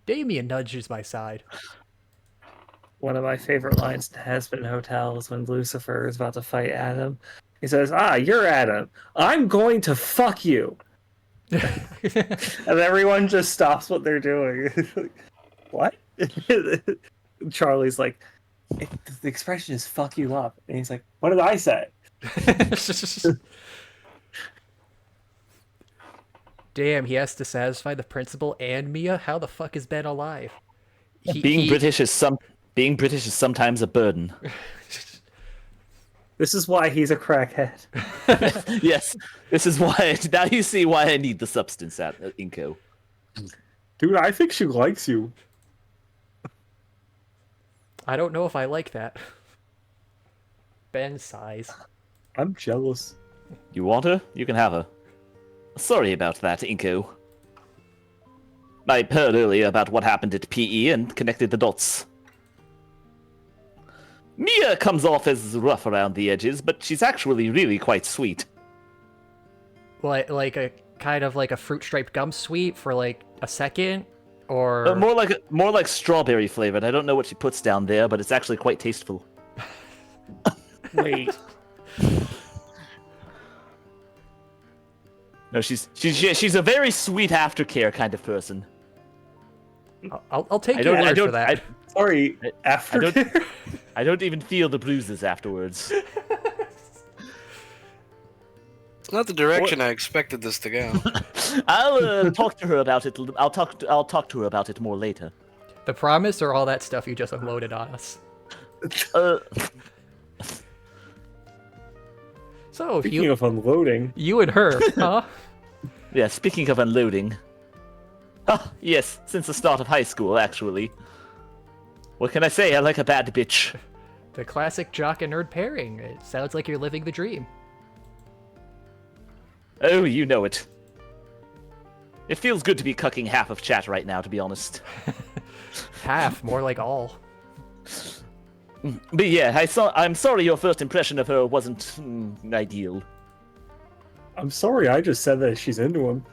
Damien nudges my side. One of my favorite lines in Has Been Hotel is when Lucifer is about to fight Adam. He says, you're Adam. I'm going to fuck you. And everyone just stops what they're doing. What? Charlie's like, the expression is fuck you up. And he's like, what did I say? Damn, he has to satisfy the principal and Mia? How the fuck is Ben alive? Being British is sometimes a burden. This is why he's a crackhead. Yes, this is why. Now you see why I need the substance at Inko. Dude, I think she likes you. I don't know if I like that. Ben sighs. I'm jealous. You want her? You can have her. Sorry about that, Inko. I heard earlier about what happened at PE and connected the dots. Mia comes off as rough around the edges, but she's actually really quite sweet. Like a kind of like a fruit striped gum sweet for like a second, or More like strawberry flavored. I don't know what she puts down there, but it's actually quite tasteful. Wait. No, she's a very sweet aftercare kind of person. I'll take your word for that. Sorry, aftercare? I don't even feel the bruises afterwards. It's not the direction I expected this to go. I'll talk to her about it. I'll talk to her about it more later. The promise or all that stuff you just unloaded on us? So, Speaking of unloading, you and her, huh? Yeah, speaking of unloading. Ah, yes, since the start of high school, actually. What can I say? I like a bad bitch. The classic jock and nerd pairing. It sounds like you're living the dream. Oh, you know it. It feels good to be cucking half of chat right now, to be honest. Half, more like all. But yeah, I'm sorry your first impression of her wasn't ideal. I'm sorry, I just said that she's into him.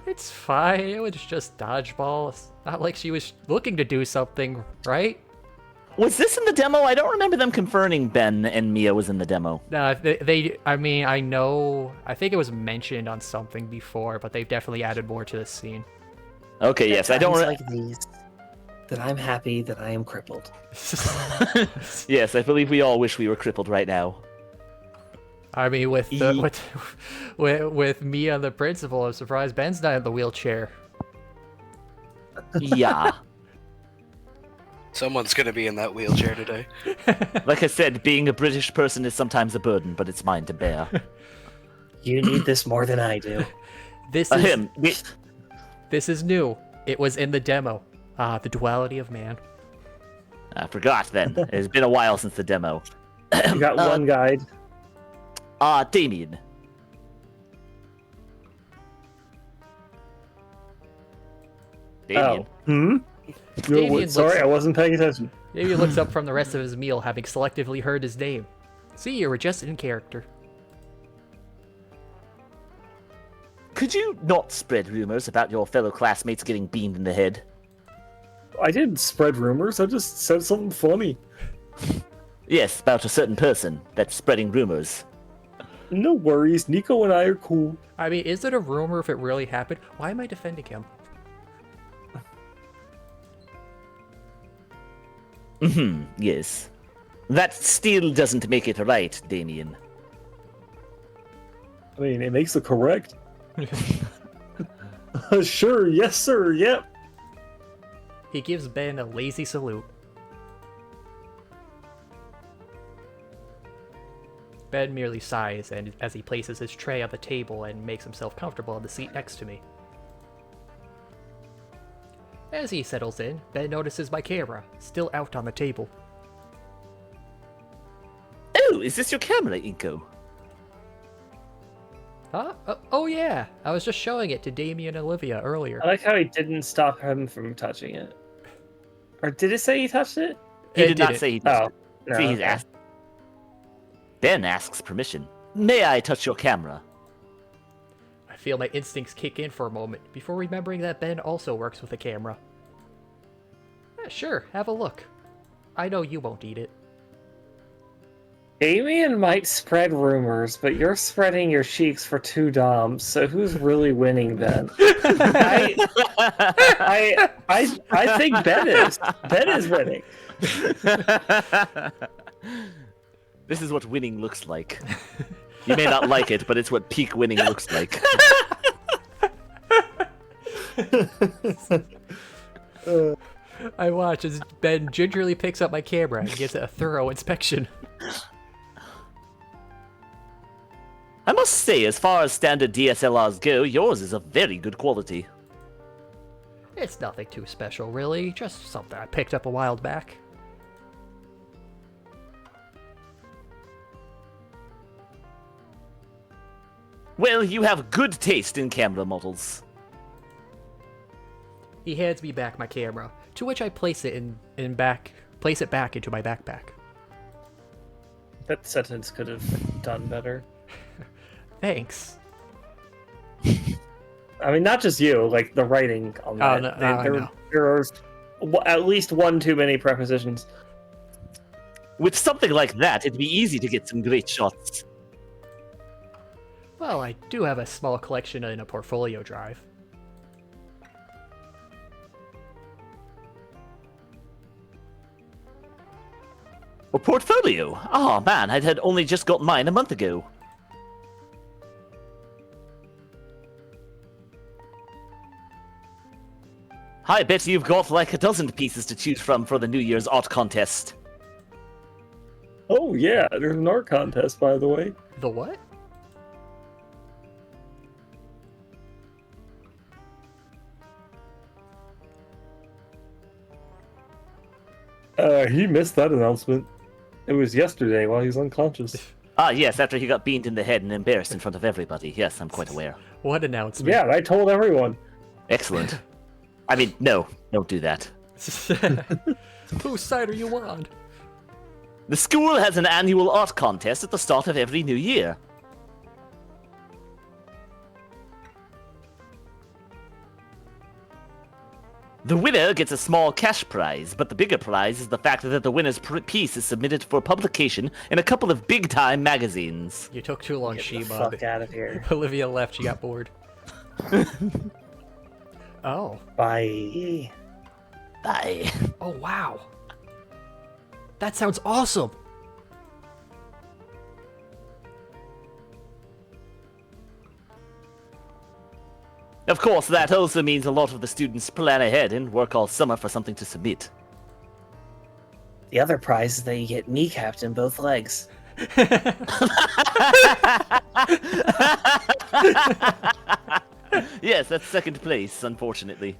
It's fine. It was just dodgeball. It's not like she was looking to do something, right? Was this in the demo? I don't remember them confirming Ben and Mia was in the demo. No, I mean, I think it was mentioned on something before, but they've definitely added more to this scene. Okay, yes, I don't. Like these, that I'm happy that I am crippled. Yes, I believe we all wish we were crippled right now. I mean, with me and the principal, I'm surprised Ben's not in the wheelchair. Yeah. Someone's gonna be in that wheelchair today. Like I said, being a British person is sometimes a burden, but it's mine to bear. You need this more than I do. This is new. It was in the demo. The duality of man. I forgot then. It's been a while since the demo. You got one guide. Damien. Damien. Oh. Hmm? Damien Sorry, I wasn't paying attention. Damien looks up from the rest of his meal, having selectively heard his name. See, you were just in character. Could you not spread rumors about your fellow classmates getting beamed in the head? I didn't spread rumors, I just said something funny. Yes, about a certain person that's spreading rumors. No worries, Nico and I are cool. I mean, is it a rumor if it really happened? Why am I defending him? Yes. That still doesn't make it right, Damien. I mean, it makes it correct. Sure, yes sir, yep. He gives Ben a lazy salute. Ben merely sighs and as he places his tray on the table and makes himself comfortable on the seat next to me. As he settles in, Ben notices my camera, still out on the table. Oh, is this your camera, Inko? Huh? Oh yeah, I was just showing it to Damien and Olivia earlier. I like how he didn't stop him from touching it. Or did it say he touched it? He did not say he touched it. No, See, he's asked. Ben asks permission. May I touch your camera? I feel my instincts kick in for a moment, before remembering that Ben also works with a camera. Yeah, sure, have a look. I know you won't eat it. Damien might spread rumors, but you're spreading your cheeks for two doms, so who's really winning then? I think Ben is. Ben is winning. This is what winning looks like. You may not like it, but it's what peak winning looks like. I watch as Ben gingerly picks up my camera and gives it a thorough inspection. I must say, as far as standard DSLRs go, yours is of very good quality. It's nothing too special, really. Just something I picked up a while back. Well, you have good taste in camera models. He hands me back my camera, to which I place it back into my backpack. That sentence could have done better. Thanks. I mean, not just you, like the writing on that. There are at least one too many prepositions. With something like that, it'd be easy to get some great shots. Well, I do have a small collection in a portfolio drive. A portfolio? Oh man, I had only just got mine a month ago. I bet you've got like a dozen pieces to choose from for the New Year's art contest. Oh yeah, there's an art contest, by the way. The what? He missed that announcement. It was yesterday while he was unconscious. Ah, yes, after he got beamed in the head and embarrassed in front of everybody. Yes, I'm quite aware. What announcement? Yeah, I told everyone. Excellent. I mean, no, don't do that. Whose side are you on? The school has an annual art contest at the start of every new year. The winner gets a small cash prize, but the bigger prize is the fact that the winner's piece is submitted for publication in a couple of big-time magazines. You took too long, Get Shima. the fuck out of here. Olivia left. She got bored. Oh. Bye. Bye. Oh, wow. That sounds awesome. Of course, that also means a lot of the students plan ahead and work all summer for something to submit. The other prize is that you get kneecapped in both legs. Yes, that's second place, unfortunately.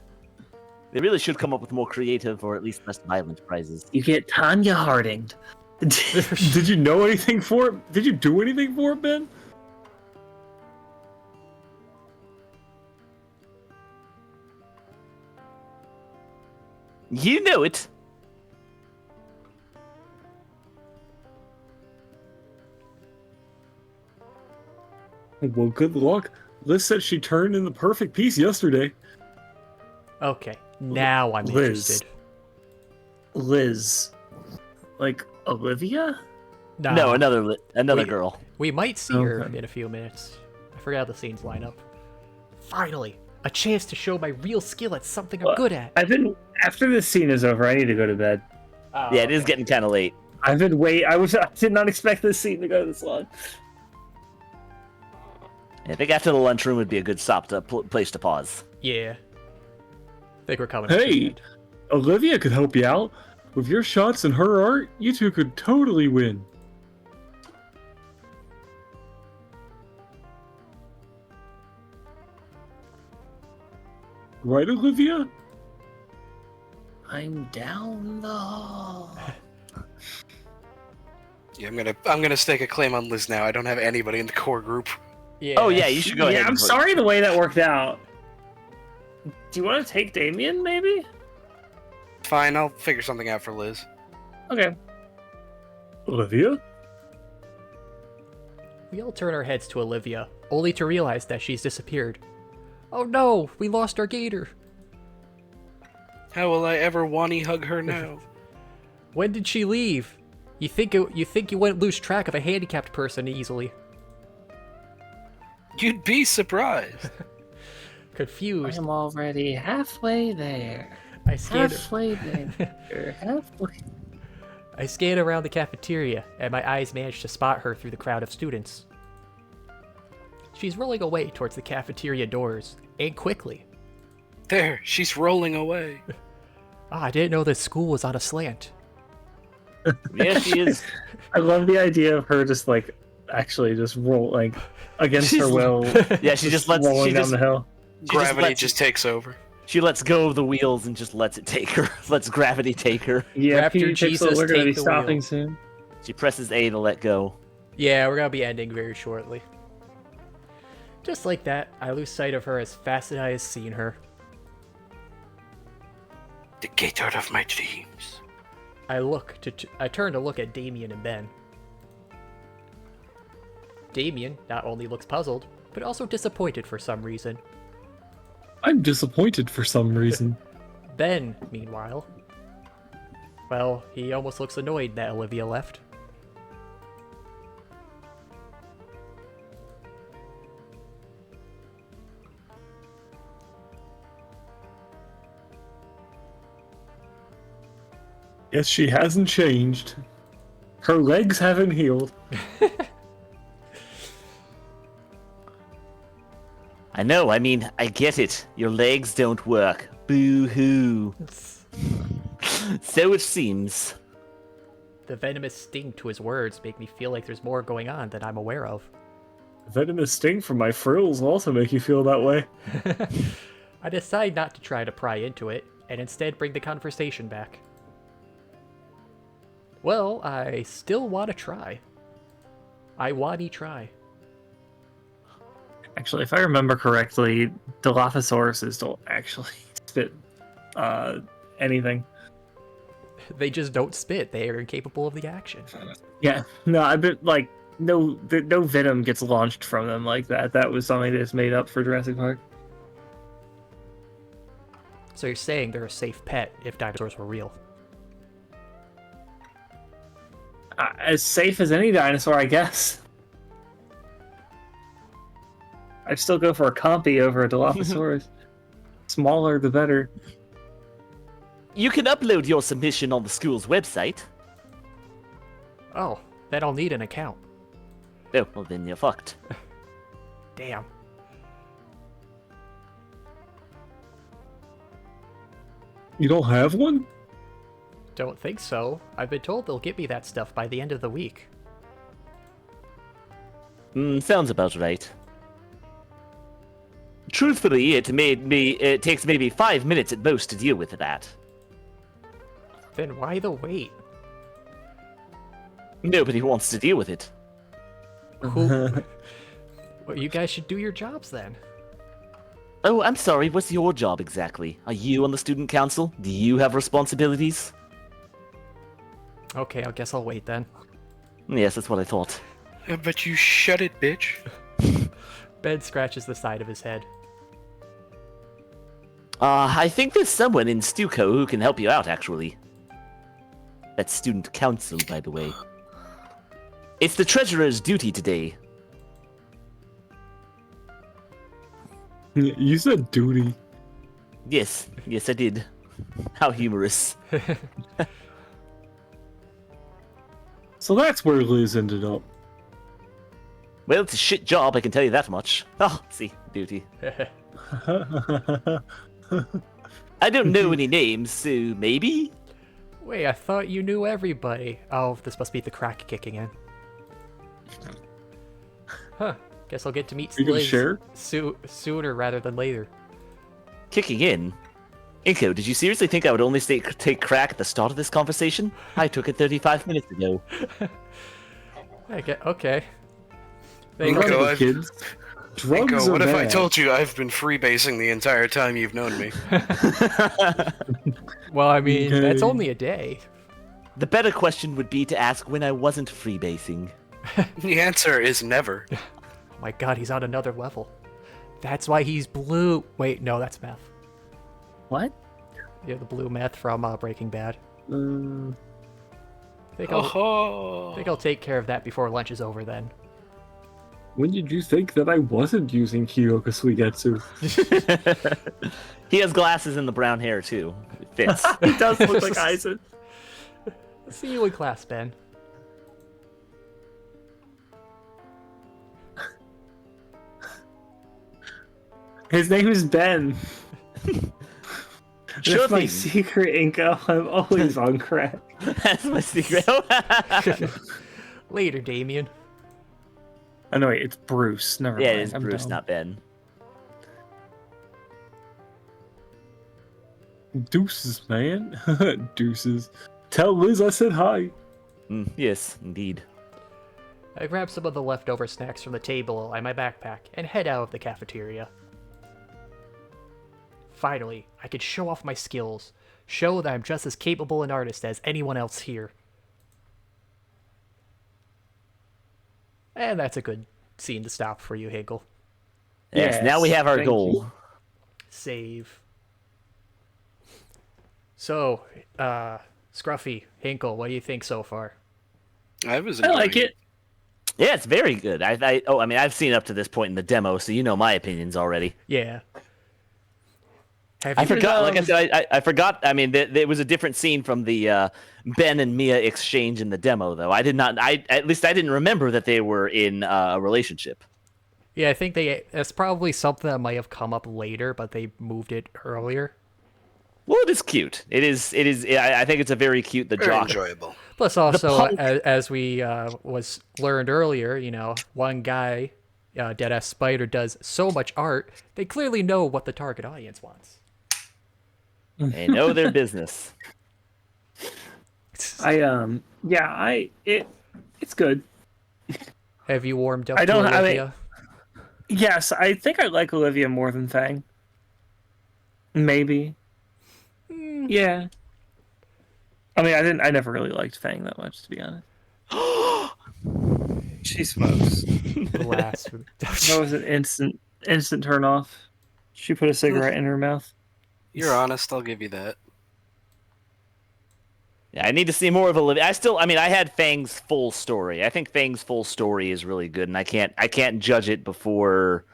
They really should come up with more creative or at least less violent prizes. You get Tanya Hardinged. Did you know anything for it? Did you do anything for it, Ben? You know it. Well, good luck. Liz said she turned in the perfect piece yesterday. Okay, now I'm Liz. interested. Liz. Like, Olivia? Nah, No, another Wait. girl. we might see her Okay. in a few minutes. I forgot how the scenes line up. Finally, a chance to show my real skill at something I'm Well, good at. After this scene is over, I need to go to bed. Oh, Yeah, it is getting kind of late. I did not expect this scene to go this long. I think after the lunchroom would be a good place to pause. Yeah. I think we're coming. Hey, Olivia could help you out. With your shots and her art, you two could totally win. Right, Olivia? I'm down the hall. Yeah, I'm gonna stake a claim on Liz now. I don't have anybody in the core group. Yeah. Oh yeah, you should go ahead. Yeah, I'm and sorry the way that worked out. Do you want to take Damien, maybe? Fine, I'll figure something out for Liz. Okay. Olivia? We all turn our heads to Olivia, only to realize that she's disappeared. Oh no, we lost our gator. How will I ever Wani hug her now? When did she leave? You think you wouldn't lose track of a handicapped person easily? You'd be surprised. Confused, I'm already halfway there. I scanned. Halfway there. Halfway. I scanned around the cafeteria, and my eyes managed to spot her through the crowd of students. She's rolling away towards the cafeteria doors, and quickly. There, she's rolling away. Ah, I didn't know this school was on a slant. Yeah, she is. I love the idea of her just like actually just roll like against her will. Yeah, she just lets. rolling She down just, the hill. Gravity lets- just takes over. she lets go of the wheels and just lets it take her. Lets gravity take her. Yeah, Raptor Jesus, we're gonna be take the stopping wheel. soon. She presses A to let go. Yeah, we're gonna be ending very shortly. Just like that, I lose sight of her as fast as I have seen her. The gator of my dreams. I turn to look at Damien and Ben. Damien not only looks puzzled, but also disappointed for some reason. I'm disappointed for some reason. Ben, meanwhile, well, he almost looks annoyed that Olivia left. Yes, she hasn't changed. Her legs haven't healed. I know, I mean, I get it. Your legs don't work. Boo-hoo. So it seems. The venomous sting to his words make me feel like there's more going on than I'm aware of. Venomous sting from my frills also make you feel that way. I decide not to try to pry into it, and instead bring the conversation back. Well, I still want to try. I Wani try. Actually, if I remember correctly, Dilophosauruses don't actually spit anything. They just don't spit. They are incapable of the action. Yeah, no, I bet like no venom gets launched from them like that. That was something that's made up for Jurassic Park. So you're saying they're a safe pet if dinosaurs were real? As safe as any dinosaur, I guess. I'd still go for a Compy over a Dilophosaurus. Smaller, the better. You can upload your submission on the school's website. Oh, then I'll need an account. Oh, well then you're fucked. Damn. You don't have one? Don't think so. I've been told they'll get me that stuff by the end of the week. Sounds about right. Truthfully, it takes maybe 5 minutes at most to deal with that. Then why the wait? Nobody wants to deal with it. Well, you guys should do your jobs then. Oh, I'm sorry, what's your job exactly? Are you on the student council? Do you have responsibilities? Okay, I guess I'll wait then. Yes, that's what I thought. Yeah, but you shut it, bitch. Ben scratches the side of his head. I think there's someone in Stuco who can help you out, actually. That's student council, by the way. It's the treasurer's duty today. You said duty. Yes, I did. How humorous. So that's where Liz ended up. Well, it's a shit job, I can tell you that much. Oh, see, duty. I don't know any names, so maybe? Wait, I thought you knew everybody. Oh, this must be the crack kicking in. Huh. Guess I'll get to meet You gonna Liz share? sooner rather than later. Kicking in? Inco, did you seriously think I would only take crack at the start of this conversation? I took it 35 minutes ago. Okay. Inco, Kids. Drugs Inco, what are if I bad. told you I've been freebasing the entire time you've known me? Well, I mean, Okay. that's only a day. The better question would be to ask when I wasn't freebasing. The answer is never. Oh my god, he's on another level. That's why he's blue. Wait, no, that's meth. What? Yeah, the blue meth from Breaking Bad. Uh, I think Oh. I'll take care of that before lunch is over then. when did you think that I wasn't using Kyoka Suigetsu? He has glasses and the brown hair, too. It fits. He does look like Aizen. See you in class, Ben. His name is Ben. Sure That's my thing. secret, Inco. I'm always on crack. That's my secret. Later, Damien. Oh no, wait, it's Bruce. Never Yeah, mind. it is I'm Bruce, dumb. not Ben. Deuces, man. Deuces. Tell Liz I said hi. Yes, indeed. I grab some of the leftover snacks from the table in my backpack and head out of the cafeteria. Finally, I can show off my skills, show that I'm just as capable an artist as anyone else here. And that's a good scene to stop for you, Hinkle. Yes, now we have our thank goal. you. Save. So, Scruffy, Hinkle, what do you think so far? I was I like enjoying it. Yeah, it's very good. I've seen up to this point in the demo, so you know my opinions already. Yeah. I forgot. Like I said, I forgot. I mean, there was a different scene from the Ben and Mia exchange in the demo, though. I did not. At least I didn't remember that they were in a relationship. Yeah, I think that's probably something that might have come up later, but they moved it earlier. Well, it is cute. It is. I think it's a very cute. The Very jock. enjoyable. Plus, also, as we was learned earlier, one guy, Deadass Spider, does so much art. They clearly know what the target audience wants. They know their business. It's good. Have you warmed up to Olivia? Yes, I think I like Olivia more than Fang. Maybe. Yeah. I mean, I never really liked Fang that much, to be honest. She smokes. Blasphemy. That was an instant turn off. She put a cigarette in her mouth. You're honest, I'll give you that. Yeah, I need to see more of Olivia. I had Fang's full story. I think Fang's full story is really good, and I can't judge it before.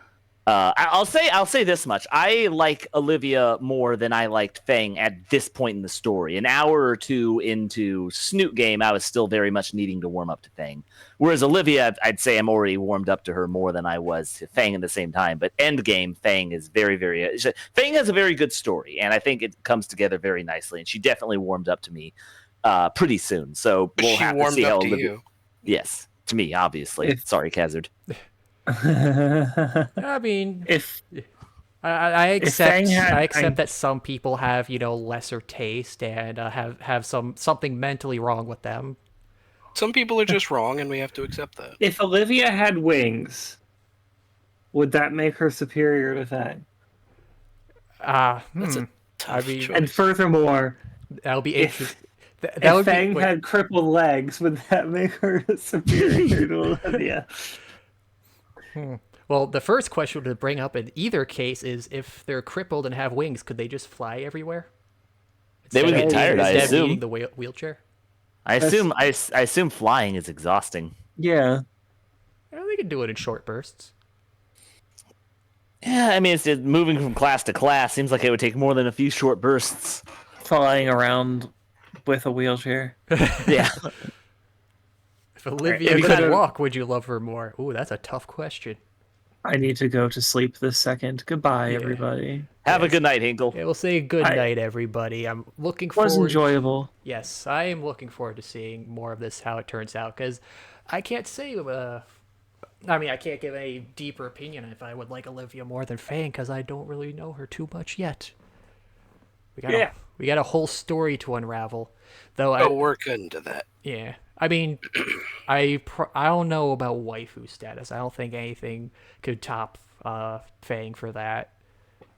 I'll say this much: I like Olivia more than I liked Fang at this point in the story. An hour or two into Snoot Game, I was still very much needing to warm up to Fang. Whereas Olivia, I'd say I'm already warmed up to her more than I was to Fang at the same time. But End Game, Fang is very, very. Fang has a very good story, and I think it comes together very nicely. And she definitely warmed up to me pretty soon. So we'll have to see how Olivia. You. Yes, to me, obviously. Sorry, Khazard. I mean, I accept that some people have lesser taste and have something mentally wrong with them. Some people are just wrong, and we have to accept that. If Olivia had wings, would that make her superior to Fang? That's a tough choice. And furthermore, that'll be interesting. If Fang had crippled legs, would that make her superior to Olivia? Well, the first question to bring up in either case is if they're crippled and have wings, could they just fly everywhere? They would get tired, I assume. Needing the wheelchair? I assume flying is exhausting. Yeah. They can do it in short bursts. Yeah, I mean, it's just moving from class to class. Seems like it would take more than a few short bursts. Flying around with a wheelchair. Yeah. If Olivia could walk, would you love her more? Ooh, that's a tough question. I need to go to sleep this second. Goodbye, everybody. Have a good night, Hinkle. Yeah, we'll say good night, everybody. I'm looking forward. It was enjoyable. Yes, I am looking forward to seeing more of this, how it turns out, because I can't say. I can't give a deeper opinion if I would like Olivia more than Fang, because I don't really know her too much yet. We got a whole story to unravel, though. We'll work into that. Yeah. I mean, I don't know about waifu status. I don't think anything could top Fang for that,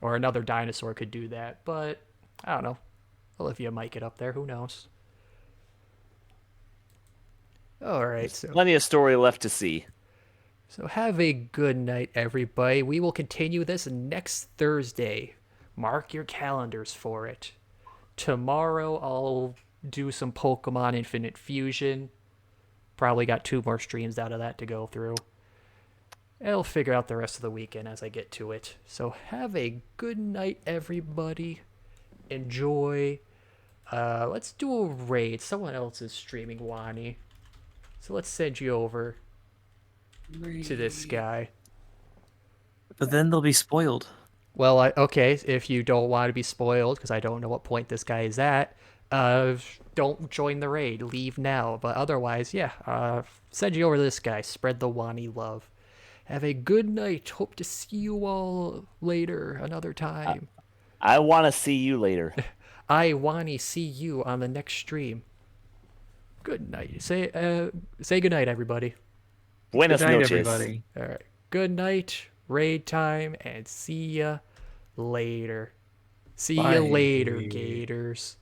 or another dinosaur could do that. But I don't know. Olivia might get up there. Who knows? All right. So plenty of story left to see. So have a good night, everybody. We will continue this next Thursday. Mark your calendars for it. Tomorrow I'll do some Pokemon Infinite Fusion. Probably got 2 more streams out of that to go through. I'll figure out the rest of the weekend as I get to it. So have a good night, everybody. Enjoy. Let's do a raid. Someone else is streaming Wani. So let's send you over to this guy. But then they'll be spoiled. Well, okay, if you don't want to be spoiled, because I don't know what point this guy is at, don't join the raid. Leave now. But otherwise, send you over to this guy. Spread the Wani love. Have a good night. Hope to see you all later, another time. I want to see you later. I Wani see you on the next stream. Good night. Say good night, everybody. Buenas good night, noches. everybody. All right. Good night. Raid time, and see ya later. See ya later, Gators.